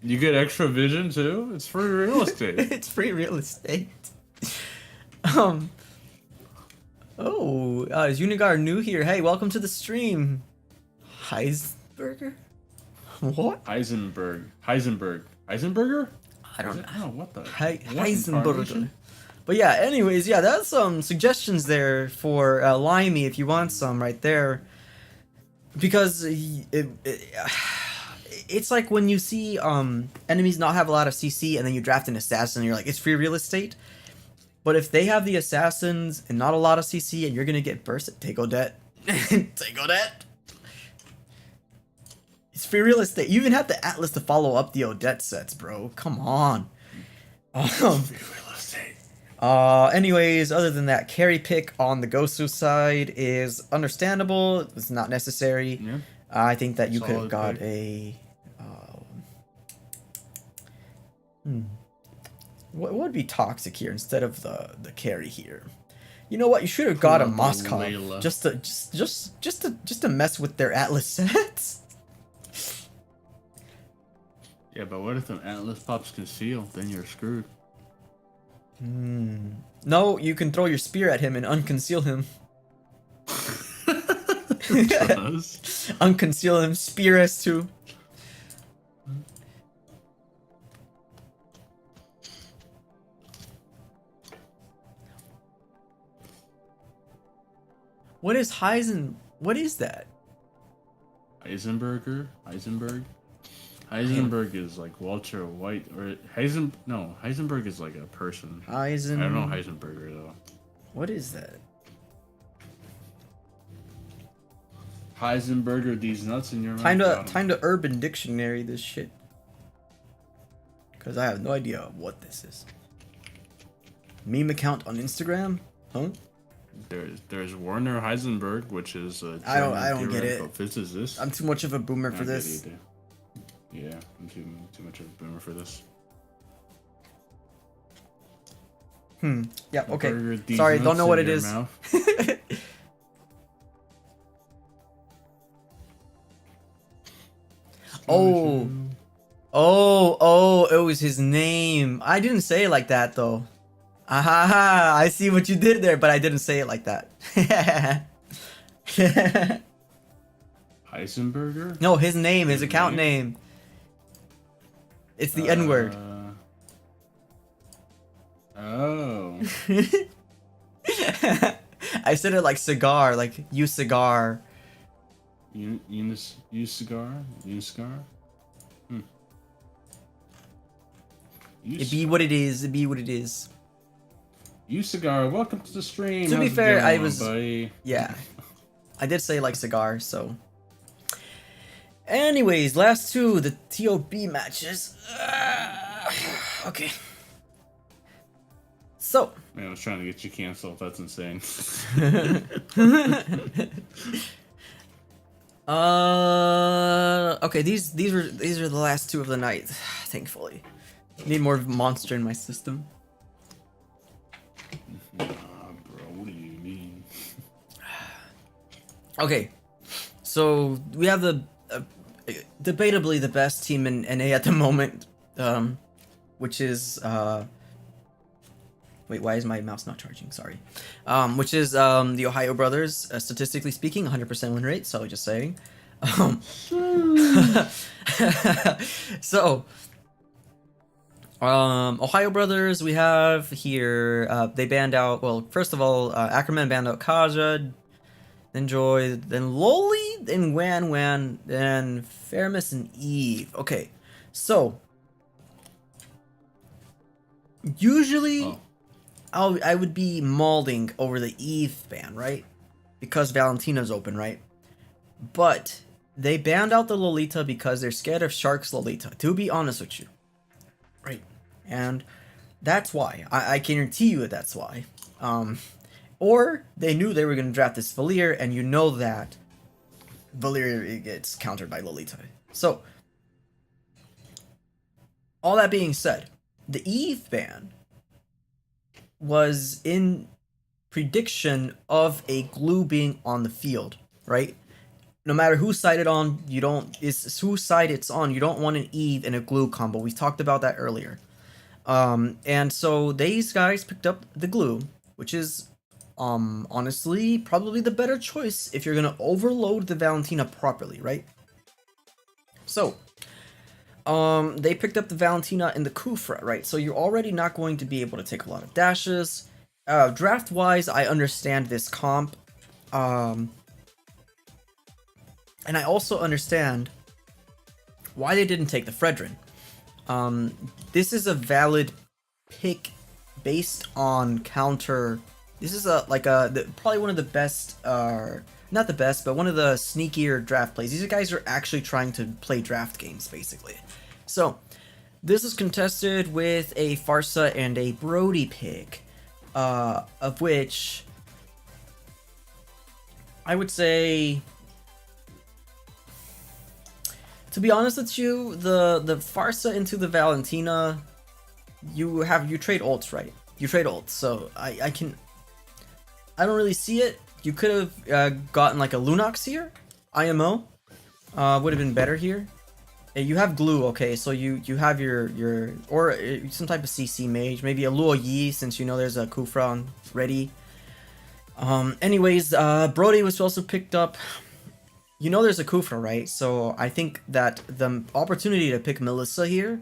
Speaker 2: You get extra vision too. It's free real estate.
Speaker 1: It's free real estate. Is Unigar new here? Hey, welcome to the stream. Heisberger? What?
Speaker 2: Heisenberger? I don't know what the
Speaker 1: Heisenberger. But yeah, anyways, yeah, that's some suggestions there for Laimi if you want some right there. Because it's like when you see enemies not have a lot of CC and then you draft an assassin and you're like, it's free real estate. But if they have the assassins and not a lot of CC and you're going to get bursted, take Odette. Take Odette. It's free real estate. You even have the Atlas to follow up the Odette sets, bro. Come on. Anyways, other than that, carry pick on the Gosu side is understandable. It's not necessary.
Speaker 2: Yeah.
Speaker 1: I think that you could have got
Speaker 2: pick.
Speaker 1: a... What would be toxic here instead of the carry here? You know what? You should have got a Moskov just to mess with their Atlas sets.
Speaker 2: Yeah, but what if the Atlas pops conceal? Then you're screwed.
Speaker 1: No, you can throw your spear at him and unconceal him. Unconceal him, spear S2. What is Heisen? What is that?
Speaker 2: Heisenberg is like Walter White or Heisenberg is like a person. I don't know Heisenberger though.
Speaker 1: What is that?
Speaker 2: Heisenberger, these nuts in your mouth.
Speaker 1: Time to Urban Dictionary this shit. Cause I have no idea what this is. Meme account on Instagram? Huh?
Speaker 2: There's Werner Heisenberg, which is a
Speaker 1: I don't get it.
Speaker 2: Physicist.
Speaker 1: I'm too much of a boomer for this.
Speaker 2: Yeah, I'm too much of a boomer for this.
Speaker 1: Yeah. Okay. Sorry, don't know what it is. Oh, it was his name. I didn't say it like that though. Aha, I see what you did there, but I didn't say it like that.
Speaker 2: Heisenberger?
Speaker 1: No, his name, his account name. It's the N-word.
Speaker 2: Oh.
Speaker 1: I said it like cigar, like you cigar.
Speaker 2: Cigar?
Speaker 1: It be what it is. It be what it is.
Speaker 2: You cigar, welcome to the stream.
Speaker 1: To be fair, I was
Speaker 2: buddy?
Speaker 1: Yeah, I did say like cigar. So, anyways, last two, the TOB matches. Okay. So.
Speaker 2: Man, I was trying to get you canceled. That's insane.
Speaker 1: Okay, these are the last two of the night. Thankfully, need more monster in my system.
Speaker 2: Nah, bro, what do you mean?
Speaker 1: Okay, so we have the debatably the best team in NA at the moment, which is wait, why is my mouse not charging? Sorry. Which is the Ohio Brothers, statistically speaking, 100% win rate. So just saying. So. Ohio Brothers, we have here, they banned out, well, first of all, Ackerman banned out Kaja, then Joy, then Loli, then Wan, then Faramus and Eve. Okay, so, usually, I would be mauling over the Eve ban, right? Because Valentina's open, right? But, they banned out the Lolita because they're scared of Shark's Lolita, to be honest with you. Right, and that's why. I guarantee you that's why. Or they knew they were going to draft this Valir, and you know that Valir gets countered by Lolita. So, all that being said, the Eve ban was in prediction of a glue being on the field, right? No matter whose side it's on, you don't want an Eve and a glue combo. We talked about that earlier. And so these guys picked up the glue, which is honestly probably the better choice if you're gonna overload the Valentina properly, right? So they picked up the Valentina in the Kufra, right? So you're already not going to be able to take a lot of dashes. Draft wise, I understand this comp. And I also understand why they didn't take the Fredrin. This is a valid pick based on counter. This is probably one of the best, not the best, but one of the sneakier draft plays. These guys are actually trying to play draft games, basically. So, this is contested with a Farsa and a Brody pick, of which I would say, to be honest with you, the Farsa into the Valentina, you trade ults, right? You trade ults, so I don't really see it. You could have gotten like a Lunox here, IMO, would have been better here. You have glue, okay, so you have your or some type of CC mage, maybe a Luo Yi, since you know there's a Kufra ready. Anyways, Brody was also picked up. You know there's a Kufra, right? So I think that the opportunity to pick Melissa here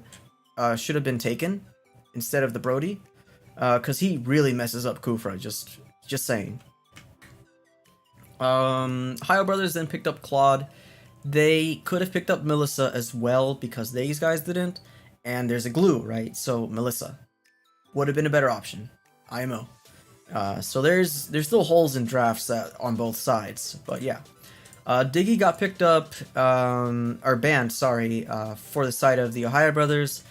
Speaker 1: should have been taken instead of the Brody, because he really messes up Kufra. Just saying. Hio Brothers then picked up Claude. They could have picked up Melissa as well because these guys didn't. And there's a glue, right? So Melissa would have been a better option. IMO. So there's still holes in drafts on both sides, but yeah. Diggy got picked up, or banned, sorry, for the side of the Ohio Brothers,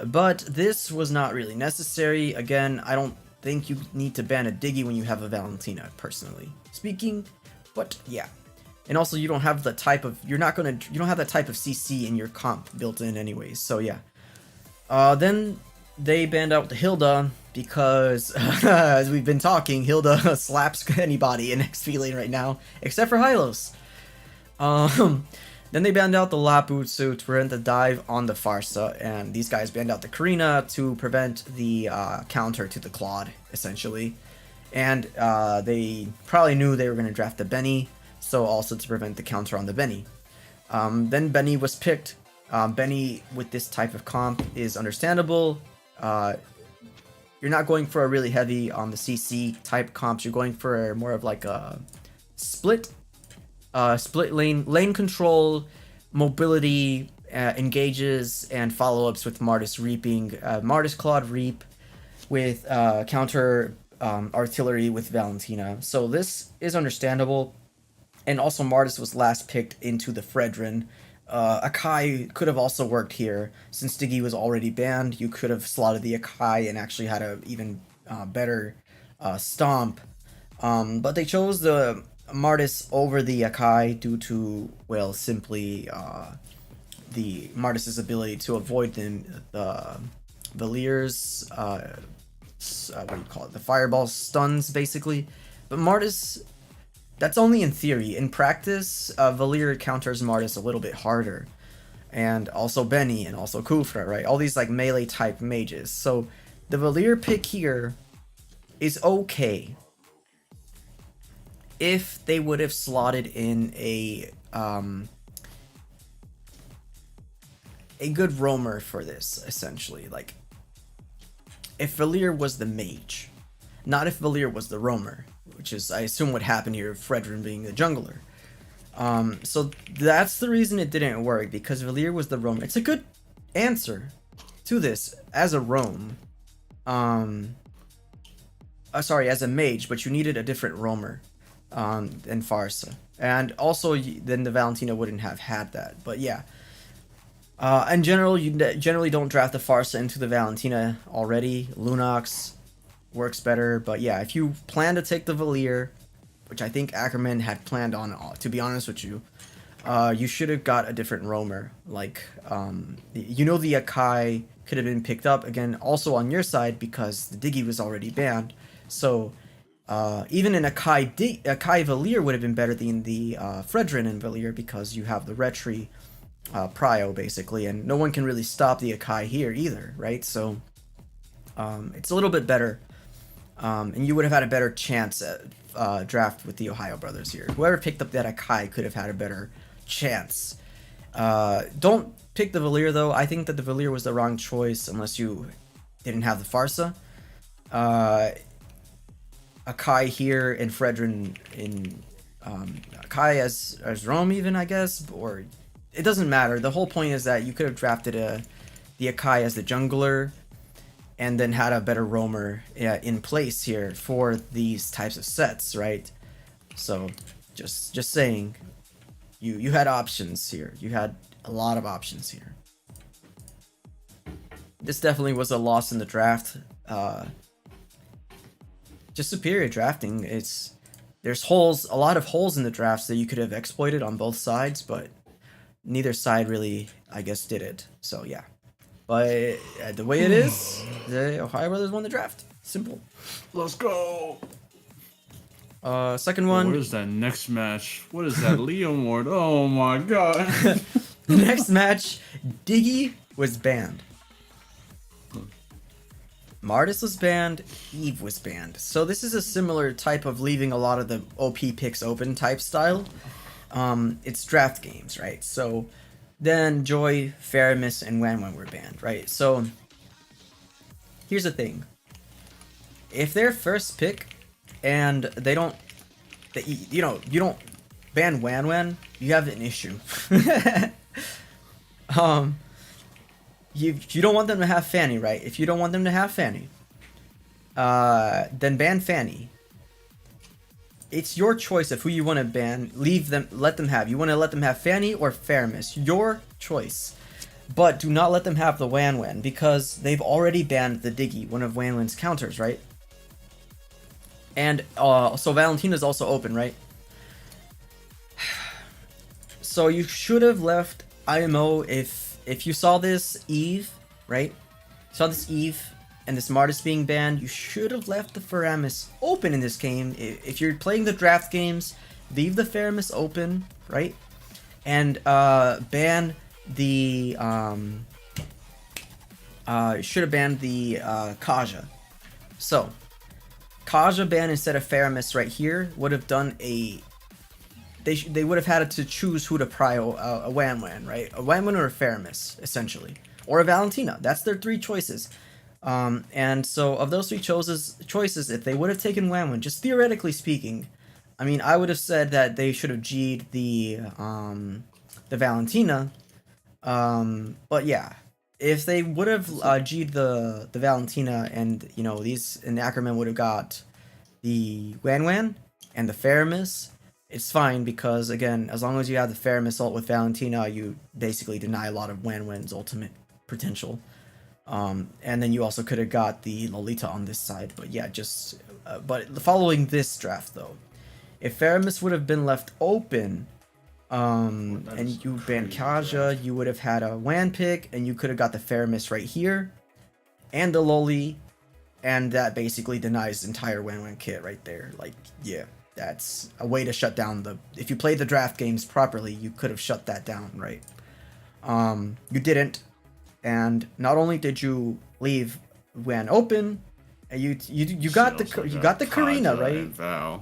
Speaker 1: but this was not really necessary. Again, I don't think you need to ban a Diggy when you have a Valentina, personally speaking, but yeah. And also, you don't have the type of, you don't have that type of CC in your comp built in anyways, so yeah. Then they banned out the Hilda because, as we've been talking, Hilda slaps anybody in XP lane right now, except for Hylos. Then they banned out the Laputsu to prevent the dive on the Farsa, and these guys banned out the Karina to prevent the counter to the Claude, essentially. And they probably knew they were going to draft the Benny, so also to prevent the counter on the Benny. Then Benny was picked. Benny with this type of comp is understandable. You're not going for a really heavy on the CC type comps. You're going for more of like a split lane control, mobility, engages, and follow-ups with Martis reaping. Martis Claude reap with counter artillery with Valentina. So this is understandable. And also Martis was last picked into the Fredrin. Akai could have also worked here. Since Diggy was already banned, you could have slotted the Akai and actually had a even better stomp. But they chose the Martis over the Akai due to, well, simply the Martis' ability to avoid the Valier's, what do you call it? The fireball stuns, basically. But Martis, that's only in theory. In practice, Valier counters Martis a little bit harder. And also Benny and also Kufra, right? All these like melee type mages. So the Valier pick here is okay if they would have slotted in a good roamer for this, essentially. Like, if Valier was the mage, not if Valier was the roamer, which is, I assume, what happened here, Fredrin being the jungler. So that's the reason it didn't work, because Valier was the roamer. It's a good answer to this as a roam. Sorry, as a mage, but you needed a different roamer than Farsa. And also, then the Valentina wouldn't have had that. But yeah. In general, you generally don't draft the Farsa into the Valentina already. Lunox works better. But yeah, if you plan to take the Valier, which I think Ackerman had planned on, to be honest with you, you should have got a different roamer. Like, you know, the Akai could have been picked up, again, also on your side, because the Diggy was already banned. So, even an Akai Valier would have been better than the Fredrin and Valier, because you have the Retri prio, basically, and no one can really stop the Akai here either, right? So, it's a little bit better, and you would have had a better chance at draft with the Ohio Brothers here. Whoever picked up that Akai could have had a better chance. Don't pick the Valier, though. I think that the Valier was the wrong choice, unless you didn't have the Farsa. Akai here and Fredrin in Akai as Rome, even, I guess, or it doesn't matter. The whole point is that you could have drafted the Akai as the jungler and then had a better roamer in place here for these types of sets, right? So just saying, you had options here. You had a lot of options here. This definitely was a loss in the draft. Just superior drafting. There's holes, a lot of holes in the drafts that you could have exploited on both sides, but neither side really, I guess, did it. So yeah, but the way it is, the Ohio Brothers won the draft. Simple.
Speaker 2: Let's go.
Speaker 1: Second one.
Speaker 2: What is that next match? What is that Leo Ward? Oh my god.
Speaker 1: The next match, Diggy was banned. Martis was banned, Eve was banned. So this is a similar type of leaving a lot of the OP picks open type style. It's draft games, right? So then Joy, Faramis, and Wanwan were banned, right? So here's the thing. If they're first pick and they don't, you don't ban Wanwan, you have an issue. You don't want them to have Fanny, right? If you don't want them to have Fanny, then ban Fanny. It's your choice of who you want to ban. Leave them, let them have. You want to let them have Fanny or Faramis. Your choice. But do not let them have the Wanwan because they've already banned the Diggy, one of Wanwan's counters, right? And so Valentina's also open, right? So you should have left IMO if you saw this Eve, right? You saw this Eve and this Martis being banned, you should have left the Faramis open in this game. If you're playing the draft games, leave the Faramis open, right? And ban the should have banned the Kaja. So Kaja ban instead of Faramis right here would have done a they would have had to choose who to prio a Wanwan, right? A Wanwan or a Faramis, essentially. Or a Valentina. That's their three choices. And so of those three choices, if they would have taken Wanwan, just theoretically speaking, I mean, I would have said that they should have G'd the Valentina. But yeah, if they would have G'd the Valentina and, you know, and Ackerman would have got the Wanwan and the Faramis, it's fine because, again, as long as you have the Faramis ult with Valentina, you basically deny a lot of Wanwan's ultimate potential. And then you also could have got the Lolita on this side. But yeah, but following this draft, though, if Faramis would have been left open, and you banned Kaja, you would have had a Wan pick, and you could have got the Faramis right here, and the Loli, and that basically denies the entire Wanwan kit right there. Like, yeah. That's a way to shut down if you played the draft games properly, you could have shut that down, right? You didn't, and not only did you leave Wan open, you got the Karina, right?
Speaker 2: Val.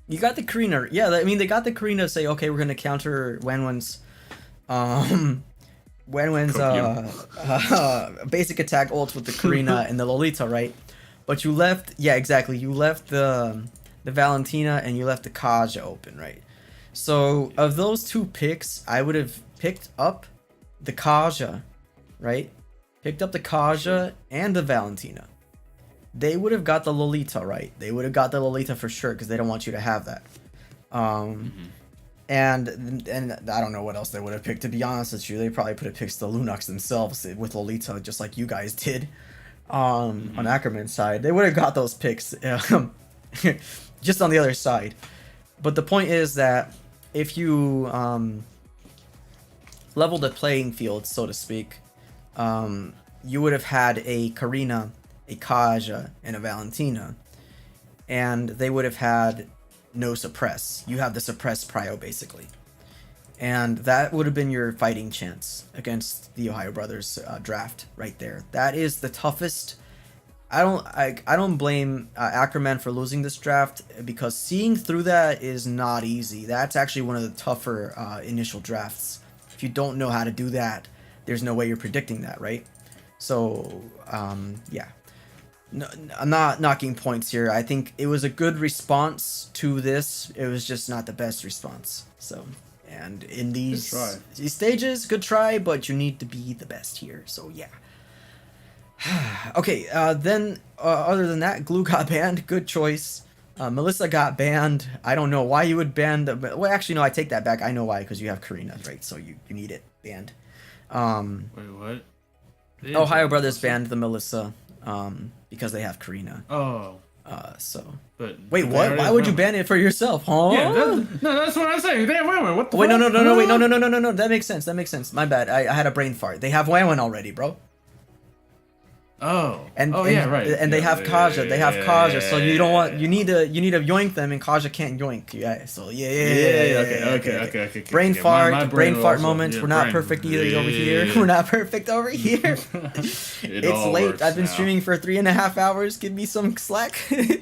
Speaker 1: You got the Karina, yeah. I mean, they got the Karina to say, okay, we're gonna counter Wanwan's basic attack ult with the Karina and the Lolita, right? But you left, yeah, exactly. You left the Valentina and you left the Kaja open, right? So of those two picks, I would have picked up the Kaja, right? Picked up the Kaja and the Valentina. They would have got the Lolita, right? They would have got the Lolita for sure because they don't want you to have that. And I don't know what else they would have picked, to be honest with you. They probably would have picked the Lunox themselves with Lolita, just like you guys did on Ackerman's side. They would have got those picks. Just on the other side. But the point is that if you level the playing field, so to speak, you would have had a Karina, a Kaja, and a Valentina. And they would have had no suppress. You have the suppress prio, basically. And that would have been your fighting chance against the Ohio Brothers draft right there. That is the toughest. I don't blame Ackerman for losing this draft because seeing through that is not easy. That's actually one of the tougher initial drafts. If you don't know how to do that, there's no way you're predicting that, right? So, yeah. No, I'm not knocking points here. I think it was a good response to this. It was just not the best response. So, and in these stages, good try, but you need to be the best here. So, yeah. Okay, then other than that, Glue got banned. Good choice. Melissa got banned. I don't know why you would ban well, actually, no, I take that back. I know why, because you have Karina, right? So you need it banned.
Speaker 2: Wait, what?
Speaker 1: Ohio Brothers banned the Melissa because they have Karina.
Speaker 2: Oh.
Speaker 1: So.
Speaker 2: But
Speaker 1: wait, what? Why would you ban it for yourself, huh?
Speaker 2: Yeah, that's what I'm saying. They have Wanwan. What the
Speaker 1: wait,
Speaker 2: fuck?
Speaker 1: No. That makes sense. My bad. I had a brain fart. They have Wanwan already, bro. And
Speaker 2: yeah, right.
Speaker 1: And they have Kaja. They have Kaja. So you don't want you need to yoink them, and Kaja can't yoink. Yeah. So okay. Brain fart. Brain fart moments. We're not perfect either over here. We're not perfect over here. It's late. I've been streaming for 3.5 hours. Give me some slack. Ling.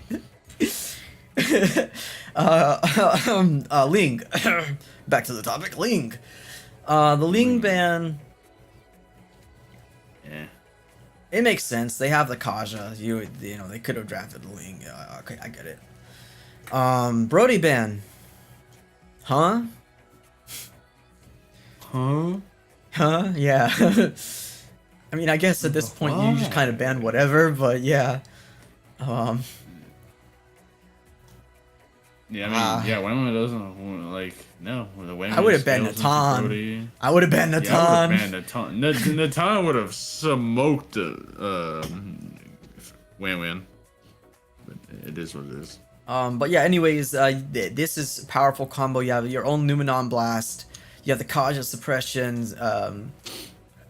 Speaker 1: Back to the topic. Ling. The Ling ban.
Speaker 2: Yeah.
Speaker 1: It makes sense. They have the Kaja. You know, they could have drafted the Ling. Okay, I get it. Brody ban. Huh? Yeah. I mean, I guess at this point you just kind of ban whatever, but yeah.
Speaker 2: Yeah, I mean, Wayman doesn't like no.
Speaker 1: I would have banned Natan. I would have banned Natan.
Speaker 2: Yeah, I would have banned Natan. Natan would have smoked Wayman. But it is what it is.
Speaker 1: But yeah, anyways, this is a powerful combo. You have your own Numenon Blast. You have the Kaja suppressions,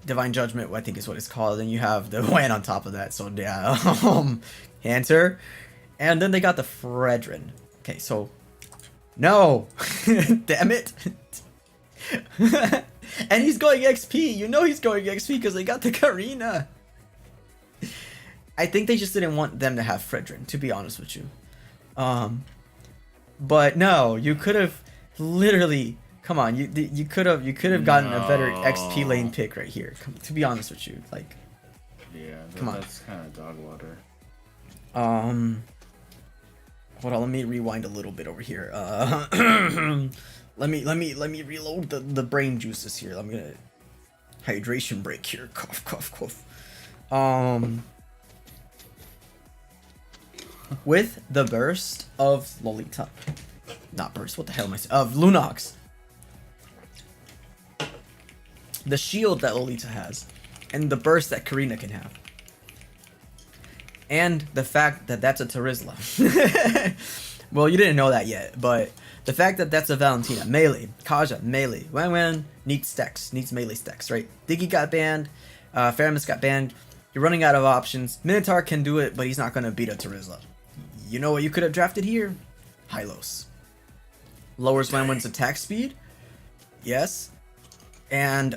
Speaker 1: Divine Judgment, I think is what it's called. And you have the Wan on top of that. So yeah, Hunter. And then they got the Fredrin. Okay, so no, damn it. And he's going XP. You know he's going XP because they got the Karina. I think they just didn't want them to have Fredrin, to be honest with you. But no, you could have literally. Come on, you could have gotten a better XP lane pick right here. To be honest with you, like.
Speaker 2: Yeah,
Speaker 1: come on.
Speaker 2: That's kind of dog water.
Speaker 1: Hold on, let me rewind a little bit over here. Let me reload the brain juices here. I'm gonna hydration break here. Cough, cough, cough. With the burst of Lolita, not burst. What the hell am I saying? Of Lunox. The shield that Lolita has, and the burst that Karina can have. And the fact that that's a Terizla. Well, you didn't know that yet, but the fact that that's a Valentina. Melee. Kaja, melee. Wan needs stacks. Needs melee stacks, right? Diggy got banned. Faramis got banned. You're running out of options. Minotaur can do it, but he's not going to beat a Terizla. You know what you could have drafted here? Hylos. Lowers Wan's attack speed. Yes. And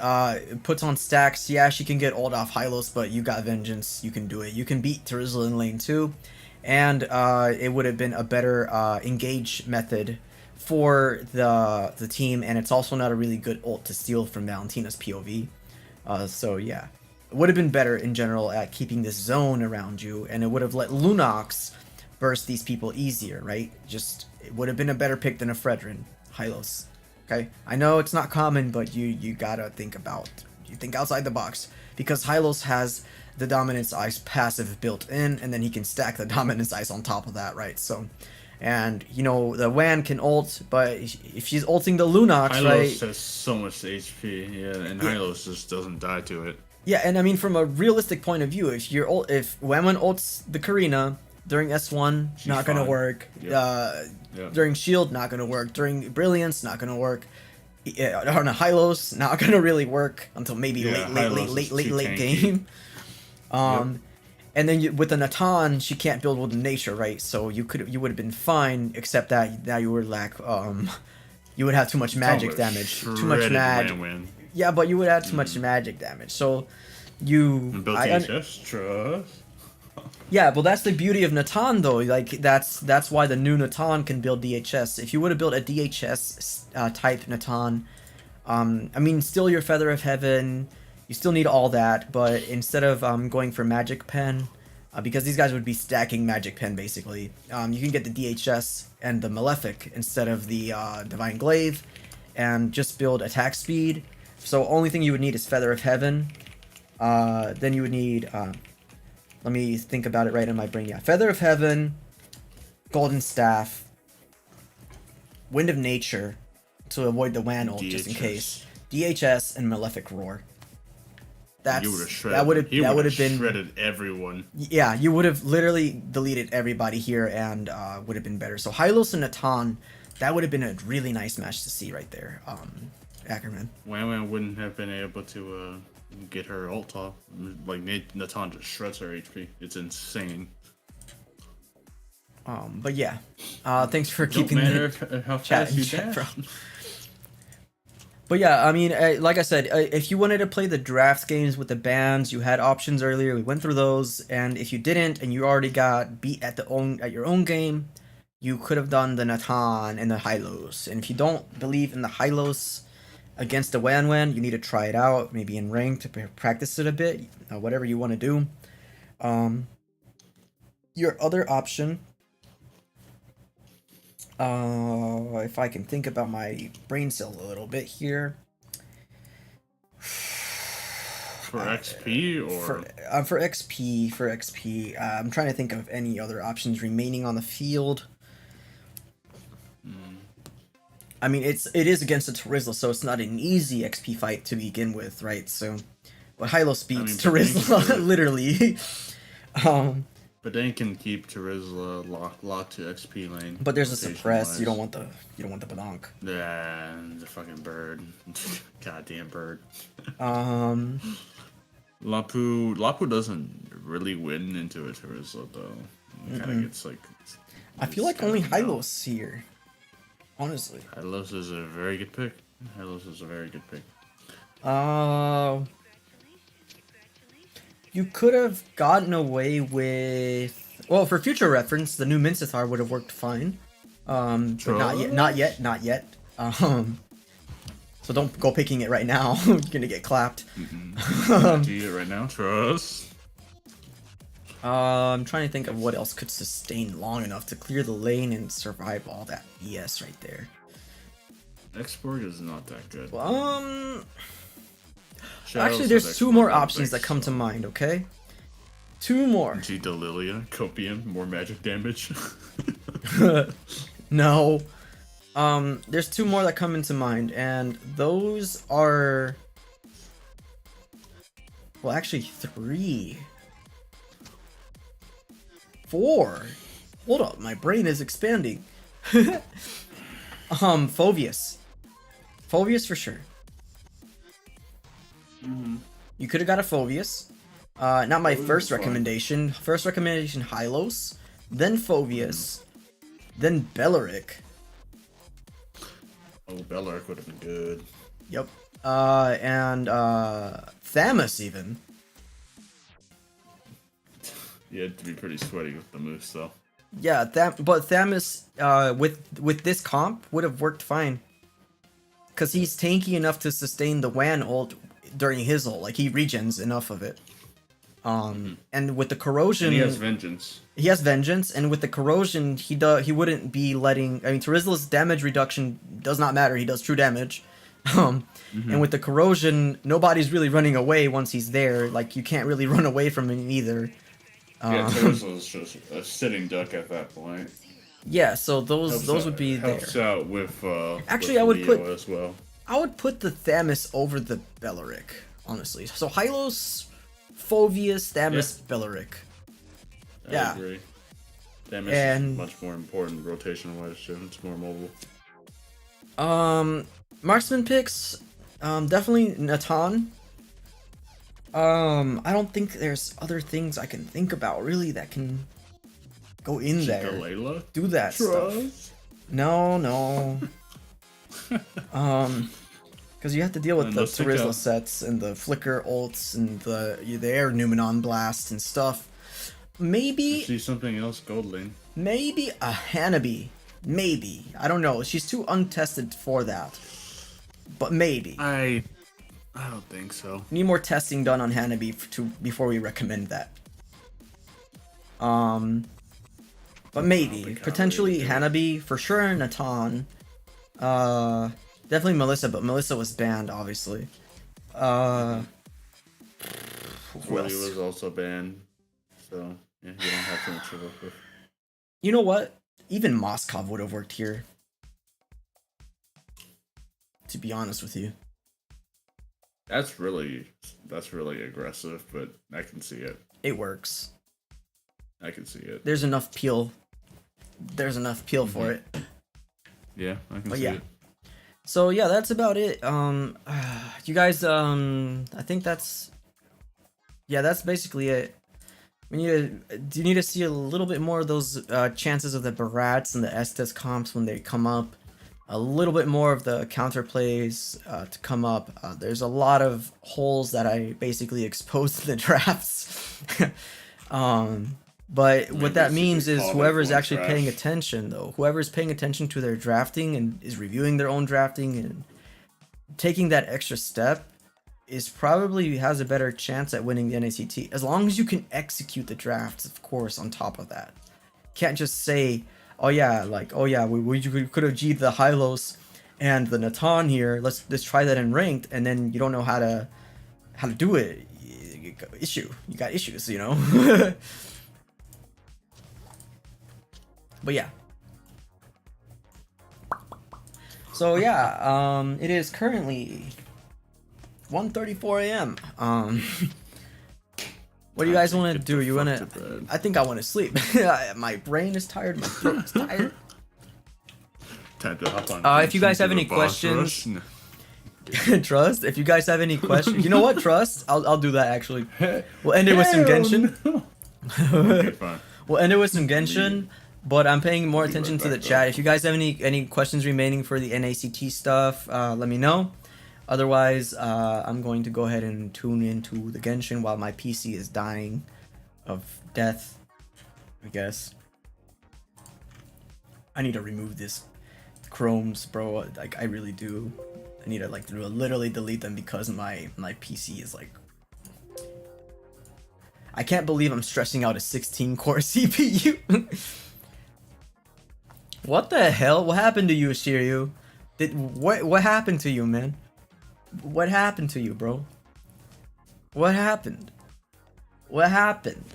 Speaker 1: puts on stacks. Yeah, she can get ult off Hylos, but you got Vengeance. You can do it. You can beat Terizla in lane 2. And it would have been a better engage method for the team. And it's also not a really good ult to steal from Valentina's POV. So yeah, it would have been better in general at keeping this zone around you. And it would have let Lunox burst these people easier, right? Just, it would have been a better pick than a Fredrin. Hylos. Okay, I know it's not common, but you gotta think outside the box, because Hylos has the Dominance Ice passive built in, and then he can stack the Dominance Ice on top of that, right? So, and you know the Wan can ult, but if she's ulting the Lunox,
Speaker 2: Hylos
Speaker 1: right?
Speaker 2: Hylos has so much HP, yeah, and Hylos just doesn't die to it.
Speaker 1: Yeah, and I mean from a realistic point of view, if Wan ults the Karina during S1, she's not gonna work. Yep. During Shield, not gonna work. During Brilliance, not gonna work. On a Hylos, not gonna really work until maybe late game. And then with the Natan, she can't build with nature, right? So you would have been fine, except that now you would lack you would have too much magic damage, too much magic. Yeah, but you would have too much magic damage. So you
Speaker 2: trust.
Speaker 1: Yeah, well, that's the beauty of Natan, though. Like, that's why the new Natan can build DHS. If you would have built a DHS type Natan, I mean, still your Feather of Heaven, you still need all that, but instead of going for Magic Pen, because these guys would be stacking Magic Pen, basically, you can get the DHS and the Malefic instead of the Divine Glaive, and just build attack speed. So only thing you would need is Feather of Heaven. Then you would need... let me think about it right in my brain. Yeah, Feather of Heaven, Golden Staff, Wind of Nature to avoid the Wan ult just in case. DHS and Malefic Roar. That would have been
Speaker 2: shredded everyone.
Speaker 1: Yeah, you would have literally deleted everybody here and would have been better. So Hylos and Natan, that would have been a really nice match to see right there. Ackerman.
Speaker 2: Wan wouldn't have been able to get her ult off. Like Natan just shreds her HP. It's insane.
Speaker 1: But yeah, thanks for
Speaker 2: Don't
Speaker 1: keeping
Speaker 2: matter
Speaker 1: the
Speaker 2: how
Speaker 1: chat
Speaker 2: fast
Speaker 1: in
Speaker 2: you
Speaker 1: check, bro.
Speaker 2: dash.
Speaker 1: But yeah, I mean, like I said, if you wanted to play the draft games with the bans, you had options earlier. We went through those, and if you didn't, and you already got beat at your own game, you could have done the Natan and the Hylos. And if you don't believe in the Hylos against the Wan, you need to try it out, maybe in ranked to practice it a bit, whatever you want to do. Your other option, if I can think about my brain cells a little bit here.
Speaker 2: For XP or
Speaker 1: for XP, I'm trying to think of any other options remaining on the field. I mean, it is against a Terizla, so it's not an easy XP fight to begin with, right? So, but Hylos beats Terizla literally.
Speaker 2: But they can keep Terizla locked to XP lane.
Speaker 1: But there's a suppress. You don't want the Badonk.
Speaker 2: Yeah, the fucking bird. Goddamn bird. Lapu doesn't really win into a Terizla though. Kind of gets like.
Speaker 1: I feel like only Hylos here. Honestly.
Speaker 2: Hylos is a very good pick.
Speaker 1: You could have gotten away with... Well, for future reference, the new Minsi would have worked fine. But not yet. So don't go picking it right now. You're gonna get clapped.
Speaker 2: Do it right now, trust.
Speaker 1: I'm trying to think of what else could sustain long enough to clear the lane and survive all that BS right there.
Speaker 2: Xborg is not that good.
Speaker 1: Actually, there's two more options that come to mind, okay? Two more.
Speaker 2: G Delilia, Copium, more magic damage.
Speaker 1: No. There's two more that come into mind, and those are... Well, actually, three. Four. Hold up, my brain is expanding. Phoveus. Phoveus for sure. You could have got a Phoveus. Not my first recommendation. First recommendation, Hylos. Then Phoveus. Then Belleric.
Speaker 2: Oh, Belleric would have been good.
Speaker 1: Yep. And Thamus even.
Speaker 2: You had to be pretty sweaty with the moose though.
Speaker 1: Yeah, but Thamus with this comp would have worked fine. Cause he's tanky enough to sustain the Wan ult during his ult. Like he regens enough of it. And with the corrosion,
Speaker 2: and he has vengeance.
Speaker 1: He has vengeance, and with the corrosion, he wouldn't be letting. I mean, Terizla's damage reduction does not matter. He does true damage. And with the corrosion, nobody's really running away once he's there. Like you can't really run away from him either.
Speaker 2: Yeah, Terizla's just a sitting duck at that point.
Speaker 1: Yeah, so those would be there.
Speaker 2: Helps out with
Speaker 1: actually
Speaker 2: with
Speaker 1: I would
Speaker 2: Leo
Speaker 1: put
Speaker 2: as well.
Speaker 1: I would put the Thamus over the Belleric, honestly. So Hylos, Phoveus, Thamus, Belleric.
Speaker 2: I agree. Thamus is much more important rotation wise too. It's more mobile.
Speaker 1: Marksman picks, definitely Natan. I don't think there's other things I can think about really that can go in there. Do that stuff. No. Because you have to deal with the Terizla sets and the Flicker ults and the air Numenon blast and stuff. Maybe
Speaker 2: see something else gold lane.
Speaker 1: Maybe a Hanabi. Maybe. I don't know. She's too untested for that. But maybe.
Speaker 2: I don't think so.
Speaker 1: Need more testing done on Hanabi before we recommend that. But maybe. Potentially Hanabi, for sure Natan. Definitely Melissa, but Melissa was banned, obviously. Who else?
Speaker 2: was also banned. So, yeah, you don't have too much to work with.
Speaker 1: You know what? Even Moskov would have worked here. To be honest with you.
Speaker 2: That's really aggressive, but I can see it.
Speaker 1: It works.
Speaker 2: I can see it.
Speaker 1: There's enough peel. For it.
Speaker 2: Yeah, I can see it.
Speaker 1: So yeah, that's about it. You guys, I think that's basically it. Do you need to see a little bit more of those chances of the Barats and the Estes comps when they come up? A little bit more of the counterplays to come up. There's a lot of holes that I basically exposed in the drafts. But what that means is whoever's actually paying attention, though, whoever's paying attention to their drafting and is reviewing their own drafting and taking that extra step is probably has a better chance at winning the NACT, as long as you can execute the drafts, of course, on top of that. Can't just say, oh yeah, like, oh yeah, we could have G'd the Hylos and the Natan here, let's try that in ranked, and then you don't know how to do it. You got issues, you know. But yeah. So yeah, it is currently 1:34 a.m. What do you guys want to do? You want to? I think I want to sleep. My brain is tired. My throat is tired.
Speaker 2: Time to hop on.
Speaker 1: If you guys have any questions, Trust. If you guys have any questions, you know what? Trust. I'll do that actually. We'll end it with some Genshin.
Speaker 2: Okay, fine.
Speaker 1: We'll end it with some Genshin. But I'm paying more attention to the chat. If you guys have any questions remaining for the NACT stuff, let me know. Otherwise, I'm going to go ahead and tune into the Genshin while my PC is dying of death, I guess. I need to remove this chromes, bro. Like, I really do. I need to, like, literally delete them because my PC is, like... I can't believe I'm stressing out a 16-core CPU. What the hell? What happened to you, Shiryu? What happened to you, man? What happened to you, bro? What happened? What happened?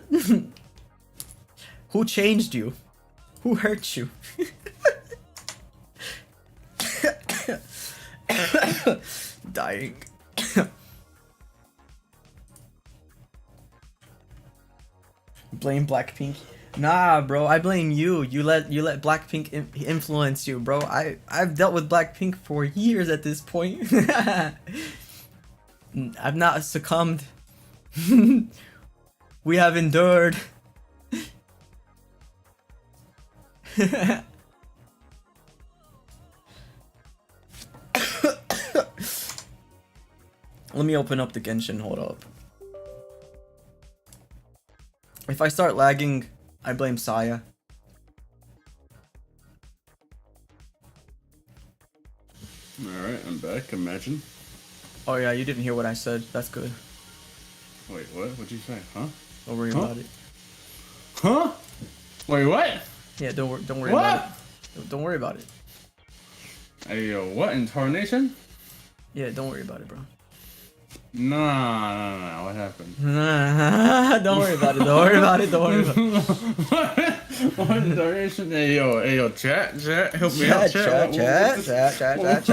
Speaker 1: Who changed you? Who hurt you? Dying. Blame Blackpink. Nah, bro, I blame you. You let Blackpink influence you, bro. I've dealt with Blackpink for years at this point. I've not succumbed. We have endured. Let me open up the Genshin. Hold up. If I start lagging, I blame Saya.
Speaker 2: Alright, I'm back, imagine.
Speaker 1: Oh yeah, you didn't hear what I said. That's good.
Speaker 2: Wait, what? What'd you say? Huh?
Speaker 1: Don't worry about it.
Speaker 2: Huh? Wait, what?
Speaker 1: Yeah, don't worry about it. Don't worry about it.
Speaker 2: Hey, yo, what? Incarnation?
Speaker 1: Yeah, don't worry about it, bro.
Speaker 2: Nah, what happened?
Speaker 1: Don't worry about it. Don't worry about it. Don't worry about it.
Speaker 2: What incarnation? Hey, yo, chat, help me out,
Speaker 1: chat.
Speaker 2: What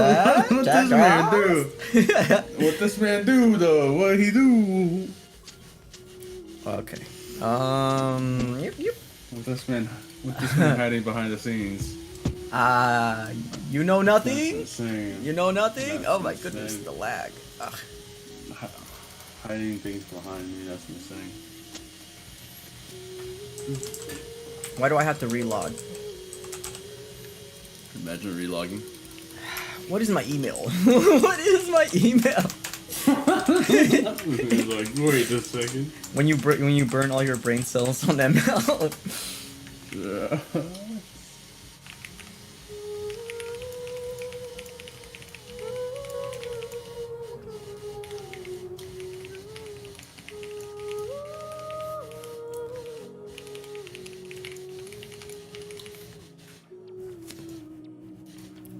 Speaker 2: this man do? What this man do, though? What he do?
Speaker 1: Okay. Yep.
Speaker 2: What this man hiding behind the scenes?
Speaker 1: You know nothing?
Speaker 2: You
Speaker 1: know nothing? Oh my goodness, the lag. Ugh.
Speaker 2: Hiding things behind me, that's insane.
Speaker 1: Why do I have to relog?
Speaker 2: Imagine relogging.
Speaker 1: What is my email? What is my email?
Speaker 2: Like, wait a second.
Speaker 1: When you burn all your brain cells on ML.
Speaker 2: Yeah.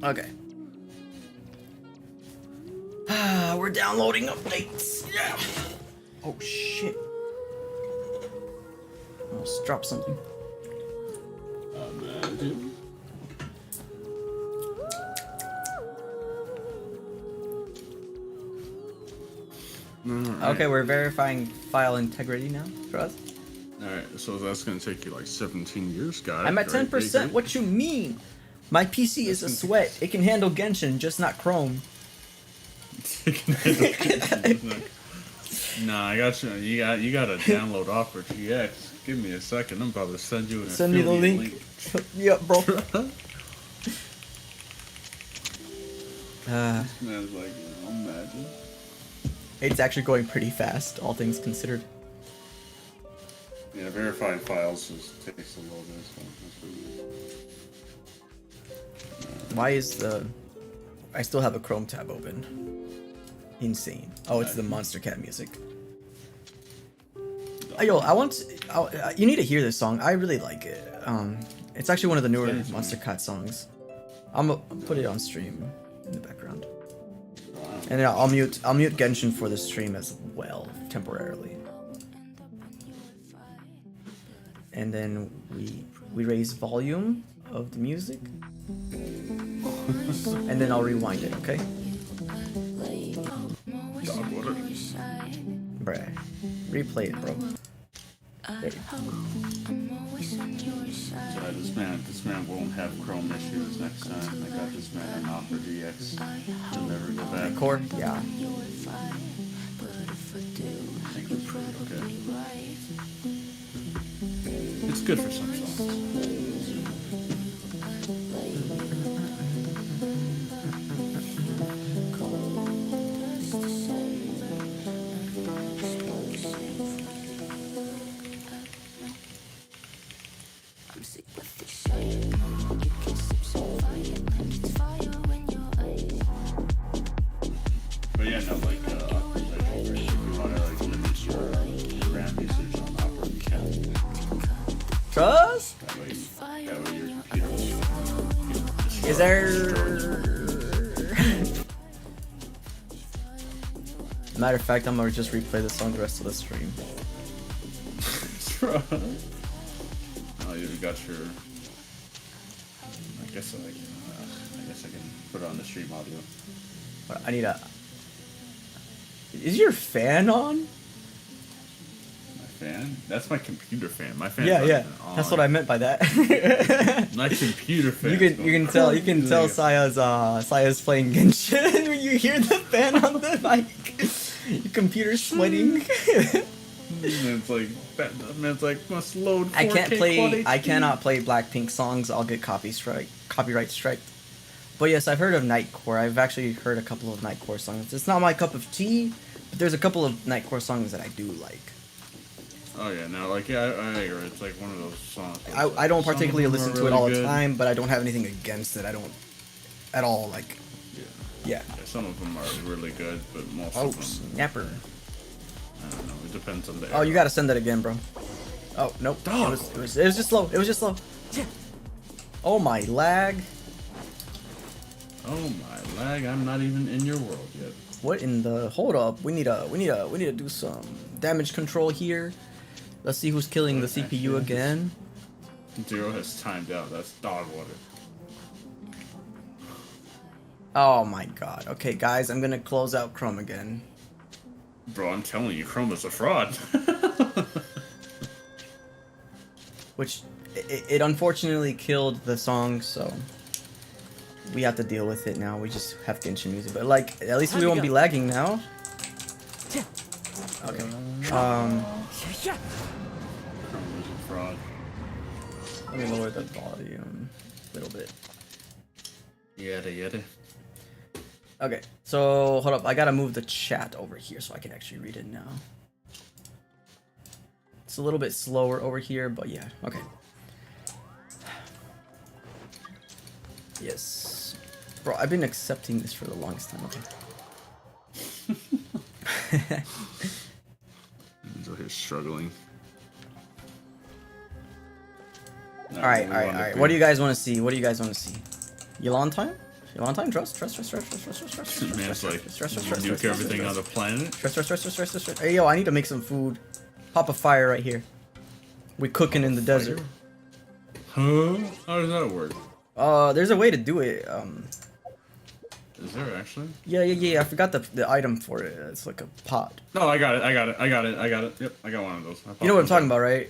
Speaker 1: Okay. We're downloading updates. Yeah. Oh shit. Almost dropped something.
Speaker 2: Imagine.
Speaker 1: Okay, we're verifying file integrity now. Trust.
Speaker 2: Alright, so that's gonna take you like 17 years, guys.
Speaker 1: I'm at 10%. What you mean? My PC is a sweat. It can handle Genshin, just not Chrome.
Speaker 2: Nah, I got you. You got to download Opera GX. Give me a second. I'm about to send you an
Speaker 1: Send me the link. Yep, bro.
Speaker 2: This man's like, imagine.
Speaker 1: It's actually going pretty fast, all things considered.
Speaker 2: Yeah, verifying files just takes a little bit. So
Speaker 1: why is the... I still have a Chrome tab open. Insane. Oh, it's the Monster Cat music. Yo, you need to hear this song. I really like it. It's actually one of the newer Monster Cat songs. I'm gonna put it on stream in the background. And then I'll mute Genshin for the stream as well, temporarily. And then we raise volume of the music. And then I'll rewind it, okay? Bruh. Replay it, bro. There you go.
Speaker 2: So this man won't have Chrome issues next time. I got this man an Opera GX. He'll never go back.
Speaker 1: Core? Yeah.
Speaker 2: Okay. It's good for some songs. But yeah, no, like, Opera's actually great. If you want to, like, limit your RAM usage on Opera, you can.
Speaker 1: Trust?
Speaker 2: That way your computer will
Speaker 1: Is there... Matter of fact, I'm gonna just replay the song the rest of the stream.
Speaker 2: Oh, you got your... I guess I can put it on the stream audio.
Speaker 1: I need a... Is your fan on?
Speaker 2: My fan? That's my computer fan. My fan.
Speaker 1: Yeah. That's what I meant by that.
Speaker 2: My computer fan.
Speaker 1: You can tell Saya's playing Ginshin when you hear the fan on the mic. Your computer's sweating.
Speaker 2: It's like man's like must load 4K
Speaker 1: I cannot play Blackpink songs. I'll get copyright strike. But yes, I've heard of Nightcore. I've actually heard a couple of Nightcore songs. It's not my cup of tea, but there's a couple of Nightcore songs that I do like.
Speaker 2: Oh yeah, no, like I agree. It's like one of those songs.
Speaker 1: I don't particularly listen to it all the
Speaker 2: good.
Speaker 1: time, but I don't have anything against it. I don't at all like. Yeah.
Speaker 2: Some of them are really good, but most of them.
Speaker 1: Snapper.
Speaker 2: I don't know. It depends on the.
Speaker 1: Oh, you gotta send that again, bro. Oh nope.
Speaker 2: Dog.
Speaker 1: It was just slow. It was just slow. Oh my lag.
Speaker 2: Oh my lag! I'm not even in your world yet.
Speaker 1: What in the? Hold up. We need to do some damage control here. Let's see who's killing the CPU again.
Speaker 2: Zero has timed out. That's dog water.
Speaker 1: Oh my god. Okay, guys, I'm gonna close out Chrome again.
Speaker 2: Bro, I'm telling you, Chrome is a fraud.
Speaker 1: Which it unfortunately killed the song, so we have to deal with it now. We just have Genshin music, but like at least we won't be lagging now. Okay.
Speaker 2: Chrome is a fraud.
Speaker 1: Let me lower the volume a little bit.
Speaker 2: Yada.
Speaker 1: Okay, so hold up. I gotta move the chat over here so I can actually read it now. It's a little bit slower over here, but yeah, okay. Yes. Bro, I've been accepting this for the longest time, okay.
Speaker 2: So he's struggling.
Speaker 1: Alright. What do you guys want to see? Yulon time? Trust.
Speaker 2: Man's like, nuke everything on the planet.
Speaker 1: Stress. Hey, yo, I need to make some food. Pop a fire right here. We cooking in the desert.
Speaker 2: Huh? How does that work?
Speaker 1: There's a way to do it.
Speaker 2: Is there actually?
Speaker 1: Yeah. I forgot the item for it. It's like a pot.
Speaker 2: No, I got it. Yep, I got one of those.
Speaker 1: You know what I'm talking about, right?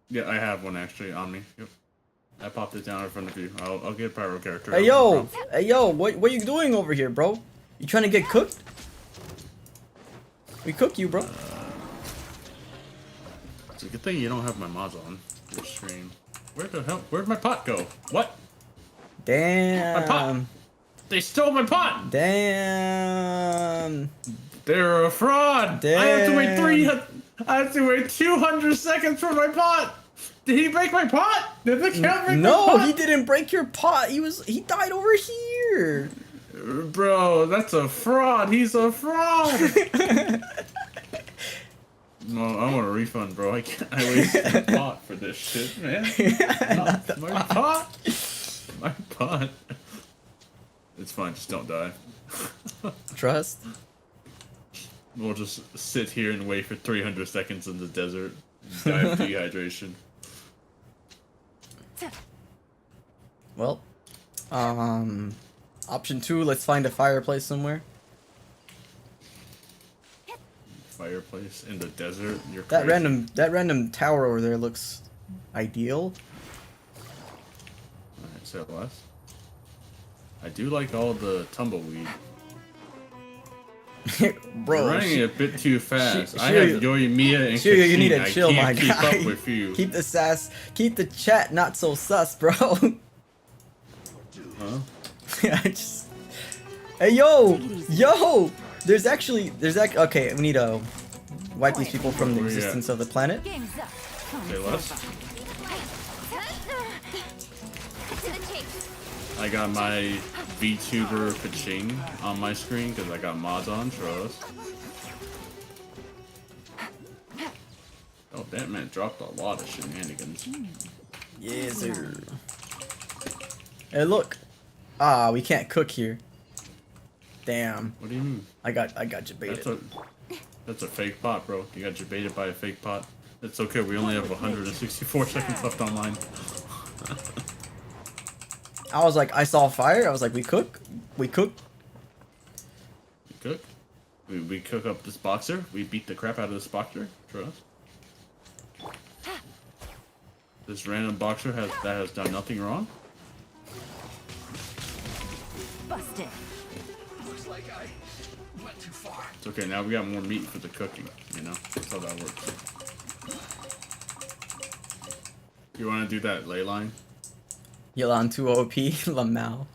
Speaker 2: Yeah, I have one actually on me. Yep. I popped it down in front of you. I'll get a pyro character.
Speaker 1: Hey yo, what you doing over here, bro? You trying to get cooked? We cook you, bro.
Speaker 2: It's a good thing you don't have my mods on your stream. Where the hell? Where'd my pot go? What?
Speaker 1: Damn.
Speaker 2: My pot. They stole my pot.
Speaker 1: Damn.
Speaker 2: They're a fraud.
Speaker 1: Damn.
Speaker 2: I have to wait 200 seconds for my pot. Did he break my pot? Did the cat break my pot?
Speaker 1: No, he didn't break your pot. He died over here.
Speaker 2: Bro, that's a fraud. He's a fraud. No, I want a refund, bro. I wasted the pot for this shit, man. Not my pot. My pot. It's fine. Just don't die.
Speaker 1: Trust.
Speaker 2: We'll just sit here and wait for 300 seconds in the desert. Die of dehydration.
Speaker 1: Well, option 2, let's find a fireplace somewhere.
Speaker 2: Fireplace in the desert. You're
Speaker 1: That
Speaker 2: crazy.
Speaker 1: random tower over there looks ideal.
Speaker 2: Alright, say less. I do like all the tumbleweed.
Speaker 1: Bro,
Speaker 2: You're running a bit too fast. I
Speaker 1: Shiryu-
Speaker 2: have Yoimiya and
Speaker 1: Shiryu, you need to
Speaker 2: Kachine.
Speaker 1: chill,
Speaker 2: I
Speaker 1: my
Speaker 2: can't keep
Speaker 1: guy.
Speaker 2: up with you.
Speaker 1: Keep the sass, keep the chat not so sus, bro.
Speaker 2: Huh?
Speaker 1: I just. Hey yo, There's actually okay. We need to wipe these people from the
Speaker 2: Where you
Speaker 1: existence of the planet.
Speaker 2: Say less. I got my VTuber Kaching on my screen because I got mods on. Trust. Oh, that man dropped a lot of shenanigans.
Speaker 1: Yes, sir. Hey, look. We can't cook here. Damn.
Speaker 2: What do you mean?
Speaker 1: I got you baited.
Speaker 2: That's a fake pot, bro. You got you baited by a fake pot. It's okay. We only have 164 seconds left online.
Speaker 1: I was like, I saw fire. I was like, we cook.
Speaker 2: We cook. We cook up this boxer. We beat the crap out of this boxer. Trust. This random boxer has done nothing wrong.
Speaker 3: Busted.
Speaker 4: Looks like I went too far.
Speaker 2: It's okay. Now we got more meat for the cooking. You know, that's how that works. You want to do that ley line?
Speaker 1: Yelan 2 OP Lamau.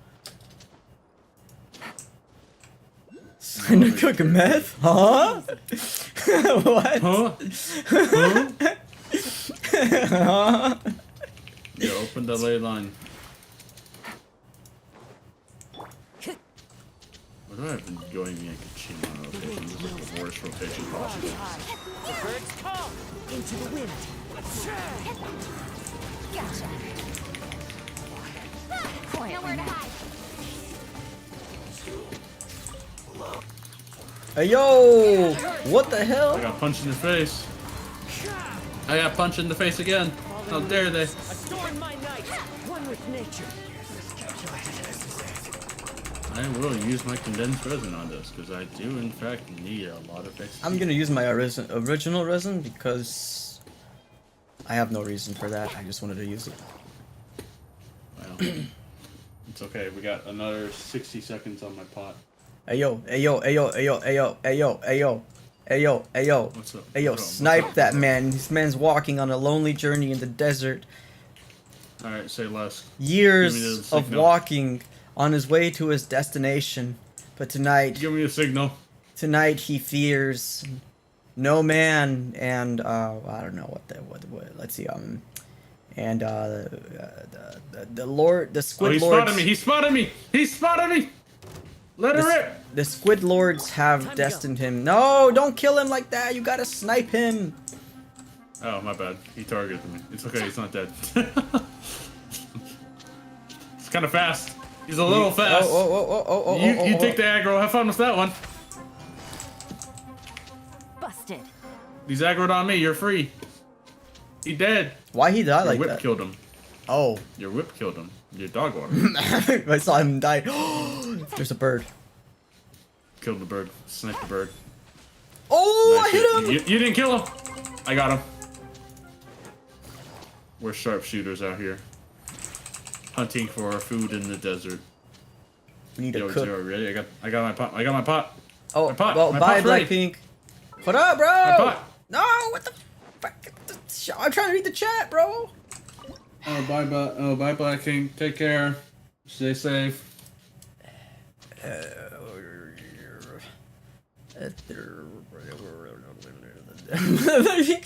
Speaker 1: Trying to cook meth? Huh? What?
Speaker 2: Huh? Huh?
Speaker 1: Huh?
Speaker 2: Yeah, open the ley line. What do I have been going me and Kachina on rotation? This is like the worst rotation possible.
Speaker 3: The birds come into the wind. Gotcha. Nowhere to hide.
Speaker 1: Hey yo! What the
Speaker 2: I
Speaker 1: hell?
Speaker 2: got punched in the face. I got punched in the face again. How dare they?
Speaker 3: Adorn my night. One with nature.
Speaker 2: I will use my condensed resin on this because I do in fact need a lot of XP.
Speaker 1: I'm gonna use my original resin because I have no reason for that. I just wanted to use it.
Speaker 2: Well, it's okay. We got another 60 seconds on my pot.
Speaker 1: Hey yo, hey yo, hey yo, hey yo, hey yo, hey yo, hey yo, hey yo, hey yo,
Speaker 2: What's up?
Speaker 1: hey yo,
Speaker 2: What's up?
Speaker 1: snipe
Speaker 2: What's up?
Speaker 1: that man. This man's walking on a lonely journey in the desert.
Speaker 2: Alright, say less.
Speaker 1: Years
Speaker 2: Give me the
Speaker 1: of
Speaker 2: signal.
Speaker 1: walking on his way to his destination. But tonight
Speaker 2: Give me a signal.
Speaker 1: he fears no man and I don't know what let's see and the Lord, the
Speaker 2: Oh,
Speaker 1: Squid
Speaker 2: he
Speaker 1: Lords.
Speaker 2: spotted me! He spotted me! He spotted me! Let her rip!
Speaker 1: The Squid Lords have destined him. No, don't kill him like that. You gotta snipe him.
Speaker 2: Oh, my bad. He targeted me. It's okay, he's not dead. It's kind of fast. He's a little fast. You take the aggro. Have fun with that one.
Speaker 3: Busted.
Speaker 2: He's aggroed on me. You're free. He dead.
Speaker 1: Why he died
Speaker 2: Your
Speaker 1: like
Speaker 2: whip
Speaker 1: that?
Speaker 2: killed him.
Speaker 1: Oh,
Speaker 2: Your whip killed him. Your dog water.
Speaker 1: I saw him die. There's a bird.
Speaker 2: Killed the bird. Sniped the bird.
Speaker 1: Oh,
Speaker 2: Nice
Speaker 1: I hit him.
Speaker 2: You didn't kill him. I got him. We're sharpshooters out here. hunting for food in the desert.
Speaker 1: We need
Speaker 2: Yo,
Speaker 1: to cook.
Speaker 2: Zero, ready? I got my pot. I got my pot.
Speaker 1: Oh,
Speaker 2: My pot.
Speaker 1: well,
Speaker 2: My
Speaker 1: bye,
Speaker 2: pot's ready.
Speaker 1: Blackpink. What up, bro?
Speaker 2: My pot.
Speaker 1: No, what the fuck? I'm trying to read the chat, bro.
Speaker 2: Bye, Black King. Take care. Stay safe.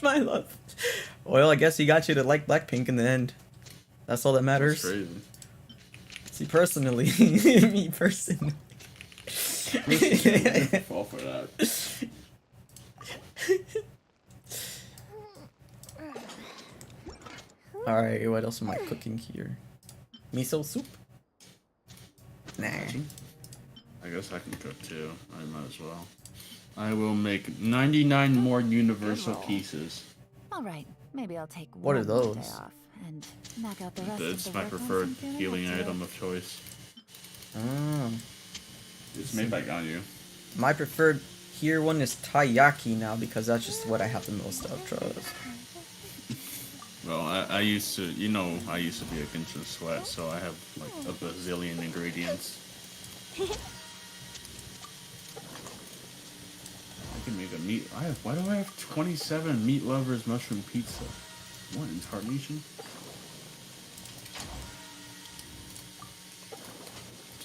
Speaker 1: My love. Well, I guess he got you to like Blackpink in the end. That's all that matters.
Speaker 2: That's crazy.
Speaker 1: See, personally, me personally.
Speaker 2: Fall for that.
Speaker 1: Alright, what else am I cooking here? Miso soup? Nah.
Speaker 2: I guess I can cook too. I might as well. I will make 99 more universal pieces.
Speaker 3: All right, maybe I'll take
Speaker 1: What are
Speaker 3: one more
Speaker 1: those?
Speaker 3: day off and knock out the rest
Speaker 2: It's
Speaker 3: of the
Speaker 2: my
Speaker 3: work on
Speaker 2: preferred
Speaker 3: something
Speaker 2: healing
Speaker 3: extra.
Speaker 2: item of choice.
Speaker 1: Oh.
Speaker 2: It's made by Ganyu.
Speaker 1: My preferred here one is taiyaki now because that's just what I have the most of, trust.
Speaker 2: Well, I used to, I used to be a Ginshin sweat, so I have like a bazillion ingredients. I can make a meat. Why do I have 27 meat lovers mushroom pizza? What incarnation?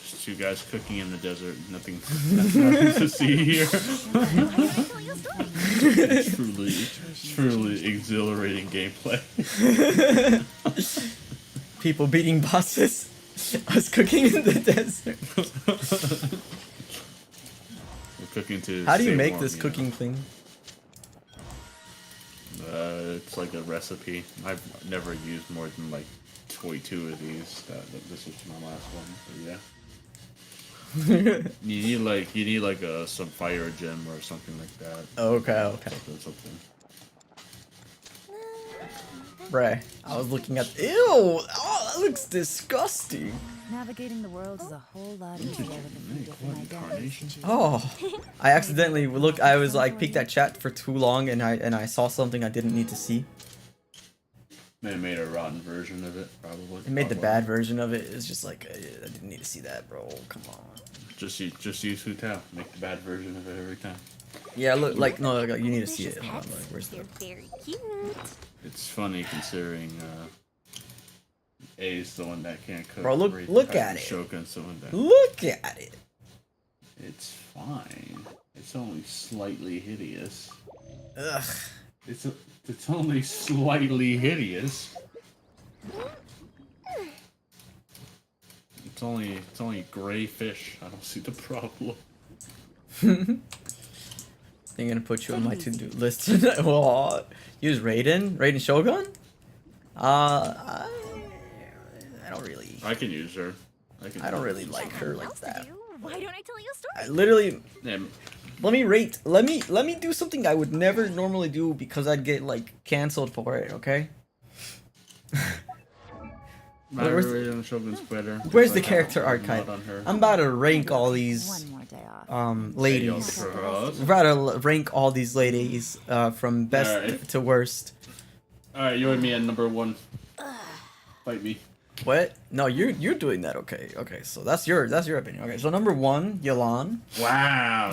Speaker 2: Just two guys cooking in the desert. Nothing to see here. truly exhilarating gameplay.
Speaker 1: People beating bosses. Us cooking in the desert.
Speaker 2: We're cooking to.
Speaker 1: How do you
Speaker 2: stay
Speaker 1: make
Speaker 2: warm,
Speaker 1: this
Speaker 2: you
Speaker 1: cooking thing?
Speaker 2: know? It's like a recipe. I've never used more than like 22 of these. This was my last one. But yeah. you need like some fire gem or something like that.
Speaker 1: Okay.
Speaker 2: Something.
Speaker 1: Bruh, I was looking at. Ew! Oh, that looks disgusting.
Speaker 3: Navigating the world is a whole lot easier with a few different identities.
Speaker 1: Oh, I accidentally I was like peeked at chat for too long, and I saw something I didn't need to see.
Speaker 2: They made a rotten version of it, probably.
Speaker 1: It made the bad version of it. It's just like I didn't need to see that, bro. Come on.
Speaker 2: Just use Hu Tao. Make the bad version of it every time.
Speaker 1: Yeah, look, like no, like, you need to see it. Hold on, like, where's the?
Speaker 3: They're very cute.
Speaker 2: It's funny considering A is the one that can't cook.
Speaker 1: Bro, look at it.
Speaker 2: Shogun's the one that.
Speaker 1: Look at it.
Speaker 2: It's fine. It's only slightly hideous.
Speaker 1: Ugh.
Speaker 2: It's only slightly hideous. It's only gray fish. I don't see the problem.
Speaker 1: I'm gonna put you on my to-do list. Well, use Raiden Shogun. I don't really.
Speaker 2: I can use her.
Speaker 1: I don't really like her like that.
Speaker 3: Why don't I tell you a story?
Speaker 1: I literally.
Speaker 2: Yeah,
Speaker 1: Let me do something I would never normally do because I'd get like canceled for it. Okay.
Speaker 2: Shogun's better.
Speaker 1: Where's the
Speaker 2: But
Speaker 1: character
Speaker 2: I'm
Speaker 1: archive?
Speaker 2: not on her.
Speaker 1: I'm about to rank all these
Speaker 3: One more day off.
Speaker 1: ladies.
Speaker 2: Hey, yo,
Speaker 1: I'm about to rank all these ladies from best
Speaker 2: Alright.
Speaker 1: to worst.
Speaker 2: Alright, you and me at number 1. Fight me.
Speaker 1: What? No, you're doing that. Okay. So that's your opinion. Okay. So number 1, Yelan.
Speaker 2: Wow.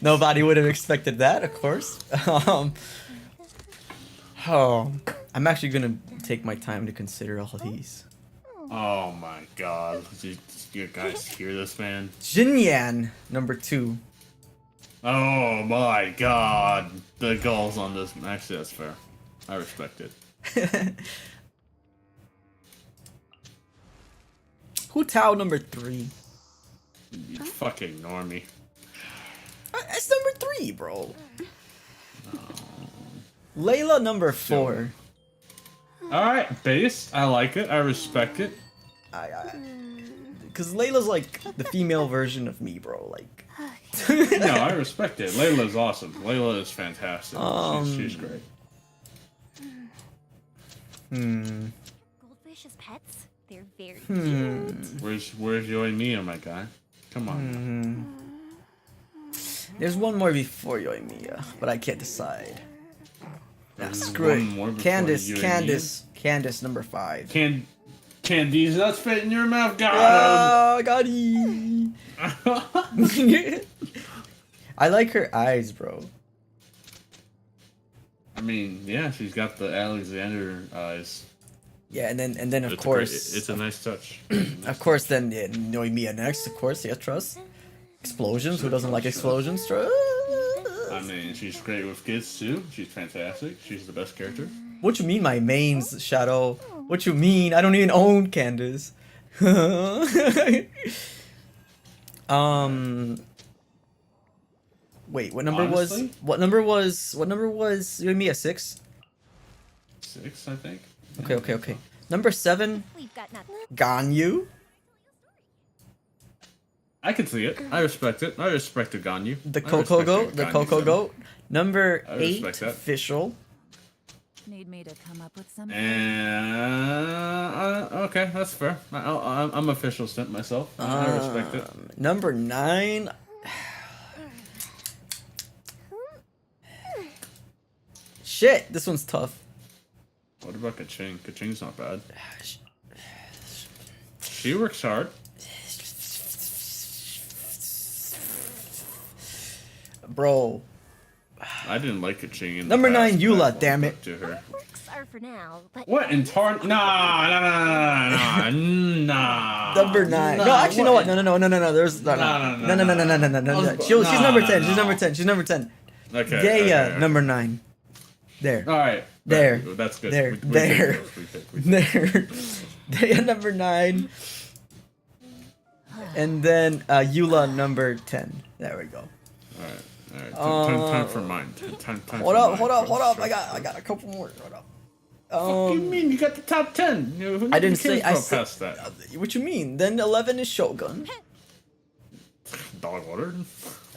Speaker 1: Nobody would have expected that, of course. I'm actually gonna take my time to consider all these.
Speaker 2: Oh my god. Did you guys hear this, man?
Speaker 1: Jinyan, number 2.
Speaker 2: Oh my god. The goals on this. Actually, that's fair. I respect it.
Speaker 1: Hu Tao, number 3.
Speaker 2: You fucking ignore me.
Speaker 1: That's number 3, bro. Layla, number 4.
Speaker 2: Alright, base. I like it. I respect it.
Speaker 1: Cause Layla's like the female version of me, bro. Like.
Speaker 2: No, I respect it. Layla's awesome. Layla is fantastic. She's great.
Speaker 3: Goldfish as pets? They're very cute.
Speaker 2: Where's Yo and Mia, my guy? Come on.
Speaker 1: There's one more before Yoimiya, but I can't decide. Nah,
Speaker 2: There's
Speaker 1: screw
Speaker 2: one
Speaker 1: it.
Speaker 2: more before
Speaker 1: Candace,
Speaker 2: you and
Speaker 1: Candace, number 5.
Speaker 2: Candies nuts fit in your mouth. Got
Speaker 1: Ah, got it.
Speaker 2: him.
Speaker 1: I like her eyes, bro.
Speaker 2: I mean, yeah, she's got the Alexander eyes.
Speaker 1: Yeah, and then of
Speaker 2: It's
Speaker 1: course,
Speaker 2: it's a nice touch.
Speaker 1: of course, then yeah, Noimiya next, of course, yeah, trust. Explosions. Who doesn't like explosions? Trust.
Speaker 2: I mean, she's great with kids too. She's fantastic. She's the best character.
Speaker 1: What you mean, my mains, Shadow? What you mean? I don't even own Candace. Wait, what number
Speaker 2: Honestly?
Speaker 1: was? What number was? What number was Noimiya? 6.
Speaker 2: 6, I think.
Speaker 1: Okay. Number 7,
Speaker 3: We've got nothing.
Speaker 1: Ganyu.
Speaker 2: I can see it. I respect it. I respect the Ganyu.
Speaker 1: The
Speaker 2: I
Speaker 1: Coco
Speaker 2: respect
Speaker 1: Goat. The
Speaker 2: Ganyu
Speaker 1: Coco
Speaker 2: son.
Speaker 1: Goat. Number
Speaker 2: I
Speaker 1: 8,
Speaker 2: respect that.
Speaker 1: Official.
Speaker 3: Need me to come up with something?
Speaker 2: And okay, that's fair. I'm official stint myself. I respect it.
Speaker 1: Number 9. Shit, this one's tough.
Speaker 2: What about Kaching? Kaching's not bad. She works hard.
Speaker 1: Bro.
Speaker 2: I didn't like Kaching in the
Speaker 1: Number
Speaker 2: past,
Speaker 1: 9, Eula,
Speaker 2: but I
Speaker 1: damn
Speaker 2: went
Speaker 1: it.
Speaker 2: to her.
Speaker 3: Works are for now, but
Speaker 2: What in Tarn? Nah.
Speaker 1: Number 9. No, actually, no. What? No. There's no. She's number 10. She's number 10.
Speaker 2: Okay.
Speaker 1: Gaya, number 9. There.
Speaker 2: All right.
Speaker 1: There.
Speaker 2: That's good.
Speaker 1: There.
Speaker 2: We
Speaker 1: There.
Speaker 2: take those, we take.
Speaker 1: There. Gaya, number 9. And then Eula, number 10. There we go.
Speaker 2: All right. Time for mine. Time
Speaker 1: Hold
Speaker 2: for
Speaker 1: up.
Speaker 2: mine.
Speaker 1: I got a couple more. Hold up.
Speaker 2: What do you mean? You got the top 10.
Speaker 1: I didn't say. I
Speaker 2: said
Speaker 1: said.
Speaker 2: past that.
Speaker 1: What you mean? Then 11 is Shogun.
Speaker 2: Dog water.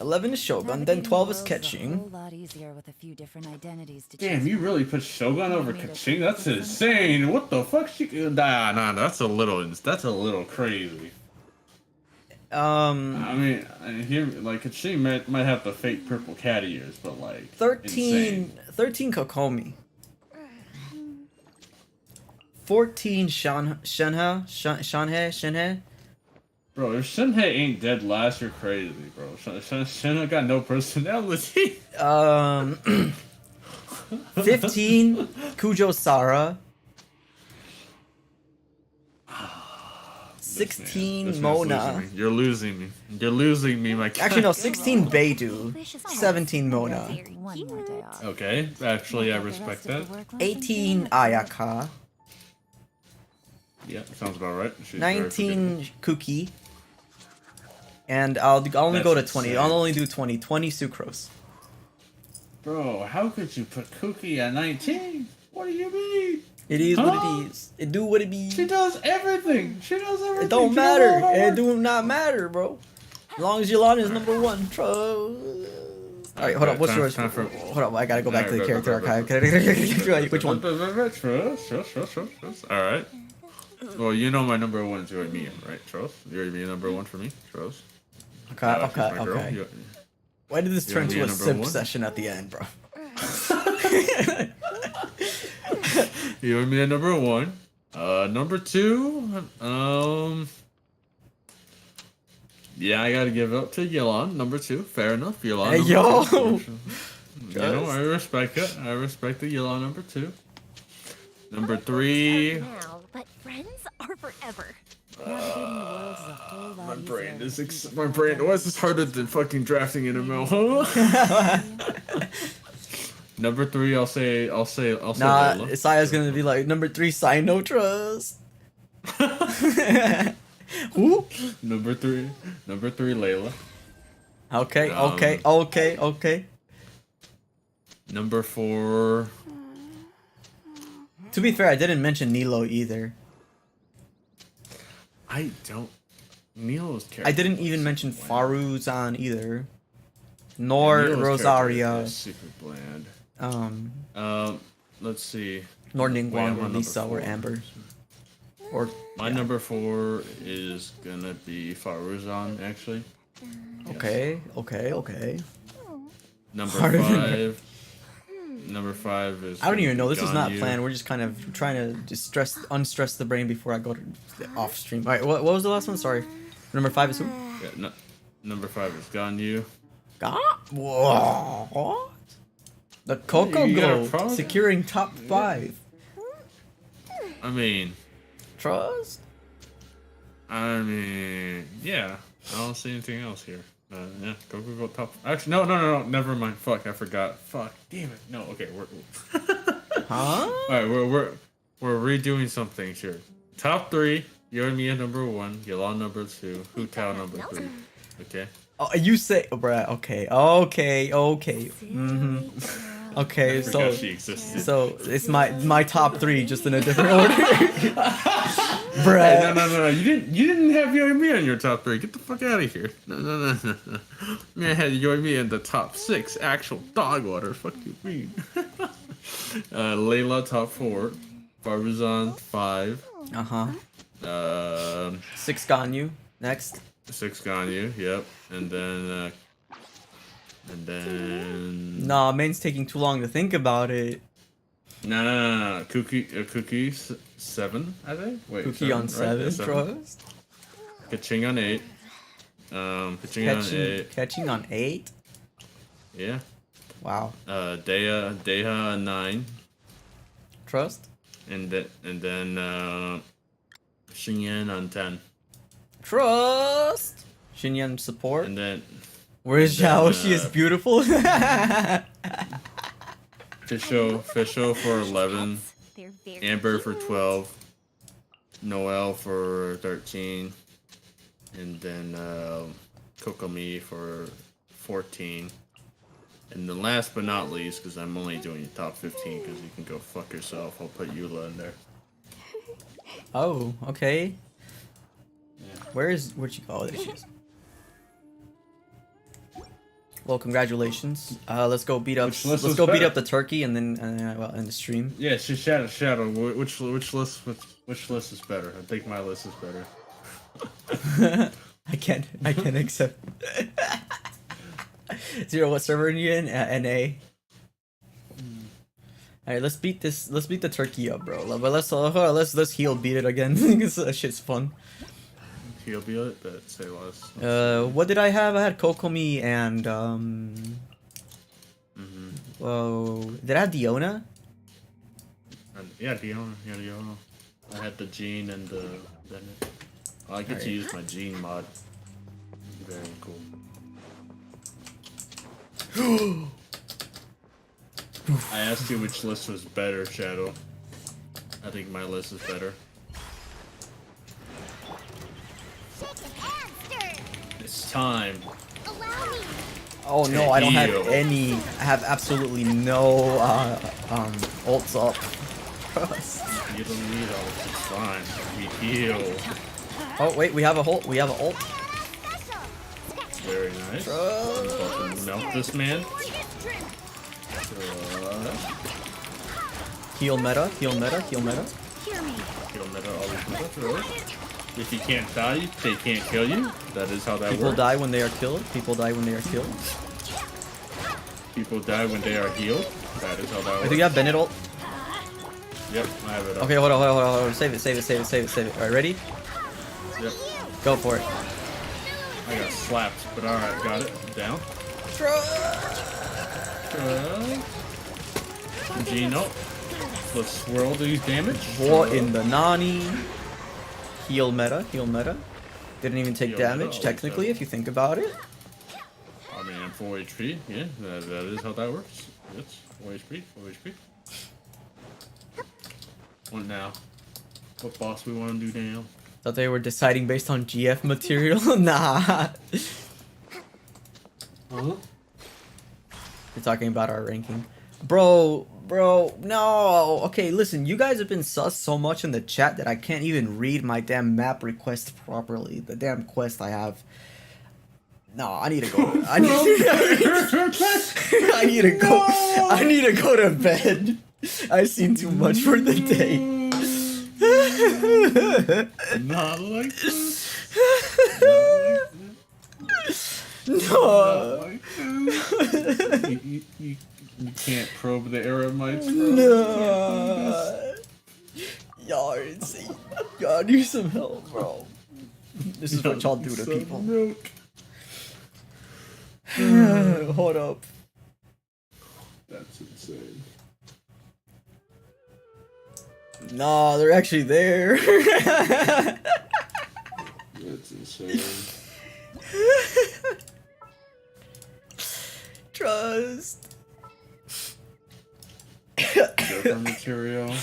Speaker 1: 11 is Shogun. Then 12 is Ketching.
Speaker 3: A whole lot easier with a few different identities to
Speaker 2: Damn,
Speaker 3: choose
Speaker 2: you really put Shogun over Kaching? That's insane. What the fuck? Nah. That's a little crazy. I mean, here, like, Kaching might have the fake purple cat ears, but like
Speaker 1: 13 Kokomi. 14 Shanhe.
Speaker 2: Bro, if Shinhei ain't dead last, you're crazy, bro. Shinhei got no personality.
Speaker 1: 15 Kujo Sara. 16
Speaker 2: This man's
Speaker 1: Mona.
Speaker 2: losing me. You're losing me, my cat.
Speaker 1: Actually, no, 16 Beidou. 17 Mona.
Speaker 3: one more day off.
Speaker 2: Okay, actually, I respect that.
Speaker 1: 18 Ayaka.
Speaker 2: Yeah, sounds about right. She's very
Speaker 1: 19 Kuki. And I'll only go to
Speaker 2: That's
Speaker 1: 20.
Speaker 2: insane.
Speaker 1: I'll only do 20. 20 Sucrose.
Speaker 2: Bro, how could you put Cookie at 19? What do you mean?
Speaker 1: It is
Speaker 2: Huh?
Speaker 1: what it is. It do what it be.
Speaker 2: She does everything. It
Speaker 1: It don't matter. It do not matter, bro. As long as Yolanda is number 1. Alright, hold up. What's yours? Hold up. I gotta go back to the character archive. Which one?
Speaker 2: Alright. Well, you know my number 1 is Yoimiya, right, Charles? Yoimiya number 1 for me, Charles.
Speaker 1: Okay. Why did this turn
Speaker 2: Yoimiya
Speaker 1: to a
Speaker 2: number
Speaker 1: simp
Speaker 2: 1?
Speaker 1: session at the end, bro?
Speaker 2: Yoimiya number 1. Number 2. Yeah, I gotta give it up to Yelan, number 2. Fair enough, Yelan.
Speaker 1: Hey,
Speaker 2: number
Speaker 1: yo!
Speaker 2: 2. You know, I respect it. I respect the Yelan number 2. Number 3.
Speaker 3: Now, but friends are forever. Navigating the world is a whole lot
Speaker 2: My
Speaker 3: easier
Speaker 2: brain
Speaker 3: with a
Speaker 2: is
Speaker 3: few
Speaker 2: my
Speaker 3: different
Speaker 2: brain. Why is
Speaker 3: identities
Speaker 2: this
Speaker 3: to
Speaker 2: harder
Speaker 3: choose
Speaker 2: than
Speaker 3: from.
Speaker 2: fucking drafting in ML? Number 3, I'll say
Speaker 1: Nah,
Speaker 2: Layla.
Speaker 1: Isaya's gonna be like, number 3, Sai no trust. Who?
Speaker 2: Number 3, Layla.
Speaker 1: Okay.
Speaker 2: Number 4.
Speaker 1: To be fair, I didn't mention Nilo either.
Speaker 2: I don't. Neil's character.
Speaker 1: I didn't even mention Faruzan either. Nor
Speaker 2: Neil's
Speaker 1: Rosaria.
Speaker 2: character is super bland. Let's see.
Speaker 1: Nor
Speaker 2: Wait, I'm
Speaker 1: Ningguang
Speaker 2: on
Speaker 1: or
Speaker 2: number
Speaker 1: Lisa or
Speaker 2: 4.
Speaker 1: Amber. Or
Speaker 2: My number 4 is gonna be Faruzan, actually.
Speaker 1: okay.
Speaker 2: Number
Speaker 1: Harder than
Speaker 2: 5. Number 5 is.
Speaker 1: I don't even know. This is not
Speaker 2: Ganyu.
Speaker 1: planned. We're just kind of trying to just unstress the brain before I go to off stream. All right, what was the last one? Sorry. Number 5 is who?
Speaker 2: Yeah, no, number 5 is Ganyu.
Speaker 1: What? The Coco
Speaker 2: You got a
Speaker 1: Go
Speaker 2: problem?
Speaker 1: securing top 5.
Speaker 2: I mean,
Speaker 1: Trust?
Speaker 2: yeah. I don't see anything else here. Yeah, go top. Actually, no. Never mind. Fuck, I forgot. Fuck, damn it. No, okay, we're.
Speaker 1: Huh?
Speaker 2: All right, we're redoing some things here. Top 3. Yoimiya number 1. Yalon number 2. Hu Tao number 3. Okay.
Speaker 1: Oh, you say, oh, bruh. Okay. Mm-hmm. Okay,
Speaker 2: I forgot she existed.
Speaker 1: so it's my top 3 just in a different order. Bruh.
Speaker 2: Hey, no. You didn't have Yoimiya in your top 3. Get the fuck out of here. No. Man, I had Yoimiya in the top 6. Actual dog water. Fuck you, mean. Layla top 4. Barbizon 5.
Speaker 1: 6 Ganyu. Next.
Speaker 2: 6 Ganyu. Yep. And then.
Speaker 1: Nah, main's taking too long to think about it.
Speaker 2: No. Cookie 7, I think. Wait,
Speaker 1: Cookie on 7,
Speaker 2: right?
Speaker 1: trust.
Speaker 2: Kaching on 8. Kaching on 8.
Speaker 1: Catching on 8?
Speaker 2: Yeah.
Speaker 1: Wow.
Speaker 2: Deha 9.
Speaker 1: Trust?
Speaker 2: And then Xinyan on 10.
Speaker 1: Trust! Xinyan support.
Speaker 2: And then
Speaker 1: Where is Zhao? She is beautiful.
Speaker 2: Fisho for 11.
Speaker 3: They're very
Speaker 2: Amber for 12. Noel for 13. And then Kokomi for 14. And then last but not least, because I'm only doing your top 15, because you can go fuck yourself, I'll put Eula in there.
Speaker 1: Oh, okay.
Speaker 2: Yeah.
Speaker 1: Where'd you go? Oh, there she is. Well, congratulations. Let's go beat up.
Speaker 2: Which list
Speaker 1: Let's
Speaker 2: was
Speaker 1: go beat
Speaker 2: better?
Speaker 1: up the turkey and then end the stream.
Speaker 2: Yeah, Shadow. Which list is better? I think my list is better.
Speaker 1: I can't accept. Zero, what server are you in? NA. Alright, let's beat the turkey up, bro. But let's heal beat it again. That shit's fun.
Speaker 2: He'll be it, but say less.
Speaker 1: What did I have? I had Kokomi and Whoa, did I have Diona?
Speaker 2: Yeah, Diona. I had the Gene and the Bennett. I get to use my Gene mod. Very cool. I asked you which list was better, Shadow. I think my list is better. It's time.
Speaker 1: Oh no, I don't have
Speaker 2: Heal.
Speaker 1: any. I have absolutely no ults up.
Speaker 2: You don't need all this. It's fine. We heal.
Speaker 1: Oh wait, we have a ult.
Speaker 2: Very nice. I'm about to melt this man.
Speaker 1: Heal meta.
Speaker 2: Kill meta, always meta. Throw. If you can't die, they can't kill you. That is how that
Speaker 1: People
Speaker 2: works.
Speaker 1: die when they are killed. People die when they are killed.
Speaker 2: People die when they are healed. That is how that works.
Speaker 1: Do you have Bennett ult?
Speaker 2: Yep, I have it up.
Speaker 1: Okay, hold on. Save it. Alright, ready?
Speaker 2: Yep.
Speaker 1: Go for it.
Speaker 2: I got slapped, but alright, got it. Down. Gino. Let's swirl these damage.
Speaker 1: What in the nani? Heal meta. Didn't even take
Speaker 2: Heal meta,
Speaker 1: damage,
Speaker 2: always
Speaker 1: technically,
Speaker 2: have.
Speaker 1: if you think about it.
Speaker 2: I mean, I'm full HP. Yeah, that is how that works. Yes, full HP. What now? What boss we want to do now?
Speaker 1: Thought they were deciding based on GF material? Nah.
Speaker 2: Huh?
Speaker 1: You're talking about our ranking. Bro, no. Okay, listen, you guys have been sus so much in the chat that I can't even read my damn map request properly. The damn quest I have. No, I need to go. I need to go. I need to go to bed. I've seen too much for the day.
Speaker 2: Not like this.
Speaker 1: No.
Speaker 2: You You can't probe the Aramites, bro.
Speaker 1: No. Y'all are insane. Y'all need some help, bro. This is what y'all do to people.
Speaker 2: Milk.
Speaker 1: Hold up.
Speaker 2: That's insane.
Speaker 1: Nah, they're actually there.
Speaker 2: That's insane.
Speaker 1: Trust.
Speaker 2: Joker material.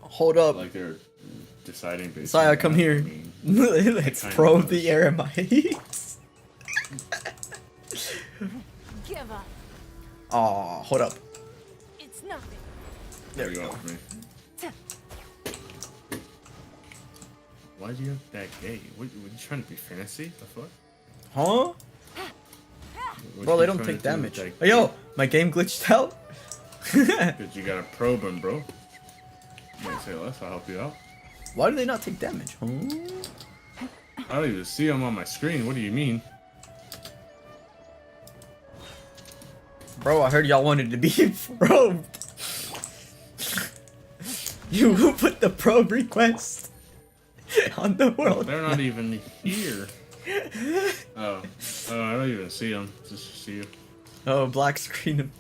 Speaker 1: Hold up.
Speaker 2: Like they're deciding basically.
Speaker 1: Saya, come here. Let's probe the Aramites.
Speaker 3: Give up.
Speaker 1: Aw, hold up.
Speaker 3: It's nothing.
Speaker 1: There we go.
Speaker 2: Why do you have that gay? What you trying to be fancy? The fuck?
Speaker 1: Huh?
Speaker 2: What
Speaker 1: Bro,
Speaker 2: you
Speaker 1: they don't
Speaker 2: trying
Speaker 1: take
Speaker 2: to do
Speaker 1: damage.
Speaker 2: with that
Speaker 1: Hey, yo, my game glitched out.
Speaker 2: Cause you gotta probe him, bro. You might say less, I'll help you out.
Speaker 1: Why do they not take damage? Huh?
Speaker 2: I don't even see him on my screen. What do you mean?
Speaker 1: Bro, I heard y'all wanted to be probed. You put the probe request on the world.
Speaker 2: They're not even here. Oh, I don't even see them. Just see you.
Speaker 1: Oh, black screen.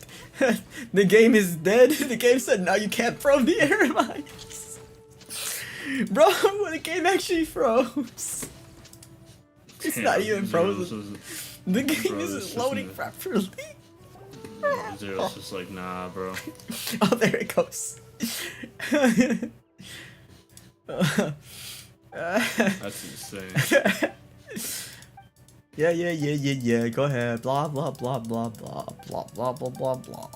Speaker 1: The game is dead. The game said now you can't probe the Aramites. Bro, the game actually froze. It's not even frozen. The game isn't loading properly.
Speaker 2: Zero's just like, nah, bro.
Speaker 1: Oh, there it goes.
Speaker 2: That's insane.
Speaker 1: Yeah. Go ahead. Blah blah blah blah blah blah blah blah blah blah.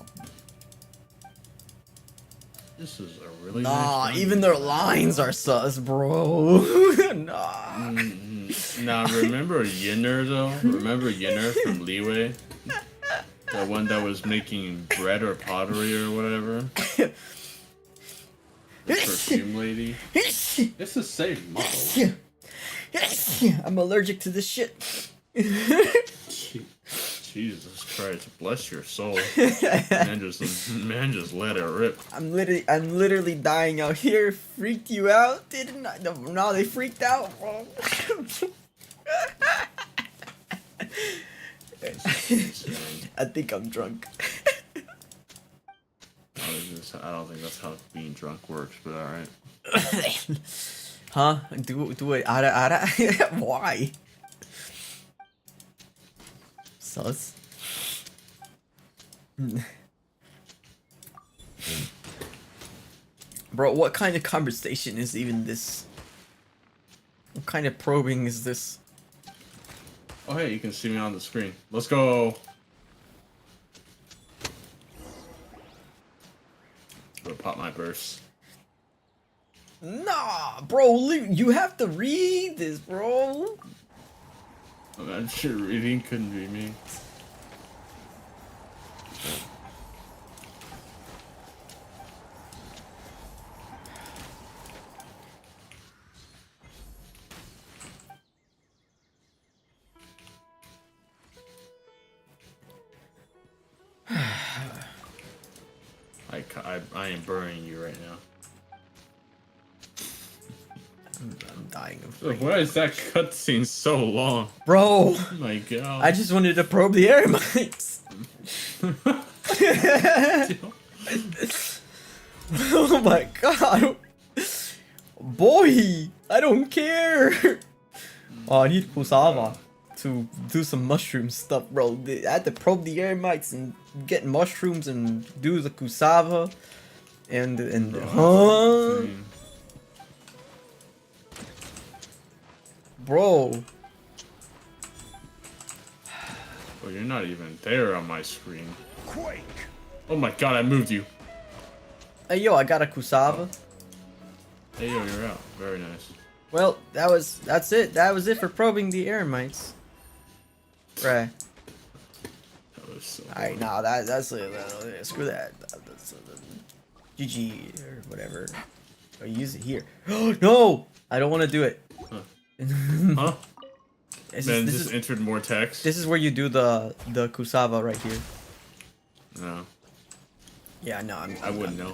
Speaker 2: This is a really
Speaker 1: Nah,
Speaker 2: nice
Speaker 1: even their lines are sus, bro. Nah.
Speaker 2: Nah, remember Yinner though? Remember Yinner from Leeway? The one that was making bread or pottery or whatever? The perfume lady? It's the same model.
Speaker 1: I'm allergic to this shit.
Speaker 2: Jesus Christ, bless your soul. Man just let it rip.
Speaker 1: I'm literally dying out here. Freaked you out? Didn't I? No, they freaked out, bro. I think I'm drunk.
Speaker 2: I don't think that's how being drunk works, but alright.
Speaker 1: Huh? Do it. Ara. Why? Sus. Bro, what kind of conversation is even this? What kind of probing is this?
Speaker 2: Oh hey, you can see me on the screen. Let's go. Go pop my burst.
Speaker 1: Nah, bro, you have to read this, bro.
Speaker 2: I'm not sure reading couldn't be me. I am burying you right now.
Speaker 1: I'm dying of
Speaker 2: Why is that cutscene so long?
Speaker 1: Bro,
Speaker 2: Oh my god.
Speaker 1: I just wanted to probe the Aramites. Oh my god. Boy, I don't care. Oh, I need Kusava to do some mushroom stuff, bro. I had to probe the Aramites and get mushrooms and do the Kusava. And huh? Bro.
Speaker 2: Well, you're not even there on my screen.
Speaker 4: Quake.
Speaker 2: Oh my god, I moved you.
Speaker 1: Hey yo, I got a Kusava.
Speaker 2: Hey yo, you're out. Very nice.
Speaker 1: Well, that's it. That was it for probing the Aramites. Right.
Speaker 2: That was so
Speaker 1: Alright, nah, that's screw that. GG or whatever. Or use it here. No! I don't want to do it.
Speaker 2: Huh?
Speaker 1: This
Speaker 2: Then
Speaker 1: is
Speaker 2: just entered more text.
Speaker 1: this is where you do the Kusava right here.
Speaker 2: No.
Speaker 1: Yeah, no,
Speaker 2: I wouldn't know.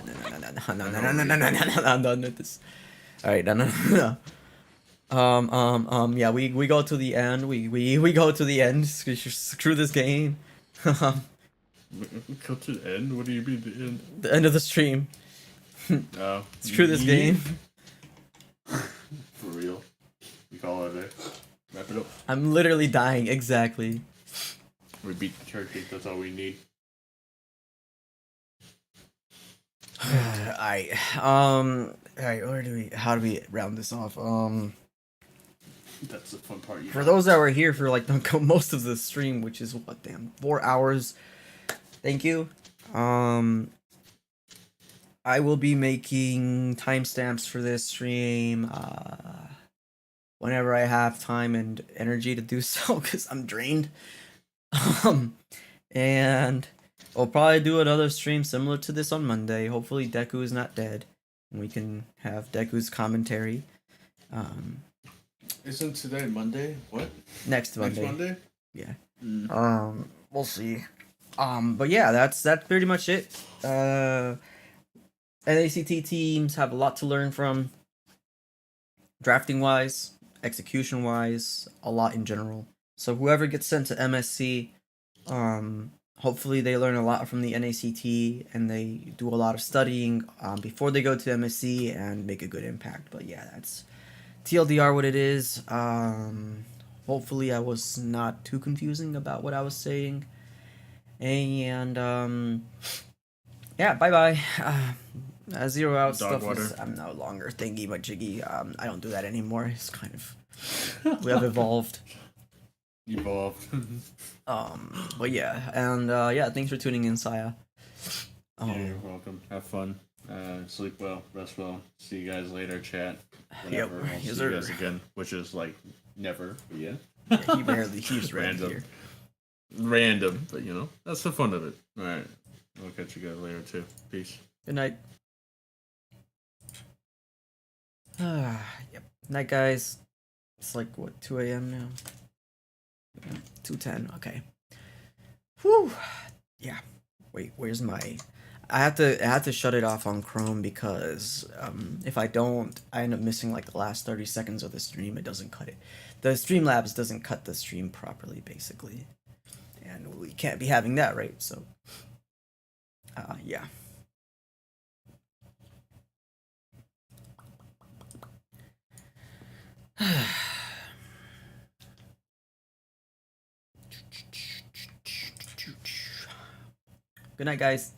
Speaker 1: I'm done with this. All right, no. Yeah, we go to the end. We go to the end. Screw this game.
Speaker 2: Go to the end? What do you mean the end?
Speaker 1: The end of the stream.
Speaker 2: Oh.
Speaker 1: Screw this game.
Speaker 2: For real. We call it a day. Wrap it up.
Speaker 1: I'm literally dying. Exactly.
Speaker 2: We beat the turkey. That's all we need.
Speaker 1: Alright. Alright, how do we round this off?
Speaker 2: That's the fun part.
Speaker 1: For those that were here for like most of the stream, which is what, damn, 4 hours. Thank you. I will be making timestamps for this stream whenever I have time and energy to do so, because I'm drained. And I'll probably do another stream similar to this on Monday. Hopefully Deku is not dead, and we can have Deku's commentary.
Speaker 2: Isn't today Monday? What?
Speaker 1: Next Monday.
Speaker 2: Next Monday?
Speaker 1: Yeah.
Speaker 2: Mm.
Speaker 1: We'll see. But yeah, that's pretty much it. NACT teams have a lot to learn from. Drafting wise, execution wise, a lot in general. So whoever gets sent to MSC, hopefully they learn a lot from the NACT and they do a lot of studying before they go to MSC and make a good impact. But yeah, that's TLDR what it is. Hopefully I was not too confusing about what I was saying. And yeah, bye bye. Zero out
Speaker 2: Dog
Speaker 1: stuff
Speaker 2: water.
Speaker 1: is, I'm no longer thingy but jiggy. I don't do that anymore. It's kind of we have evolved.
Speaker 2: Evolved.
Speaker 1: But yeah, and yeah, thanks for tuning in, Saya.
Speaker 2: Yeah, you're welcome. Have fun. Sleep well, rest well. See you guys later, chat.
Speaker 1: Yep.
Speaker 2: Whenever. I'll see you guys again, which is like never, but yeah.
Speaker 1: Yeah, he's
Speaker 2: Random.
Speaker 1: here.
Speaker 2: Random, but you know, that's the fun of it. Alright. I'll catch you guys later too. Peace.
Speaker 1: Good night. Yep. Night, guys. It's like what, 2 a.m. now? 2:10. Okay. Whew. Yeah. Wait, where's my? I have to shut it off on Chrome because if I don't, I end up missing like the last 30 seconds of the stream. It doesn't cut it. The Streamlabs doesn't cut the stream properly, basically, and we can't be having that, right? So, yeah. Good night, guys.